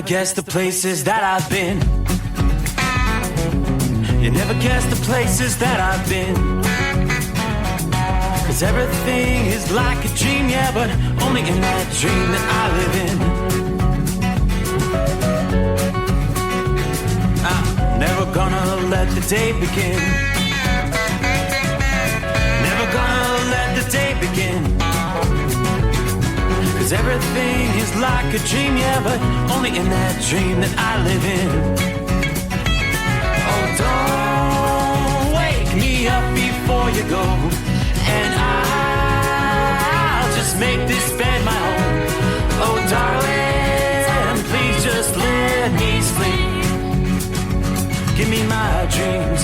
guess the places that I've been. You never guess the places that I've been. 'Cause everything is like a dream, yeah, but only in that dream that I live in. I'm never gonna let the day begin. Never gonna let the day begin. 'Cause everything is like a dream, yeah, but only in that dream that I live in. Oh, don't wake me up before you go, and I'll just make this bed my home. Oh, darling, please just let me sleep. Give me my dreams.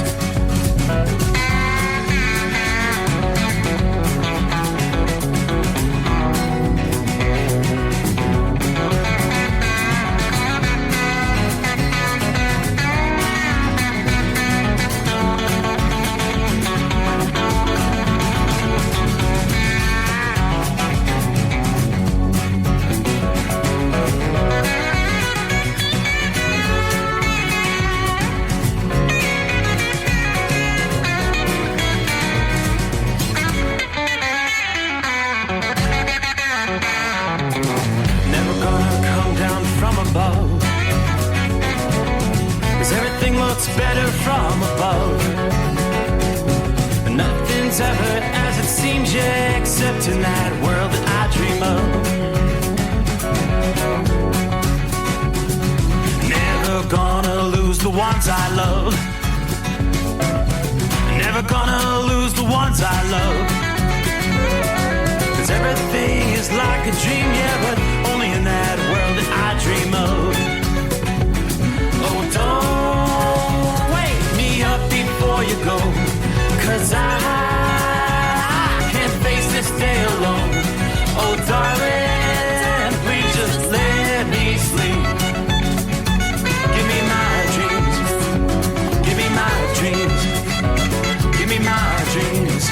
Better from above. Nothing's ever as it seems, yeah, except in that world that I dream of. Never gonna lose the ones I love. Never gonna lose the ones I love. 'Cause everything is like a dream, yeah, but only in that world that I dream of. Oh, don't up before you go, 'cause I can't face this day alone. Oh, darling, please just let me sleep. Give me my dreams. Give me my dreams. Give me my dreams.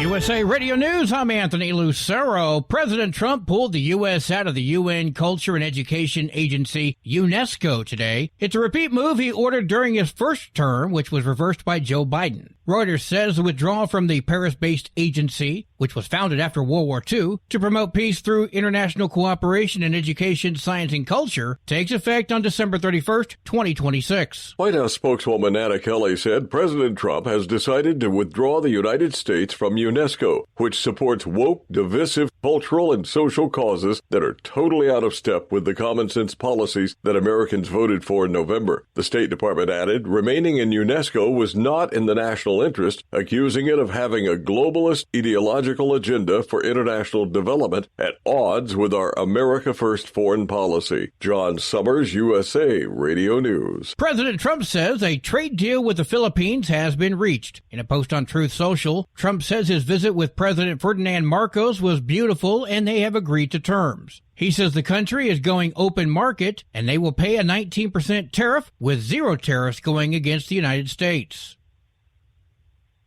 USA Radio News, I'm Anthony Lucero. President Trump pulled the U.S. out of the UN Culture and Education Agency, UNESCO, today. It's a repeat move he ordered during his first term, which was reversed by Joe Biden. Reuters says the withdrawal from the Paris-based agency, which was founded after World War II to promote peace through international cooperation in education, science, and culture, takes effect on December 31st, 2026. White House spokeswoman Anna Kelly said President Trump has decided to withdraw the United States from UNESCO, which supports woke, divisive, cultural, and social causes that are totally out of step with the common-sense policies that Americans voted for in November. The State Department added remaining in UNESCO was not in the national interest, accusing it of having a globalist ideological agenda for international development at odds with our America First foreign policy. John Summers, USA Radio News. President Trump says a trade deal with the Philippines has been reached. In a post on Truth Social, Trump says his visit with President Ferdinand Marcos was beautiful and they have agreed to terms. He says the country is going open market and they will pay a 19% tariff with zero tariffs going against the United States.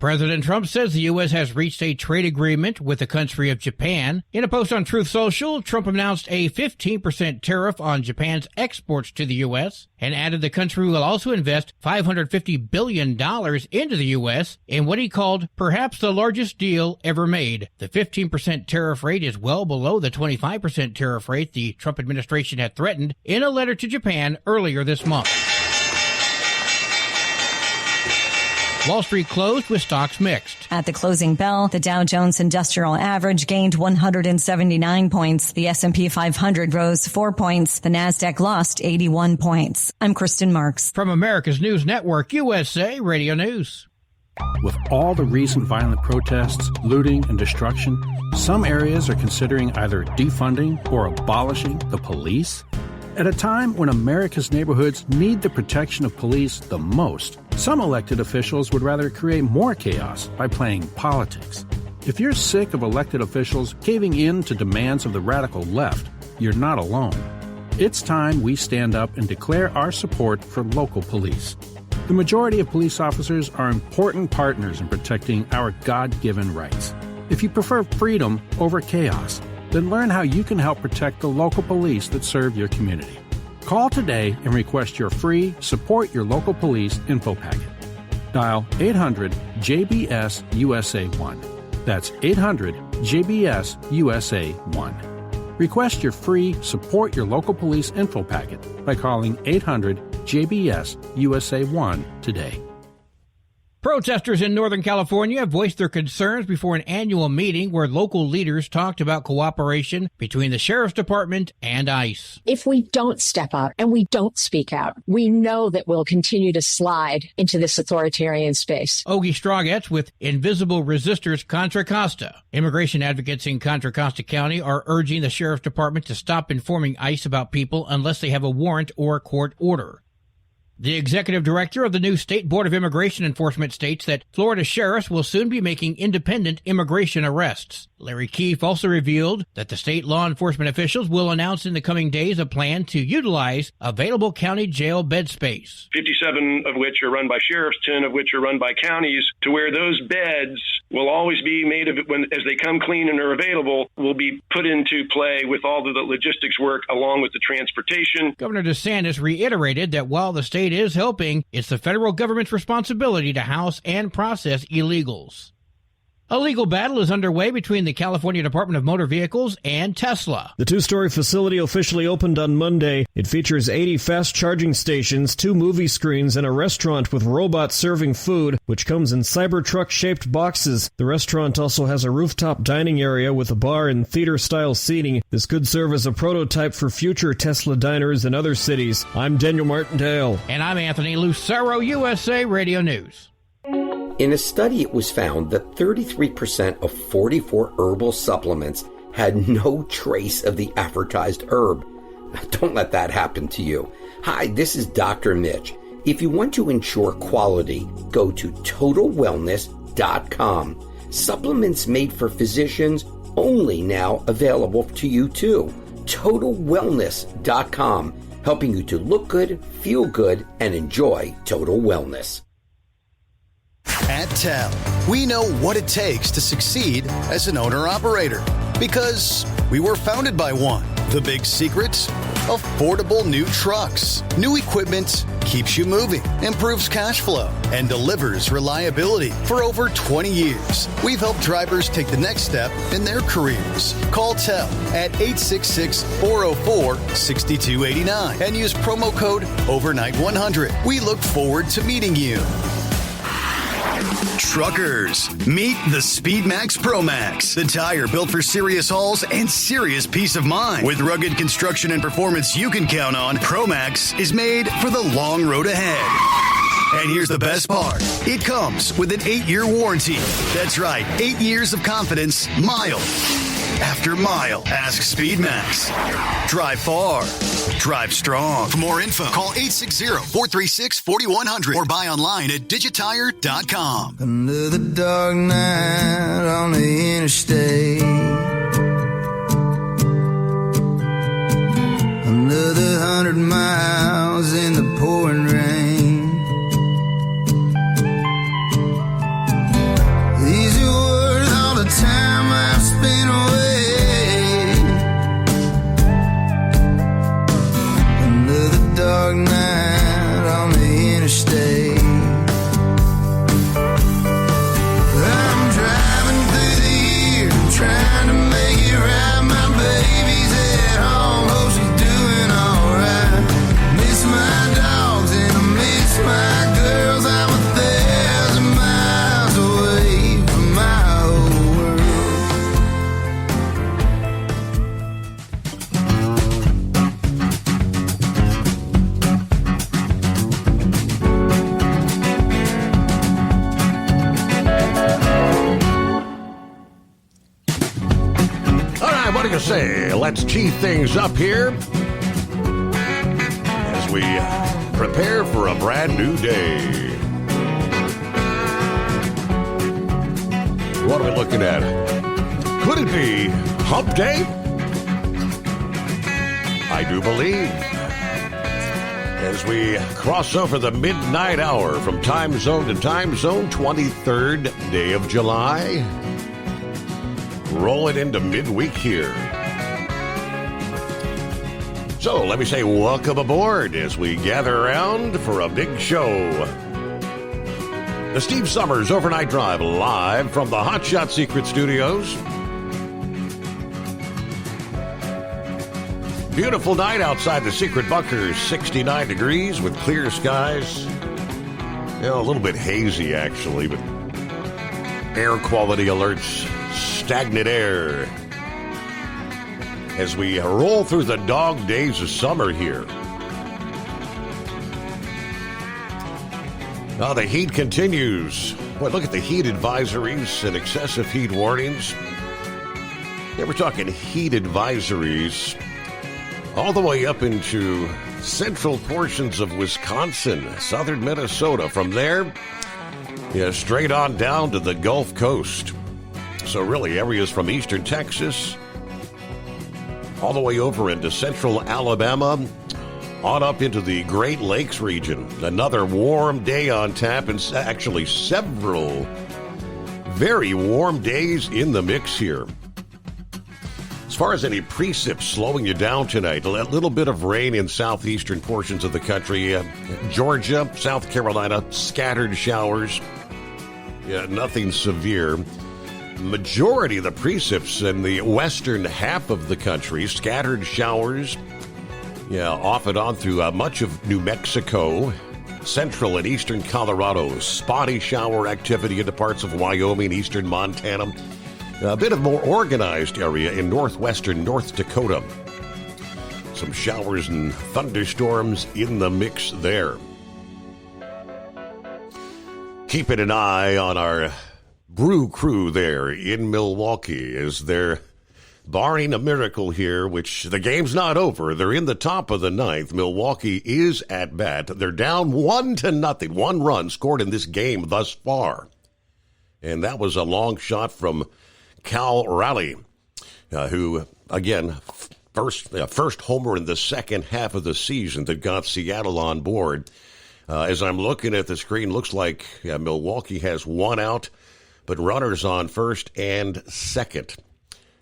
President Trump says the U.S. has reached a trade agreement with the country of Japan. In a post on Truth Social, Trump announced a 15% tariff on Japan's exports to the U.S. and added the country will also invest $550 billion into the U.S. in what he called perhaps the largest deal ever made. The 15% tariff rate is well below the 25% tariff rate the Trump administration had threatened in a letter to Japan earlier this month. Wall Street closed with stocks mixed. At the closing bell, the Dow Jones Industrial Average gained 179 points. The S&P 500 rose 4 points. The Nasdaq lost 81 points. I'm Kristen Marks. From America's News Network, USA Radio News. With all the recent violent protests, looting, and destruction, some areas are considering either defunding or abolishing the police. At a time when America's neighborhoods need the protection of police the most, some elected officials would rather create more chaos by playing politics. If you're sick of elected officials caving in to demands of the radical left, you're not alone. It's time we stand up and declare our support for local police. The majority of police officers are important partners in protecting our God-given rights. If you prefer freedom over chaos, then learn how you can help protect the local police that serve your community. Call today and request your free Support Your Local Police info packet. Dial 800-JBS-USA-1. That's 800-JBS-USA-1. Request your free Support Your Local Police info packet by calling 800-JBS-USA-1 today. Protesters in Northern California voiced their concerns before an annual meeting where local leaders talked about cooperation between the Sheriff's Department and ICE. If we don't step up and we don't speak out, we know that we'll continue to slide into this authoritarian space. Ogie Strawgetz with Invisible Resistors Contra Costa. Immigration advocates in Contra Costa County are urging the Sheriff's Department to stop informing ICE about people unless they have a warrant or a court order. The executive director of the new State Board of Immigration Enforcement states that Florida sheriffs will soon be making independent immigration arrests. Larry Keefe also revealed that the state law enforcement officials will announce in the coming days a plan to utilize available county jail bed space. 57 of which are run by sheriffs, 10 of which are run by counties, to where those beds will always be made of, when as they come clean and are available, will be put into play with all of the logistics work along with the transportation. Governor DeSantis reiterated that while the state is helping, it's the federal government's responsibility to house and process illegals. A legal battle is underway between the California Department of Motor Vehicles and Tesla. The two-story facility officially opened on Monday. It features 80 fast-charging stations, 2 movie screens, and a restaurant with robots serving food, which comes in Cybertruck-shaped boxes. The restaurant also has a rooftop dining area with a bar and theater-style seating. This could serve as a prototype for future Tesla diners in other cities. I'm Daniel Martindale. And I'm Anthony Lucero, USA Radio News. In a study, it was found that 33% of 44 herbal supplements had no trace of the advertised herb. Don't let that happen to you. Hi, this is Dr. Mitch. If you want to ensure quality, go to TotalWellness.com. Supplements made for physicians, only now available to you too. TotalWellness.com, helping you to look good, feel good, and enjoy total wellness. At TEL, we know what it takes to succeed as an owner-operator because we were founded by one. The big secret? Affordable new trucks. New equipment keeps you moving, improves cash flow, and delivers reliability. For over 20 years, we've helped drivers take the next step in their careers. Call TEL at 866-404-6289 and use promo code OVERNIGHT100. We look forward to meeting you. Truckers, meet the SpeedMax Pro Max, the tire built for serious hauls and serious peace of mind. With rugged construction and performance you can count on, Pro Max is made for the long road ahead. And here's the best part. It comes with an 8-year warranty. That's right, 8 years of confidence, mile after mile. Ask SpeedMax. Drive far. Drive strong. For more info, call 860-436-4100 or buy online at digitire.com. Another dark night on the interstate. Another 100 miles in the pouring rain. These are worth all the time I've spent away. Dark night on the interstate. I'm driving through the year, trying to make it right. My baby's at home, hope she's doing alright. Miss my dogs and I miss my girls. I'm 1,000 miles away from my old world. What do you say? Let's tee things up here as we prepare for a brand new day. What are we looking at? Could it be Hump Day? I do believe. As we cross over the midnight hour from time zone to time zone, 23rd day of July. Rolling into midweek here. So let me say welcome aboard as we gather around for a big show. The Steve Summers Overnight Drive live from the Hot Shot Secret Studios. Beautiful night outside the Secret Bunker, 69 degrees with clear skies. A little bit hazy, actually, but air quality alerts, stagnant air. As we roll through the dog days of summer here. Now the heat continues. Boy, look at the heat advisories and excessive heat warnings. Yeah, we're talking heat advisories all the way up into central portions of Wisconsin, southern Minnesota. From there, straight on down to the Gulf Coast. So really areas from eastern Texas all the way over into central Alabama, on up into the Great Lakes region. Another warm day on tap, and actually several very warm days in the mix here. As far as any precip slowing you down tonight, a little bit of rain in southeastern portions of the country. Georgia, South Carolina, scattered showers. Nothing severe. Majority of the precipits in the western half of the country, scattered showers. Off and on through much of New Mexico, central and eastern Colorado, spotty shower activity into parts of Wyoming, eastern Montana. A bit of more organized area in northwestern North Dakota. Some showers and thunderstorms in the mix there. Keeping an eye on our brew crew there in Milwaukee as they're barring a miracle here, which the game's not over. They're in the top of the ninth. Milwaukee is at bat. They're down 1-0. 1 run scored in this game thus far. And that was a long shot from Cal Raleigh, who, again, first homer in the second half of the season that got Seattle on board. As I'm looking at the screen, looks like Milwaukee has 1 out, but runners on first and second.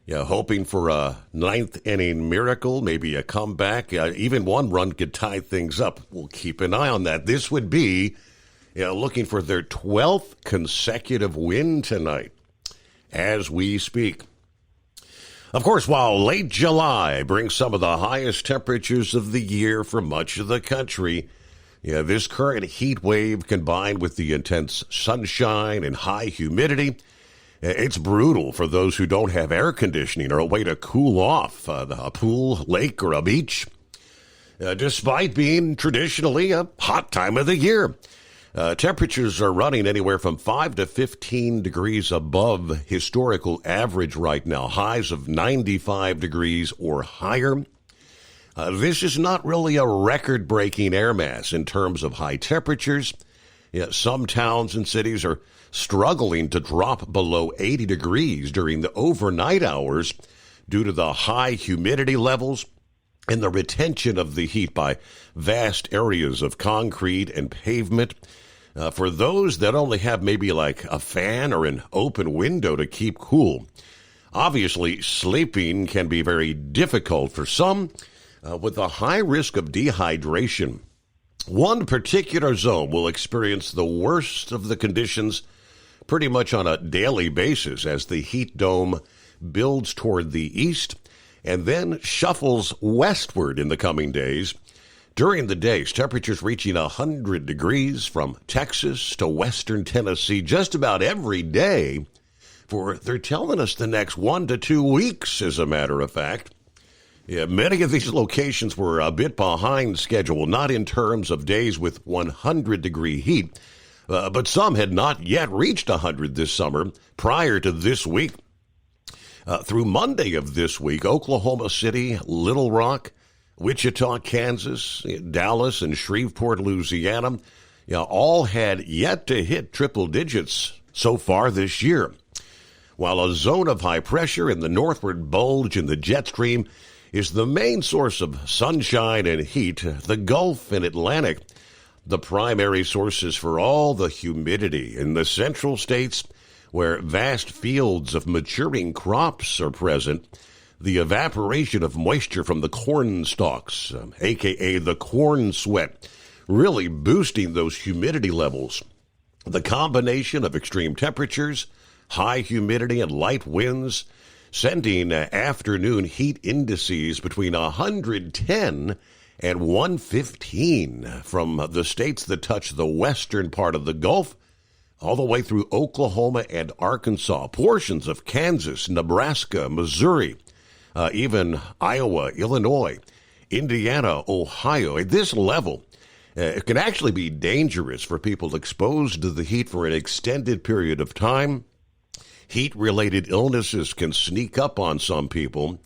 Hoping for a ninth inning miracle, maybe a comeback. Even 1 run could tie things up. We'll keep an eye on that. This would be looking for their 12th consecutive win tonight as we speak. Of course, while late July brings some of the highest temperatures of the year for much of the country, this current heat wave combined with the intense sunshine and high humidity, it's brutal for those who don't have air conditioning or a way to cool off, a pool, lake, or a beach, despite being traditionally a hot time of the year. Temperatures are running anywhere from 5 to 15 degrees above historical average right now, highs of 95 degrees or higher. This is not really a record-breaking air mass in terms of high temperatures. Some towns and cities are struggling to drop below 80 degrees during the overnight hours due to the high humidity levels and the retention of the heat by vast areas of concrete and pavement. For those that only have maybe like a fan or an open window to keep cool, obviously sleeping can be very difficult for some with a high risk of dehydration. One particular zone will experience the worst of the conditions pretty much on a daily basis as the heat dome builds toward the east and then shuffles westward in the coming days. During the days, temperatures reaching 100 degrees from Texas to western Tennessee just about every day for, they're telling us, the next 1 to 2 weeks, as a matter of fact. Many of these locations were a bit behind schedule, not in terms of days with 100-degree heat, but some had not yet reached 100 this summer prior to this week. Through Monday of this week, Oklahoma City, Little Rock, Wichita, Kansas, Dallas, and Shreveport, Louisiana, all had yet to hit triple digits so far this year. While a zone of high pressure in the northward bulge in the jet stream is the main source of sunshine and heat. The Gulf and Atlantic, the primary sources for all the humidity in the central states, where vast fields of maturing crops are present. The evaporation of moisture from the corn stalks, a.k.a. the corn sweat, really boosting those humidity levels. The combination of extreme temperatures, high humidity, and light winds, sending afternoon heat indices between 110 and 115 from the states that touch the western part of the Gulf, all the way through Oklahoma and Arkansas, portions of Kansas, Nebraska, Missouri, even Iowa, Illinois, Indiana, Ohio. At this level, it can actually be dangerous for people exposed to the heat for an extended period of time. Heat-related illnesses can sneak up on some people.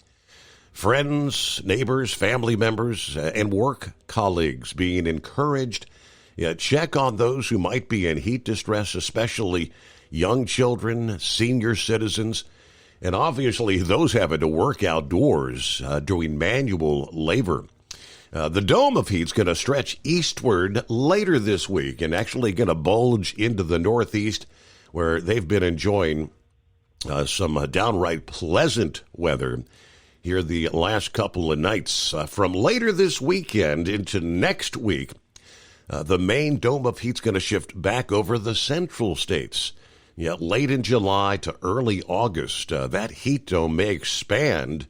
Friends, neighbors, family members, and work colleagues being encouraged. Check on those who might be in heat distress, especially young children, senior citizens, and obviously those having to work outdoors doing manual labor. The dome of heat's going to stretch eastward later this week and actually going to bulge into the northeast, where they've been enjoying some downright pleasant weather here the last couple of nights. From later this weekend into next week, the main dome of heat's going to shift back over the central states. Late in July to early August, that heat dome may expand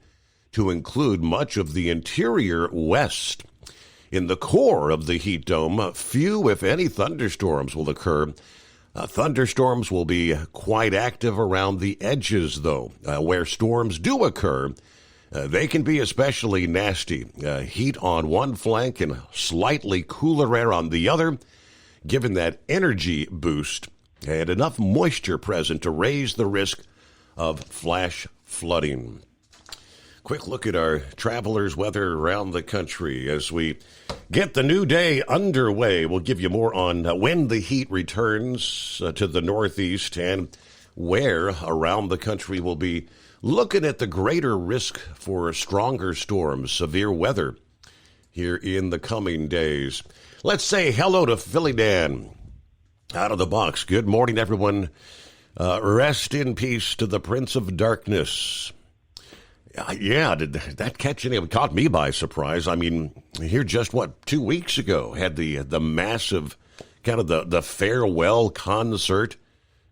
to include much of the interior west. In the core of the heat dome, few, if any, thunderstorms will occur. Thunderstorms will be quite active around the edges, though. Where storms do occur, they can be especially nasty. Heat on one flank and slightly cooler air on the other, given that energy boost and enough moisture present to raise the risk of flash flooding. Quick look at our travelers' weather around the country as we get the new day underway. We'll give you more on when the heat returns to the Northeast and where around the country we'll be looking at the greater risk for stronger storms, severe weather here in the coming days. Let's say hello to Philly Dan out of the box. Good morning, everyone. Rest in peace to the Prince of Darkness. Did that catch any? It caught me by surprise. I mean, here just, 2 weeks ago, had the massive kind of the farewell concert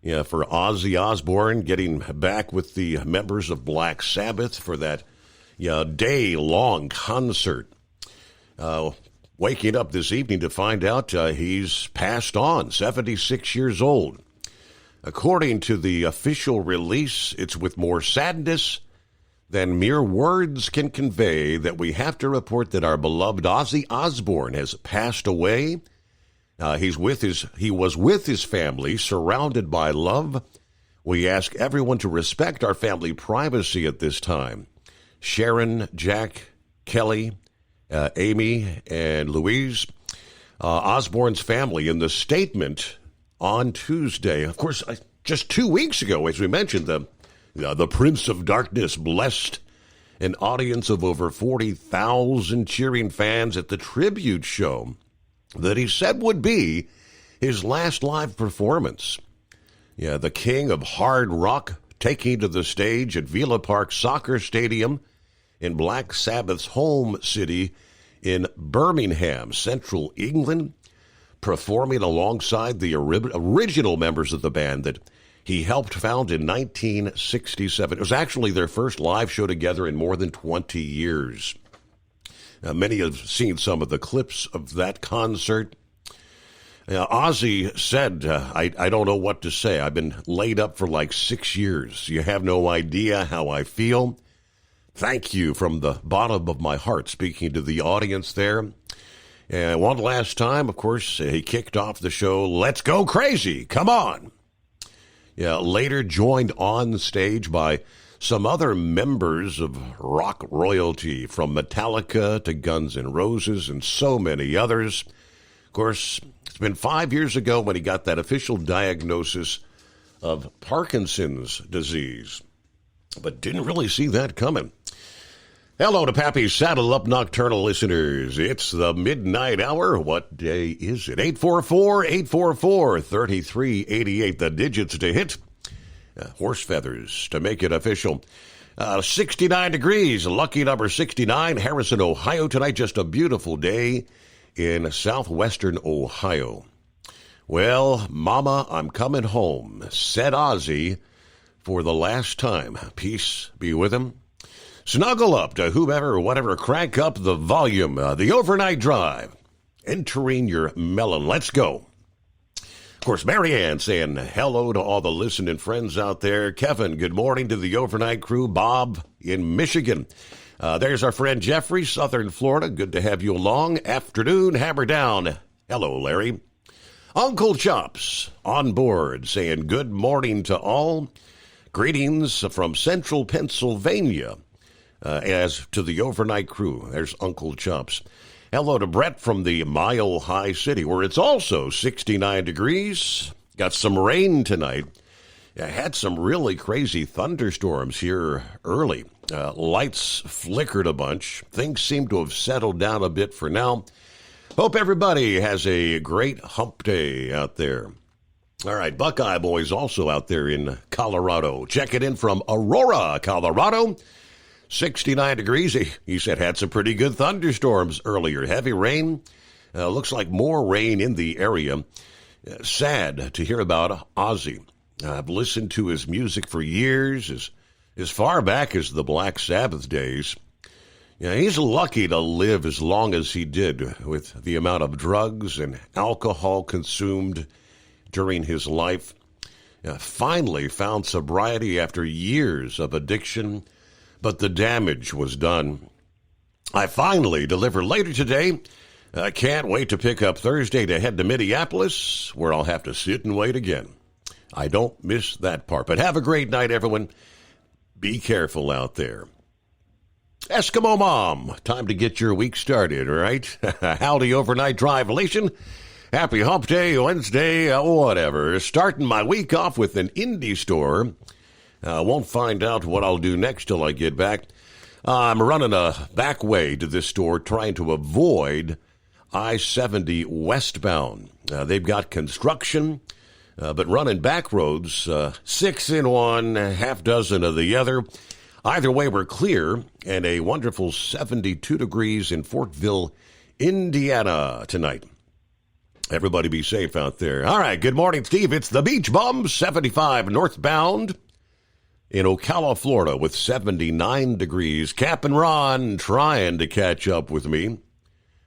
for Ozzy Osbourne, getting back with the members of Black Sabbath for that day-long concert. Waking up this evening to find out he's passed on, 76 years old. According to the official release, it's with more sadness than mere words can convey that we have to report that our beloved Ozzy Osbourne has passed away. He was with his family, surrounded by love. We ask everyone to respect our family privacy at this time. Sharon, Jack, Kelly, Amy, and Louise, Osbourne's family, in the statement on Tuesday. Of course, just 2 weeks ago, as we mentioned, the Prince of Darkness blessed an audience of over 40,000 cheering fans at the tribute show that he said would be his last live performance. The king of hard rock taking to the stage at Villa Park Soccer Stadium in Black Sabbath's home city in Birmingham, central England, performing alongside the original members of the band that he helped found in 1967. It was actually their first live show together in more than 20 years. Many have seen some of the clips of that concert. Ozzy said, I don't know what to say. I've been laid up for like 6 years. You have no idea how I feel. Thank you from the bottom of my heart, speaking to the audience there. And one last time, of course, he kicked off the show, Let's Go Crazy, come on. Later joined on stage by some other members of rock royalty, from Metallica to Guns N' Roses and so many others. Of course, it's been 5 years ago when he got that official diagnosis of Parkinson's disease, but didn't really see that coming. Hello to Pappy's Saddle Up Nocturnal listeners. It's the midnight hour. What day is it? 844-844-3388. The digits to hit. Horse feathers to make it official. 69 degrees. Lucky number 69. Harrison, Ohio tonight. Just a beautiful day in southwestern Ohio. Well, Mama, I'm coming home, said Ozzy for the last time. Peace be with him. Snuggle up to whomever or whatever. Crank up the volume. The overnight drive. Entering your melon. Let's go. Of course, Marianne saying hello to all the listening friends out there. Kevin, good morning to the overnight crew. Bob in Michigan. There's our friend Jeffrey, Southern Florida. Good to have you along. Afternoon, hammer down. Hello, Larry. Uncle Chops on board saying good morning to all. Greetings from central Pennsylvania. As to the overnight crew, there's Uncle Chops. Hello to Brett from the Mile High City, where it's also 69 degrees. Got some rain tonight. Had some really crazy thunderstorms here early. Lights flickered a bunch. Things seem to have settled down a bit for now. Hope everybody has a great hump day out there. All right, Buckeye Boys also out there in Colorado. Checking in from Aurora, Colorado. 69 degrees. He said had some pretty good thunderstorms earlier. Heavy rain. Looks like more rain in the area. Sad to hear about Ozzy. I've listened to his music for years, as far back as the Black Sabbath days. He's lucky to live as long as he did with the amount of drugs and alcohol consumed during his life. Finally found sobriety after years of addiction. But the damage was done. I finally deliver later today. I can't wait to pick up Thursday to head to Minneapolis, where I'll have to sit and wait again. I don't miss that part. But have a great night, everyone. Be careful out there. Eskimo Mom, time to get your week started, right? Howdy overnight drive relation. Happy hump day, Wednesday, whatever. Starting my week off with an indie store. Won't find out what I'll do next till I get back. I'm running a back way to this store trying to avoid I-70 westbound. They've got construction, but running back roads, 6 in one, half dozen of the other. Either way, we're clear, and a wonderful 72 degrees in Fortville, Indiana tonight. Everybody be safe out there. All right, good morning, Steve. It's the Beach Bum, 75 northbound. In Ocala, Florida, with 79 degrees. Cap and Ron trying to catch up with me.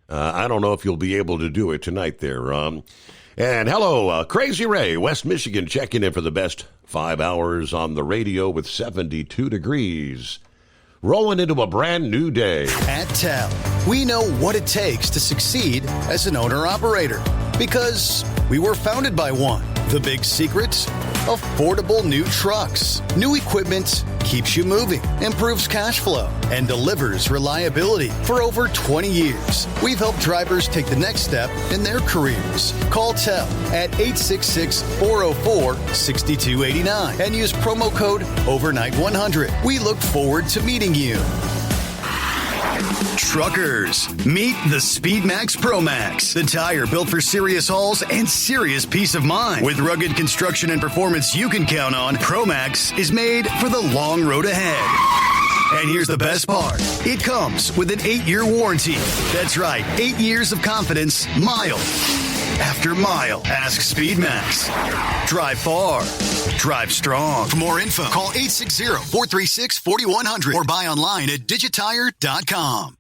I don't know if you'll be able to do it tonight there, Ron. And hello, Crazy Ray, West Michigan, checking in for the best 5 hours on the radio with 72 degrees. Rolling into a brand new day. At TEL, we know what it takes to succeed as an owner-operator because we were founded by one. The big secret? Affordable new trucks. New equipment keeps you moving, improves cash flow, and delivers reliability. For over 20 years, we've helped drivers take the next step in their careers. Call TEL at 866-404-6289 and use promo code OVERNIGHT100. We look forward to meeting you. Truckers, meet the SpeedMax Pro Max, the tire built for serious hauls and serious peace of mind. With rugged construction and performance you can count on, Pro Max is made for the long road ahead. And here's the best part. It comes with an 8-year warranty. That's right, 8 years of confidence, mile after mile. Ask SpeedMax. Drive far. Drive strong. For more info, call 860-436-4100 or buy online at digitire.com.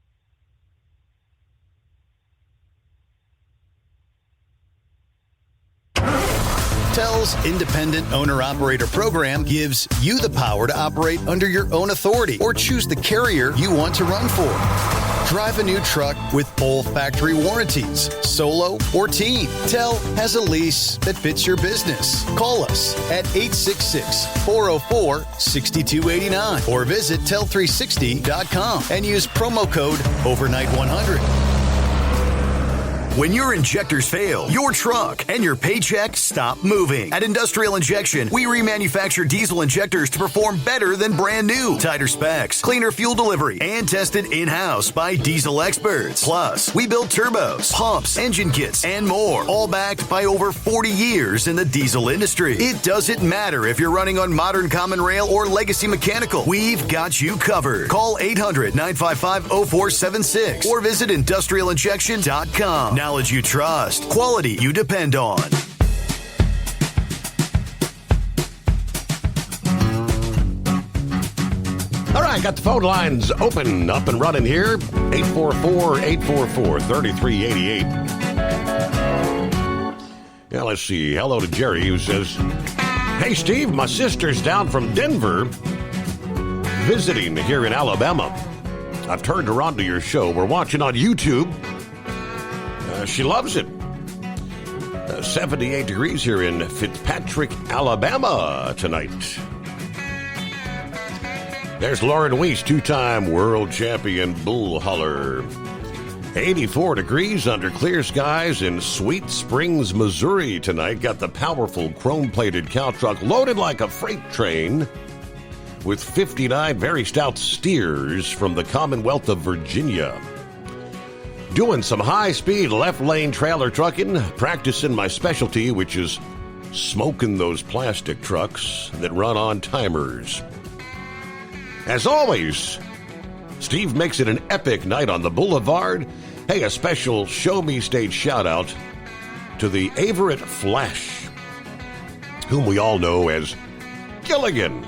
TEL's independent owner-operator program gives you the power to operate under your own authority or choose the carrier you want to run for. Drive a new truck with full factory warranties, solo or team. TEL has a lease that fits your business. Call us at 866-404-6289 or visit tel360.com and use promo code OVERNIGHT100. When your injectors fail, your truck and your paycheck stop moving. At Industrial Injection, we remanufacture diesel injectors to perform better than brand new. Tighter specs, cleaner fuel delivery, and tested in-house by diesel experts. Plus, we build turbos, pumps, engine kits, and more, all backed by over 40 years in the diesel industry. It doesn't matter if you're running on modern common rail or legacy mechanical. We've got you covered. Call 800-955-0476 or visit industrialinjection.com. Knowledge you trust. Quality you depend on. All right, got the phone lines open, up and running here. 844-844-3388. Yeah, let's see. Hello to Jerry, who says, "Hey, Steve, my sister's down from Denver visiting here in Alabama. I've turned her on to your show. We're watching on YouTube. She loves it. 78 degrees here in Fitzpatrick, Alabama tonight." There's Lauren Weiss, two-time world champion bull hauler. 84 degrees under clear skies in Sweet Springs, Missouri tonight. Got the powerful chrome-plated cow truck loaded like a freight train with 59 very stout steers from the Commonwealth of Virginia. Doing some high-speed left-lane trailer trucking, practicing my specialty, which is smoking those plastic trucks that run on timers. As always, Steve makes it an epic night on the boulevard. Hey, a special Show Me State shout-out to the Averett Flash, whom we all know as Gilligan.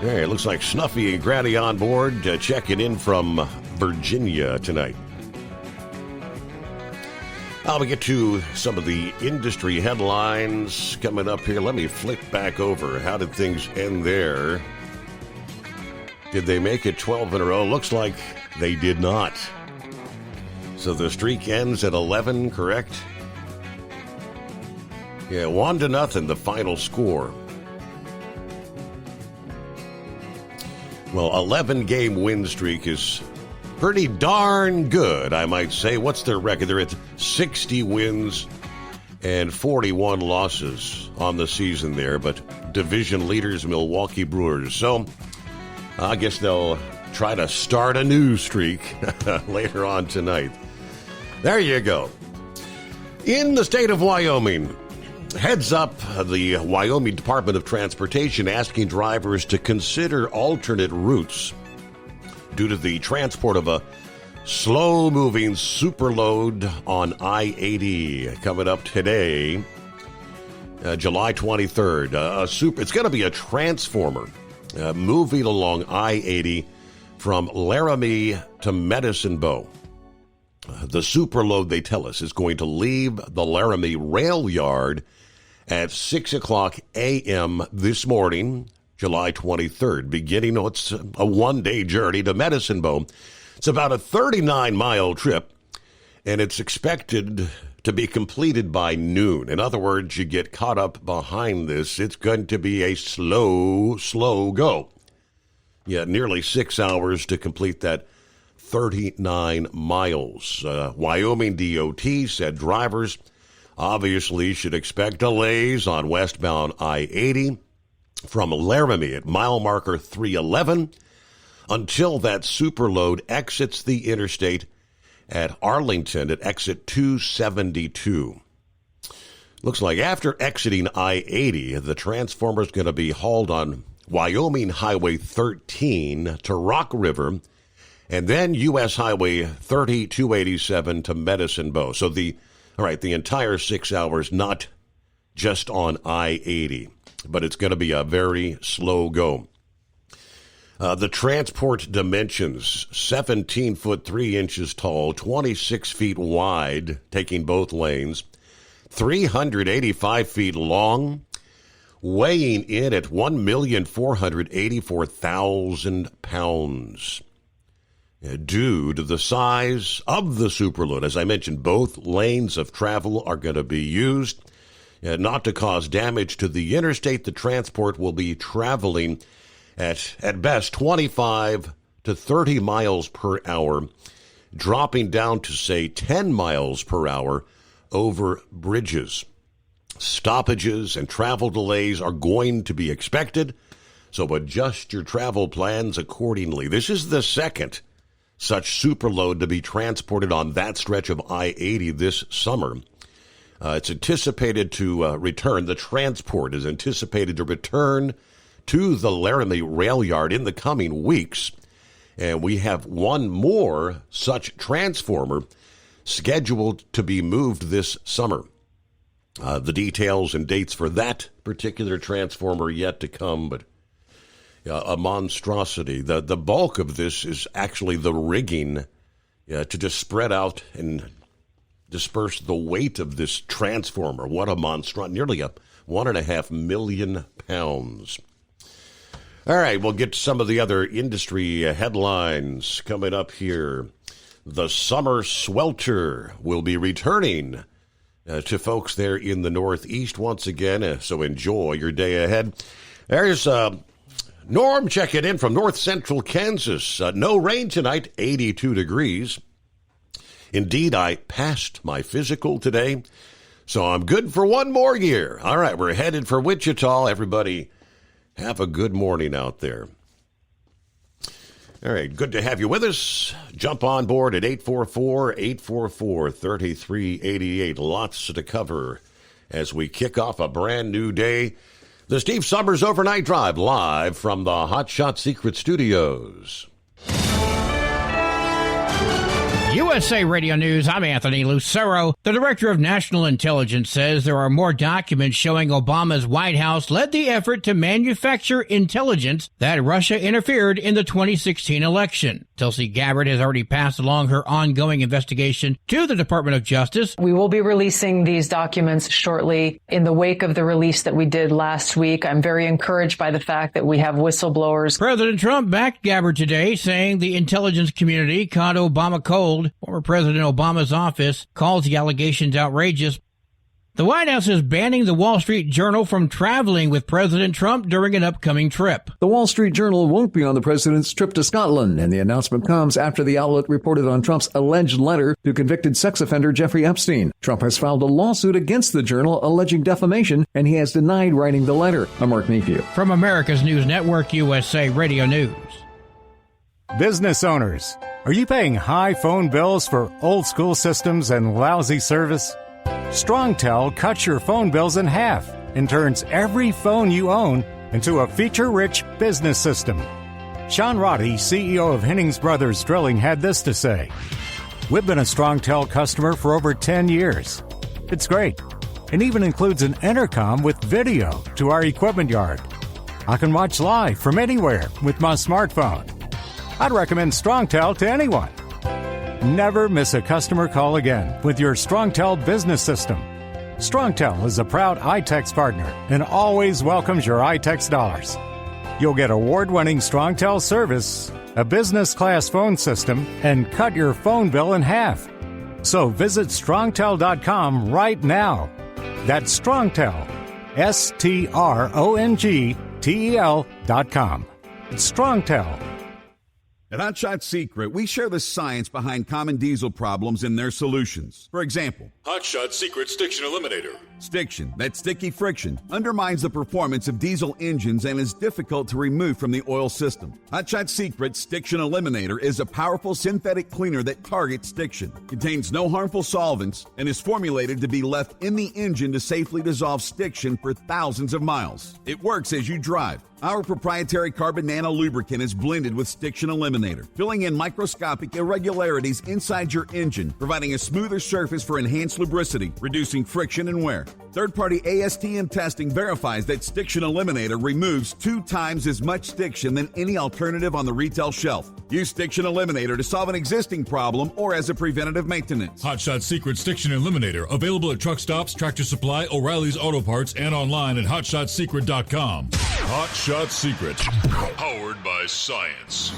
Hey, it looks like Snuffy and Granny on board, checking in from Virginia tonight. I'll get to some of the industry headlines coming up here. Let me flick back over. How did things end there? Did they make it 12 in a row? Looks like they did not. So the streak ends at 11, correct? Yeah, 1-0, the final score. Well, 11-game win streak is pretty darn good, I might say. What's their record? They're at 60 wins and 41 losses on the season there, but division leaders, Milwaukee Brewers. So I guess they'll try to start a new streak later on tonight. There you go. In the state of Wyoming, heads up, the Wyoming Department of Transportation asking drivers to consider alternate routes due to the transport of a slow-moving superload on I-80 coming up today, July 23rd. It's going to be a transformer moving along I-80 from Laramie to Medicine Bow. The superload, they tell us, is going to leave the Laramie rail yard at 6 o'clock a.m. this morning, July 23rd, beginning, it's a one-day journey to Medicine Bow. It's about a 39-mile trip, and it's expected to be completed by noon. In other words, you get caught up behind this, it's going to be a slow go. Yeah, nearly 6 hours to complete that 39 miles. Wyoming DOT said drivers obviously should expect delays on westbound I-80 from Laramie at mile marker 311 until that superload exits the interstate at Arlington at exit 272. Looks like after exiting I-80, the transformer is going to be hauled on Wyoming Highway 13 to Rock River, and then U.S. Highway 30-287 to Medicine Bow. So the entire 6 hours, not just on I-80, but it's going to be a very slow go. The transport dimensions, 17 foot 3 inches tall, 26 feet wide, taking both lanes, 385 feet long, weighing in at 1,484,000 pounds. Due to the size of the superload, as I mentioned, both lanes of travel are going to be used. Not to cause damage to the interstate, the transport will be traveling at best 25 to 30 miles per hour dropping down to, say, 10 miles per hour over bridges. Stoppages and travel delays are going to be expected, so adjust your travel plans accordingly. This is the second such superload to be transported on that stretch of I-80 this summer. It's anticipated to return. The transport is anticipated to return to the Laramie Rail Yard in the coming weeks. And we have one more such transformer scheduled to be moved this summer. The details and dates for that particular transformer yet to come, but a monstrosity. The bulk of this is actually the rigging to just spread out and disperse the weight of this transformer. What a monstrosity. Nearly 1.5 million pounds. All right, we'll get to some of the other industry headlines coming up here. The summer swelter will be returning to folks there in the Northeast once again, so enjoy your day ahead. There's Norm checking in from north central Kansas. No rain tonight, 82 degrees. Indeed, I passed my physical today, so I'm good for one more year. All right, we're headed for Wichita. Everybody, have a good morning out there. All right, good to have you with us. Jump on board at 844-844-3388. Lots to cover as we kick off a brand new day. The Steve Summers Overnight Drive, live from the Hot Shot Secret Studios. USA Radio News, I'm Anthony Lucero. The Director of National Intelligence says there are more documents showing Obama's White House led the effort to manufacture intelligence that Russia interfered in the 2016 election. Tulsi Gabbard has already passed along her ongoing investigation to the Department of Justice. We will be releasing these documents shortly in the wake of the release that we did last week. I'm very encouraged by the fact that we have whistleblowers. President Trump backed Gabbard today, saying the intelligence community caught Obama cold. Former President Obama's office calls the allegations outrageous. The White House is banning the Wall Street Journal from traveling with President Trump during an upcoming trip. The Wall Street Journal won't be on the president's trip to Scotland, and the announcement comes after the outlet reported on Trump's alleged letter to convicted sex offender Jeffrey Epstein. Trump has filed a lawsuit against the Journal alleging defamation, and he has denied writing the letter. I'm Mark Mayfield. From America's News Network, USA Radio News. Business owners, are you paying high phone bills for old school systems and lousy service? StrongTel cuts your phone bills in half and turns every phone you own into a feature-rich business system. Sean Roddy, CEO of Hennings Brothers Drilling, had this to say: "We've been a StrongTel customer for over 10 years. It's great, and even includes an intercom with video to our equipment yard. I can watch live from anywhere with my smartphone. I'd recommend StrongTel to anyone. Never miss a customer call again with your StrongTel business system. StrongTel is a proud iTex partner and always welcomes your iTex dollars. You'll get award-winning StrongTel service, a business-class phone system, and cut your phone bill in half. So visit StrongTel.com right now. That's StrongTel, StrongTel.com. It's StrongTel. At Hot Shot Secret, we share the science behind common diesel problems and their solutions. For example, Hot Shot Secret Stiction Eliminator. Stiction, that sticky friction, undermines the performance of diesel engines and is difficult to remove from the oil system. Hot Shot Secret Stiction Eliminator is a powerful synthetic cleaner that targets stiction, contains no harmful solvents, and is formulated to be left in the engine to safely dissolve stiction for thousands of miles. It works as you drive. Our proprietary carbon nano lubricant is blended with Stiction Eliminator, filling in microscopic irregularities inside your engine, providing a smoother surface for enhanced lubricity, reducing friction and wear. Third-party ASTM testing verifies that Stiction Eliminator removes 2 times as much stiction than any alternative on the retail shelf. Use Stiction Eliminator to solve an existing problem or as a preventative maintenance. Hot Shot Secret Stiction Eliminator. Available at truck stops, Tractor Supply, O'Reilly's Auto Parts, and online at HotShotSecret.com. Hot Shot Secret. Powered by science.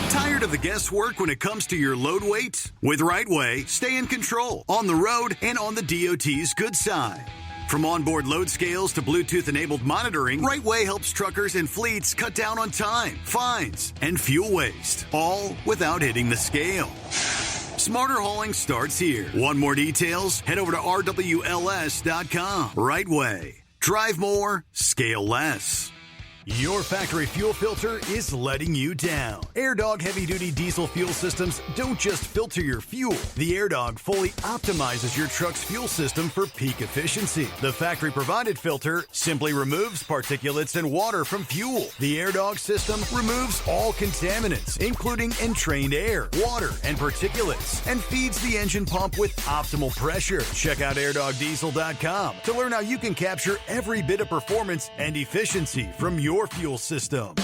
Tired of the guesswork when it comes to your load weight? With RightWay, stay in control on the road and on the DOT's good side. From onboard load scales to Bluetooth-enabled monitoring, RightWay helps truckers and fleets cut down on time, fines, and fuel waste, all without hitting the scale. Smarter hauling starts here. Want more details? Head over to rwls.com. Right way. Drive more, scale less. Your factory fuel filter is letting you down. AirDog heavy-duty diesel fuel systems don't just filter your fuel. The AirDog fully optimizes your truck's fuel system for peak efficiency. The factory-provided filter simply removes particulates and water from fuel. The AirDog system removes all contaminants, including entrained air, water, and particulates, and feeds the engine pump with optimal pressure. Check out airdogdiesel.com to learn how you can capture every bit of performance and efficiency from your fuel system.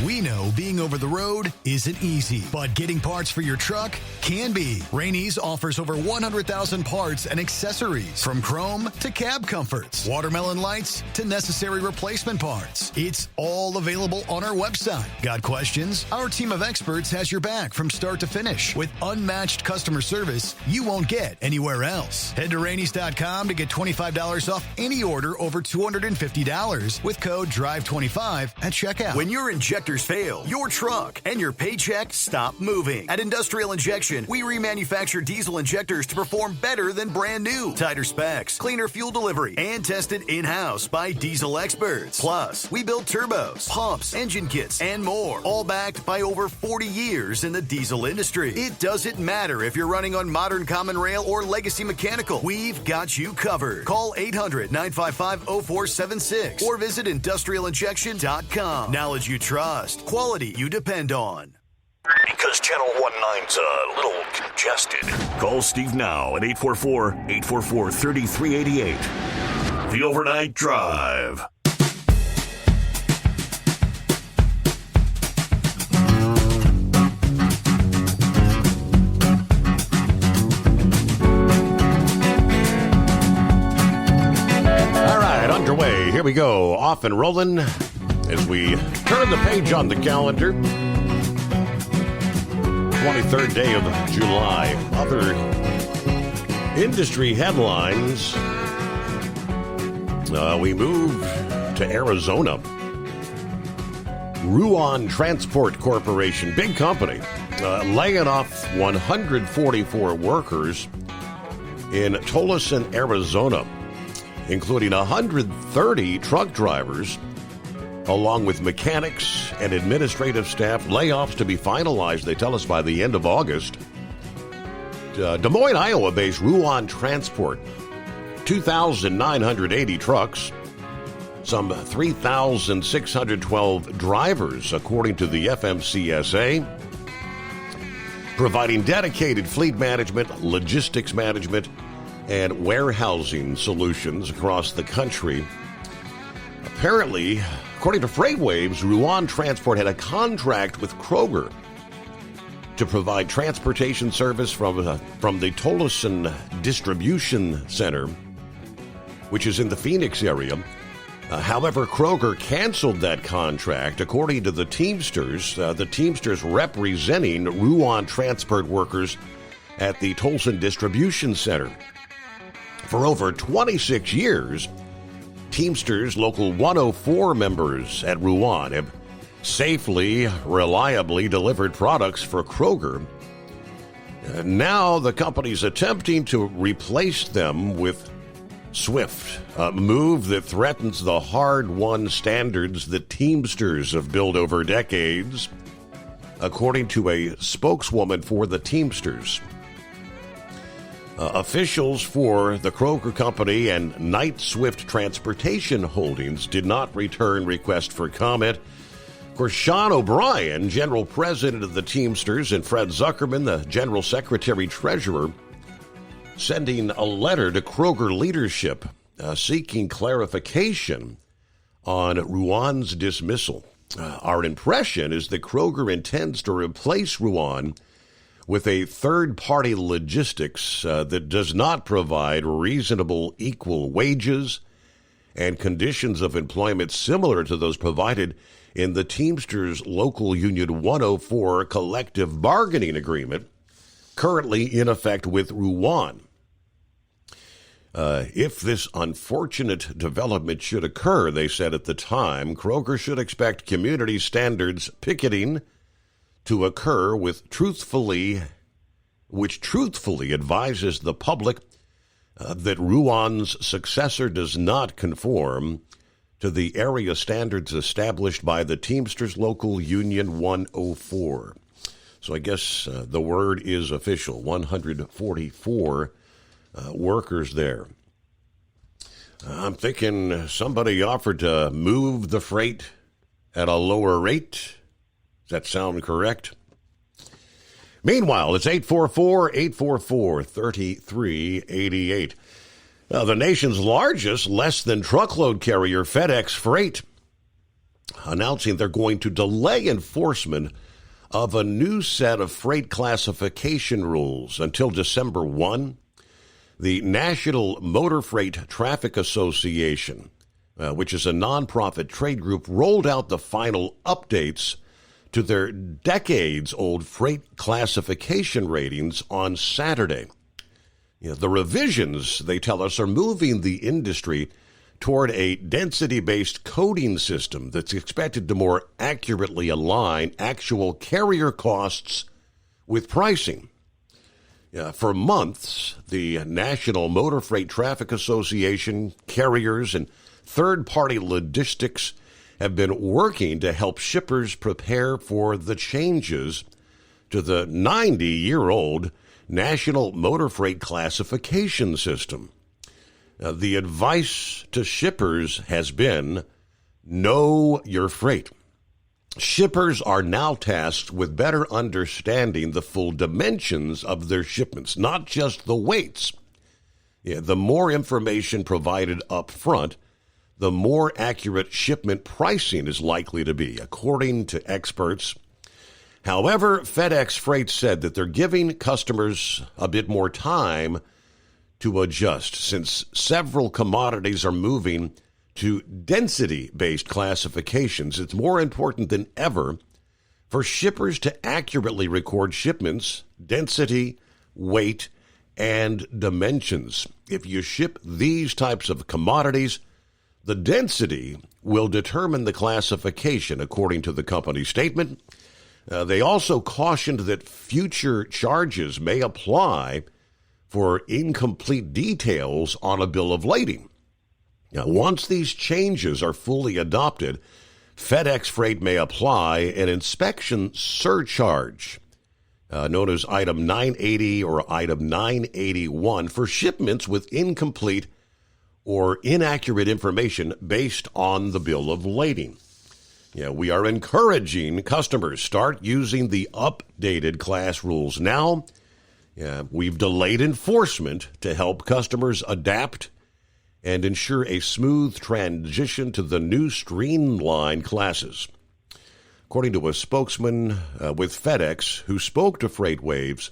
We know being over the road isn't easy, but getting parts for your truck can be. Rainey's offers over 100,000 parts and accessories, from chrome to cab comforts, watermelon lights to necessary replacement parts. It's all available on our website. Got questions? Our team of experts has your back from start to finish with unmatched customer service you won't get anywhere else. Head to Rainey's.com to get $25 off any order over $250 with code DRIVE25 at checkout. When your injectors fail, your truck and your paycheck stop moving. At Industrial Injection, we remanufacture diesel injectors to perform better than brand new. Tighter specs, cleaner fuel delivery, and tested in-house by diesel experts. Plus, we build turbos, pumps, engine kits, and more, all backed by over 40 years in the diesel industry. It doesn't matter if you're running on modern common rail or legacy mechanical. We've got you covered. Call 800-955-0476 or visit industrialinjection.com. Knowledge you trust. Quality you depend on. Because Channel 19's a little congested. Call Steve now at 844-844-3388. The Overnight Drive. All right, underway. Here we go. Off and rolling. As we turn the page on the calendar, 23rd day of July. Other industry headlines. We move to Arizona. Ruan Transport Corporation, big company, laying off 144 workers in Tolleson, Arizona, including 130 truck drivers, along with mechanics and administrative staff. Layoffs to be finalized, they tell us, by the end of August. Des Moines, Iowa-based Ruan Transport, 2,980 trucks, some 3,612 drivers, according to the FMCSA, providing dedicated fleet management, logistics management, and warehousing solutions across the country. Apparently, according to FreightWaves, Ruan Transport had a contract with Kroger to provide transportation service from the Tolleson Distribution Center, which is in the Phoenix area. However, Kroger canceled that contract, according to the Teamsters representing Ruan Transport workers at the Tolleson Distribution Center. For over 26 years, Teamsters Local 104 members at Ruan have safely, reliably delivered products for Kroger. Now the company's attempting to replace them with Swift, a move that threatens the hard-won standards that Teamsters have built over decades, according to a spokeswoman for the Teamsters. Officials for the Kroger Company and Knight Swift Transportation Holdings did not return request for comment. Of course, Sean O'Brien, general president of the Teamsters, and Fred Zuckerman, the general secretary-treasurer, sending a letter to Kroger leadership seeking clarification on Ruan's dismissal. Our impression is that Kroger intends to replace Ruan with a third-party logistics that does not provide reasonable equal wages and conditions of employment similar to those provided in the Teamsters Local Union 104 collective bargaining agreement, currently in effect with Ruan. If this unfortunate development should occur, they said at the time, Kroger should expect community standards picketing to occur with truthfully which truthfully advises the public that Ruan's successor does not conform to the area standards established by the Teamsters Local Union 104. So I guess the word is official, 144 workers there. I'm thinking somebody offered to move the freight at a lower rate. Does that sound correct? Meanwhile, it's 844-844-3388. The nation's largest less-than-truckload carrier, FedEx Freight, announcing they're going to delay enforcement of a new set of freight classification rules until December 1. The National Motor Freight Traffic Association, which is a nonprofit trade group, rolled out the final updates to their decades-old freight classification ratings on Saturday. The revisions, they tell us, are moving the industry toward a density-based coding system that's expected to more accurately align actual carrier costs with pricing. For months, the National Motor Freight Traffic Association, carriers, and third-party logistics have been working to help shippers prepare for the changes to the 90-year-old National Motor Freight Classification System. The advice to shippers has been, know your freight. Shippers are now tasked with better understanding the full dimensions of their shipments, not just the weights. The more information provided up front, the more accurate shipment pricing is likely to be, according to experts. However, FedEx Freight said that they're giving customers a bit more time to adjust, since several commodities are moving to density-based classifications. It's more important than ever for shippers to accurately record shipments, density, weight, and dimensions. If you ship these types of commodities, the density will determine the classification, according to the company's statement. They also cautioned that future charges may apply for incomplete details on a bill of lading. Now, once these changes are fully adopted, FedEx Freight may apply an inspection surcharge, known as Item 980 or Item 981, for shipments with incomplete or inaccurate information based on the bill of lading. We are encouraging customers start using the updated class rules now. We've delayed enforcement to help customers adapt and ensure a smooth transition to the new streamlined classes. According to a spokesman with FedEx who spoke to FreightWaves,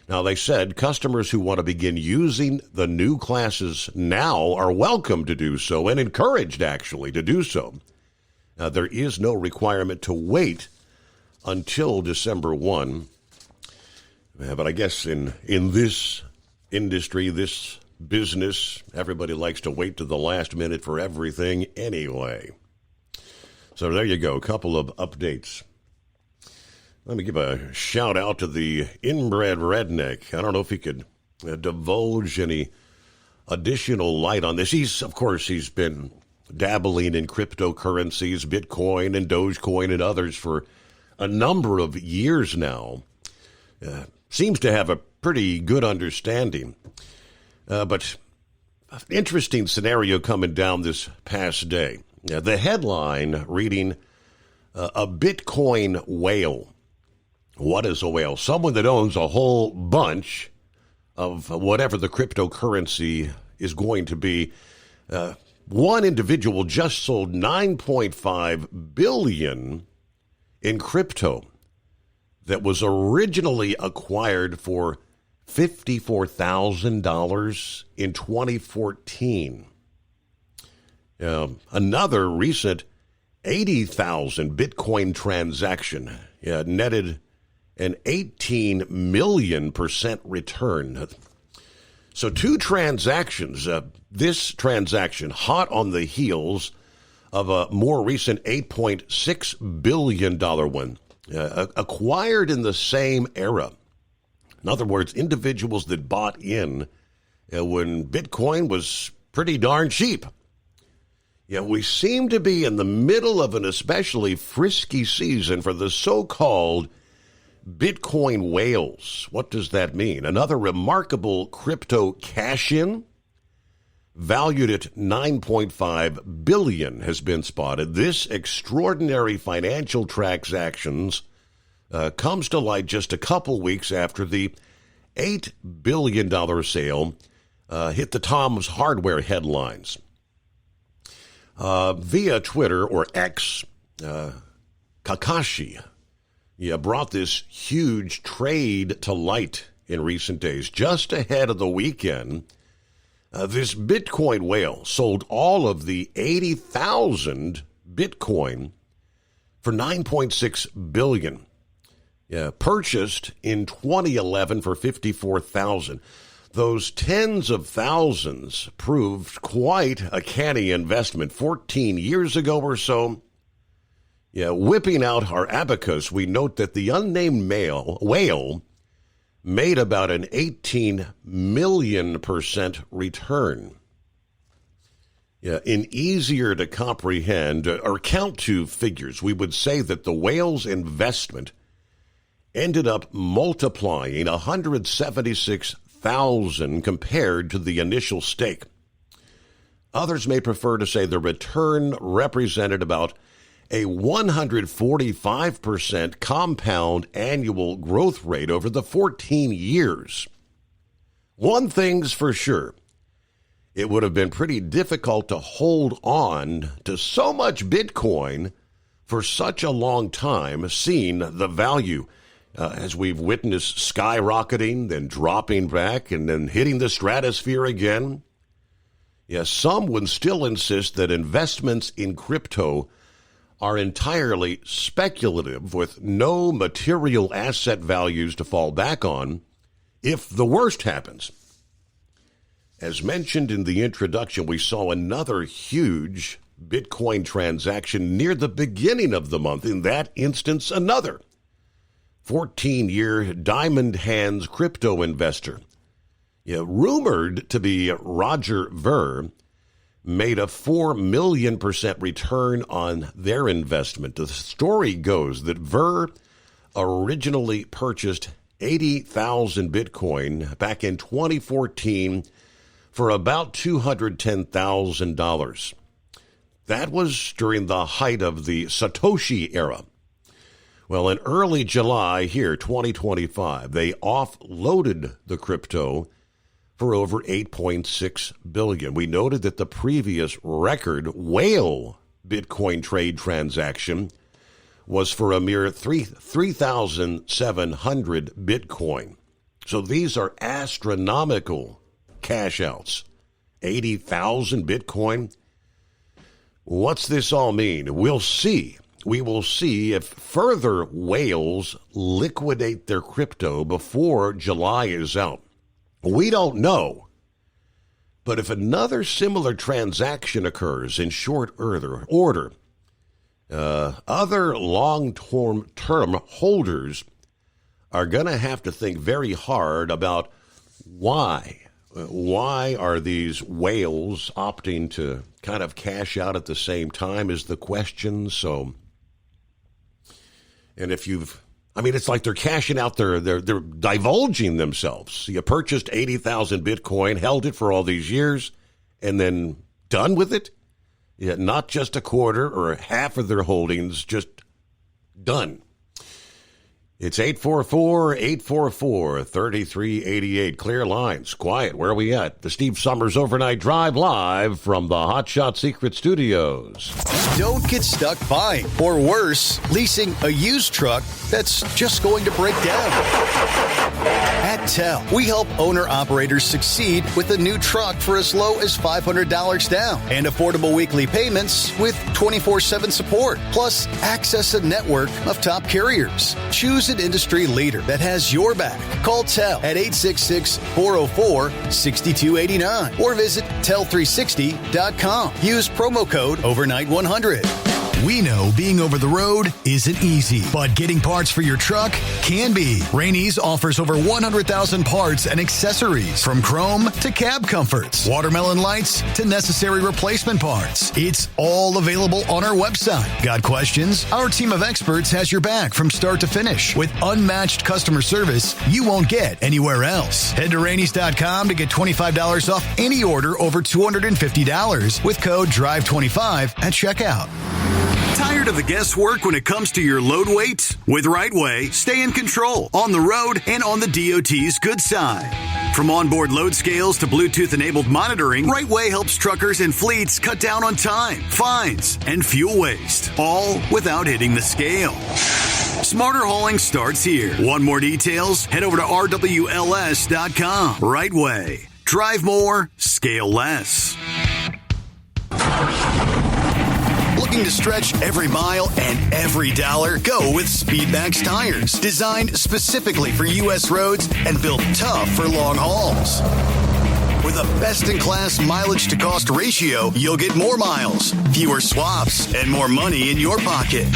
now they said customers who want to begin using the new classes now are welcome to do so and encouraged, actually, to do so. There is no requirement to wait until December 1. But I guess in this industry, this business, everybody likes to wait to the last minute for everything anyway. So there you go, a couple of updates. Let me give a shout out to the inbred redneck. I don't know if he could divulge any additional light on this. He's been dabbling in cryptocurrencies, Bitcoin and Dogecoin and others for a number of years now. Seems to have a pretty good understanding. But interesting scenario coming down this past day. The headline reading, a Bitcoin whale. What is a whale? Someone that owns a whole bunch of whatever the cryptocurrency is going to be. One individual just sold $9.5 billion in crypto that was originally acquired for $54,000 in 2014. Another recent 80,000 Bitcoin transaction netted an 18 million% return. So two transactions, this transaction hot on the heels of a more recent $8.6 billion one, acquired in the same era. In other words, individuals that bought in when Bitcoin was pretty darn cheap. Yeah, we seem to be in the middle of an especially frisky season for the so-called Bitcoin whales. What does that mean? Another remarkable crypto cash-in valued at $9.5 billion has been spotted. This extraordinary financial transactions comes to light just a couple weeks after the $8 billion sale hit the Tom's Hardware headlines. Via Twitter or X, Kakashi brought this huge trade to light in recent days. Just ahead of the weekend, this Bitcoin whale sold all of the 80,000 Bitcoin for $9.6 billion. Purchased in 2011 for $54,000. Those tens of thousands proved quite a canny investment 14 years ago or so. Whipping out our abacus, we note that the unnamed whale made about an 18 million% return. In easier to comprehend or count to figures, we would say that the whale's investment ended up multiplying 176,000 compared to the initial stake. Others may prefer to say the return represented about a 145% compound annual growth rate over the 14 years. One thing's for sure, it would have been pretty difficult to hold on to so much Bitcoin for such a long time, seeing the value as we've witnessed skyrocketing, then dropping back, and then hitting the stratosphere again. Some would still insist that investments in crypto are entirely speculative with no material asset values to fall back on if the worst happens. As mentioned in the introduction, we saw another huge Bitcoin transaction near the beginning of the month. In that instance, another 14-year diamond hands crypto investor, rumored to be Roger Ver, made a 4 million% return on their investment. The story goes that Ver originally purchased 80,000 Bitcoin back in 2014 for about $210,000. That was during the height of the Satoshi era. Well, in early July here, 2025, they offloaded the crypto for over $8.6 billion. We noted that the previous record whale Bitcoin trade transaction was for a mere 3,700 Bitcoin. So these are astronomical cash outs. 80,000 Bitcoin. What's this all mean? We'll see. We will see if further whales liquidate their crypto before July is out. We don't know. But if another similar transaction occurs in short order, other long-term holders are going to have to think very hard about why. Why are these whales opting to kind of cash out at the same time is the question. So, and if it's like they're cashing out they're divulging themselves. You purchased 80,000 Bitcoin, held it for all these years, and then done with it? Not just a quarter or half of their holdings, just done. It's 844-844-3388. Clear lines. Quiet. Where are we at? The Steve Summers Overnight Drive live from the Hot Shot Secret Studios. Don't get stuck buying, or worse, leasing a used truck that's just going to break down. At TEL, we help owner-operators succeed with a new truck for as low as $500 down and affordable weekly payments with 24/7 support, plus access a network of top carriers. Choose an industry leader that has your back. Call TEL at 866-404-6289 or visit tel360.com. Use promo code overnight100. We know being over the road isn't easy, but getting parts for your truck can be. Rainey's offers over 100,000 parts and accessories, from chrome to cab comforts, watermelon lights to necessary replacement parts. It's all available on our website. Got questions? Our team of experts has your back from start to finish with unmatched customer service you won't get anywhere else. Head to Rainey's.com to get $25 off any order over $250 with code DRIVE25 at checkout. Tired of the guesswork when it comes to your load weight? With RightWay, stay in control on the road and on the DOT's good side. From onboard load scales to Bluetooth-enabled monitoring, RightWay helps truckers and fleets cut down on time, fines, and fuel waste, all without hitting the scale. Smarter hauling starts here. Want more details? Head over to RWLS.com. RightWay. Drive more, scale less. Looking to stretch every mile and every dollar? Go with Speedmax tires. Designed specifically for U.S. roads and built tough for long hauls. With a best-in-class mileage-to-cost ratio, you'll get more miles, fewer swaps, and more money in your pocket.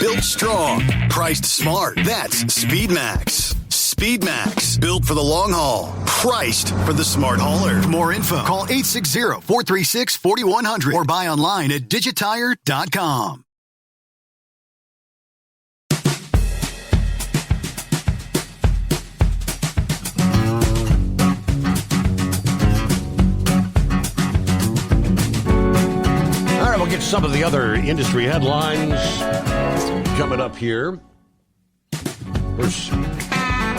Built strong, priced smart. That's Speedmax. Speedmax, built for the long haul, priced for the smart hauler. For more info, call 860-436-4100 or buy online at digitire.com. All right, we'll get some of the other industry headlines coming up here. There's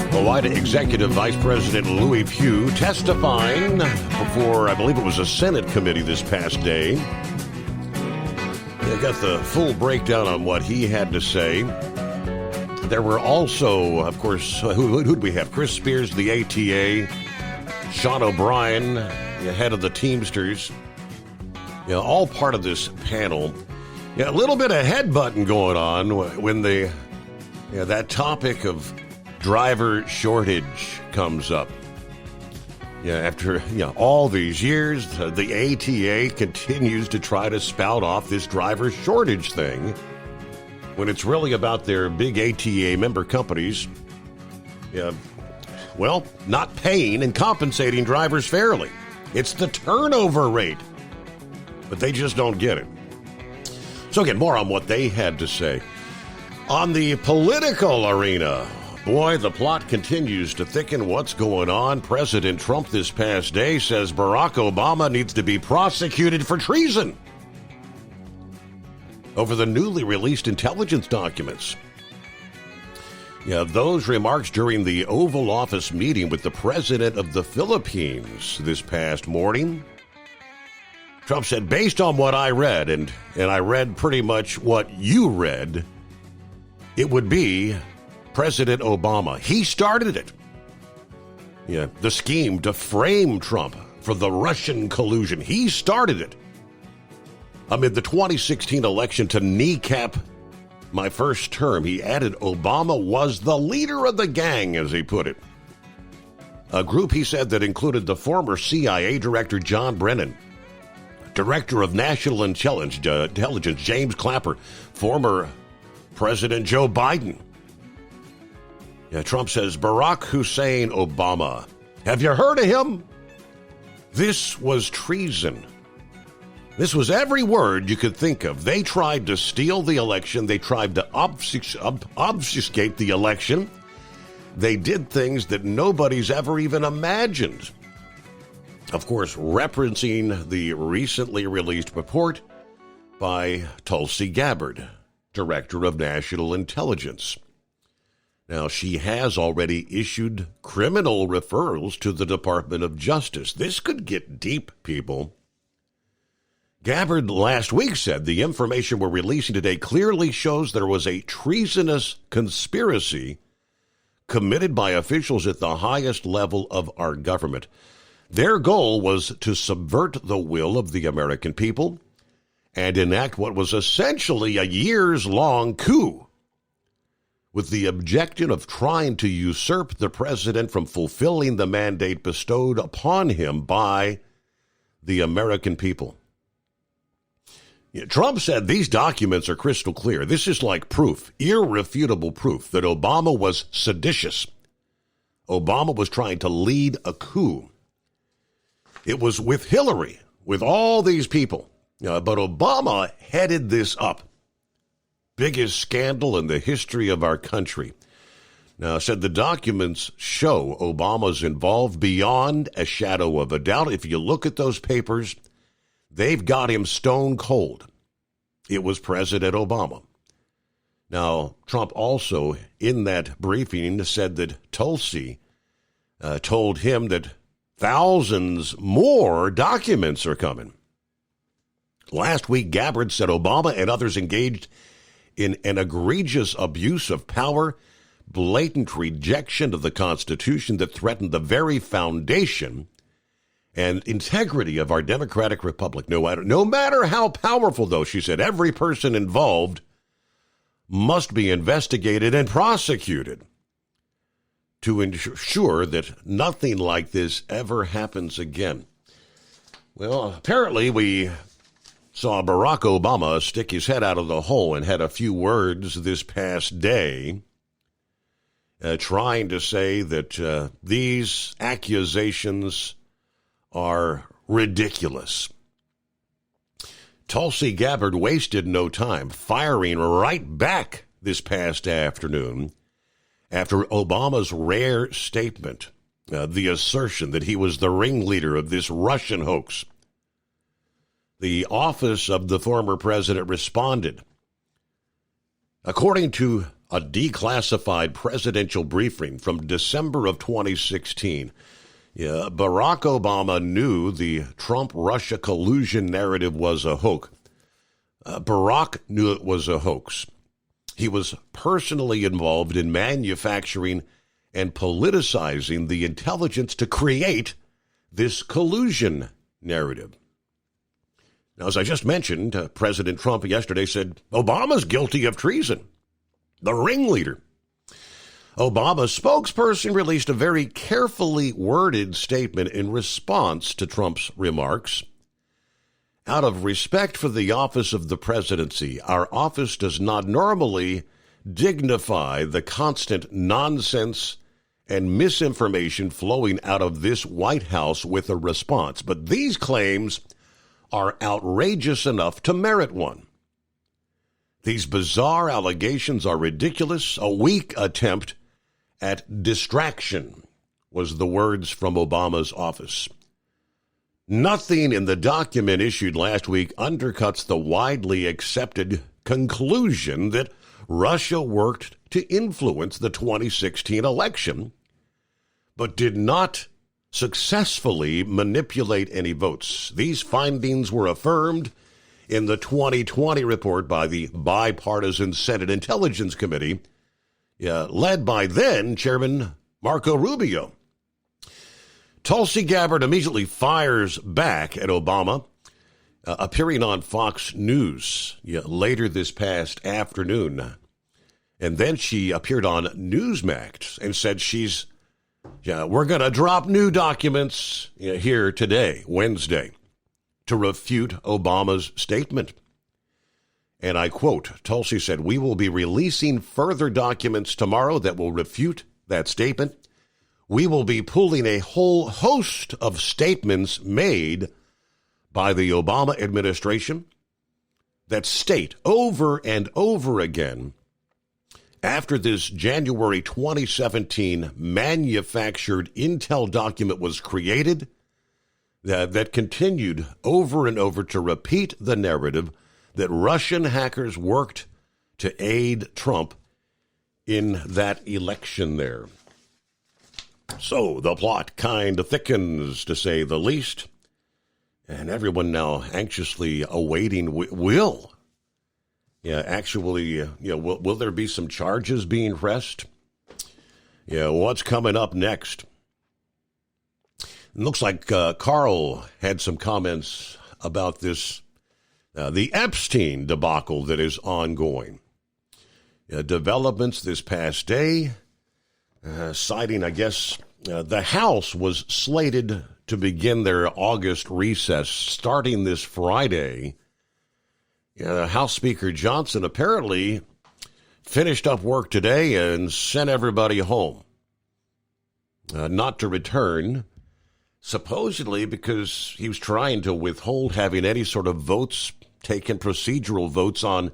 OOIDA Executive Vice President Louis Pugh testifying before, I believe it was a Senate committee this past day. I got the full breakdown on what he had to say. There were also, of course, who'd we have? Chris Spears, the ATA, Sean O'Brien, the head of the Teamsters. You know, all part of this panel. Yeah, a little bit of headbutting going on when that topic of driver shortage comes up. Yeah, after all these years, the ATA continues to try to spout off this driver shortage thing when it's really about their big ATA member companies, not paying and compensating drivers fairly. It's the turnover rate, but they just don't get it. So again, more on what they had to say. On the political arena, boy, the plot continues to thicken. What's going on? President Trump this past day says Barack Obama needs to be prosecuted for treason over the newly released intelligence documents. Yeah, those remarks during the Oval Office meeting with the president of the Philippines this past morning. Trump said, based on what I read, and I read pretty much what you read, it would be President Obama. He started it. Yeah, the scheme to frame Trump for the Russian collusion. He started it. Amid the 2016 election to kneecap my first term, he added Obama was the leader of the gang, as he put it. A group, he said, that included the former CIA Director John Brennan, Director of National Intelligence James Clapper, former President Joe Biden. Yeah, Trump says, Barack Hussein Obama. Have you heard of him? This was treason. This was every word you could think of. They tried to steal the election. They tried to obfuscate the election. They did things that nobody's ever even imagined. Of course, referencing the recently released report by Tulsi Gabbard, Director of National Intelligence. Now, she has already issued criminal referrals to the Department of Justice. This could get deep, people. Gabbard last week said the information we're releasing today clearly shows there was a treasonous conspiracy committed by officials at the highest level of our government. Their goal was to subvert the will of the American people and enact what was essentially a years-long coup with the objective of trying to usurp the president from fulfilling the mandate bestowed upon him by the American people. Trump said these documents are crystal clear. This is like proof, irrefutable proof, that Obama was seditious. Obama was trying to lead a coup. It was with Hillary, with all these people. But Obama headed this up. Biggest scandal in the history of our country. Now, said the documents show Obama's involved beyond a shadow of a doubt. If you look at those papers, they've got him stone cold. It was President Obama. Now, Trump also, in that briefing, said that Tulsi told him that thousands more documents are coming. Last week, Gabbard said Obama and others engaged in an egregious abuse of power, blatant rejection of the Constitution that threatened the very foundation and integrity of our democratic republic. No matter how powerful, though, she said, every person involved must be investigated and prosecuted to ensure that nothing like this ever happens again. Well, apparently we saw Barack Obama stick his head out of the hole and had a few words this past day trying to say that these accusations are ridiculous. Tulsi Gabbard wasted no time firing right back this past afternoon after Obama's rare statement, the assertion that he was the ringleader of this Russian hoax. The office of the former president responded. According to a declassified presidential briefing from December of 2016, Barack Obama knew the Trump-Russia collusion narrative was a hoax. Barack knew it was a hoax. He was personally involved in manufacturing and politicizing the intelligence to create this collusion narrative. Now, as I just mentioned, President Trump yesterday said Obama's guilty of treason, the ringleader. Obama's spokesperson released a very carefully worded statement in response to Trump's remarks. Out of respect for the office of the presidency, our office does not normally dignify the constant nonsense and misinformation flowing out of this White House with a response. But these claims are outrageous enough to merit one. These bizarre allegations are ridiculous, a weak attempt at distraction, was the words from Obama's office. Nothing in the document issued last week undercuts the widely accepted conclusion that Russia worked to influence the 2016 election, but did not successfully manipulate any votes. These findings were affirmed in the 2020 report by the Bipartisan Senate Intelligence Committee, led by then Chairman Marco Rubio. Tulsi Gabbard immediately fires back at Obama, appearing on Fox News later this past afternoon. And then she appeared on Newsmax and said we're going to drop new documents here today, Wednesday, to refute Obama's statement. And I quote, Tulsi said, "We will be releasing further documents tomorrow that will refute that statement. We will be pulling a whole host of statements made by the Obama administration that state over and over again, after this January 2017 manufactured intel document was created, that continued over and over to repeat the narrative that Russian hackers worked to aid Trump in that election there." So the plot kind of thickens, to say the least, and everyone now anxiously awaiting will there be some charges being pressed? What's coming up next? It looks like Carl had some comments about this, the Epstein debacle that is ongoing. Developments this past day, citing, I guess, the House was slated to begin their August recess starting this Friday. House Speaker Johnson apparently finished up work today and sent everybody home. Not to return, supposedly because he was trying to withhold having any sort of votes taken, procedural votes on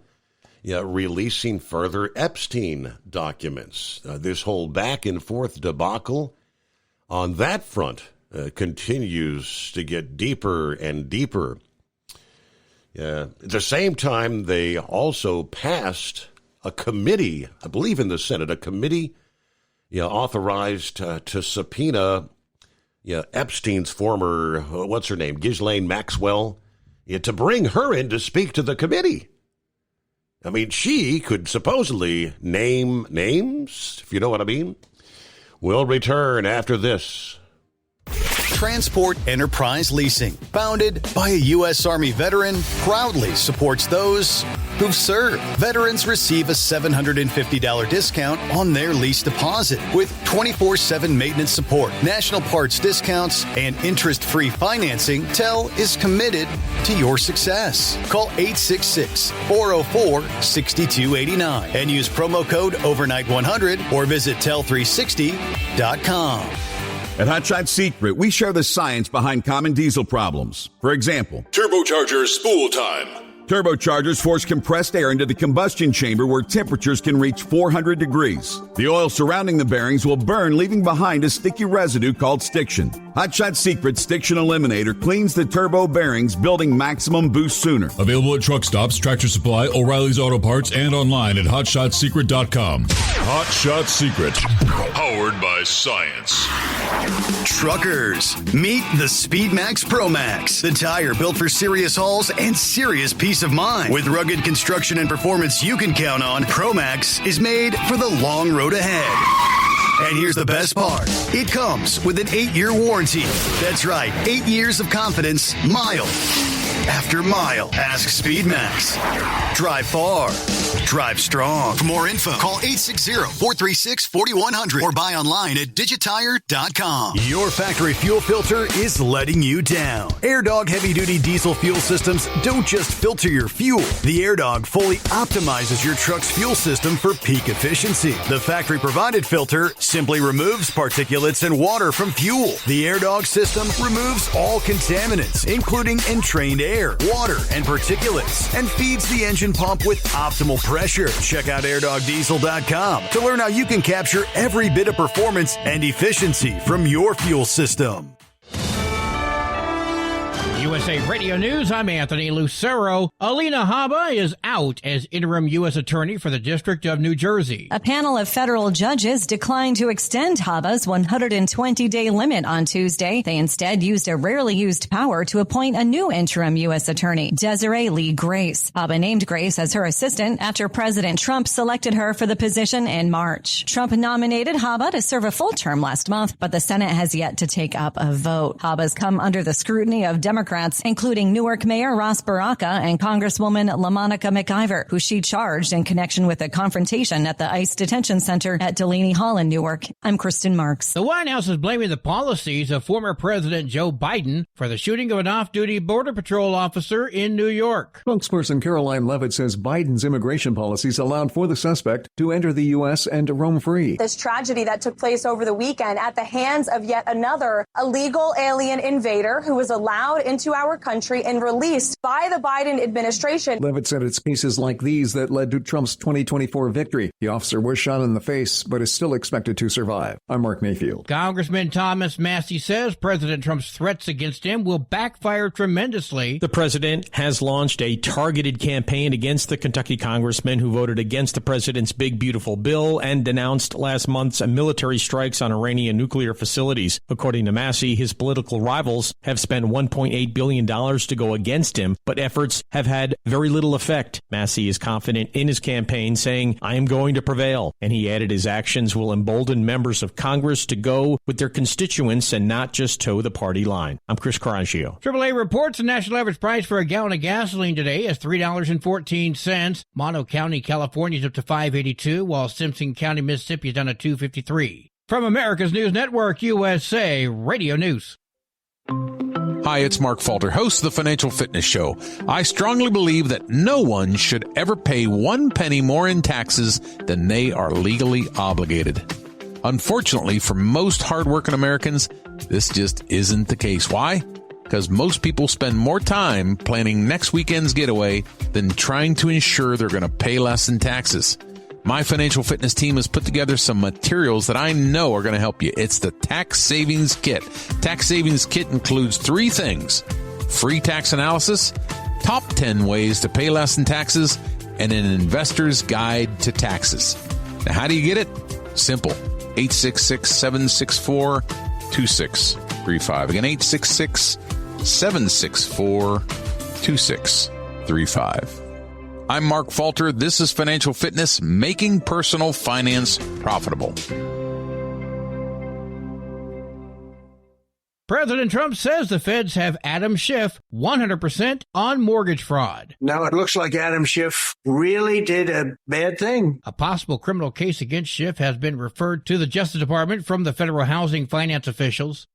releasing further Epstein documents. This whole back and forth debacle on that front continues to get deeper and deeper. At the same time, they also passed a committee, I believe in the Senate, a committee authorized to subpoena Epstein's former, what's her name, Ghislaine Maxwell, to bring her in to speak to the committee. I mean, she could supposedly name names, if you know what I mean. We'll return after this. Transport Enterprise Leasing, founded by a U.S. Army veteran, proudly supports those who've served. Veterans receive a $750 discount on their lease deposit with 24/7 maintenance support, national parts discounts, and interest-free financing. TEL is committed to your success. Call 866-404-6289 and use promo code OVERNIGHT100 or visit tel360.com. At Hot Shot Secret, we share the science behind common diesel problems. For example, Turbochargers spool time. Turbochargers force compressed air into the combustion chamber where temperatures can reach 400 degrees. The oil surrounding the bearings will burn, leaving behind a sticky residue called stiction. Hot Shot Secret Stiction Eliminator cleans the turbo bearings, building maximum boost sooner. Available at truck stops, Tractor Supply, O'Reilly's Auto Parts, and online at HotShotSecret.com. Hot Shot Secret, powered by science. Truckers, meet the Speedmax Pro Max, the tire built for serious hauls and serious peace of mind. With rugged construction and performance you can count on, Pro Max is made for the long road ahead. And here's the best part. It comes with an 8-year warranty. That's right, 8 years of confidence, mile after mile. Ask Speedmax. Drive far. Drive strong. For more info, call 860-436-4100 or buy online at digitire.com. Your factory fuel filter is letting you down. AirDog heavy-duty diesel fuel systems don't just filter your fuel. The AirDog fully optimizes your truck's fuel system for peak efficiency. The factory-provided filter simply removes particulates and water from fuel. The AirDog system removes all contaminants, including entrained air, water, and particulates, and feeds the engine pump with optimal pressure. Check out airdogdiesel.com to learn how you can capture every bit of performance and efficiency from your fuel system. USA Radio News, I'm Anthony Lucero. Alina Habba is out as interim U.S. Attorney for the District of New Jersey. A panel of federal judges declined to extend Habba's 120-day limit on Tuesday. They instead used a rarely used power to appoint a new interim U.S. Attorney, Desiree Lee Grace. Habba named Grace as her assistant after President Trump selected her for the position in March. Trump nominated Habba to serve a full term last month, but the Senate has yet to take up a vote. Habba's come under the scrutiny of Democrats, including Newark Mayor Ross Baraka and Congresswoman LaMonica McIver, who she charged in connection with a confrontation at the ICE detention center at Delaney Hall in Newark. I'm Kristen Marks. The White House is blaming the policies of former President Joe Biden for the shooting of an off-duty Border Patrol officer in New York. Spokesperson Caroline Levitt says Biden's immigration policies allowed for the suspect to enter the U.S. and roam free. This tragedy that took place over the weekend at the hands of yet another illegal alien invader who was allowed into our country and released by the Biden administration. Levitt said it's cases like these that led to Trump's 2024 victory. The officer was shot in the face, but is still expected to survive. I'm Mark Mayfield. Congressman Thomas Massey says President Trump's threats against him will backfire tremendously. The president has launched a targeted campaign against the Kentucky congressman who voted against the president's big, beautiful bill and denounced last month's military strikes on Iranian nuclear facilities. According to Massey, his political rivals have spent $1.8 billion to go against him, but efforts have had very little effect. Massey is confident in his campaign, saying, "I am going to prevail." And he added his actions will embolden members of Congress to go with their constituents and not just toe the party line. I'm Chris Carangio. AAA reports the national average price for a gallon of gasoline today is $3.14. Mono County, California is up to $5.82, while Simpson County, Mississippi is down to $2.53. From America's News Network, USA Radio News. Hi, it's Mark Falter, host of the Financial Fitness Show. I strongly believe that no one should ever pay 1 penny more in taxes than they are legally obligated. Unfortunately, for most hardworking Americans, this just isn't the case. Why? Because most people spend more time planning next weekend's getaway than trying to ensure they're going to pay less in taxes. My Financial Fitness team has put together some materials that I know are going to help you. It's the Tax Savings Kit. Tax Savings Kit includes 3 things: free tax analysis, top 10 ways to pay less in taxes, and an investor's guide to taxes. Now, how do you get it? Simple. 866-764-2635. Again, 866-764-2635. I'm Mark Falter. This is Financial Fitness, making personal finance profitable. President Trump says the feds have Adam Schiff 100% on mortgage fraud. Now it looks like Adam Schiff really did a bad thing. A possible criminal case against Schiff has been referred to the Justice Department from the federal housing finance officials.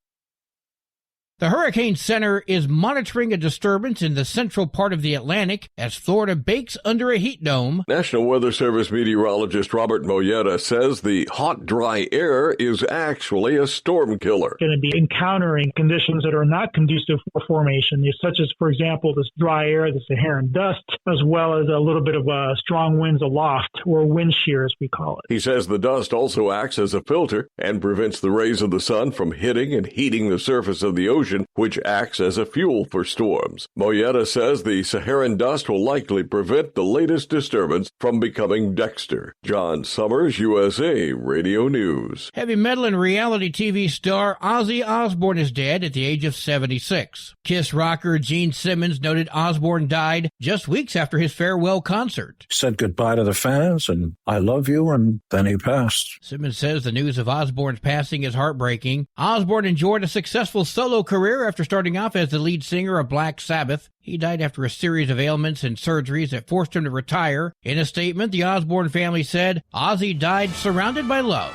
The Hurricane Center is monitoring a disturbance in the central part of the Atlantic as Florida bakes under a heat dome. National Weather Service meteorologist Robert Moyetta says the hot, dry air is actually a storm killer. Going to be encountering conditions that are not conducive for formation, such as, for example, this dry air, the Saharan dust, as well as a little bit of strong winds aloft, or wind shear, as we call it. He says the dust also acts as a filter and prevents the rays of the sun from hitting and heating the surface of the ocean, which acts as a fuel for storms. Moyetta says the Saharan dust will likely prevent the latest disturbance from becoming Dexter. John Summers, USA Radio News. Heavy metal and reality TV star Ozzy Osbourne is dead at the age of 76. Kiss rocker Gene Simmons noted Osbourne died just weeks after his farewell concert. Said goodbye to the fans and I love you, and then he passed. Simmons says the news of Osbourne's passing is heartbreaking. Osbourne enjoyed a successful solo career after starting off as the lead singer of Black Sabbath. He died after a series of ailments and surgeries that forced him to retire. In a statement, the Osbourne family said, Ozzy died surrounded by love.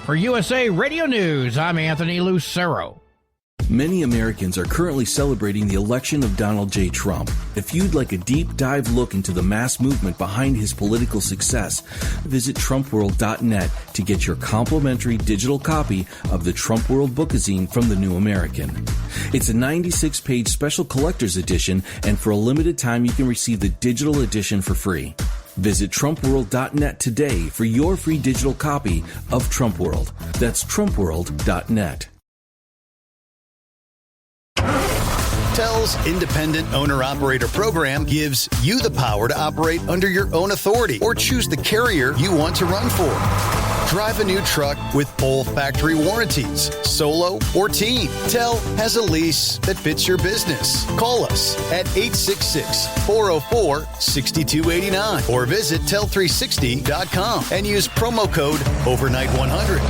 For USA Radio News, I'm Anthony Lucero. Many Americans are currently celebrating the election of Donald J. Trump. If you'd like a deep dive look into the mass movement behind his political success, visit TrumpWorld.net to get your complimentary digital copy of the Trump World Bookazine from the New American. It's a 96-page special collector's edition, and for a limited time you can receive the digital edition for free. Visit TrumpWorld.net today for your free digital copy of Trump World. That's TrumpWorld.net. TEL's Independent Owner-Operator Program gives you the power to operate under your own authority or choose the carrier you want to run for. Drive a new truck with full factory warranties, solo or team. TEL has a lease that fits your business. Call us at 866-404-6289 or visit tel360.com and use promo code OVERNIGHT100.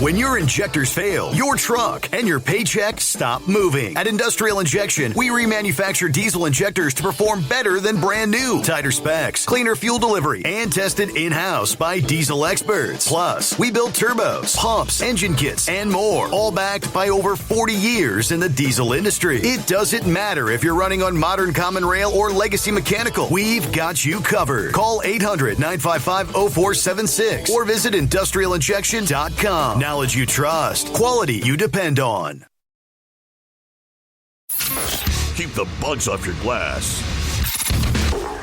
When your injectors fail, your truck and your paycheck stop moving. At Industrial Injection, we remanufacture diesel injectors to perform better than brand new. Tighter specs, cleaner fuel delivery, and tested in-house by diesel experts. Plus, we build turbos, pumps, engine kits, and more, all backed by over 40 years in the diesel industry. It doesn't matter if you're running on modern common rail or legacy mechanical. We've got you covered. Call 800-955-0476 or visit industrialinjection.com. Knowledge you trust, quality you depend on. Keep the bugs off your glass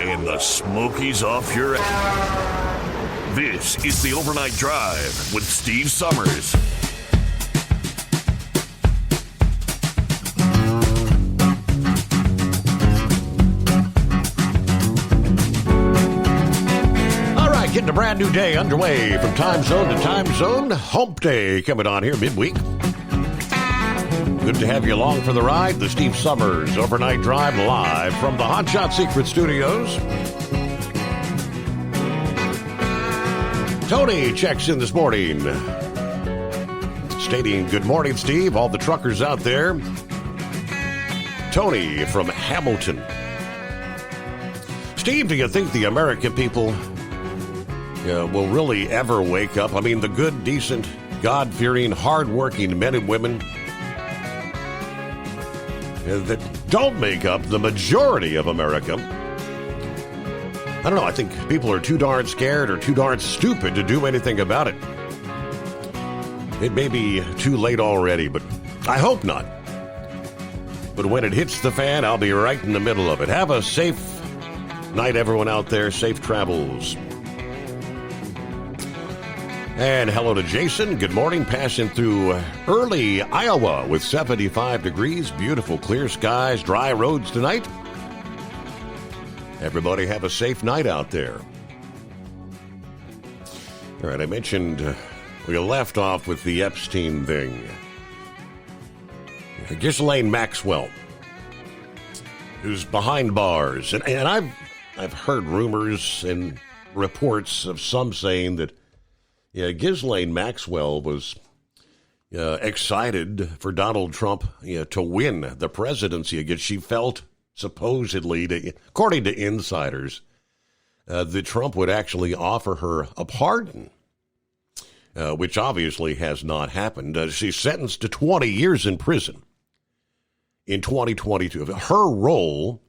and the smokies off your ass. This is the Overnight Drive with Steve Summers. Getting a brand new day underway from time zone to time zone. Hump Day coming on here midweek. Good to have you along for the ride. The Steve Summers Overnight Drive live from the Hot Shot Secret Studios. Tony checks in this morning, stating, good morning, Steve. All the truckers out there. Tony from Hamilton. Steve, do you think the American people will really ever wake up? I mean, the good, decent, God-fearing, hard-working men and women that don't make up the majority of America. I don't know. I think people are too darn scared or too darn stupid to do anything about it. It may be too late already, but I hope not. But when it hits the fan, I'll be right in the middle of it. Have a safe night, everyone out there. Safe travels. And hello to Jason. Good morning. Passing through early Iowa with 75 degrees. Beautiful clear skies, dry roads tonight. Everybody have a safe night out there. All right, I mentioned we left off with the Epstein thing. Ghislaine Maxwell, who's behind bars. And I've heard rumors and reports of some saying that Ghislaine Maxwell was excited for Donald Trump to win the presidency again. She felt, supposedly, according to insiders, that Trump would actually offer her a pardon, which obviously has not happened. She's sentenced to 20 years in prison in 2022. Her role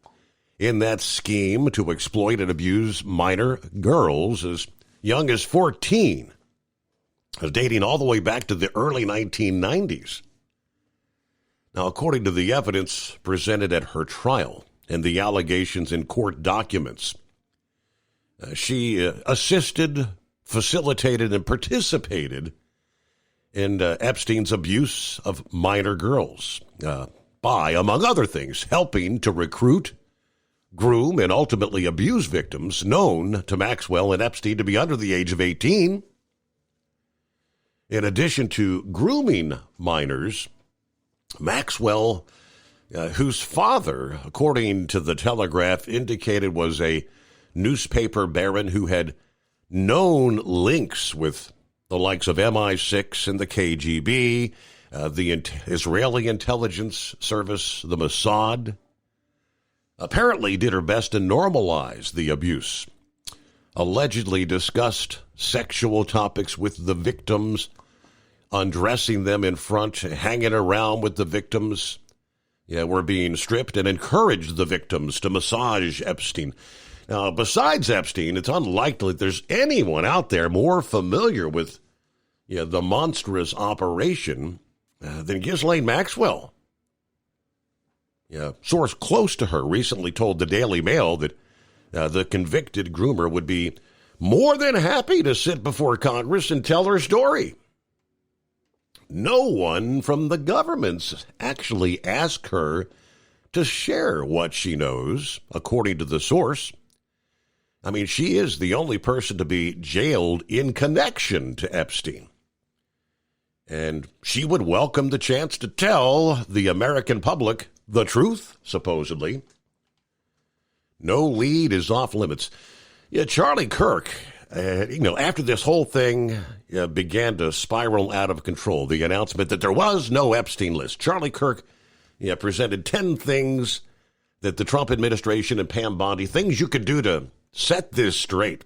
in that scheme to exploit and abuse minor girls as young as 14, dating all the way back to the early 1990s. Now, according to the evidence presented at her trial and the allegations in court documents, she assisted, facilitated, and participated in Epstein's abuse of minor girls by, among other things, helping to recruit, groom, and ultimately abuse victims known to Maxwell and Epstein to be under the age of 18. In addition to grooming minors, Maxwell, whose father, according to the Telegraph, indicated was a newspaper baron who had known links with the likes of MI6 and the KGB, the Israeli intelligence service, the Mossad, apparently did her best to normalize the abuse, allegedly discussed sexual topics with the victims, undressing them in front, hanging around with the victims, were being stripped, and encouraged the victims to massage Epstein. Now, besides Epstein, it's unlikely there's anyone out there more familiar with the monstrous operation than Ghislaine Maxwell. A source close to her recently told the Daily Mail that the convicted groomer would be more than happy to sit before Congress and tell her story. No one from the government's actually asked her to share what she knows, according to the source. I mean, she is the only person to be jailed in connection to Epstein. And she would welcome the chance to tell the American public the truth, supposedly. No lead is off limits. Charlie Kirk, after this whole thing began to spiral out of control, the announcement that there was no Epstein list, Charlie Kirk presented 10 things that the Trump administration and Pam Bondi, things you could do to set this straight.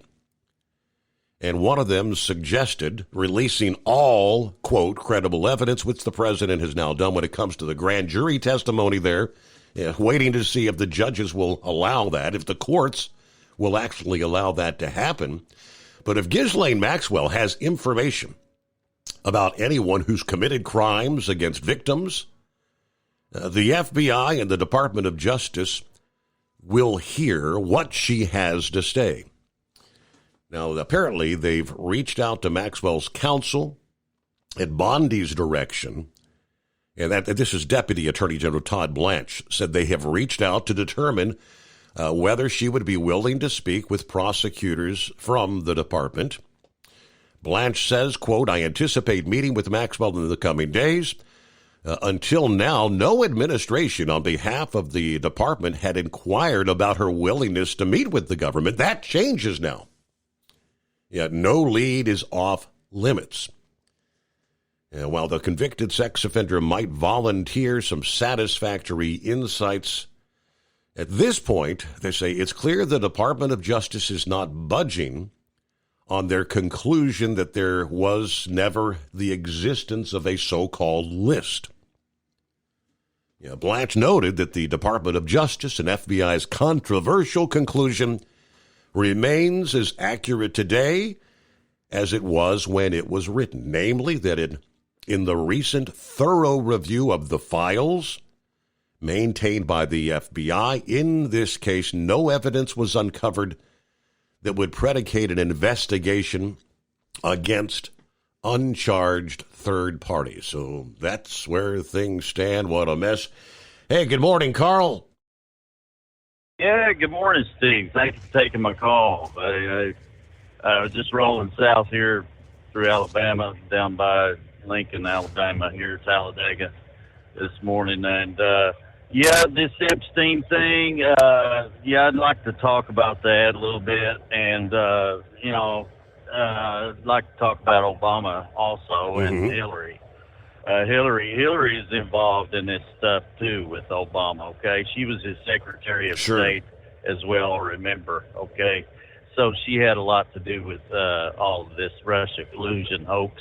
And one of them suggested releasing all, quote, credible evidence, which the president has now done when it comes to the grand jury testimony there, waiting to see if the judges will allow that, if the courts will actually allow that to happen. But if Ghislaine Maxwell has information about anyone who's committed crimes against victims, the FBI and the Department of Justice will hear what she has to say. Now, apparently, they've reached out to Maxwell's counsel at Bondi's direction, and this is Deputy Attorney General Todd Blanche, said they have reached out to determine whether she would be willing to speak with prosecutors from the department. Blanche says, quote, I anticipate meeting with Maxwell in the coming days. Until now, no administration on behalf of the department had inquired about her willingness to meet with the government. That changes now. Yet no lead is off limits. And while the convicted sex offender might volunteer some satisfactory insights, at this point, they say it's clear the Department of Justice is not budging on their conclusion that there was never the existence of a so-called list. Blanche noted that the Department of Justice and FBI's controversial conclusion remains as accurate today as it was when it was written, namely that in the recent thorough review of the files maintained by the FBI, in this case, no evidence was uncovered that would predicate an investigation against uncharged third parties. So that's where things stand. What a mess. Hey, good morning, Carl. Yeah, good morning, Steve. Thanks for taking my call. I was just rolling south here through Alabama, down by Lincoln, Alabama, here, Talladega, this morning. And, this Epstein thing, I'd like to talk about that a little bit. And, I'd like to talk about Obama also and Hillary. Hillary is involved in this stuff too with Obama. Okay, she was his Secretary of State as well. Remember? Okay, so she had a lot to do with all of this Russia collusion hoax.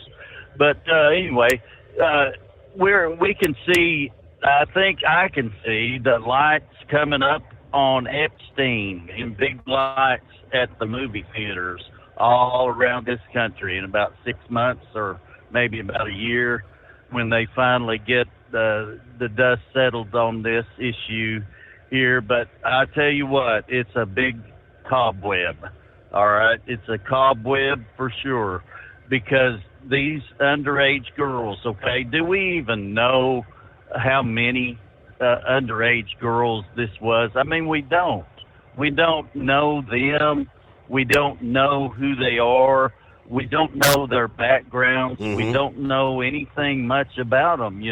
But anyway, we can see. I think I can see the lights coming up on Epstein in big lights at the movie theaters all around this country in about 6 months or maybe about a year, when they finally get the dust settled on this issue here. But I tell you what, it's a big cobweb, all right? It's a cobweb for sure, because these underage girls, okay, do we even know how many underage girls this was? I mean, we don't. We don't know them. We don't know who they are. We don't know their backgrounds. We don't know anything much about them,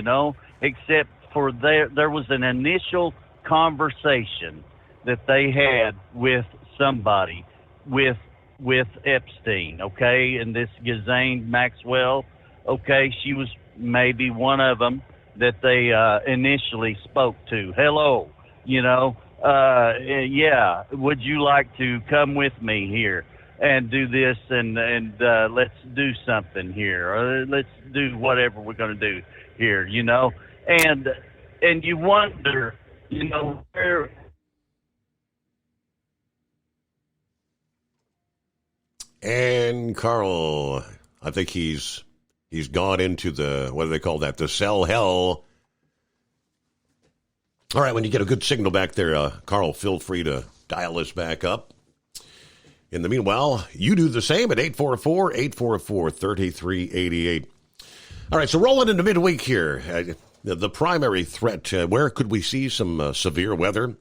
except for there was an initial conversation that they had with somebody, with Epstein, okay? And this Ghislaine Maxwell, okay, she was maybe one of them that they initially spoke to. Hello, would you like to come with me here and do this and let's do something here, or let's do whatever we're going to do here, and you wonder, where. And Carl, I think he's gone into the, what do they call that, the cell hell. All right, when you get a good signal back there, Carl, feel free to dial us back up. In the meanwhile, you do the same at 844-844-3388. All right, so rolling into midweek here, the primary threat, where could we see some severe weather?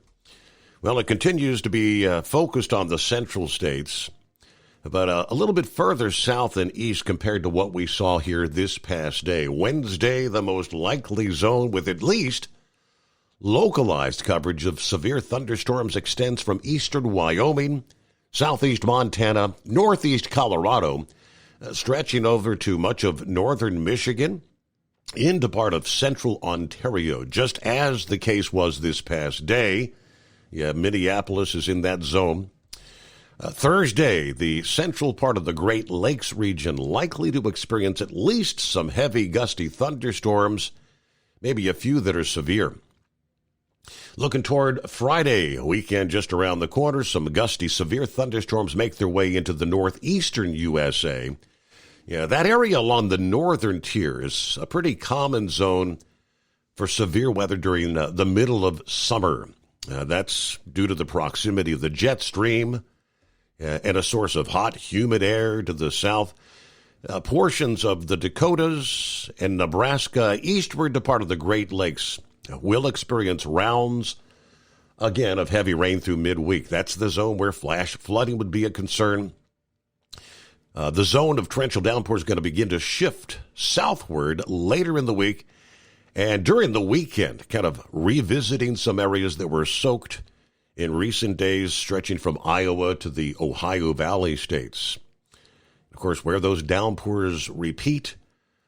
Well, it continues to be focused on the central states, but a little bit further south and east compared to what we saw here this past day. Wednesday, the most likely zone with at least localized coverage of severe thunderstorms extends from eastern Wyoming, southeast Montana, northeast Colorado, stretching over to much of northern Michigan, into part of central Ontario, just as the case was this past day. Yeah, Minneapolis is in that zone. Thursday, the central part of the Great Lakes region likely to experience at least some heavy, gusty thunderstorms, maybe a few that are severe. Looking toward Friday, weekend just around the corner, some gusty, severe thunderstorms make their way into the northeastern USA. Yeah, that area along the northern tier is a pretty common zone for severe weather during the middle of summer. That's due to the proximity of the jet stream and a source of hot, humid air to the south. Portions of the Dakotas and Nebraska eastward to part of the Great Lakes will experience rounds, again, of heavy rain through midweek. That's the zone where flash flooding would be a concern. The zone of torrential downpour is going to begin to shift southward later in the week, and during the weekend, kind of revisiting some areas that were soaked in recent days, stretching from Iowa to the Ohio Valley states. Of course, where those downpours repeat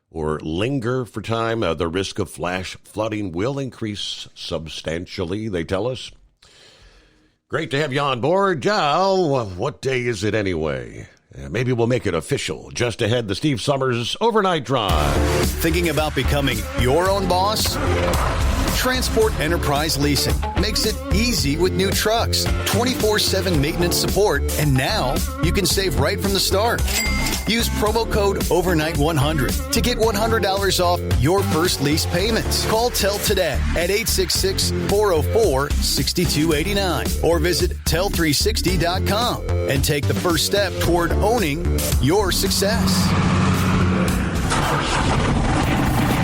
or linger for time, the risk of flash flooding will increase substantially, they tell us. Great to have you on board. Joe, what day is it anyway? Maybe we'll make it official. Just ahead, the Steve Summers Overnight Drive. Thinking about becoming your own boss? Transport Enterprise Leasing makes it easy with new trucks, 24/7 maintenance support, and now you can save right from the start. Use promo code OVERNIGHT100 to get $100 off your first lease payments. Call TEL today at 866-404-6289 or visit tel360.com and take the first step toward owning your success.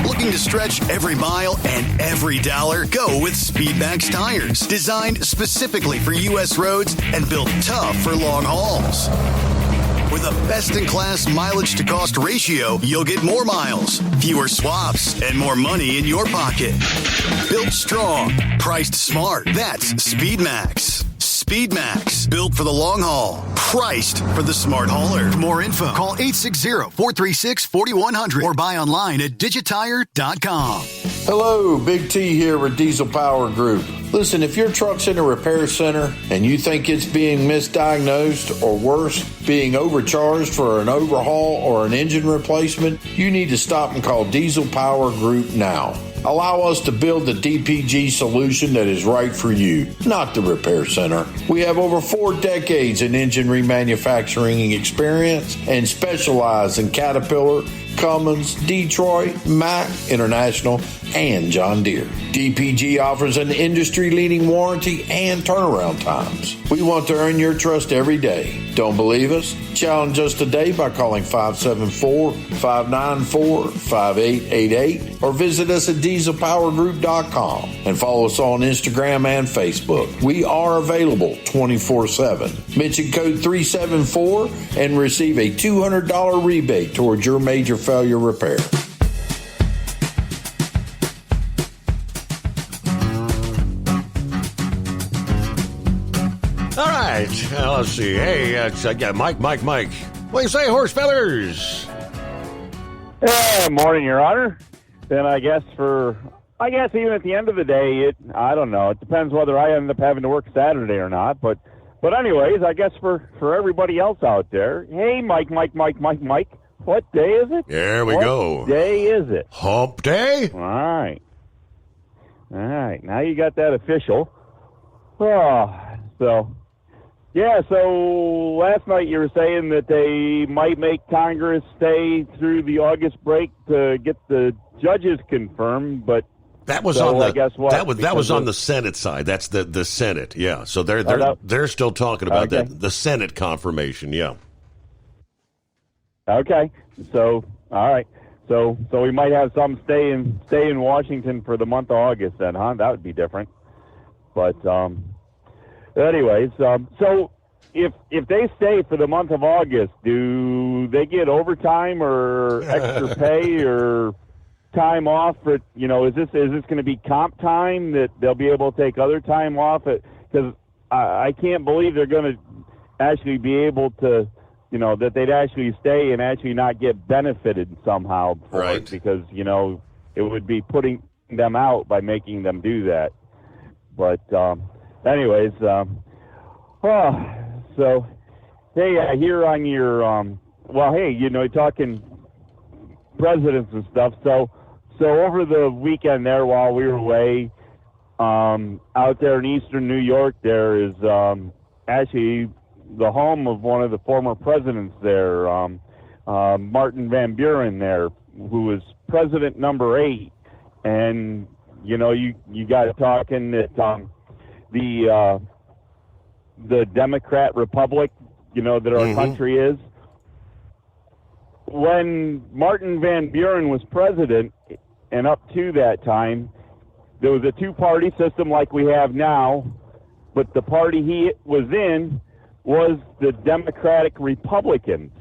Looking to stretch every mile and every dollar? Go with Speedmax tires, designed specifically for U.S. roads and built tough for long hauls. With a best-in-class mileage-to-cost ratio, you'll get more miles, fewer swaps, and more money in your pocket. Built strong, priced smart. That's Speedmax. Speedmax, built for the long haul, priced for the smart hauler. For more info, call 860-436-4100 or buy online at digitire.com. Hello, Big T here with Diesel Power Group. Listen, if your truck's in a repair center and you think it's being misdiagnosed or worse, being overcharged for an overhaul or an engine replacement, you need to stop and call Diesel Power Group now. Allow us to build the DPG solution that is right for you, not the repair center. We have over 4 decades in engine remanufacturing experience and specialize in Caterpillar, Cummins, Detroit, Mack, International, and John Deere. DPG offers an industry-leading warranty and turnaround times. We want to earn your trust every day. Don't believe us? Challenge us today by calling 574-594-5888 or visit us at dieselpowergroup.com and follow us on Instagram and Facebook. We are available 24/7. Mention code 374 and receive a $200 rebate towards your major failure repair. All right, let's see. Hey, Mike. What do you say, horse feathers? Morning, Your Honor. Then I guess even at the end of the day, I don't know. It depends whether I end up having to work Saturday or not. But anyways, I guess for everybody else out there, hey, Mike. What day is it? There we go. What day is it? Hump day? All right. Now you got that official. Oh, so last night you were saying that they might make Congress stay through the August break to get the judges confirmed, but that was on the that was on the Senate side. That's the Senate, yeah. So they're still talking about that, the Senate confirmation, yeah. Okay, so all right, so we might have some stay in Washington for the month of August then, huh? That would be different. But anyways, so if they stay for the month of August, do they get overtime or extra pay or time off? For is this going to be comp time that they'll be able to take other time off? Because I can't believe they're going to actually be able to. That they'd actually stay and actually not get benefited somehow for it, because, it would be putting them out by making them do that. But, anyways, so, hey, I hear on your, talking presidents and stuff. So over the weekend there while we were away, out there in eastern New York, there is, actually the home of one of the former presidents there, Martin Van Buren there, who was president number 8. And, you got talking that the Democrat Republic, that our country is. When Martin Van Buren was president, and up to that time, there was a 2-party system like we have now, but the party he was in was the Democratic Republicans,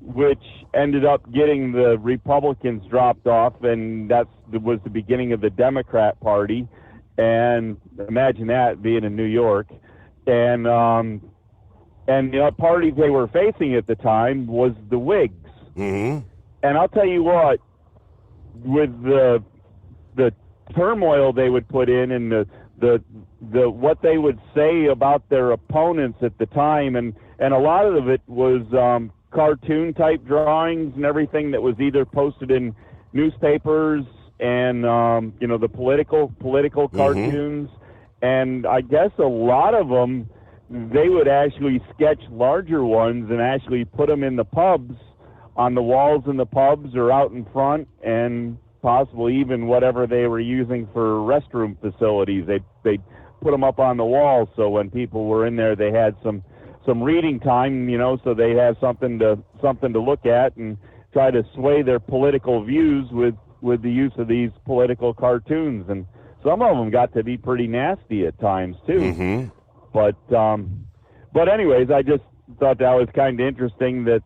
which ended up getting the Republicans dropped off, and that was the beginning of the Democrat Party. And imagine that being in New York. And the party they were facing at the time was the Whigs. Mm-hmm. And I'll tell you what, with the turmoil they would put in and the what they would say about their opponents at the time, and a lot of it was cartoon type drawings and everything that was either posted in newspapers and the political cartoons, and I guess a lot of them, they would actually sketch larger ones and actually put them in the pubs, on the walls in the pubs or out in front, and possibly even whatever they were using for restroom facilities. They'd put them up on the walls, so when people were in there, they had some reading time, so they have something to look at and try to sway their political views with the use of these political cartoons. And some of them got to be pretty nasty at times too. But anyways, I just thought that was kind of interesting that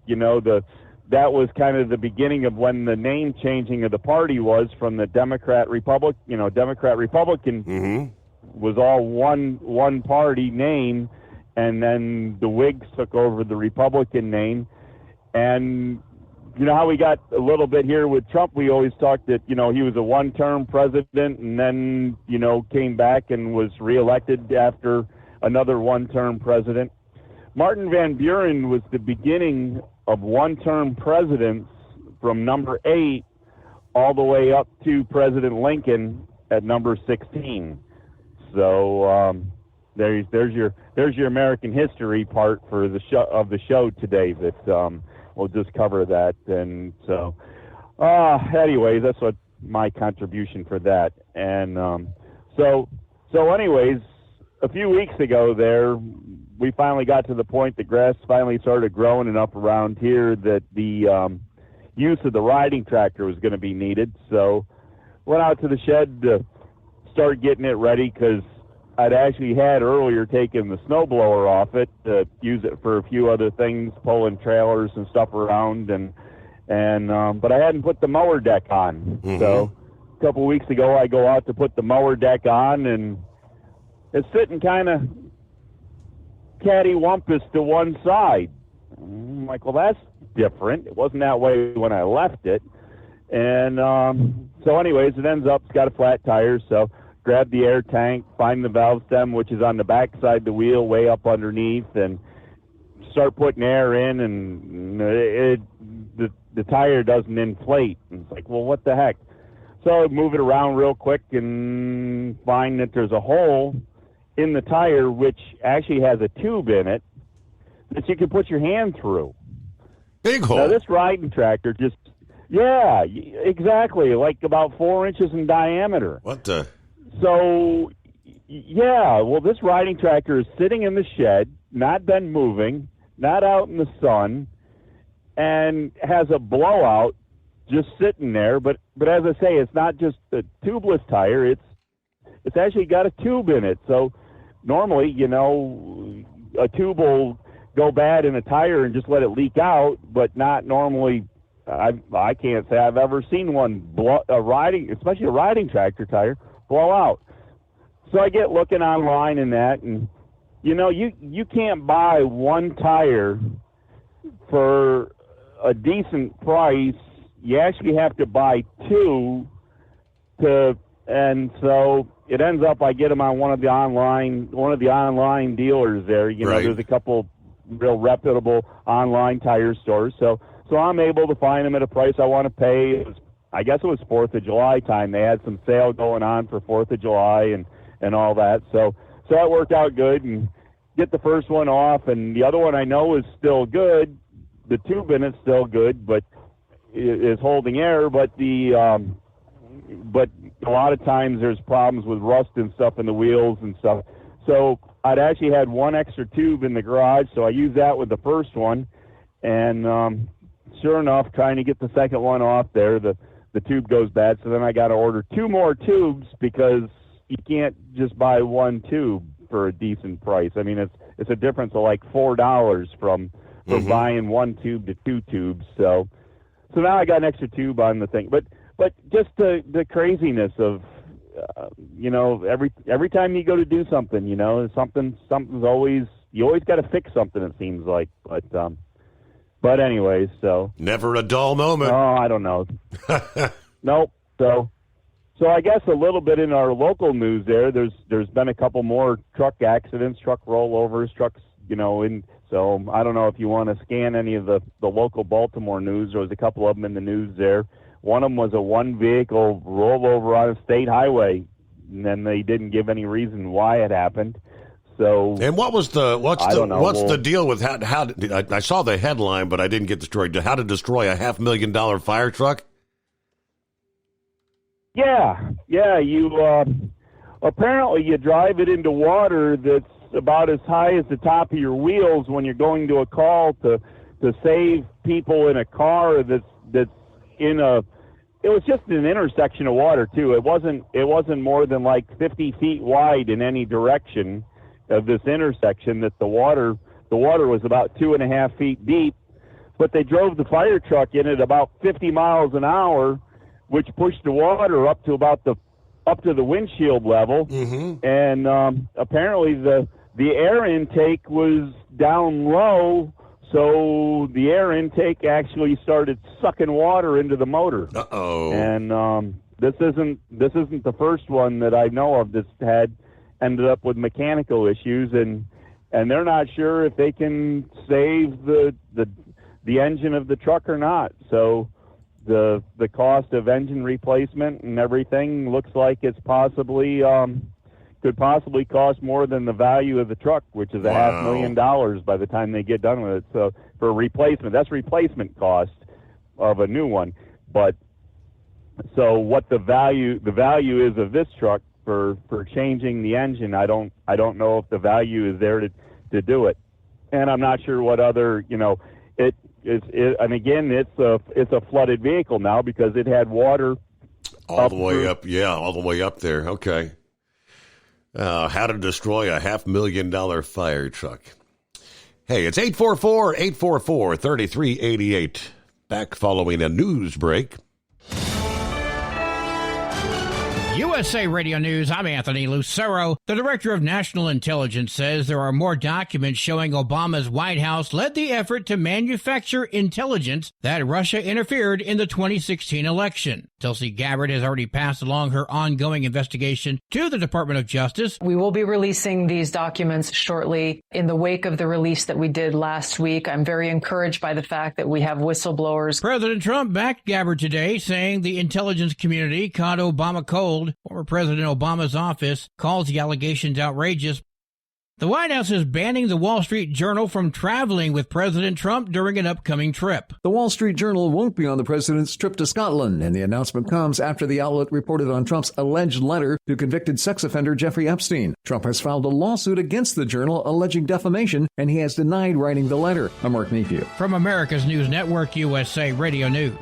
that was kind of the beginning of when the name changing of the party was from the Democrat Republican was all one party name, and then the Whigs took over the Republican name. And you know how we got a little bit here with Trump, we always talked that, he was a one-term president and then, came back and was reelected after another one-term president. Martin Van Buren was the beginning of one-term presidents from number 8 all the way up to President Lincoln at number 16. So there's your American history part for the show today. That we'll just cover that. And so, anyways, that's what my contribution for that. And so anyways, a few weeks ago there, we finally got to the point the grass finally started growing enough around here that the use of the riding tractor was going to be needed. So went out to the shed to start getting it ready, because I'd actually had earlier taken the snowblower off it to use it for a few other things, pulling trailers and stuff around, but I hadn't put the mower deck on. So a couple of weeks ago, I go out to put the mower deck on, and it's sitting kind of cattywampus to one side. I'm like, well, that's different. It wasn't that way when I left it. And so anyways, it ends up, it's got a flat tire, so grab the air tank, find the valve stem, which is on the back side of the wheel, way up underneath, and start putting air in, and the tire doesn't inflate. And it's like, well, what the heck? So I move it around real quick and find that there's a hole in the tire, which actually has a tube in it that you can put your hand through. Big hole. Now, this riding tractor yeah, exactly, like about 4 inches in diameter. What the? So, yeah, well, this riding tractor is sitting in the shed, not been moving, not out in the sun, and has a blowout just sitting there. But as I say, it's not just a tubeless tire. It's actually got a tube in it. So normally, a tube will go bad in a tire and just let it leak out, but not normally. I can't say I've ever seen one especially a riding tractor tire, blow out. So I get looking online and that, and you can't buy one tire for a decent price. You actually have to buy two and so it ends up I get them on one of the online dealers there. Right. There's a couple real reputable online tire stores. So I'm able to find them at a price I want to pay. I guess it was 4th of July time. They had some sale going on for 4th of July and all that. So that worked out good, and get the first one off, and the other one I know is still good. The tube in it's still good, but is holding air. But but a lot of times there's problems with rust and stuff in the wheels and stuff. So I'd actually had one extra tube in the garage, so I used that with the first one, and sure enough, trying to get the second one off there, the tube goes bad. So then I got to order 2 more tubes, because you can't just buy one tube for a decent price. I mean, it's a difference of like $4 from buying one tube to 2 tubes. So now I got an extra tube on the thing. But just the craziness of every time you go to do something, something's always, you always got to fix something, it seems like. But anyways, so never a dull moment. Oh, I don't know. Nope. So I guess a little bit in our local news there's been a couple more truck accidents, truck rollovers, trucks, so I don't know if you want to scan any of the local Baltimore news. There was a couple of them in the news there One of them was a one vehicle rollover on a state highway, and then they didn't give any reason why it happened. So, and what's the deal with how I saw the headline, but I didn't get the story. How to destroy a $500,000 fire truck? Yeah. You apparently you drive it into water that's about as high as the top of your wheels when you're going to a call to save people in a car that's in a. It was just an intersection of water too. It wasn't more than like 50 feet wide in any direction of this intersection. That the water was about 2.5 feet deep, but they drove the fire truck in at about 50 miles an hour, which pushed the water up to the windshield level. Mm-hmm. And apparently the air intake was down low, so the air intake actually started sucking water into the motor. Uh-oh. And this isn't the first one that I know of that's ended up with mechanical issues, and they're not sure if they can save the engine of the truck or not. So the cost of engine replacement and everything looks like it's possibly could possibly cost more than the value of the truck, which is $500,000 by the time they get done with it. So for replacement, that's replacement cost of a new one. But so what the value is of this truck for changing the engine, I don't know if the value is there to do it. And I'm not sure what other, and again, it's a flooded vehicle now because it had water all the way up. Yeah, all the way up there. Okay. How to destroy a $500,000 fire truck. Hey, it's 844-844-3388. Back following a news break. USA Radio News, I'm Anthony Lucero. The Director of National Intelligence says there are more documents showing Obama's White House led the effort to manufacture intelligence that Russia interfered in the 2016 election. Tulsi Gabbard has already passed along her ongoing investigation to the Department of Justice. We will be releasing these documents shortly in the wake of the release that we did last week. I'm very encouraged by the fact that we have whistleblowers. President Trump backed Gabbard today, saying the intelligence community caught Obama cold. Former President Obama's office calls the allegations outrageous. The White House is banning the Wall Street Journal from traveling with President Trump during an upcoming trip. The Wall Street Journal won't be on the president's trip to Scotland, and the announcement comes after the outlet reported on Trump's alleged letter to convicted sex offender Jeffrey Epstein. Trump has filed a lawsuit against the Journal alleging defamation, and he has denied writing the letter. I'm Mark Nephew. From America's News Network, USA Radio News.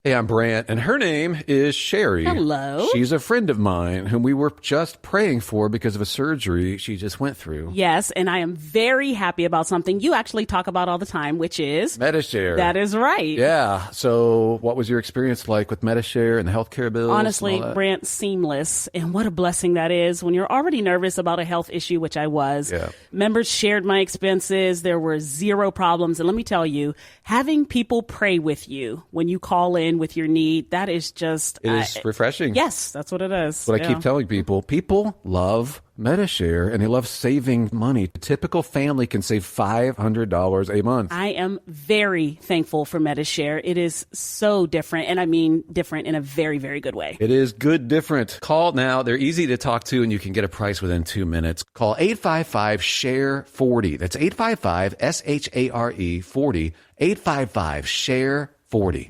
Hey, I'm Brant, and her name is Sherry. Hello. She's a friend of mine whom we were just praying for because of a surgery she just went through. Yes, and I am very happy about something you actually talk about all the time, which is Medi-Share. That is right. Yeah. So what was your experience like with Medi-Share and the healthcare bills? Honestly, Brant, seamless. And what a blessing that is when you're already nervous about a health issue, which I was. Yeah. Members shared my expenses. There were zero problems. And let me tell you, having people pray with you when you call in with your need, that is just... It is refreshing. Yes, that's what it is. What I keep telling people. People love Medi-Share, and they love saving money. A typical family can save $500 a month. I am very thankful for Medi-Share. It is so different, and I mean different in a very, very good way. It is good different. Call now. They're easy to talk to, and you can get a price within 2 minutes. Call 855-SHARE-40. That's 855-SHARE-40. 855-SHARE-40.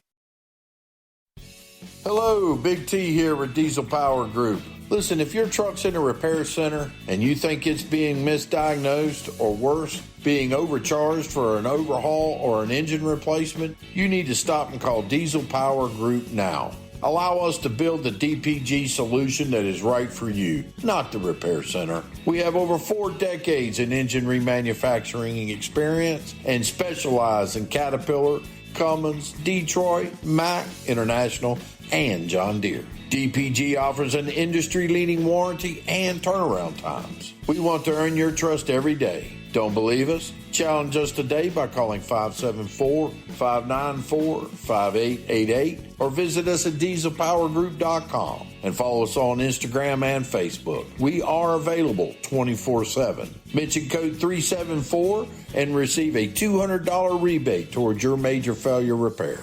Hello, Big T here with Diesel Power Group. Listen, if your truck's in a repair center and you think it's being misdiagnosed or worse, being overcharged for an overhaul or an engine replacement, you need to stop and call Diesel Power Group now. Allow us to build the DPG solution that is right for you, not the repair center. We have over 4 decades in engine remanufacturing experience and specialize in Caterpillar, Cummins, Detroit, Mack, International, and John Deere. DPG offers an industry-leading warranty and turnaround times. We want to earn your trust every day. Don't believe us? Challenge us today by calling 574-594-5888 or visit us at dieselpowergroup.com and follow us on Instagram and Facebook. We are available 24/7. Mention code 374 and receive a $200 rebate towards your major failure repair.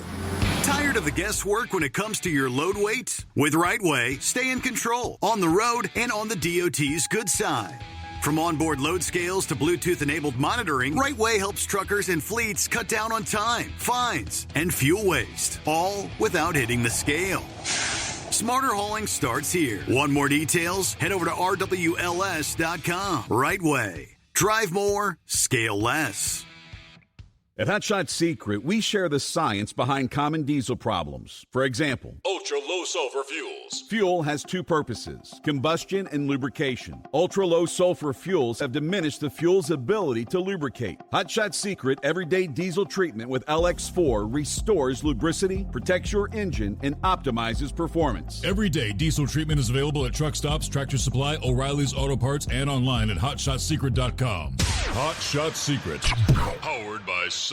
Tired of the guesswork when it comes to your load weight? With RightWay, stay in control on the road and on the DOT's good side. From onboard load scales to Bluetooth-enabled monitoring, RightWay helps truckers and fleets cut down on time, fines, and fuel waste, all without hitting the scale. Smarter hauling starts here. Want more details? Head over to RWLS.com. RightWay. Drive more, scale less. At Hot Shot Secret, we share the science behind common diesel problems. For example, ultra-low sulfur fuels. Fuel has two purposes, combustion and lubrication. Ultra-low sulfur fuels have diminished the fuel's ability to lubricate. Hot Shot Secret Everyday Diesel Treatment with LX4 restores lubricity, protects your engine, and optimizes performance. Everyday Diesel Treatment is available at truck stops, Tractor Supply, O'Reilly's Auto Parts, and online at HotShotSecret.com. Hot Shot Secret, powered by science.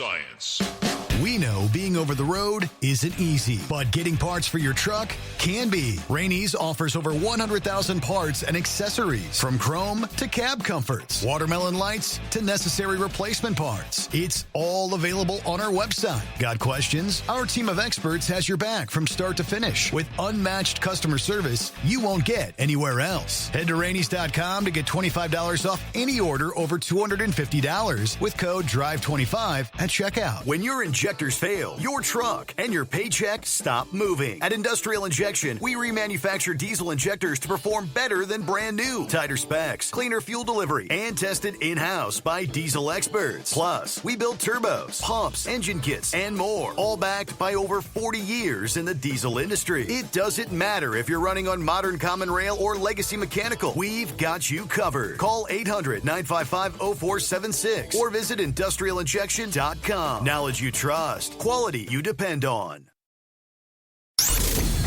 We know being over the road isn't easy, but getting parts for your truck can be. Rainey's offers over 100,000 parts and accessories, from chrome to cab comforts, watermelon lights to necessary replacement parts. It's all available on our website. Got questions? Our team of experts has your back from start to finish with unmatched customer service you won't get anywhere else. Head to Rainey's.com to get $25 off any order over $250 with code DRIVE25 at checkout. When your injectors fail, your truck and your paycheck stop moving. At Industrial Injection, we remanufacture diesel injectors to perform better than brand new. Tighter specs, cleaner fuel delivery, and tested in-house by diesel experts. Plus, we build turbos, pumps, engine kits, and more, all backed by over 40 years in the diesel industry. It doesn't matter if you're running on modern common rail or legacy mechanical. We've got you covered. Call 800-955-0476 or visit industrialinjection.com. Knowledge you trust, quality you depend on.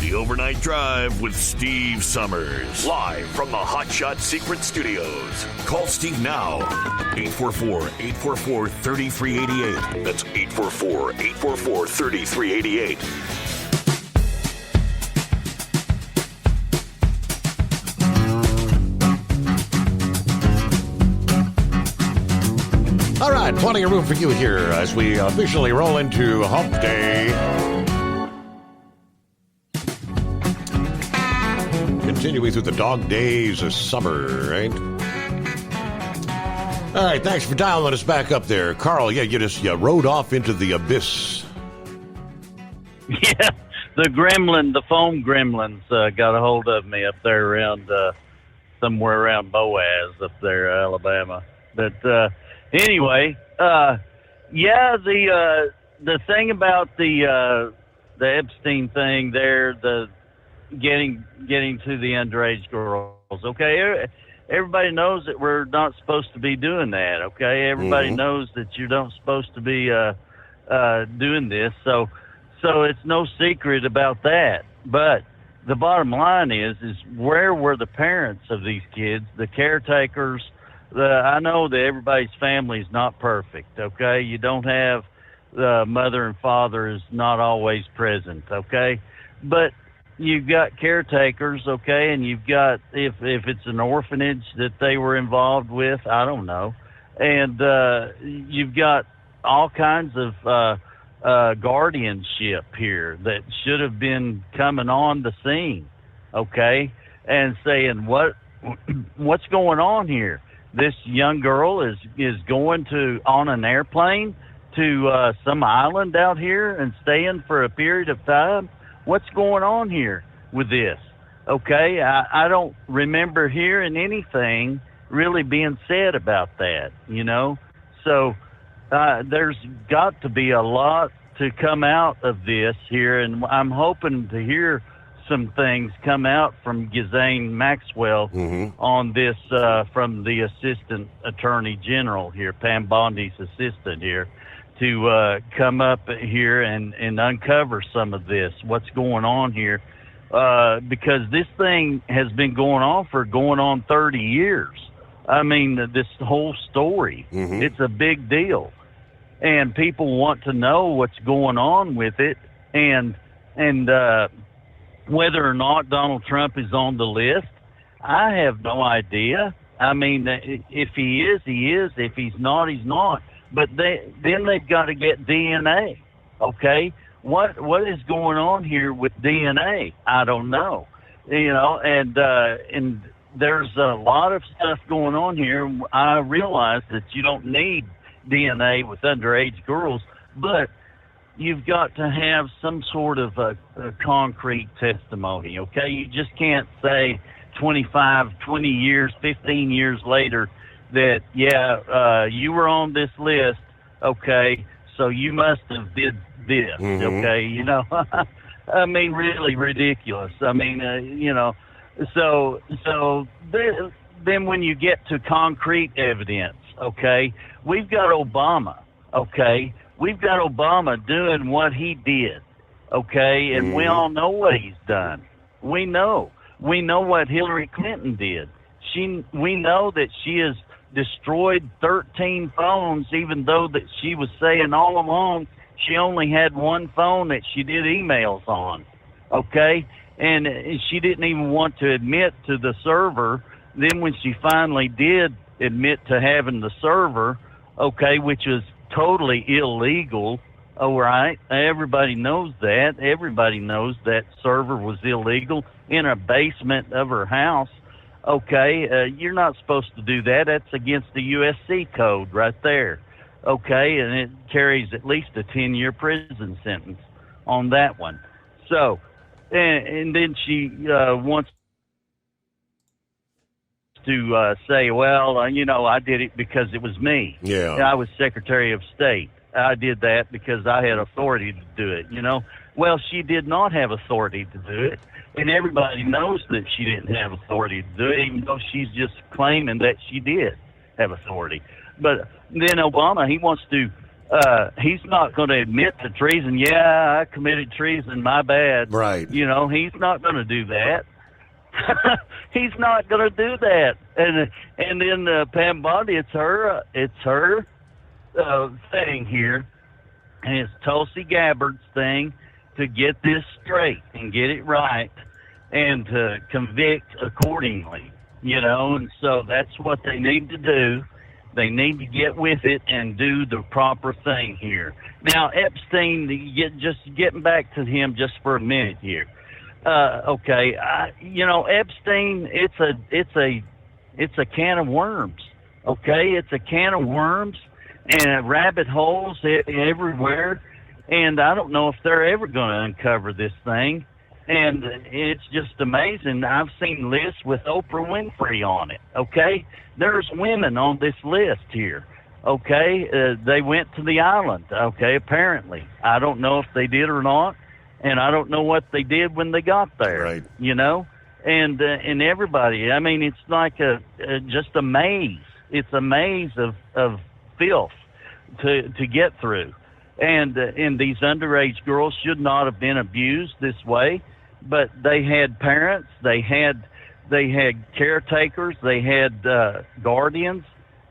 The Overnight Drive with Steve Summers. Live from the Hot Shot Secret Studios. Call Steve now. 844-844-3388. That's 844-844-3388. All right, plenty of room for you here as we officially roll into Hump Day. Continuing through the dog days of summer, right? All right, thanks for dialing us back up there. Carl, you rode off into the abyss. Yeah, the foam gremlins got a hold of me up there around, somewhere around Boaz up there, Alabama. But, anyway, the thing about the Epstein thing there, the getting to the underage girls, okay? Everybody knows that we're not supposed to be doing that, okay? Everybody knows that you're not supposed to be doing this, so it's no secret about that. But the bottom line is where were the parents of these kids, the caretakers? I know that everybody's family is not perfect, okay? You don't have the mother and father is not always present, okay? But you've got caretakers, okay, and you've got, if it's an orphanage that they were involved with, I don't know. And you've got all kinds of guardianship here that should have been coming on the scene, okay, and saying, what's going on here? This young girl is going on an airplane to some island out here and staying for a period of time. What's going on here with this? Okay, I don't remember hearing anything really being said about that, you know. So there's got to be a lot to come out of this here, and I'm hoping to hear some things come out from Ghislaine Maxwell on this from the Assistant Attorney General here, Pam Bondi's assistant here, to come up here and uncover some of this, what's going on here, because this thing has been going on 30 years. I mean, this whole story, it's a big deal, and people want to know what's going on with it, and whether or not Donald Trump is on the list, I have no idea. I mean, if he is, he is. If he's not, he's not. But then they've got to get DNA, okay? what is going on here with DNA? I don't know. And there's a lot of stuff going on here. I realize that you don't need DNA with underage girls, but you've got to have some sort of a concrete testimony, okay? You just can't say 25, 20 years, 15 years later that, you were on this list, okay, so you must have did this, okay? I mean, really ridiculous. I mean, so then when you get to concrete evidence, okay, we've got Obama, okay? We've got Obama doing what he did, okay? And we all know what he's done. We know what Hillary Clinton did. We know that she has destroyed 13 phones, even though that she was saying all along she only had one phone that she did emails on, okay? And she didn't even want to admit to the server. Then when she finally did admit to having the server, okay, which was totally illegal, all right? Everybody knows that. Everybody knows that server was illegal in a basement of her house. Okay, you're not supposed to do that. That's against the USC code right there. Okay, and it carries at least a 10-year prison sentence on that one. So, and then she wants to say, well, I did it because it was me. Yeah. I was Secretary of State. I did that because I had authority to do it, Well, she did not have authority to do it, and everybody knows that she didn't have authority to do it, even though she's just claiming that she did have authority. But then Obama, he wants to, he's not going to admit to treason. Yeah, I committed treason, my bad. Right. He's not going to do that. He's not going to do that. And then Pam Bondi, it's her thing here, and it's Tulsi Gabbard's thing to get this straight and get it right and to convict accordingly, and so that's what they need to do. They need to get with it and do the proper thing here. Now, Epstein, just getting back to him just for a minute here. Okay, Epstein, it's a can of worms. Okay, it's a can of worms and rabbit holes everywhere, and I don't know if they're ever going to uncover this thing. And it's just amazing. I've seen lists with Oprah Winfrey on it, okay? There's women on this list here, okay? They went to the island, okay, apparently. I don't know if they did or not, and I don't know what they did when they got there, right. And everybody, I mean, it's like just a maze. It's a maze of filth to get through. And these underage girls should not have been abused this way. But they had parents, they had caretakers, they had guardians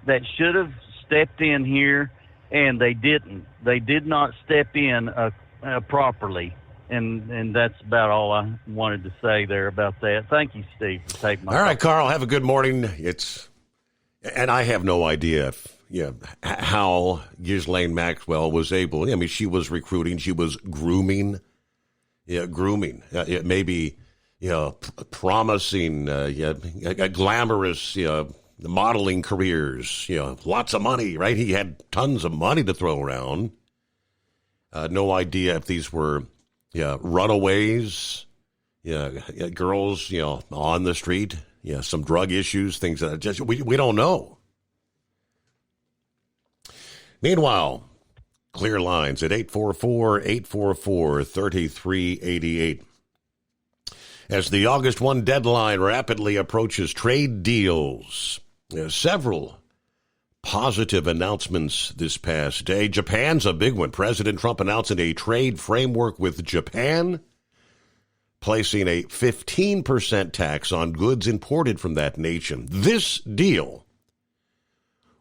that should have stepped in here, and they didn't. They did not step in properly, and that's about all I wanted to say there about that. Thank you, Steve, for taking my call. All right, Carl, have a good morning. And I have no idea how Ghislaine Maxwell was able. I mean, she was recruiting, she was grooming. Yeah, grooming. Maybe, promising glamorous, modeling careers. Lots of money, right? He had tons of money to throw around. No idea if these were, runaways, girls, on the street. Some drug issues, things that just we don't know. Meanwhile, clear lines at 844-844-3388. As the August 1 deadline rapidly approaches, trade deals. Several positive announcements this past day. Japan's a big one. President Trump announcing a trade framework with Japan, placing a 15% tax on goods imported from that nation. This deal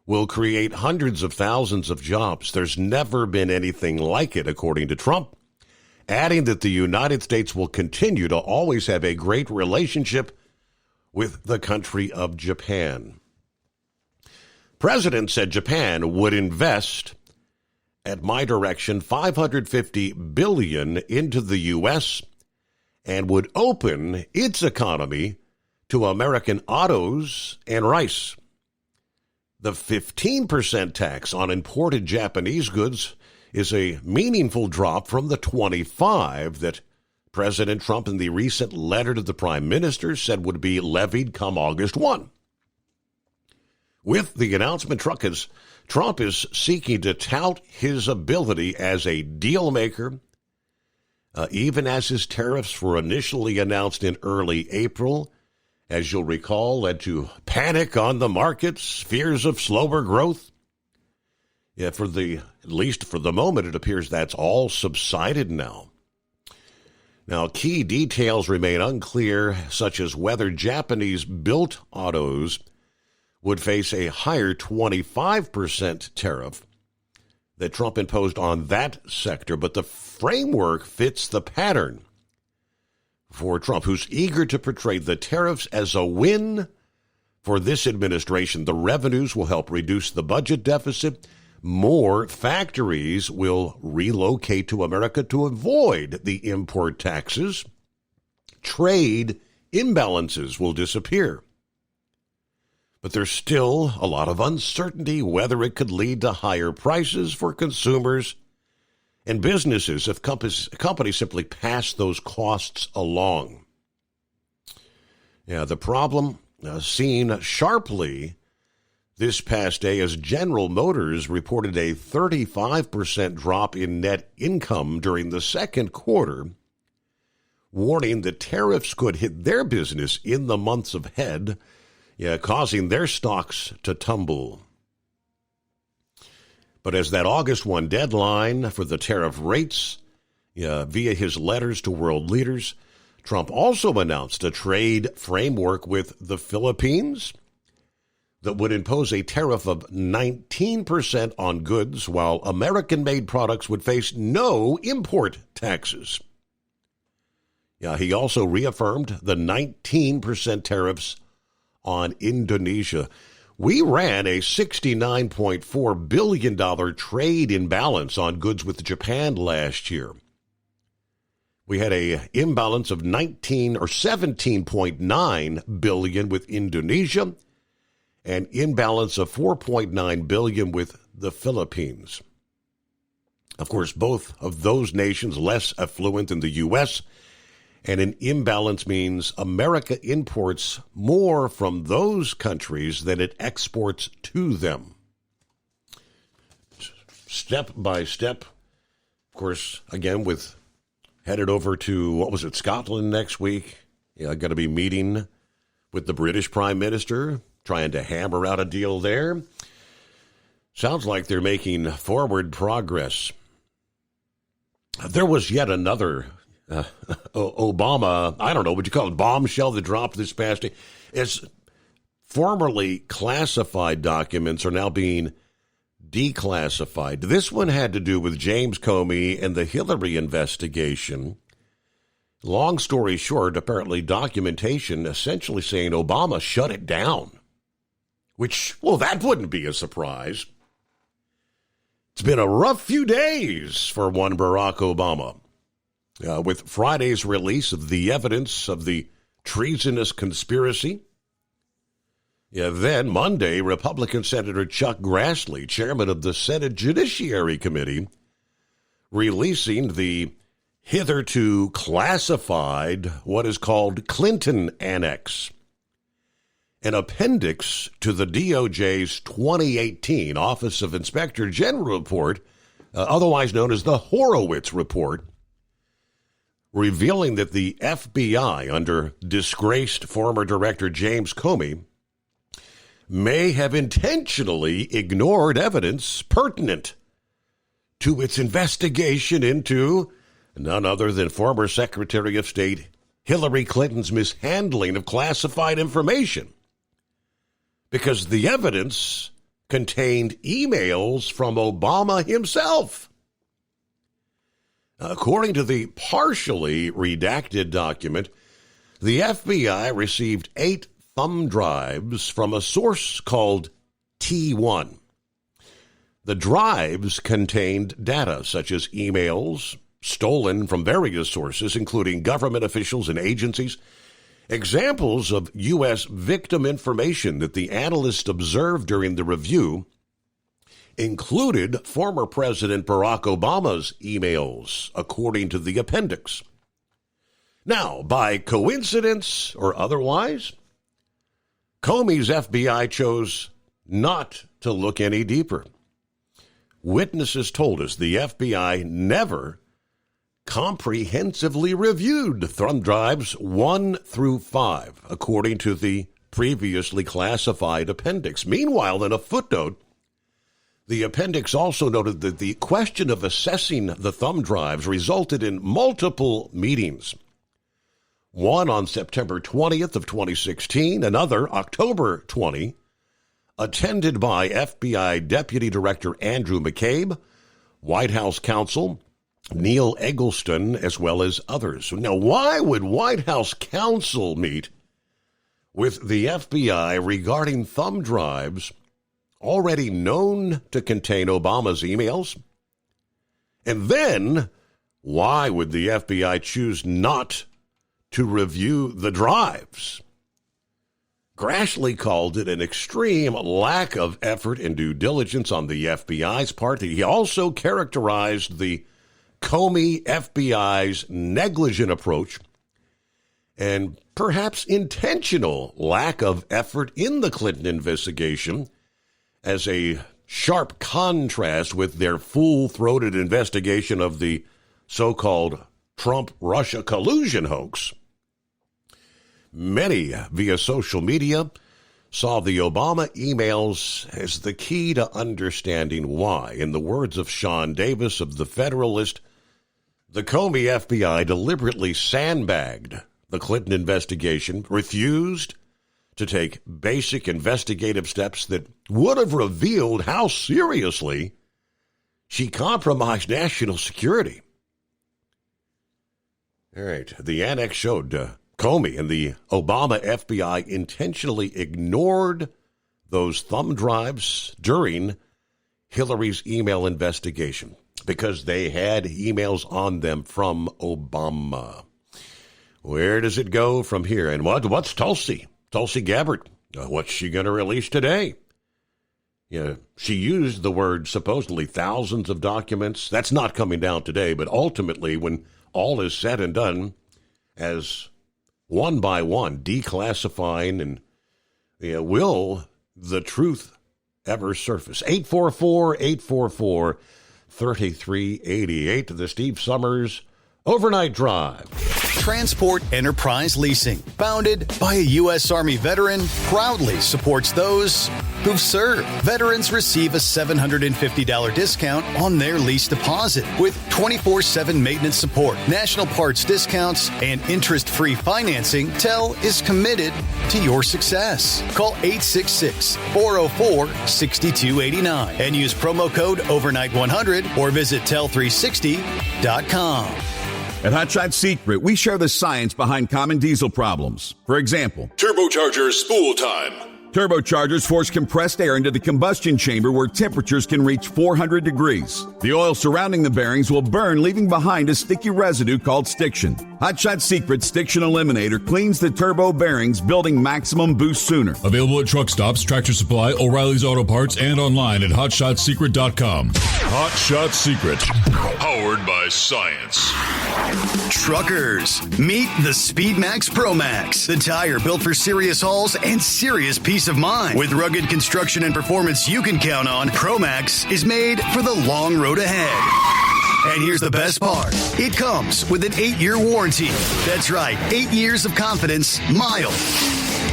will create hundreds of thousands of jobs. There's never been anything like it, according to Trump, adding that the United States will continue to always have a great relationship with the country of Japan. President said Japan would invest at my direction, $550 billion into the U.S. and would open its economy to American autos and rice. The 15% tax on imported Japanese goods is a meaningful drop from the 25% that President Trump in the recent letter to the Prime Minister said would be levied come August 1. With the announcement, Trump is seeking to tout his ability as a deal maker, even as his tariffs were initially announced in early April, as you'll recall, led to panic on the markets, fears of slower growth. Yeah, at least for the moment, it appears that's all subsided now. Now, key details remain unclear, such as whether Japanese-built autos would face a higher 25% tariff that Trump imposed on that sector, but the framework fits the pattern for Trump, who's eager to portray the tariffs as a win for this administration. The revenues will help reduce the budget deficit. More factories will relocate to America to avoid the import taxes. Trade imbalances will disappear. But there's still a lot of uncertainty whether it could lead to higher prices for consumers and businesses if companies simply pass those costs along. Yeah, the problem seen sharply this past day as General Motors reported a 35% drop in net income during the second quarter, warning that tariffs could hit their business in the months ahead, causing their stocks to tumble. But as that August 1 deadline for the tariff rates, via his letters to world leaders, Trump also announced a trade framework with the Philippines that would impose a tariff of 19% on goods, while American-made products would face no import taxes. He also reaffirmed the 19% tariffs on Indonesia. We ran a $69.4 billion trade imbalance on goods with Japan last year. We had a imbalance of 17.9 billion with Indonesia, an imbalance of 4.9 billion with the Philippines. Of course, both of those nations less affluent than the U.S., and an imbalance means America imports more from those countries than it exports to them. Step by step, of course, again, headed over to, Scotland next week. Going to be meeting with the British Prime Minister, trying to hammer out a deal there. Sounds like they're making forward progress. There was yet another Obama, I don't know, would you call it bombshell that dropped this past day? As formerly classified documents are now being declassified. This one had to do with James Comey and the Hillary investigation. Long story short, apparently documentation essentially saying Obama shut it down. Which, that wouldn't be a surprise. It's been a rough few days for one Barack Obama. With Friday's release of the evidence of the treasonous conspiracy. Then Monday, Republican Senator Chuck Grassley, chairman of the Senate Judiciary Committee, releasing the hitherto classified, what is called Clinton Annex, an appendix to the DOJ's 2018 Office of Inspector General report, otherwise known as the Horowitz Report, revealing that the FBI, under disgraced former Director James Comey, may have intentionally ignored evidence pertinent to its investigation into none other than former Secretary of State Hillary Clinton's mishandling of classified information, because the evidence contained emails from Obama himself. According to the partially redacted document, the FBI received 8 thumb drives from a source called T1. The drives contained data such as emails stolen from various sources, including government officials and agencies. Examples of U.S. victim information that the analysts observed during the review included former President Barack Obama's emails, according to the appendix. Now, by coincidence or otherwise, Comey's FBI chose not to look any deeper. Witnesses told us the FBI never comprehensively reviewed thumb drives 1 through 5, according to the previously classified appendix. Meanwhile, in a footnote, the appendix also noted that the question of assessing the thumb drives resulted in multiple meetings. One on September 20th of 2016, another October 20, attended by FBI Deputy Director Andrew McCabe, White House counsel Neil Eggleston, as well as others. Now, why would White House counsel meet with the FBI regarding thumb drives already known to contain Obama's emails? And then, why would the FBI choose not to review the drives? Grassley called it an extreme lack of effort and due diligence on the FBI's part. He also characterized the Comey FBI's negligent approach and perhaps intentional lack of effort in the Clinton investigation as a sharp contrast with their full-throated investigation of the so-called Trump-Russia collusion hoax. Many via social media saw the Obama emails as the key to understanding why, in the words of Sean Davis of The Federalist, the Comey FBI deliberately sandbagged the Clinton investigation, refused to take basic investigative steps that would have revealed how seriously she compromised national security. All right, the annex showed Comey and the Obama FBI intentionally ignored those thumb drives during Hillary's email investigation because they had emails on them from Obama. Where does it go from here? And what's Tulsi Gabbard? What's she going to release today? She used the word supposedly thousands of documents. That's not coming down today, but ultimately, when all is said and done, as one by one declassifying and will the truth ever surface? 844-844-3388, the Steve Summers Overnight Drive. Transport Enterprise Leasing, founded by a U.S. Army veteran, proudly supports those who've served. Veterans receive a $750 discount on their lease deposit with 24/7 maintenance support, national parts discounts, and interest-free financing. TEL is committed to your success. Call 866-404-6289 and use promo code OVERNIGHT100 or visit tel360.com. At Hot Shot Secret, we share the science behind common diesel problems. For example, turbocharger spool time. Turbochargers force compressed air into the combustion chamber where temperatures can reach 400 degrees. The oil surrounding the bearings will burn, leaving behind a sticky residue called stiction. Hot Shot Secret Stiction Eliminator cleans the turbo bearings, building maximum boost sooner. Available at truck stops, Tractor Supply, O'Reilly's Auto Parts, and online at HotShotSecret.com. Hot Shot Secret, powered by science. Truckers, meet the SpeedMax Pro Max, the tire built for serious hauls and serious peace of mind. With rugged construction and performance you can count on, Pro Max is made for the long road ahead. And here's the best part. It comes with an 8-year warranty. That's right, 8 years of confidence, mile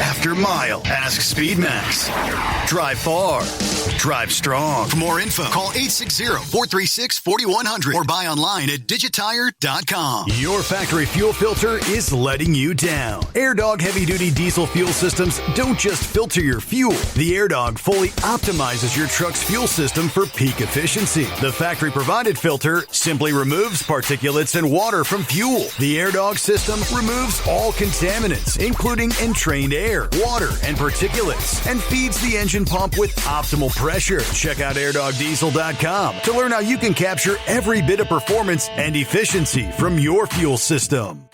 after mile. Ask SpeedMax. Drive far. Drive strong. For more info, call 860-436-4100 or buy online at digitire.com. Your factory fuel filter is letting you down. AirDog heavy-duty diesel fuel systems don't just filter your fuel. The AirDog fully optimizes your truck's fuel system for peak efficiency. The factory-provided filter simply removes particulates and water from fuel. The AirDog system removes all contaminants, including entrained air. air, water, and particulates, and feeds the engine pump with optimal pressure. Check out airdogdiesel.com to learn how you can capture every bit of performance and efficiency from your fuel system.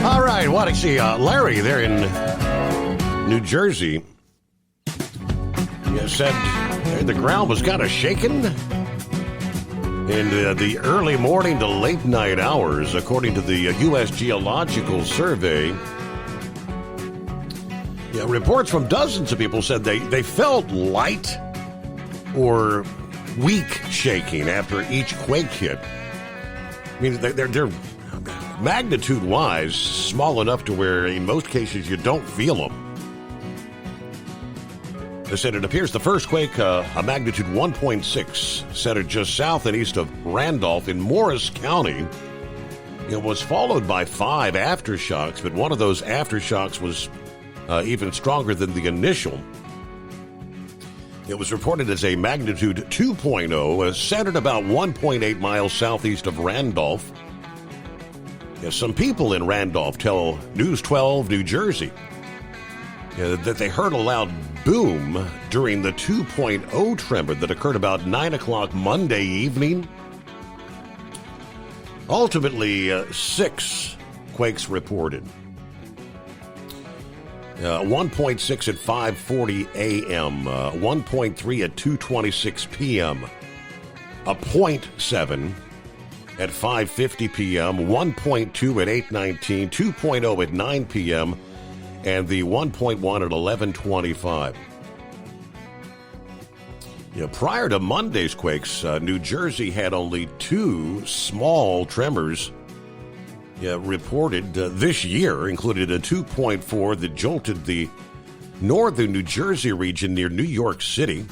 All right, well, I see Larry there in New Jersey said the ground was kind of shaking in the early morning to late night hours, according to the U.S. Geological Survey. Yeah, reports from dozens of people said they felt light or weak shaking after each quake hit. I mean, they're magnitude-wise small enough to where, in most cases, you don't feel them. They said it appears the first quake, a magnitude 1.6, centered just south and east of Randolph in Morris County. It was followed by 5 aftershocks, but one of those aftershocks was even stronger than the initial. It was reported as a magnitude 2.0, centered about 1.8 miles southeast of Randolph. Some people in Randolph tell News 12 New Jersey that they heard a loud boom during the 2.0 tremor that occurred about 9 o'clock Monday evening. Ultimately, 6 quakes reported. 1.6 at 5:40 a.m., 1.3 at 2:26 p.m., a 0.7 at 5:50 p.m., 1.2 at 8:19, 2.0 at 9 p.m., and the 1.1 at 11:25. Prior to Monday's quakes, New Jersey had only 2 small tremors reported this year, included a 2.4 that jolted the northern New Jersey region near New York City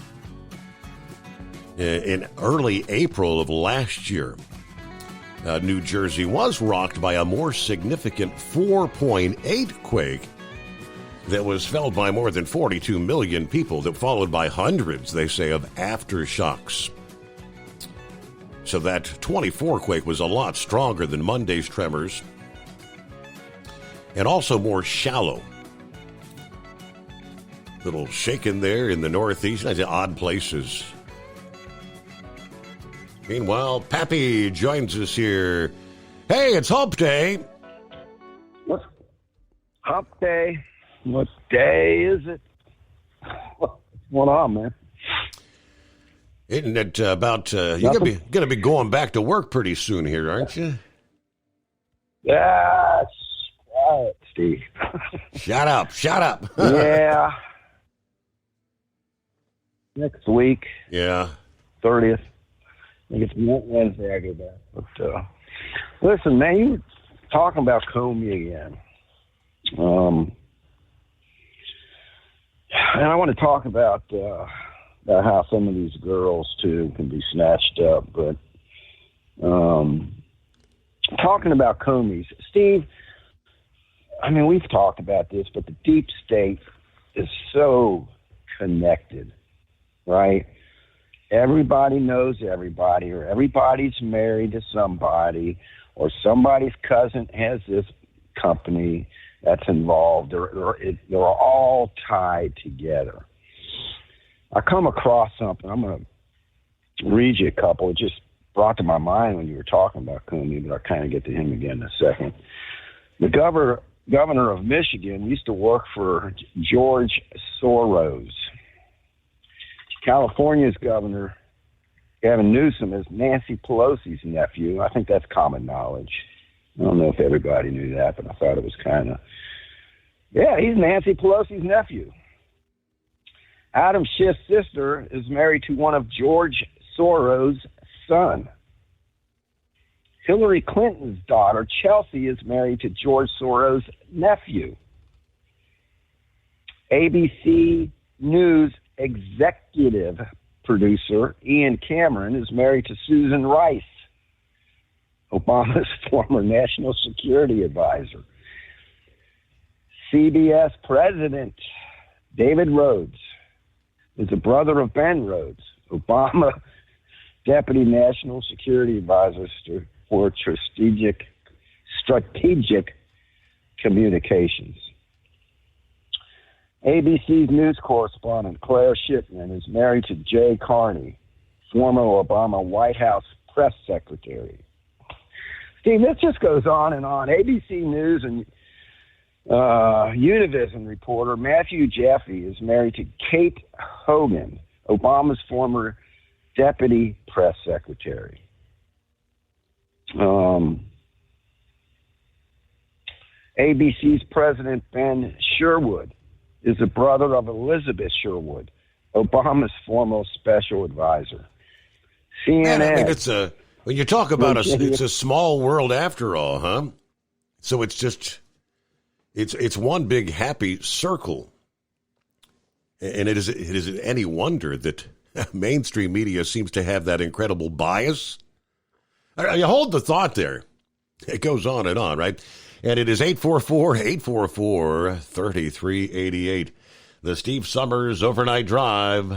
in early April of last year. New Jersey was rocked by a more significant 4.8 quake that was felt by more than 42 million people, that followed by hundreds, they say, of aftershocks. So that 24 quake was a lot stronger than Monday's tremors, and also more shallow. Little shaking there in the northeast, odd places. Meanwhile, Pappy joins us here. Hey, it's Hump Day. What's Hump Day? What day is it? What's going on, man? Isn't it about, you're going to be going back to work pretty soon here, aren't you? That's right, Steve. Shut up. Yeah. Next week. Yeah. 30th. I think it's Wednesday I go back. But, listen, man, you were talking about Comey again. And I want to talk about how some of these girls, too, can be snatched up. But talking about Comey's, Steve, I mean, we've talked about this, but the deep state is so connected, right? Everybody knows everybody, or everybody's married to somebody, or somebody's cousin has this company that's involved. They're all tied together. I come across something. I'm going to read you a couple. It just brought to my mind when you were talking about Comey, but I'll kind of get to him again in a second. The governor of Michigan used to work for George Soros. California's governor, Gavin Newsom, is Nancy Pelosi's nephew. I think that's common knowledge. I don't know if everybody knew that, but I thought it was kind of... Yeah, he's Nancy Pelosi's nephew. Adam Schiff's sister is married to one of George Soros' son. Hillary Clinton's daughter, Chelsea, is married to George Soros' nephew. ABC News executive producer Ian Cameron is married to Susan Rice, Obama's former national security advisor. CBS president David Rhodes is a brother of Ben Rhodes, Obama Deputy National Security Advisor for Strategic Communications. ABC's news correspondent Claire Shipman is married to Jay Carney, former Obama White House press secretary. Steve, this just goes on and on. ABC News and Univision reporter Matthew Jaffe is married to Kate Hogan, Obama's former deputy press secretary. ABC's President Ben Sherwood is the brother of Elizabeth Sherwood, Obama's former special advisor. CNN. Man, I mean, when you talk about it's a small world after all, huh? So it's just, it's one big happy circle. And it is any wonder that mainstream media seems to have that incredible bias. You hold the thought there. It goes on and on, right? And it is 844-844-3388. The Steve Summers Overnight Drive.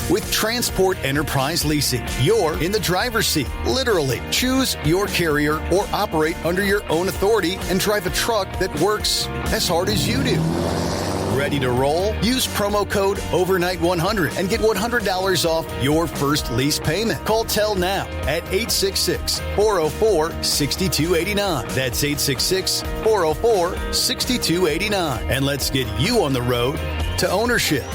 With Transport Enterprise Leasing, you're in the driver's seat, literally. Choose your carrier or operate under your own authority and drive a truck that works as hard as you do. Ready to roll? Use promo code OVERNIGHT100 and get $100 off your first lease payment. Call Tell now at 866-404-6289. That's 866-404-6289. And let's get you on the road to ownership.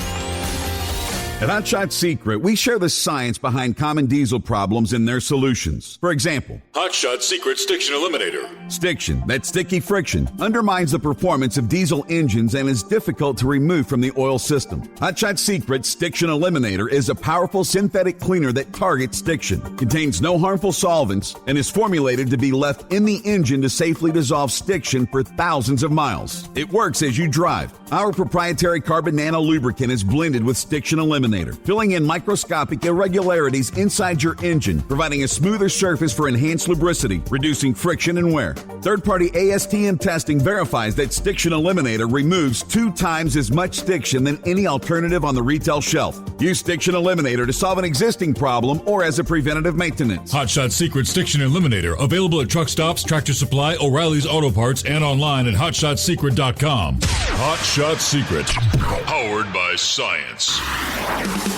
At Hot Shot Secret, we share the science behind common diesel problems and their solutions. For example, Hot Shot Secret Stiction Eliminator. Stiction, that sticky friction, undermines the performance of diesel engines and is difficult to remove from the oil system. Hot Shot Secret Stiction Eliminator is a powerful synthetic cleaner that targets stiction, contains no harmful solvents, and is formulated to be left in the engine to safely dissolve stiction for thousands of miles. It works as you drive. Our proprietary carbon nano lubricant is blended with Stiction Eliminator, filling in microscopic irregularities inside your engine, providing a smoother surface for enhanced lubricity, reducing friction and wear. Third-party ASTM testing verifies that Stiction Eliminator removes 2 times as much stiction than any alternative on the retail shelf. Use Stiction Eliminator to solve an existing problem or as a preventative maintenance. Hot Shot Secret Stiction Eliminator, available at truck stops, Tractor Supply, O'Reilly's Auto Parts, and online at hotshotsecret.com. Hot Shot Secret, powered by science.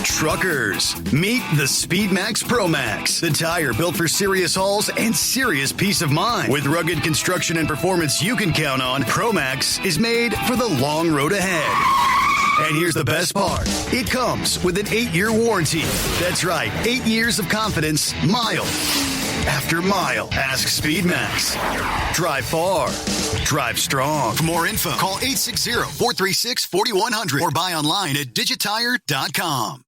Truckers, meet the Speedmax Pro Max, the tire built for serious hauls and serious peace of mind. With rugged construction and performance you can count on, Pro Max is made for the long road ahead. And here's the best part. It comes with an 8-year warranty. That's right, 8 years of confidence, mile after mile. Ask Speedmax. Drive far. Drive strong. For more info, call 860-436-4100 or buy online at digitire.com.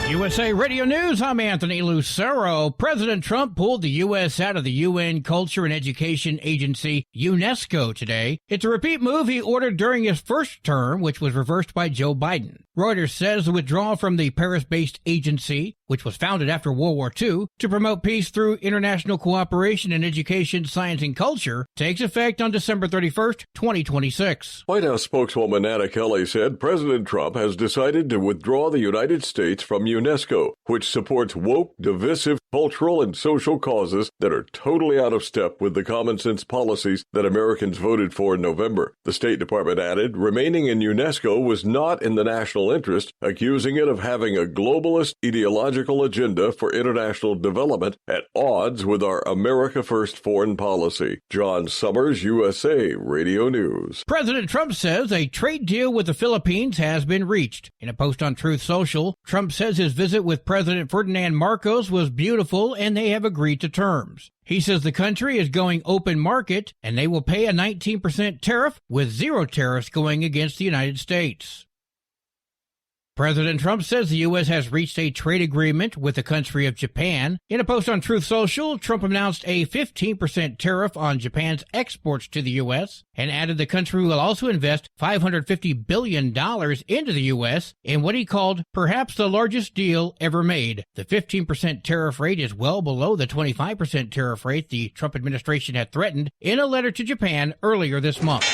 USA Radio News, I'm Anthony Lucero. President Trump pulled the U.S. out of the UN Culture and Education Agency, UNESCO, today. It's a repeat move he ordered during his first term, which was reversed by Joe Biden. Reuters says the withdrawal from the Paris-based agency, which was founded after World War II to promote peace through international cooperation in education, science, and culture, takes effect on December 31st, 2026. White House spokeswoman Anna Kelly said President Trump has decided to withdraw the United States from UNESCO, which supports woke, divisive, cultural, and social causes that are totally out of step with the common sense policies that Americans voted for in November. The State Department added, remaining in UNESCO was not in the national interest, accusing it of having a globalist ideological agenda for international development at odds with our America First foreign policy. John Summers, USA Radio News. President Trump says a trade deal with the Philippines has been reached. In a post on Truth Social, Trump says his visit with President Ferdinand Marcos was beautiful and they have agreed to terms. He says the country is going open market and they will pay a 19% tariff with 0 tariffs going against the United States. President Trump says the U.S. has reached a trade agreement with the country of Japan. In a post on Truth Social, Trump announced a 15% tariff on Japan's exports to the U.S. and added the country will also invest $550 billion into the U.S. in what he called perhaps the largest deal ever made. The 15% tariff rate is well below the 25% tariff rate the Trump administration had threatened in a letter to Japan earlier this month.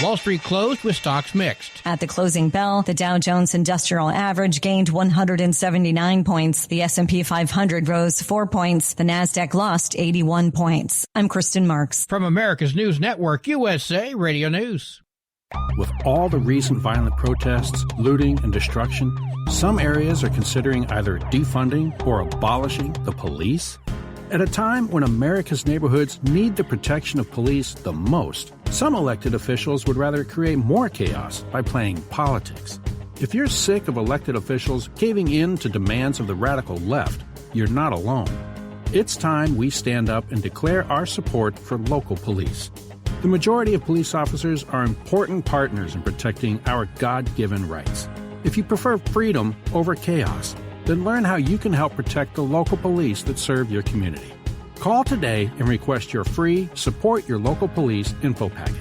Wall Street closed with stocks mixed. At the closing bell, the Dow Jones Industrial Average gained 179 points. The S&P 500 rose 4 points. The Nasdaq lost 81 points. I'm Kristen Marks. From America's News Network, USA Radio News. With all the recent violent protests, looting, and destruction, some areas are considering either defunding or abolishing the police. At a time when America's neighborhoods need the protection of police the most, some elected officials would rather create more chaos by playing politics. If you're sick of elected officials caving in to demands of the radical left, you're not alone. It's time we stand up and declare our support for local police. The majority of police officers are important partners in protecting our God-given rights. If you prefer freedom over chaos, then learn how you can help protect the local police that serve your community. Call today and request your free Support Your Local Police info packet.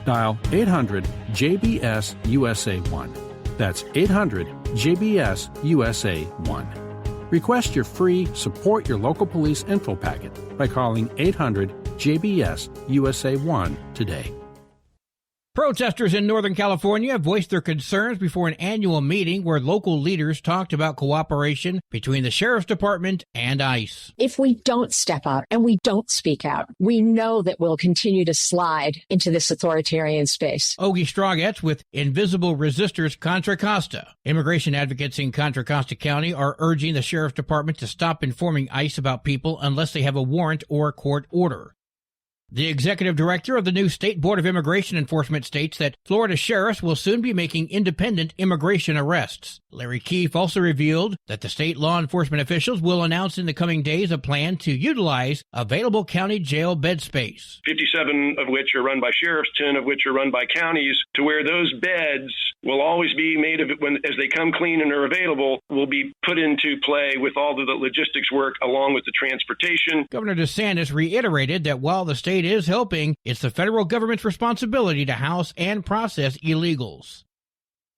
Dial 800-JBS-USA-1. That's 800-JBS-USA-1. Request your free Support Your Local Police info packet by calling 800-JBS-USA-1 today. Protesters in Northern California voiced their concerns before an annual meeting where local leaders talked about cooperation between the Sheriff's Department and ICE. If we don't step up and we don't speak out, we know that we'll continue to slide into this authoritarian space. Ogie Strawgetz with Invisible Resistors Contra Costa. Immigration advocates in Contra Costa County are urging the Sheriff's Department to stop informing ICE about people unless they have a warrant or a court order. The executive director of the new State Board of Immigration Enforcement states that Florida sheriffs will soon be making independent immigration arrests. Larry Keefe also revealed that the state law enforcement officials will announce in the coming days a plan to utilize available county jail bed space. 57 of which are run by sheriffs, 10 of which are run by counties, to where those beds will always be made of it when, as they come clean and are available, will be put into play with all of the logistics work along with the transportation. Governor DeSantis reiterated that while the state is helping, it's the federal government's responsibility to house and process illegals.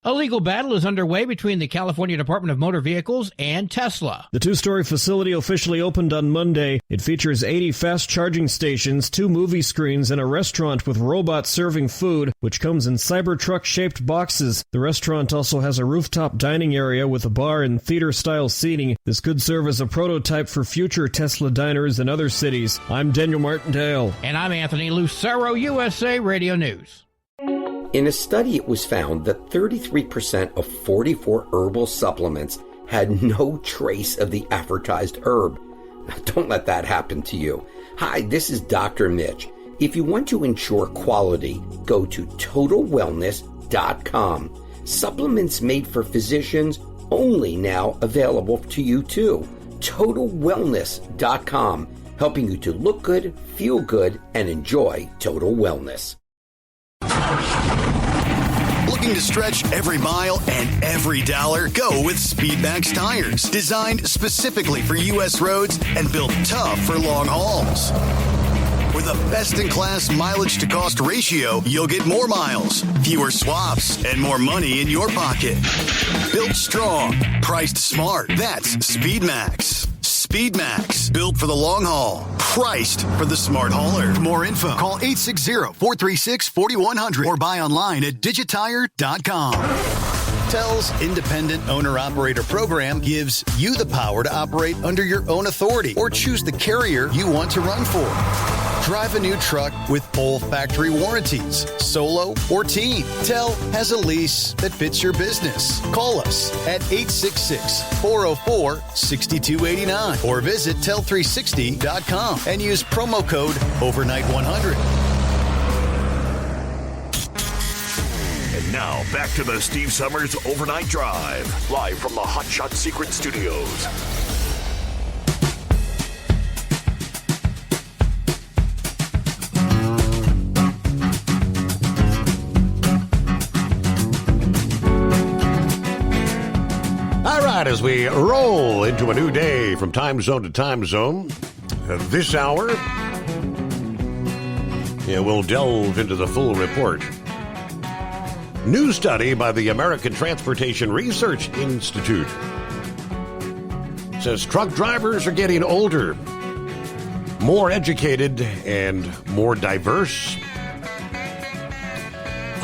A legal battle is underway between the California Department of Motor Vehicles and Tesla. The two-story facility officially opened on Monday. It features 80 fast charging stations, 2 movie screens, and a restaurant with robots serving food, which comes in Cybertruck-shaped boxes. The restaurant also has a rooftop dining area with a bar and theater-style seating. This could serve as a prototype for future Tesla diners in other cities. I'm Daniel Martindale. And I'm Anthony Lucero, USA Radio News. In a study, it was found that 33% of 44 herbal supplements had no trace of the advertised herb. Now, don't let that happen to you. Hi, this is Dr. Mitch. If you want to ensure quality, go to TotalWellness.com. Supplements made for physicians, only now available to you too. TotalWellness.com, helping you to look good, feel good, and enjoy total wellness. Looking to stretch every mile and every dollar? Go with Speedmax tires, designed specifically for U.S. roads and built tough for long hauls. With a best-in-class mileage-to-cost ratio, you'll get more miles, fewer swaps, and more money in your pocket. Built strong, priced smart. That's Speedmax. Speedmax, built for the long haul, priced for the smart hauler. For more info, call 860-436-4100 or buy online at digitire.com. TEL's independent owner-operator program gives you the power to operate under your own authority or choose the carrier you want to run for. Drive a new truck with full factory warranties, solo or team. TEL has a lease that fits your business. Call us at 866-404-6289 or visit tel360.com and use promo code overnight100. And now, back to the Steve Summers Overnight Drive, live from the Hot Shot Secret Studios. All right, as we roll into a new day from time zone to time zone, this hour, we'll delve into the full report. New study by the American Transportation Research Institute says truck drivers are getting older, more educated, and more diverse.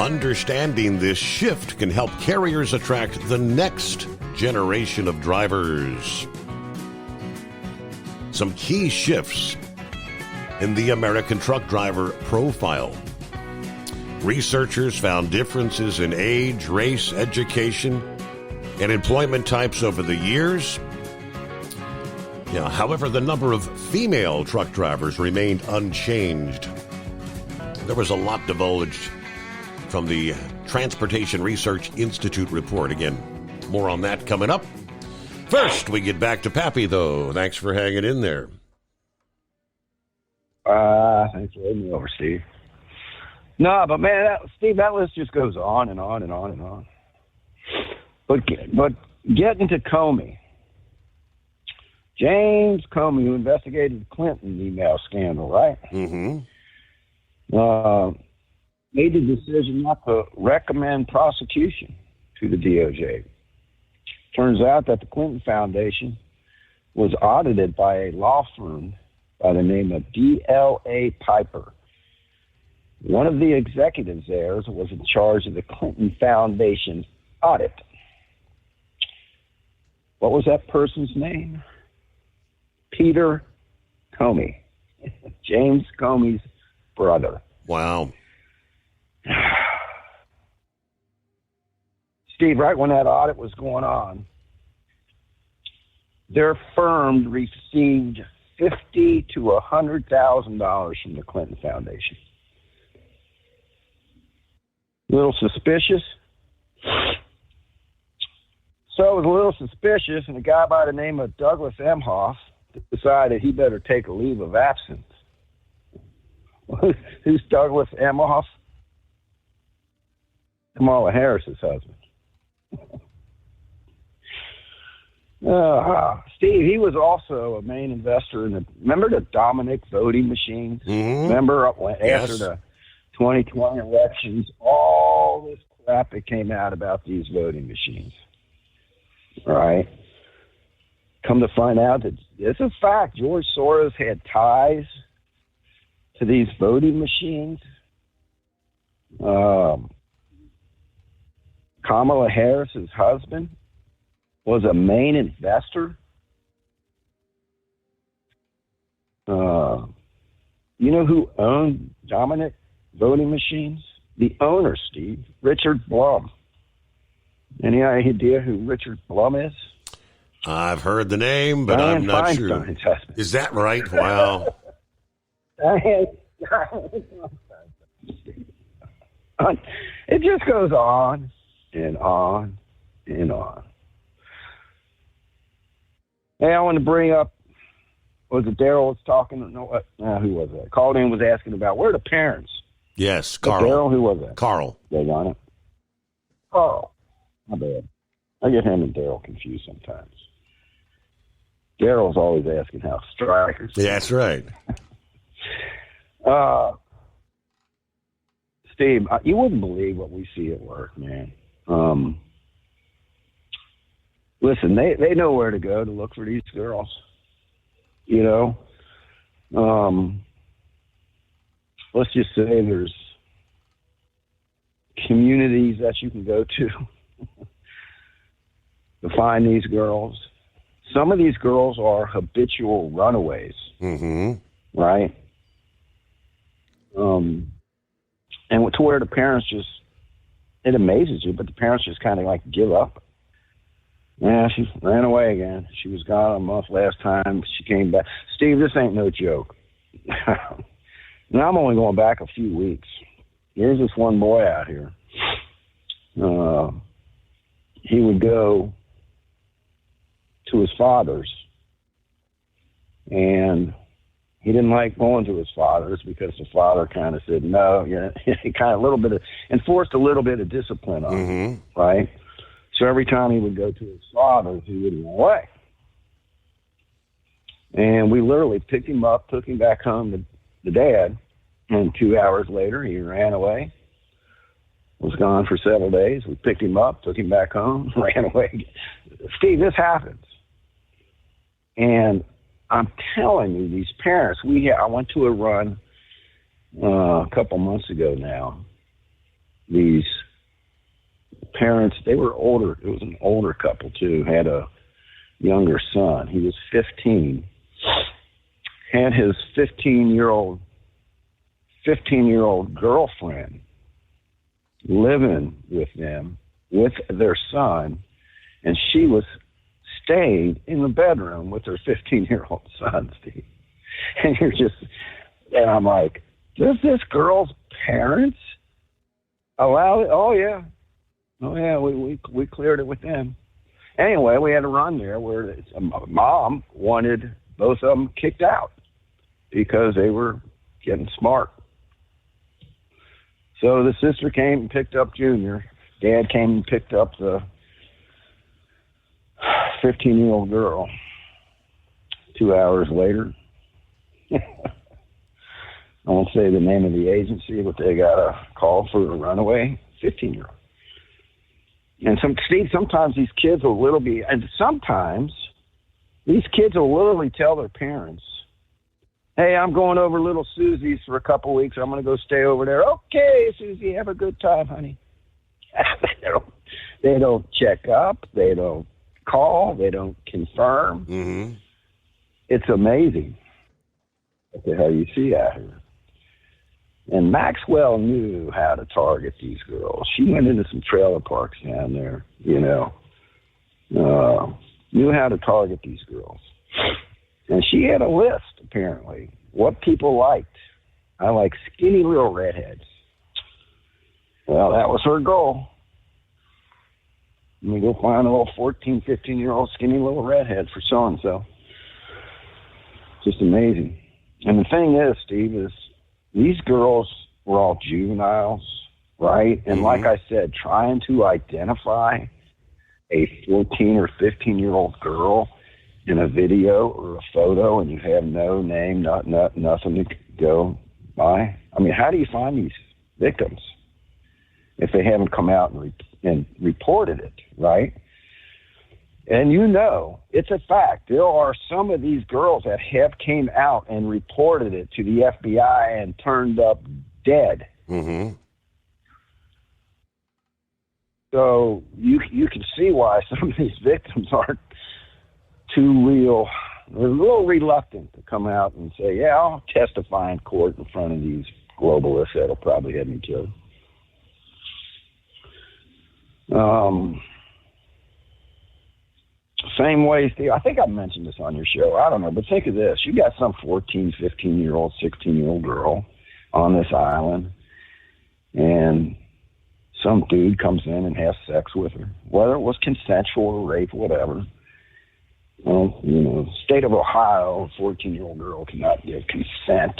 Understanding this shift can help carriers attract the next generation of drivers. Some key shifts in the American truck driver profile. Researchers found differences in age, race, education, and employment types over the years. However, the number of female truck drivers remained unchanged. There was a lot divulged from the Transportation Research Institute report. Again, more on that coming up. First, we get back to Pappy, though. Thanks for hanging in there. Thanks for letting me over, Steve. No, but man, Steve, that list just goes on and on and on and on. But getting to Comey, James Comey, who investigated the Clinton email scandal, right? Mm-hmm. Made the decision not to recommend prosecution to the DOJ. Turns out that the Clinton Foundation was audited by a law firm by the name of DLA Piper. One of the executives there was in charge of the Clinton Foundation audit. What was that person's name? Peter Comey, James Comey's brother. Wow. Steve, right when that audit was going on, their firm received $50,000 to $100,000 from the Clinton Foundation. A little suspicious. So it was a little suspicious, and a guy by the name of Douglas Emhoff decided he better take a leave of absence. Who's Douglas Emhoff? Kamala Harris's husband. Steve, he was also a main investor in remember the Dominic voting machines? Mm-hmm. Remember after the 2020 elections, all this crap that came out about these voting machines, right? Come to find out that it's a fact. George Soros had ties to these voting machines. Kamala Harris's husband was a main investor. You know who owned Dominic voting machines? The owner, Steve, Richard Blum. Any idea who Richard Blum is? I've heard the name, but I'm not sure. Is that right? Wow. It just goes on and on and on. Hey, I want to bring up, was it Daryl was talking? No, who was it? Called in, was asking about where are the parents? Yes, Carl. Daryl, who was that? Carl. They got it. Carl. My bad. I get him and Daryl confused sometimes. Daryl's always asking how strikers. Yeah, that's right. Steve, you wouldn't believe what we see at work, man. Listen, they know where to go to look for these girls. You know, let's just say there's communities that you can go to find these girls. Some of these girls are habitual runaways, right? And to where the parents just, it amazes you, but the parents just kind of like give up. Yeah, she ran away again. She was gone a month last time. She came back. Steve, this ain't no joke. And I'm only going back a few weeks. Here's this one boy out here. He would go to his father's, and he didn't like going to his father's because the father kind of said no. He kind of enforced a little bit of discipline on him, right? So every time he would go to his father's, he would run away. And we literally picked him up, took him back home to the dad, and 2 hours later he ran away. Was gone for several days. We picked him up, took him back home, ran away. Steve, this happens. And I'm telling you, these parents, I went to a run a couple months ago now. these parents, they were older. It was an older couple, too, had a younger son. He was 15, had his 15-year-old girlfriend living with them, with their son, and she was staying in the bedroom with her 15-year-old son, Steve. And and I'm like, does this girl's parents allow it? Oh yeah, we cleared it with them. Anyway, we had a run there where mom wanted both of them kicked out because they were getting smart. So the sister came and picked up Junior. Dad came and picked up the 15-year-old girl. 2 hours later, I won't say the name of the agency, but they got a call for a runaway 15-year-old. And sometimes these kids sometimes these kids will literally tell their parents, hey, I'm going over Little Susie's for a couple weeks. I'm going to go stay over there. Okay, Susie, have a good time, honey. They don't check up. They don't call. They don't confirm. Mm-hmm. It's amazing what the hell you see out here. And Maxwell knew how to target these girls. She went into some trailer parks down there, knew how to target these girls. And she had a list, apparently, what people liked. I like skinny little redheads. Well, that was her goal. Let me go find a little 14, 15-year-old skinny little redhead for so-and-so. Just amazing. And the thing is, Steve, is these girls were all juveniles, right? And like I said, trying to identify a 14 or 15-year-old girl in a video or a photo, and you have no name, nothing to go by. I mean, how do you find these victims if they haven't come out and reported it, right? And it's a fact. There are some of these girls that have came out and reported it to the FBI and turned up dead. Mm-hmm. So you can see why some of these victims aren't too real. They're a little reluctant to come out and say, yeah, I'll testify in court in front of these globalists that'll probably have me killed. Same way, Steve, I think I mentioned this on your show. I don't know, but think of this. You got some 14, 15-year-old, 16-year-old girl on this island, and some dude comes in and has sex with her, whether it was consensual or rape, whatever. Well, state of Ohio, a 14-year-old girl cannot give consent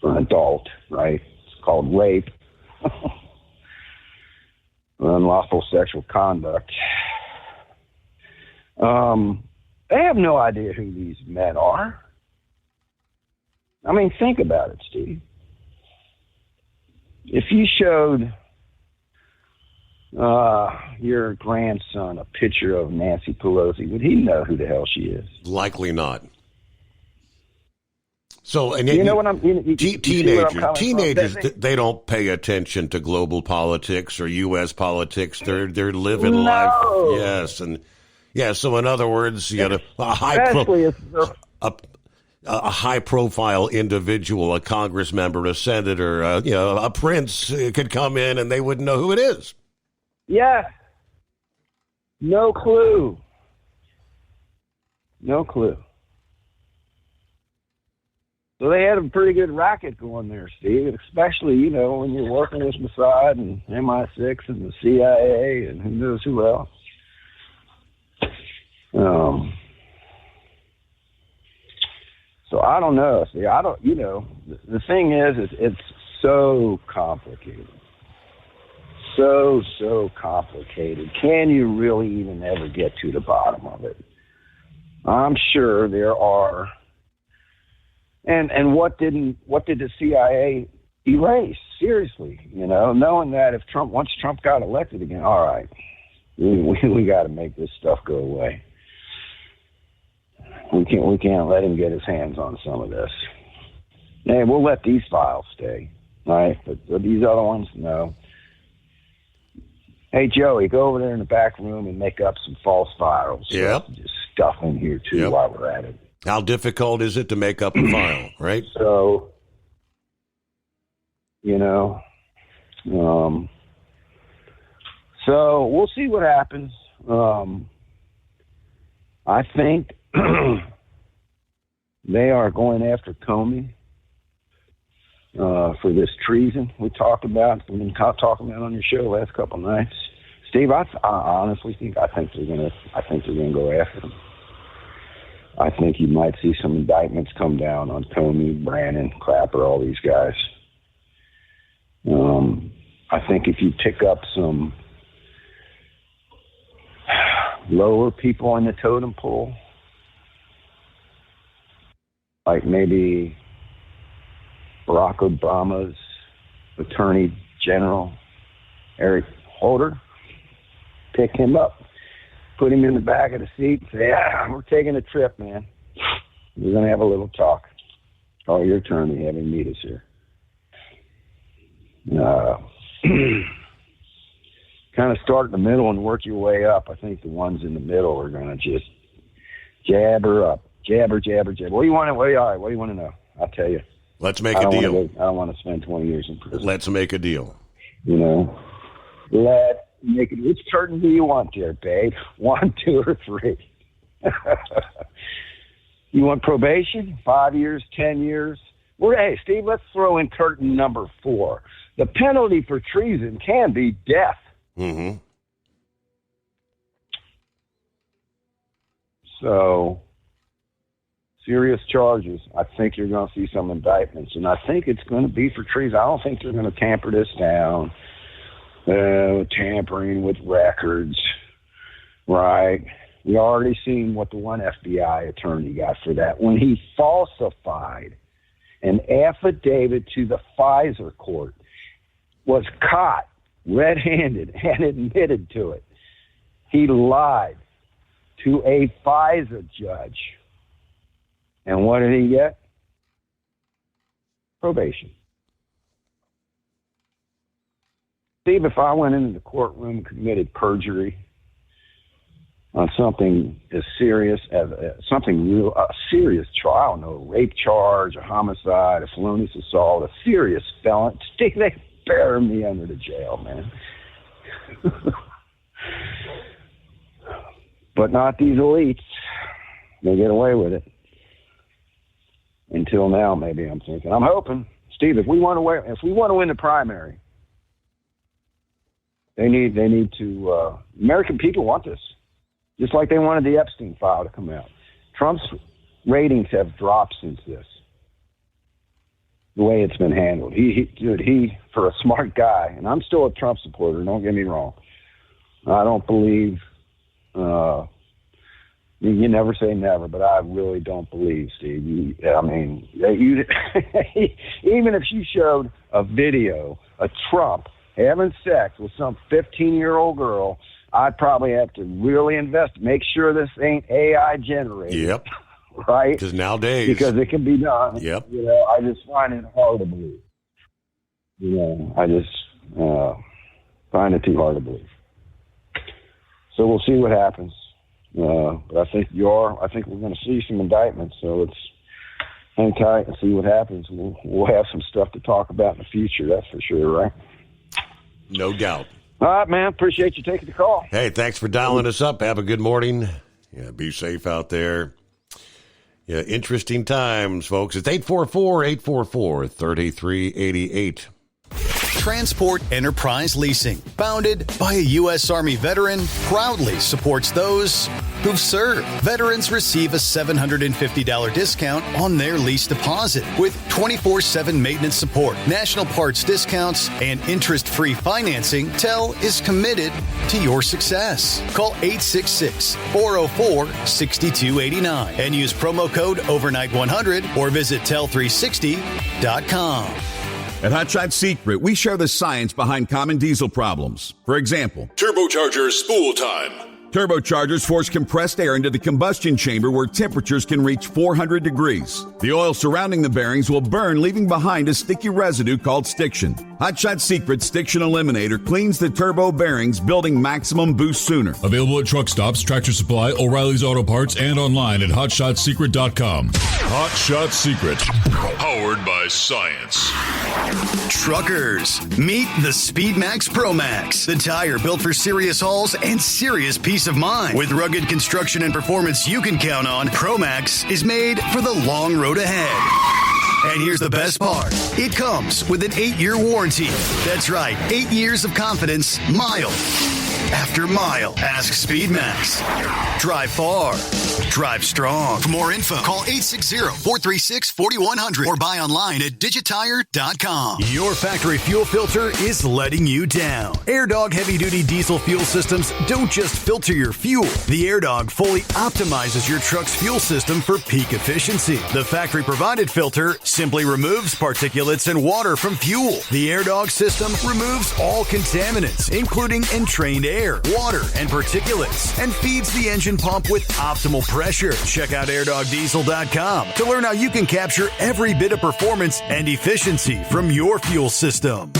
for an adult, right? It's called rape. Unlawful sexual conduct. They have no idea who these men are. I mean, think about it, Steve. If you showed your grandson a picture of Nancy Pelosi, would he know who the hell she is? Likely not. So, and teenagers, they don't pay attention to global politics or U.S. politics. They're living life. Yes, and yeah. So, in other words, you got a high-profile individual, a Congress member, a senator, a prince could come in and they wouldn't know who it is. Yeah. No clue. No clue. So they had a pretty good racket going there, Steve, especially, when you're working with Mossad and MI6 and the CIA and who knows who else. So I don't know. See, the thing is it's so complicated. So complicated. Can you really even ever get to the bottom of it? I'm sure there are. And what did the CIA erase? Seriously, knowing that once Trump got elected again, all right, we got to make this stuff go away. We can't let him get his hands on some of this. Hey, we'll let these files stay, right? But these other ones, no. Hey, Joey, go over there in the back room and make up some false files. Yeah. Just stuff in here, too, while we're at it. How difficult is it to make up a file, right? So, so we'll see what happens. I think they are going after Comey for this treason we've been talking about on your show the last couple of nights. Steve, I honestly think they're gonna go after him. I think you might see some indictments come down on Comey, Brannon, Clapper, all these guys. I think if you pick up some lower people in the totem pole, like maybe Barack Obama's Attorney General, Eric Holder, pick him up, put him in the back of the seat and say, we're taking a trip, man. We're going to have a little talk. Call your attorney, have him meet us here. Kind of start in the middle and work your way up. I think the ones in the middle are going to just jabber up. Jabber. What do you want to know? I'll tell you. Let's make a deal. I don't want to spend 20 years in prison. Let's make a deal. Let's make it. Which curtain do you want there, babe? 1, 2, or 3? You want probation? 5 years, 10 years? Well, hey, Steve, let's throw in curtain number 4. The penalty for treason can be death. Mm-hmm. So, serious charges. I think you're going to see some indictments, and I think it's going to be for treason. I don't think they're going to tamper this down, tampering with records, right? We already seen what the one FBI attorney got for that when he falsified an affidavit to the Pfizer court, was caught red-handed and admitted to it. He lied to a Pfizer judge. And what did he get? Probation. Steve, if I went into the courtroom and committed perjury on something as serious as a serious trial, no rape charge, a homicide, a felonious assault, a serious felon, Steve, they bury me under the jail, man. But not these elites. They get away with it. Until now, maybe I'm thinking. I'm hoping, Steve, if we want to win the primary, they need to. American people want this, just like they wanted the Epstein file to come out. Trump's ratings have dropped since this. The way it's been handled, he for a smart guy, and I'm still a Trump supporter. Don't get me wrong. I don't believe. You never say never, but I really don't believe, Steve. Even if you showed a video of Trump having sex with some 15-year-old girl, I'd probably have to really make sure this ain't AI generated. Yep. Right? Because nowadays. Because it can be done. Yep. I just find it hard to believe. I just find it too hard to believe. So we'll see what happens. But I think we're going to see some indictments. So let's hang tight and see what happens. We'll have some stuff to talk about in the future. That's for sure, right? No doubt. All right, man. Appreciate you taking the call. Hey, thanks for dialing us up. Have a good morning. Yeah, be safe out there. Yeah, interesting times, folks. It's 844-844-3388. Transport Enterprise Leasing, founded by a U.S. Army veteran, proudly supports those who've served. Veterans receive a $750 discount on their lease deposit with 24/7 maintenance support, national parts discounts, and interest-free financing. TEL is committed to your success. Call 866-404-6289 and use promo code OVERNIGHT100 or visit tel360.com. At Hot Shot Secret, we share the science behind common diesel problems. For example, turbocharger spool time. Turbochargers force compressed air into the combustion chamber where temperatures can reach 400 degrees. The oil surrounding the bearings will burn, leaving behind a sticky residue called stiction. Hot Shot Secret Stiction Eliminator cleans the turbo bearings, building maximum boost sooner. Available at truck stops, Tractor Supply, O'Reilly's Auto Parts, and online at HotShotSecret.com. Hot Shot Secret, powered by science. Truckers, meet the SpeedMax Pro Max, the tire built for serious hauls and serious peace of mind. With rugged construction and performance you can count on, Pro Max is made for the long road ahead. And here's the best part. It comes with an 8-year warranty. That's right, 8 years of confidence, mile after mile. Ask SpeedMax. Drive far. Drive strong. For more info, call 860-436-4100 or buy online at digitire.com. Your factory fuel filter is letting you down. AirDog heavy-duty diesel fuel systems don't just filter your fuel. The AirDog fully optimizes your truck's fuel system for peak efficiency. The factory-provided filter simply removes particulates and water from fuel. The AirDog system removes all contaminants, including entrained air, water, and particulates, and feeds the engine pump with optimal pressure. Check out airdogdiesel.com to learn how you can capture every bit of performance and efficiency from your fuel system.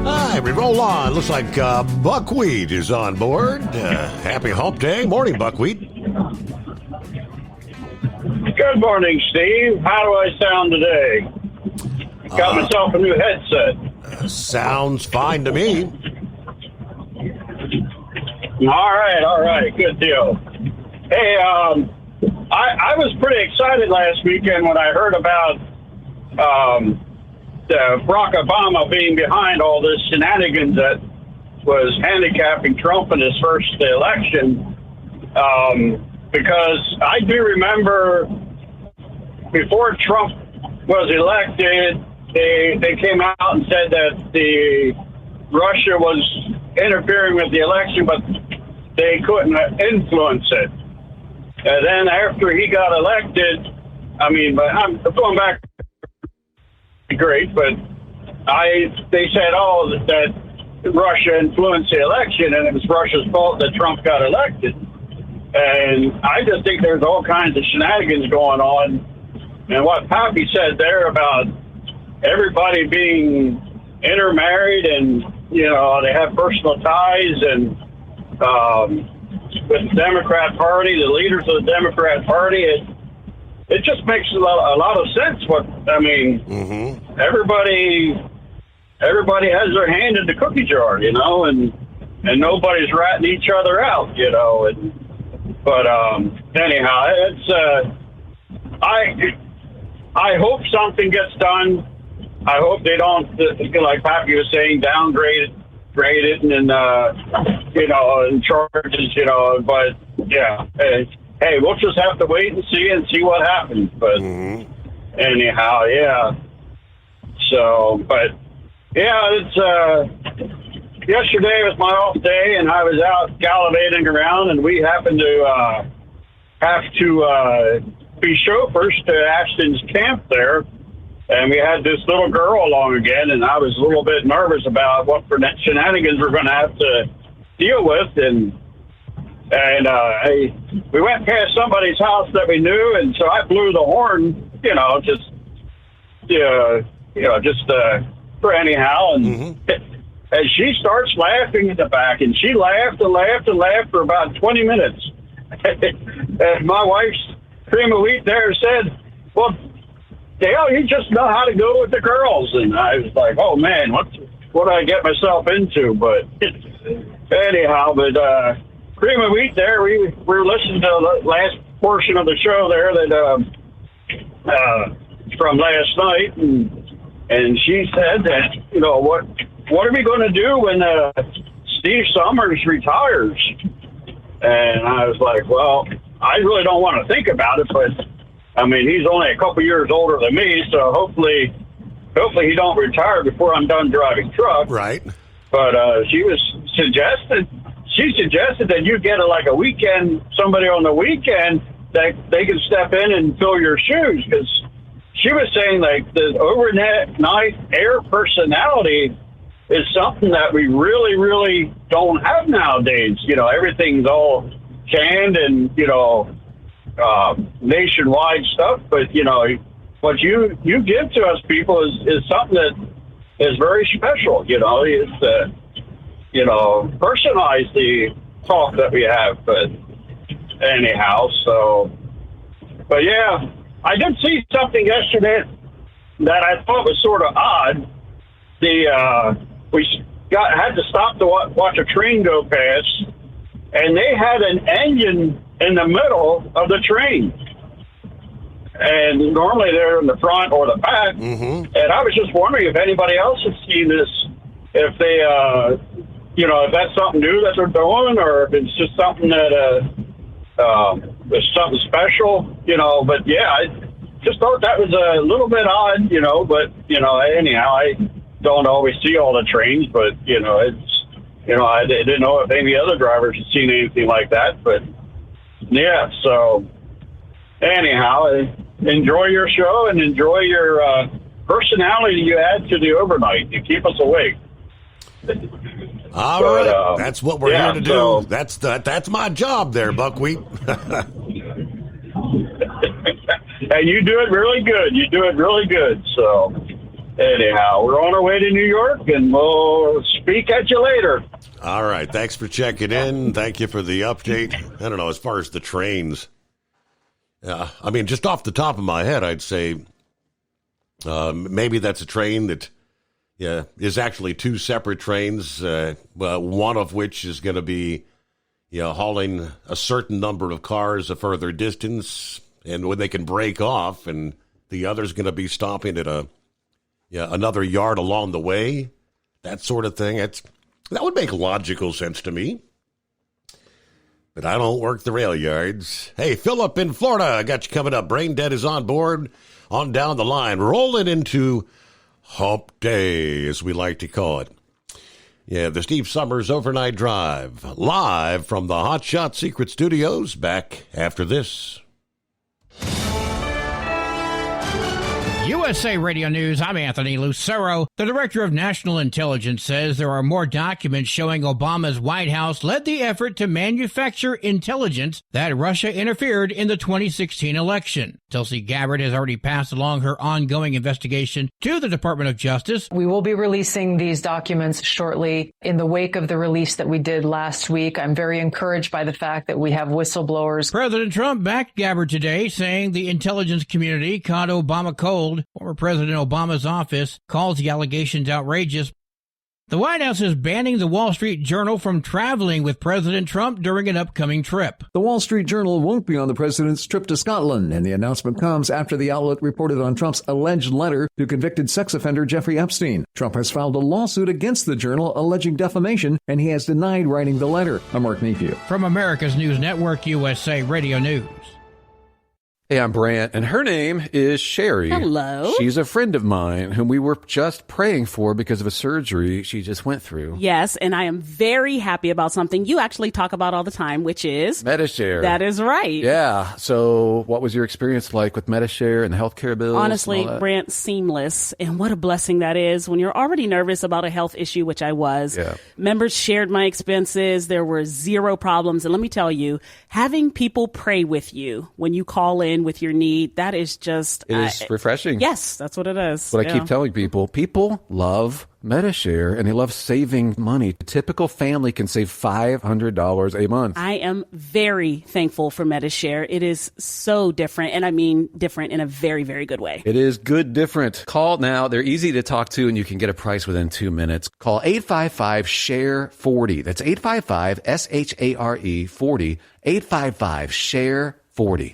All right, we roll on. Looks like Buckwheat is on board. Happy Hump Day. Morning, Buckwheat. Good morning, Steve. How do I sound today? Got myself a new headset. Sounds fine to me. All right. Good deal. Hey, I was pretty excited last weekend when I heard about Barack Obama being behind all this shenanigans that was handicapping Trump in his first election. Because I do remember before Trump was elected, they came out and said that Russia was interfering with the election, but they couldn't influence it. And then after he got elected, but I'm going back great, but they said, that Russia influenced the election, and it was Russia's fault that Trump got elected. And I just think there's all kinds of shenanigans going on. And what Pappy said there about everybody being intermarried and, they have personal ties and with the Democrat Party, the leaders of the Democrat Party, it just makes a lot of sense. Everybody has their hand in the cookie jar, and nobody's ratting each other out, But anyhow, it's I hope something gets done. I hope they don't, like Pappy was saying, downgrade it and and charges, But yeah, hey, we'll just have to wait and see what happens. But anyhow, yeah. So, but yeah, it's yesterday was my off day, and I was out gallivanting around, and we happened to have to be chauffeurs to Ashton's camp there, and we had this little girl along again, and I was a little bit nervous about what shenanigans we're going to have to deal with, and we went past somebody's house that we knew, and so I blew the horn, just for anyhow, and. And she starts laughing in the back, and she laughed and laughed and laughed for about 20 minutes. And my wife's cream of wheat there said, well, Dale, you just know how to go with the girls. And I was like, oh, man, what did I get myself into? But anyhow, cream of wheat there, we were listening to the last portion of the show there that from last night, and she said that, what are we going to do when Steve Summers retires? And I was like, well, I really don't want to think about it, but he's only a couple years older than me, so hopefully he don't retire before I'm done driving truck. Right. But she suggested that you get somebody on the weekend that they can step in and fill your shoes, because she was saying like the overnight air personality is something that we really, really don't have nowadays. You know, everything's all canned and, you know, nationwide stuff. But, you know, what you give to us people is something that is very special. You know, it's, you know, personalize the talk that we have. But anyhow, so, but yeah, I did see something yesterday that I thought was sort of odd. We had to stop to watch a train go past, and they had an engine in the middle of the train. And normally they're in the front or the back. Mm-hmm. And I was just wondering if anybody else has seen this, if they, you know, if that's something new that they're doing, or if it's just something that is something special, you know. But yeah, I just thought that was a little bit odd, you know. But, you know, anyhow, I don't always see all the trains, but, you know, it's, you know, I didn't know if any other drivers had seen anything like that. But yeah, so anyhow, enjoy your show and enjoy your personality you add to the overnight. You keep us awake. All right, that's what we're here to do. So, that's my job there, Buckwheat. And you do it really good. You do it really good. So anyhow, we're on our way to New York, and we'll speak at you later. All right, thanks for checking in. Thank you for the update. I don't know, as far as the trains, I mean, just off the top of my head, I'd say maybe that's a train that is actually two separate trains, one of which is going to be hauling a certain number of cars a further distance, and when they can break off, and the other's going to be stopping at another yard along the way, that sort of thing. That would make logical sense to me. But I don't work the rail yards. Hey, Philip in Florida, I got you coming up. Brain Dead is on board, on down the line, rolling into Hump Day, as we like to call it. Yeah, the Steve Summers Overnight Drive, live from the Hot Shot Secret Studios, back after this. USA Radio News, I'm Anthony Lucero. The Director of National Intelligence says there are more documents showing Obama's White House led the effort to manufacture intelligence that Russia interfered in the 2016 election. Tulsi Gabbard has already passed along her ongoing investigation to the Department of Justice. We will be releasing these documents shortly in the wake of the release that we did last week. I'm very encouraged by the fact that we have whistleblowers. President Trump backed Gabbard today, saying the intelligence community caught Obama cold. Former President Obama's office calls the allegations outrageous. The White House is banning the Wall Street Journal from traveling with President Trump during an upcoming trip. The Wall Street Journal won't be on the president's trip to Scotland, and the announcement comes after the outlet reported on Trump's alleged letter to convicted sex offender Jeffrey Epstein. Trump has filed a lawsuit against the Journal alleging defamation, and he has denied writing the letter. I'm Mark Nephew. From America's News Network, USA Radio News. Hey, I'm Brant, and her name is Sherry. Hello. She's a friend of mine whom we were just praying for because of a surgery she just went through. Yes, and I am very happy about something you actually talk about all the time, which is Medi-Share. That is right. Yeah. So what was your experience like with Medi-Share and the healthcare bills? Honestly, Brant, seamless. And what a blessing that is when you're already nervous about a health issue, which I was. Yeah. Members shared my expenses. There were zero problems. And let me tell you, having people pray with you when you call in with your need, that is just... It is refreshing. Yes, that's what it is. What I keep telling people love Medi-Share, and they love saving money. A typical family can save $500 a month. I am very thankful for Medi-Share. It is so different, and I mean different in a very, very good way. It is good different. Call now. They're easy to talk to, and you can get a price within 2 minutes. Call 855-SHARE-40. That's 855-SHARE-40. 855-SHARE-40.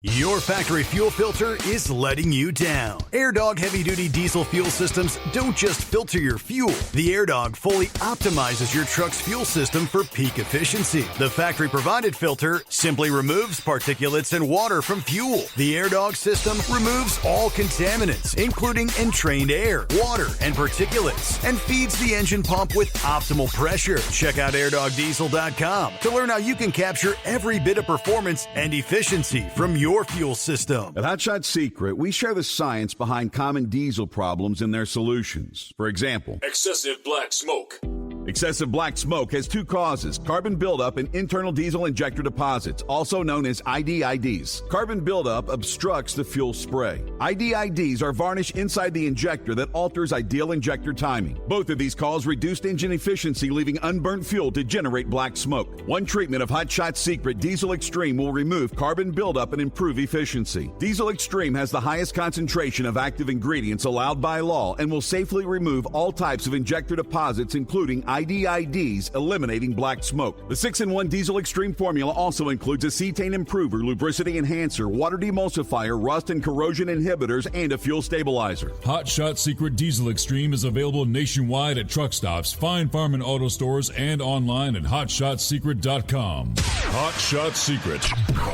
Your factory fuel filter is letting you down. AirDog heavy-duty diesel fuel systems don't just filter your fuel. The AirDog fully optimizes your truck's fuel system for peak efficiency. The factory-provided filter simply removes particulates and water from fuel. The AirDog system removes all contaminants, including entrained air, water, and particulates, and feeds the engine pump with optimal pressure. Check out airdogdiesel.com to learn how you can capture every bit of performance and efficiency from your your fuel system. At Hot Shot Secret, we share the science behind common diesel problems and their solutions. For example, excessive black smoke. Excessive black smoke has two causes: carbon buildup and internal diesel injector deposits, also known as IDIDs. Carbon buildup obstructs the fuel spray. IDIDs are varnish inside the injector that alters ideal injector timing. Both of these cause reduced engine efficiency, leaving unburnt fuel to generate black smoke. One treatment of Hot Shot Secret Diesel Extreme will remove carbon buildup and improve efficiency. Diesel Extreme has the highest concentration of active ingredients allowed by law and will safely remove all types of injector deposits, including IDIDs, eliminating black smoke. The 6-in-1 Diesel Extreme formula also includes a cetane improver, lubricity enhancer, water demulsifier, rust and corrosion inhibitors, and a fuel stabilizer. Hot Shot Secret Diesel Extreme is available nationwide at truck stops, Fine Farm and auto stores, and online at hotshotsecret.com. Hot Shot Secret,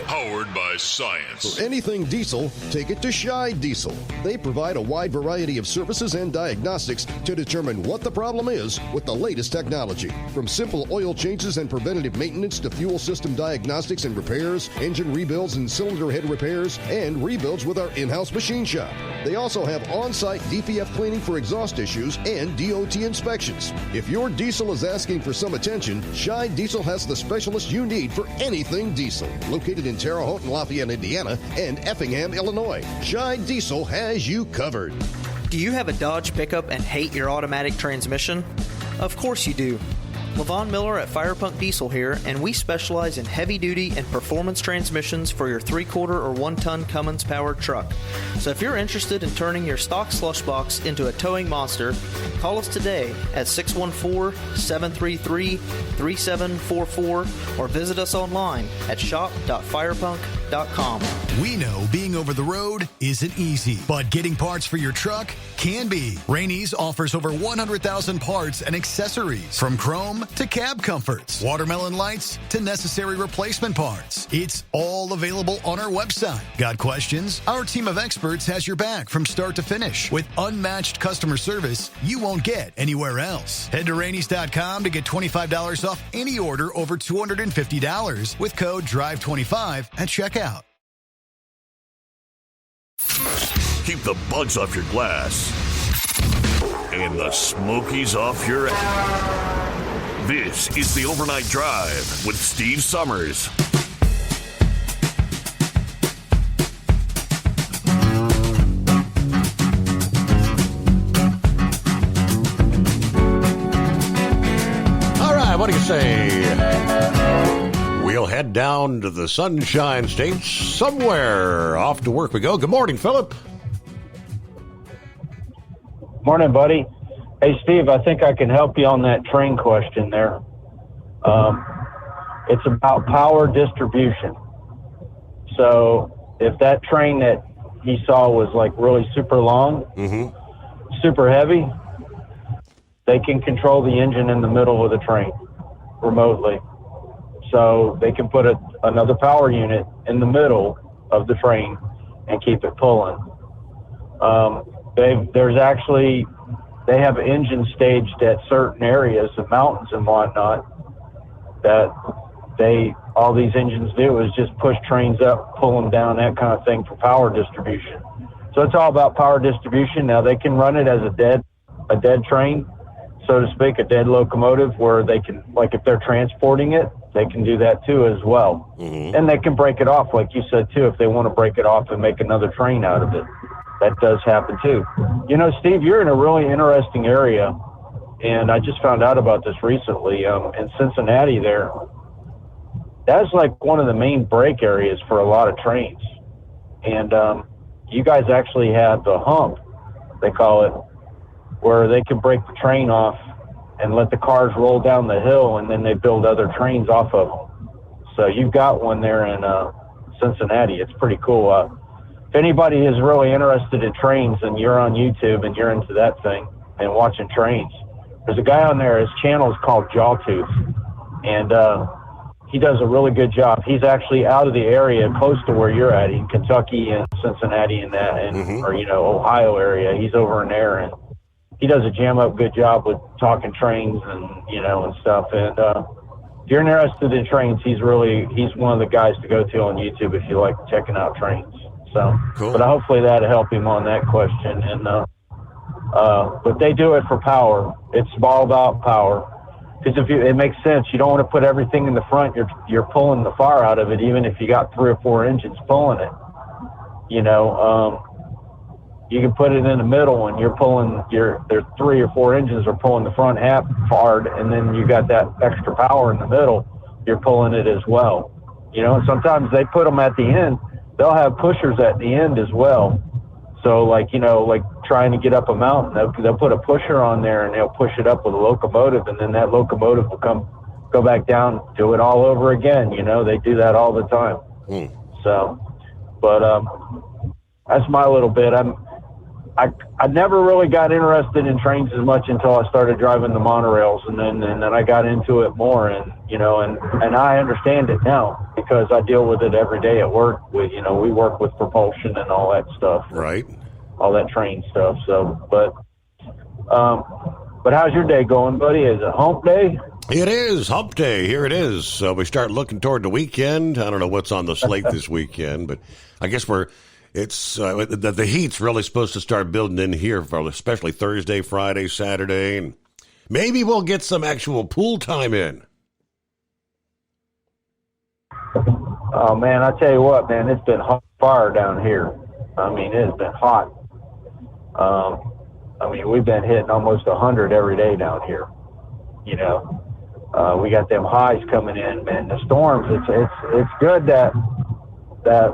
powered by science. For anything diesel, take it to Scheid Diesel. They provide a wide variety of services and diagnostics to determine what the problem is with the latest technology. From simple oil changes and preventative maintenance to fuel system diagnostics and repairs, engine rebuilds and cylinder head repairs, and rebuilds with our in-house machine shop. They also have on-site DPF cleaning for exhaust issues and DOT inspections. If your diesel is asking for some attention, Scheid Diesel has the specialist you need for anything diesel. Located in Terre Haute and Lafayette, Indiana, and Effingham, Illinois, Scheid Diesel has you covered. Do you have a Dodge pickup and hate your automatic transmission? Of course you do. Levon Miller at Firepunk Diesel here, and we specialize in heavy-duty and performance transmissions for your 3-quarter or 1-ton Cummins-powered truck. So if you're interested in turning your stock slush box into a towing monster, call us today at 614-733-3744 or visit us online at shop.firepunk.com. We know being over the road isn't easy, but getting parts for your truck can be. Rainey's offers over 100,000 parts and accessories, from chrome to cab comforts, watermelon lights to necessary replacement parts. It's all available on our website. Got questions? Our team of experts has your back from start to finish with unmatched customer service you won't get anywhere else. Head to Rainey's.com to get $25 off any order over $250 with code DRIVE25 at checkout. Keep the bugs off your glass and the smokies off your ass. This is the Overnight Drive with Steve Summers. All right, what do you say? We'll head down to the Sunshine State somewhere. Off to work we go. Good morning, Philip. Morning, buddy. Hey, Steve, I think I can help you on that train question there. It's about power distribution. So if that train that he saw was like really super long, super heavy, they can control the engine in the middle of the train remotely. So they can put another power unit in the middle of the train and keep it pulling. They have engines staged at certain areas, the mountains and whatnot, that all these engines do is just push trains up, pull them down, that kind of thing for power distribution. So it's all about power distribution. Now they can run it as a dead train, so to speak, a dead locomotive, where they can, like if they're transporting it, they can do that too as well. And they can break it off, like you said too, if they want to break it off and make another train out of it. That does happen too. You know, Steve, you're in a really interesting area, and I just found out about this recently. In Cincinnati there, that's like one of the main break areas for a lot of trains. And you guys actually have the hump, they call it, where they can break the train off and let the cars roll down the hill, and then they build other trains off of them. So you've got one there in Cincinnati. It's pretty cool. If anybody is really interested in trains and you're on YouTube and you're into that thing and watching trains, there's a guy on there, his channel is called Jawtooth, and he does a really good job. He's actually out of the area close to where you're at, in Kentucky and Cincinnati and that, and or, you know, Ohio area. He's over in there, and he does a jam up good job with talking trains and, you know, and stuff. And if you're interested in trains, he's one of the guys to go to on YouTube if you like checking out trains. So, cool. But hopefully that'll help him on that question. And but they do it for power. It's all about power. Because it makes sense. You don't want to put everything in the front. You're pulling the fire out of it, even if you got 3 or 4 engines pulling it. You know, you can put it in the middle, and you're pulling there's 3 or 4 engines are pulling the front half hard, and then you got that extra power in the middle. You're pulling it as well. You know, and sometimes they put them at the end. They'll have pushers at the end as well. So, like, you know, like trying to get up a mountain, they'll put a pusher on there and they'll push it up with a locomotive, and then that locomotive will go back down, do it all over again. You know, they do that all the time. So, but that's my little bit. I never really got interested in trains as much until I started driving the monorails, and then I got into it more, and you know, and I understand it now because I deal with it every day at work. We work with propulsion and all that stuff, right? All that train stuff. So, but how's your day going, buddy? Is it hump day? It is hump day. Here it is. So we start looking toward the weekend. I don't know what's on the slate this weekend, but I guess It's the heat's really supposed to start building in here, for especially Thursday, Friday, Saturday, and maybe we'll get some actual pool time in. Oh man, I tell you what, man, it's been hot fire down here. I mean, it has been hot. I mean, we've been hitting almost 100 every day down here. You know, we got them highs coming in, man. The storms. It's good that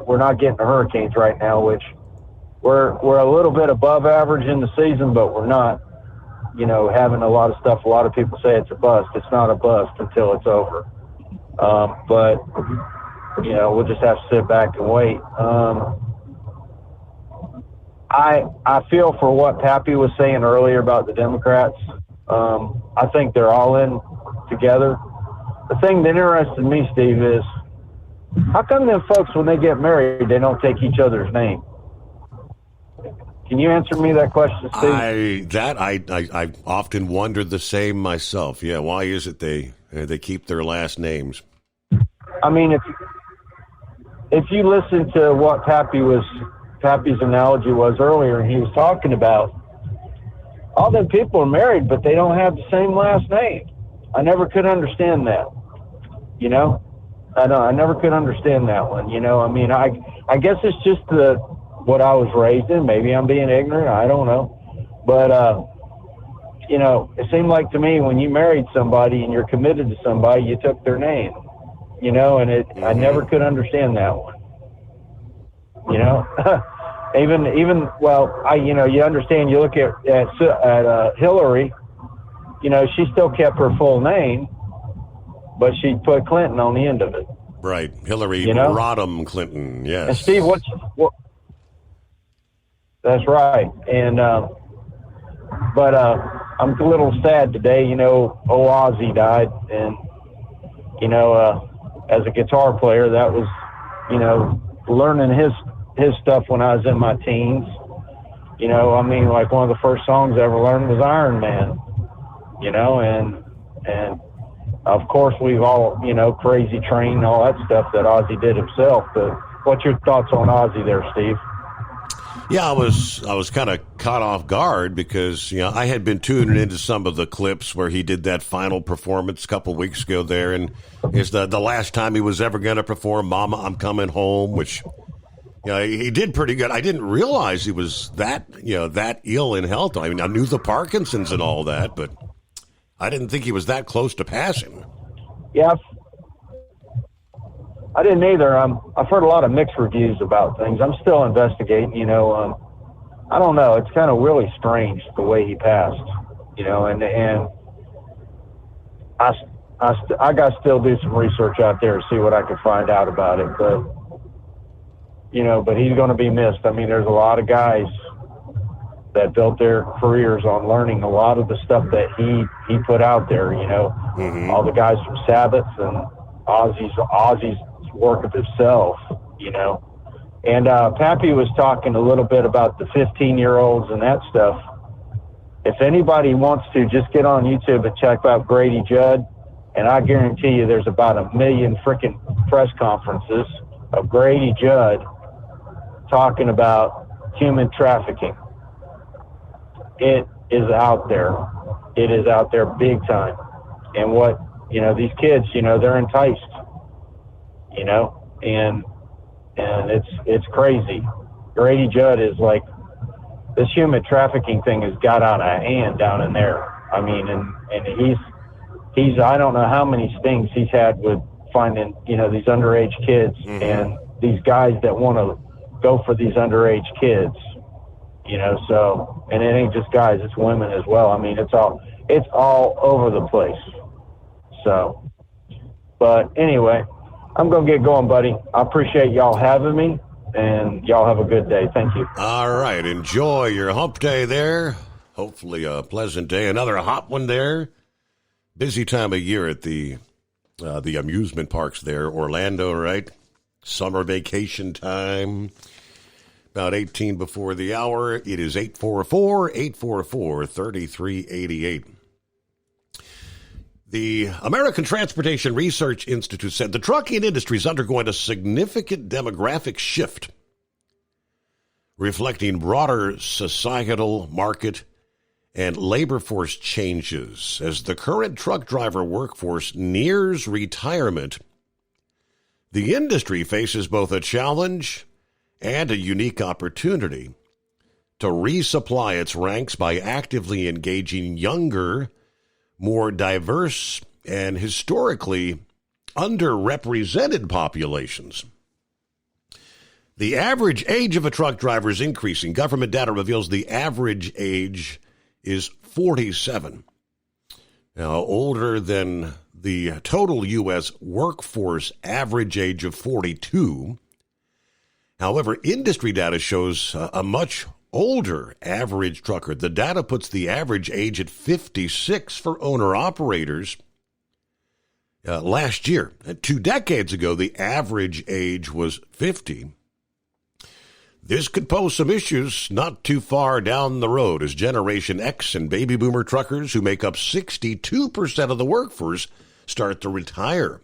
we're not getting the hurricanes right now, which we're a little bit above average in the season, but we're not, you know, having a lot of stuff. A lot of people say it's a bust. It's not a bust until it's over. But, you know, we'll just have to sit back and wait. I feel for what Pappy was saying earlier about the Democrats. I think they're all in together. The thing that interested me, Steve, is how come them folks, when they get married, they don't take each other's name? Can you answer me that question, Steve? I often wondered the same myself. Yeah, why is it they keep their last names? I mean, if you listen to what Pappy's analogy was earlier, and he was talking about all them people are married, but they don't have the same last name. I never could understand that. You know, I never could understand that one. You know, I mean, I guess it's just what I was raised in. Maybe I'm being ignorant. I don't know. But, you know, it seemed like to me when you married somebody and you're committed to somebody, you took their name, you know, and I never could understand that one. You know, even well, you understand, you look at Hillary, you know, she still kept her full name, but she put Clinton on the end of it. Right. Hillary Rodham Clinton. Yes. And Steve, what that's right. And, but I'm a little sad today, you know, Ozzy died, and, you know, as a guitar player, that was, you know, learning his stuff when I was in my teens. You know, I mean, like one of the first songs I ever learned was Iron Man, you know, and of course we've all, you know, Crazy Train and all that stuff that Ozzy did himself. But what's your thoughts on Ozzy there, Steve? Yeah, I was kind of caught off guard because, you know, I had been tuning into some of the clips where he did that final performance a couple weeks ago there, and it's the last time he was ever going to perform Mama, I'm Coming Home, which, you know, he did pretty good. I didn't realize he was that ill in health. I mean, I knew the Parkinson's and all that, but I didn't think he was that close to passing. Yeah, I didn't either. I've heard a lot of mixed reviews about things. I'm still investigating, you know. I don't know. It's kind of really strange the way he passed, you know, and I got to still do some research out there to see what I can find out about it. But, you know, but he's going to be missed. I mean, there's a lot of guys that built their careers on learning a lot of the stuff that he put out there, you know, all the guys from Sabbath and Ozzy's work of himself, you know. And Pappy was talking a little bit about the 15-year-olds and that stuff. If anybody wants to, just get on YouTube and check out Grady Judd And I guarantee you there's about 1 million freaking press conferences of Grady Judd talking about human trafficking. It is out there. It is out there big time. And what, these kids, they're enticed, and it's crazy. Grady Judd is like, this human trafficking thing has got out of hand down in there. I mean, and he's I don't know how many stings he's had with finding, these underage kids and these guys that want to go for these underage kids, so, and it ain't just guys, it's women as well. I mean, it's all over the place. So, but anyway, I'm going to get going, buddy. I appreciate y'all having me, and y'all have a good day. Thank you. All right. Enjoy your hump day there. Hopefully a pleasant day. Another hot one there. Busy time of year at the amusement parks there. Orlando, right? Summer vacation time. About 18 before the hour. It is 844-3388. The American Transportation Research Institute said the trucking industry is undergoing a significant demographic shift, reflecting broader societal, market, and labor force changes. As the current truck driver workforce nears retirement, the industry faces both a challenge and a unique opportunity to resupply its ranks by actively engaging younger, more diverse, and historically underrepresented populations. The average age of a truck driver is increasing. Government data reveals the average age is 47. Now, older than the total U.S. workforce average age of 42. However, industry data shows a much older average trucker. The data puts the average age at 56 for owner-operators. Last year, 2 decades ago, the average age was 50. This could pose some issues not too far down the road as Generation X and baby boomer truckers, who make up 62% of the workforce, start to retire.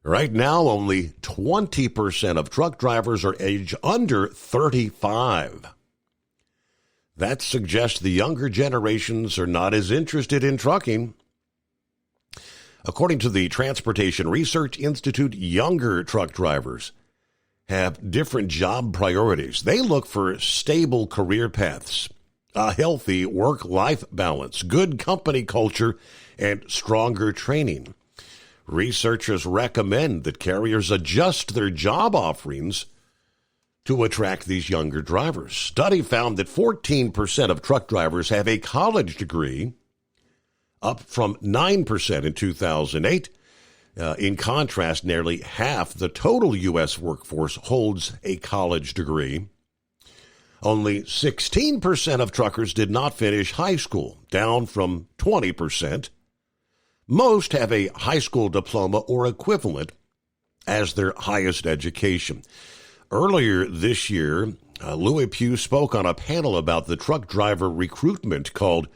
Right now, only 20% of truck drivers are age under 35. That suggests the younger generations are not as interested in trucking. According to the Transportation Research Institute, younger truck drivers have different job priorities. They look for stable career paths, a healthy work-life balance, good company culture, and stronger training. Researchers recommend that carriers adjust their job offerings to attract these younger drivers. Study found that 14% of truck drivers have a college degree, up from 9% in 2008. In contrast, nearly half the total U.S. workforce holds a college degree. Only 16% of truckers did not finish high school, down from 20%. Most have a high school diploma or equivalent as their highest education. Earlier this year, Louis Pugh spoke on a panel about the truck driver recruitment called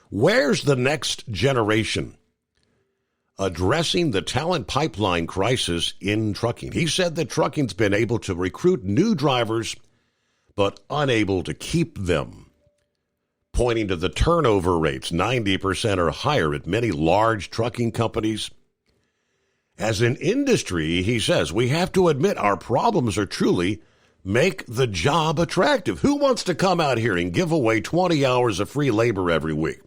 Where's the Next Generation? Addressing the talent pipeline crisis in trucking. He said that trucking's been able to recruit new drivers, but unable to keep them. Pointing to the turnover rates, 90% or higher at many large trucking companies. As an industry, he says, we have to admit our problems are truly make the job attractive. Who wants to come out here and give away 20 hours of free labor every week?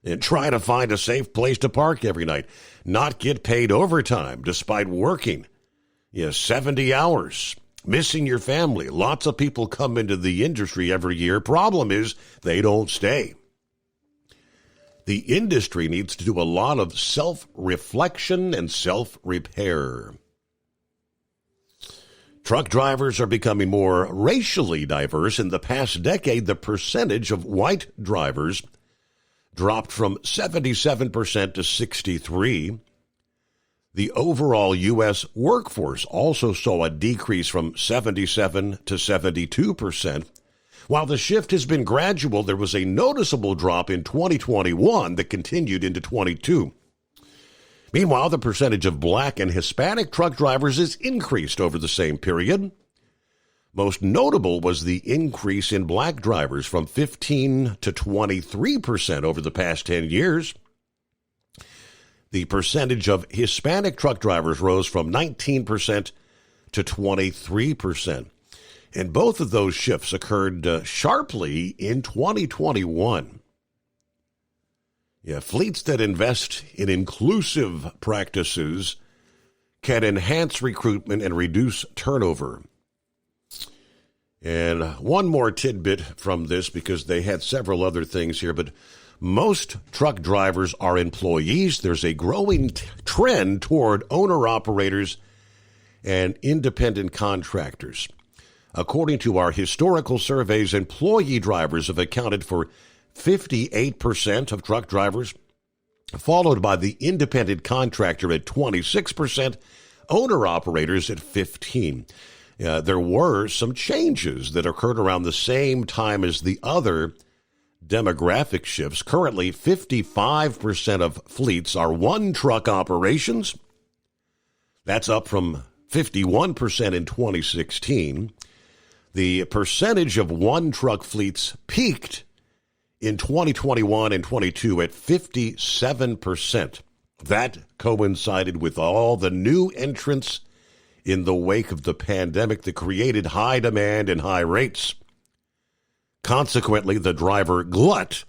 And try to find a safe place to park every night. Not get paid overtime despite working 70 hours. Missing your family. Lots of people come into the industry every year. Problem is, they don't stay. The industry needs to do a lot of self-reflection and self-repair. Truck drivers are becoming more racially diverse. In the past decade, the percentage of white drivers dropped from 77% to 63%. The overall U.S. workforce also saw a decrease from 77 to 72%. While the shift has been gradual, there was a noticeable drop in 2021 that continued into 22. Meanwhile, the percentage of black and Hispanic truck drivers has increased over the same period. Most notable was the increase in black drivers from 15 to 23% over the past 10 years. The percentage of Hispanic truck drivers rose from 19% to 23%. And both of those shifts occurred sharply in 2021. Yeah, fleets that invest in inclusive practices can enhance recruitment and reduce turnover. And one more tidbit from this, because they had several other things here, but most truck drivers are employees. There's a growing trend toward owner-operators and independent contractors. According to our historical surveys, employee drivers have accounted for 58% of truck drivers, followed by the independent contractor at 26%, owner-operators at 15%. There were some changes that occurred around the same time as the other demographic shifts. Currently, 55% of fleets are one-truck operations. That's up from 51% in 2016. The percentage of one-truck fleets peaked in 2021 and 22 at 57%. That coincided with all the new entrants in the wake of the pandemic that created high demand and high rates. Consequently, the driver glut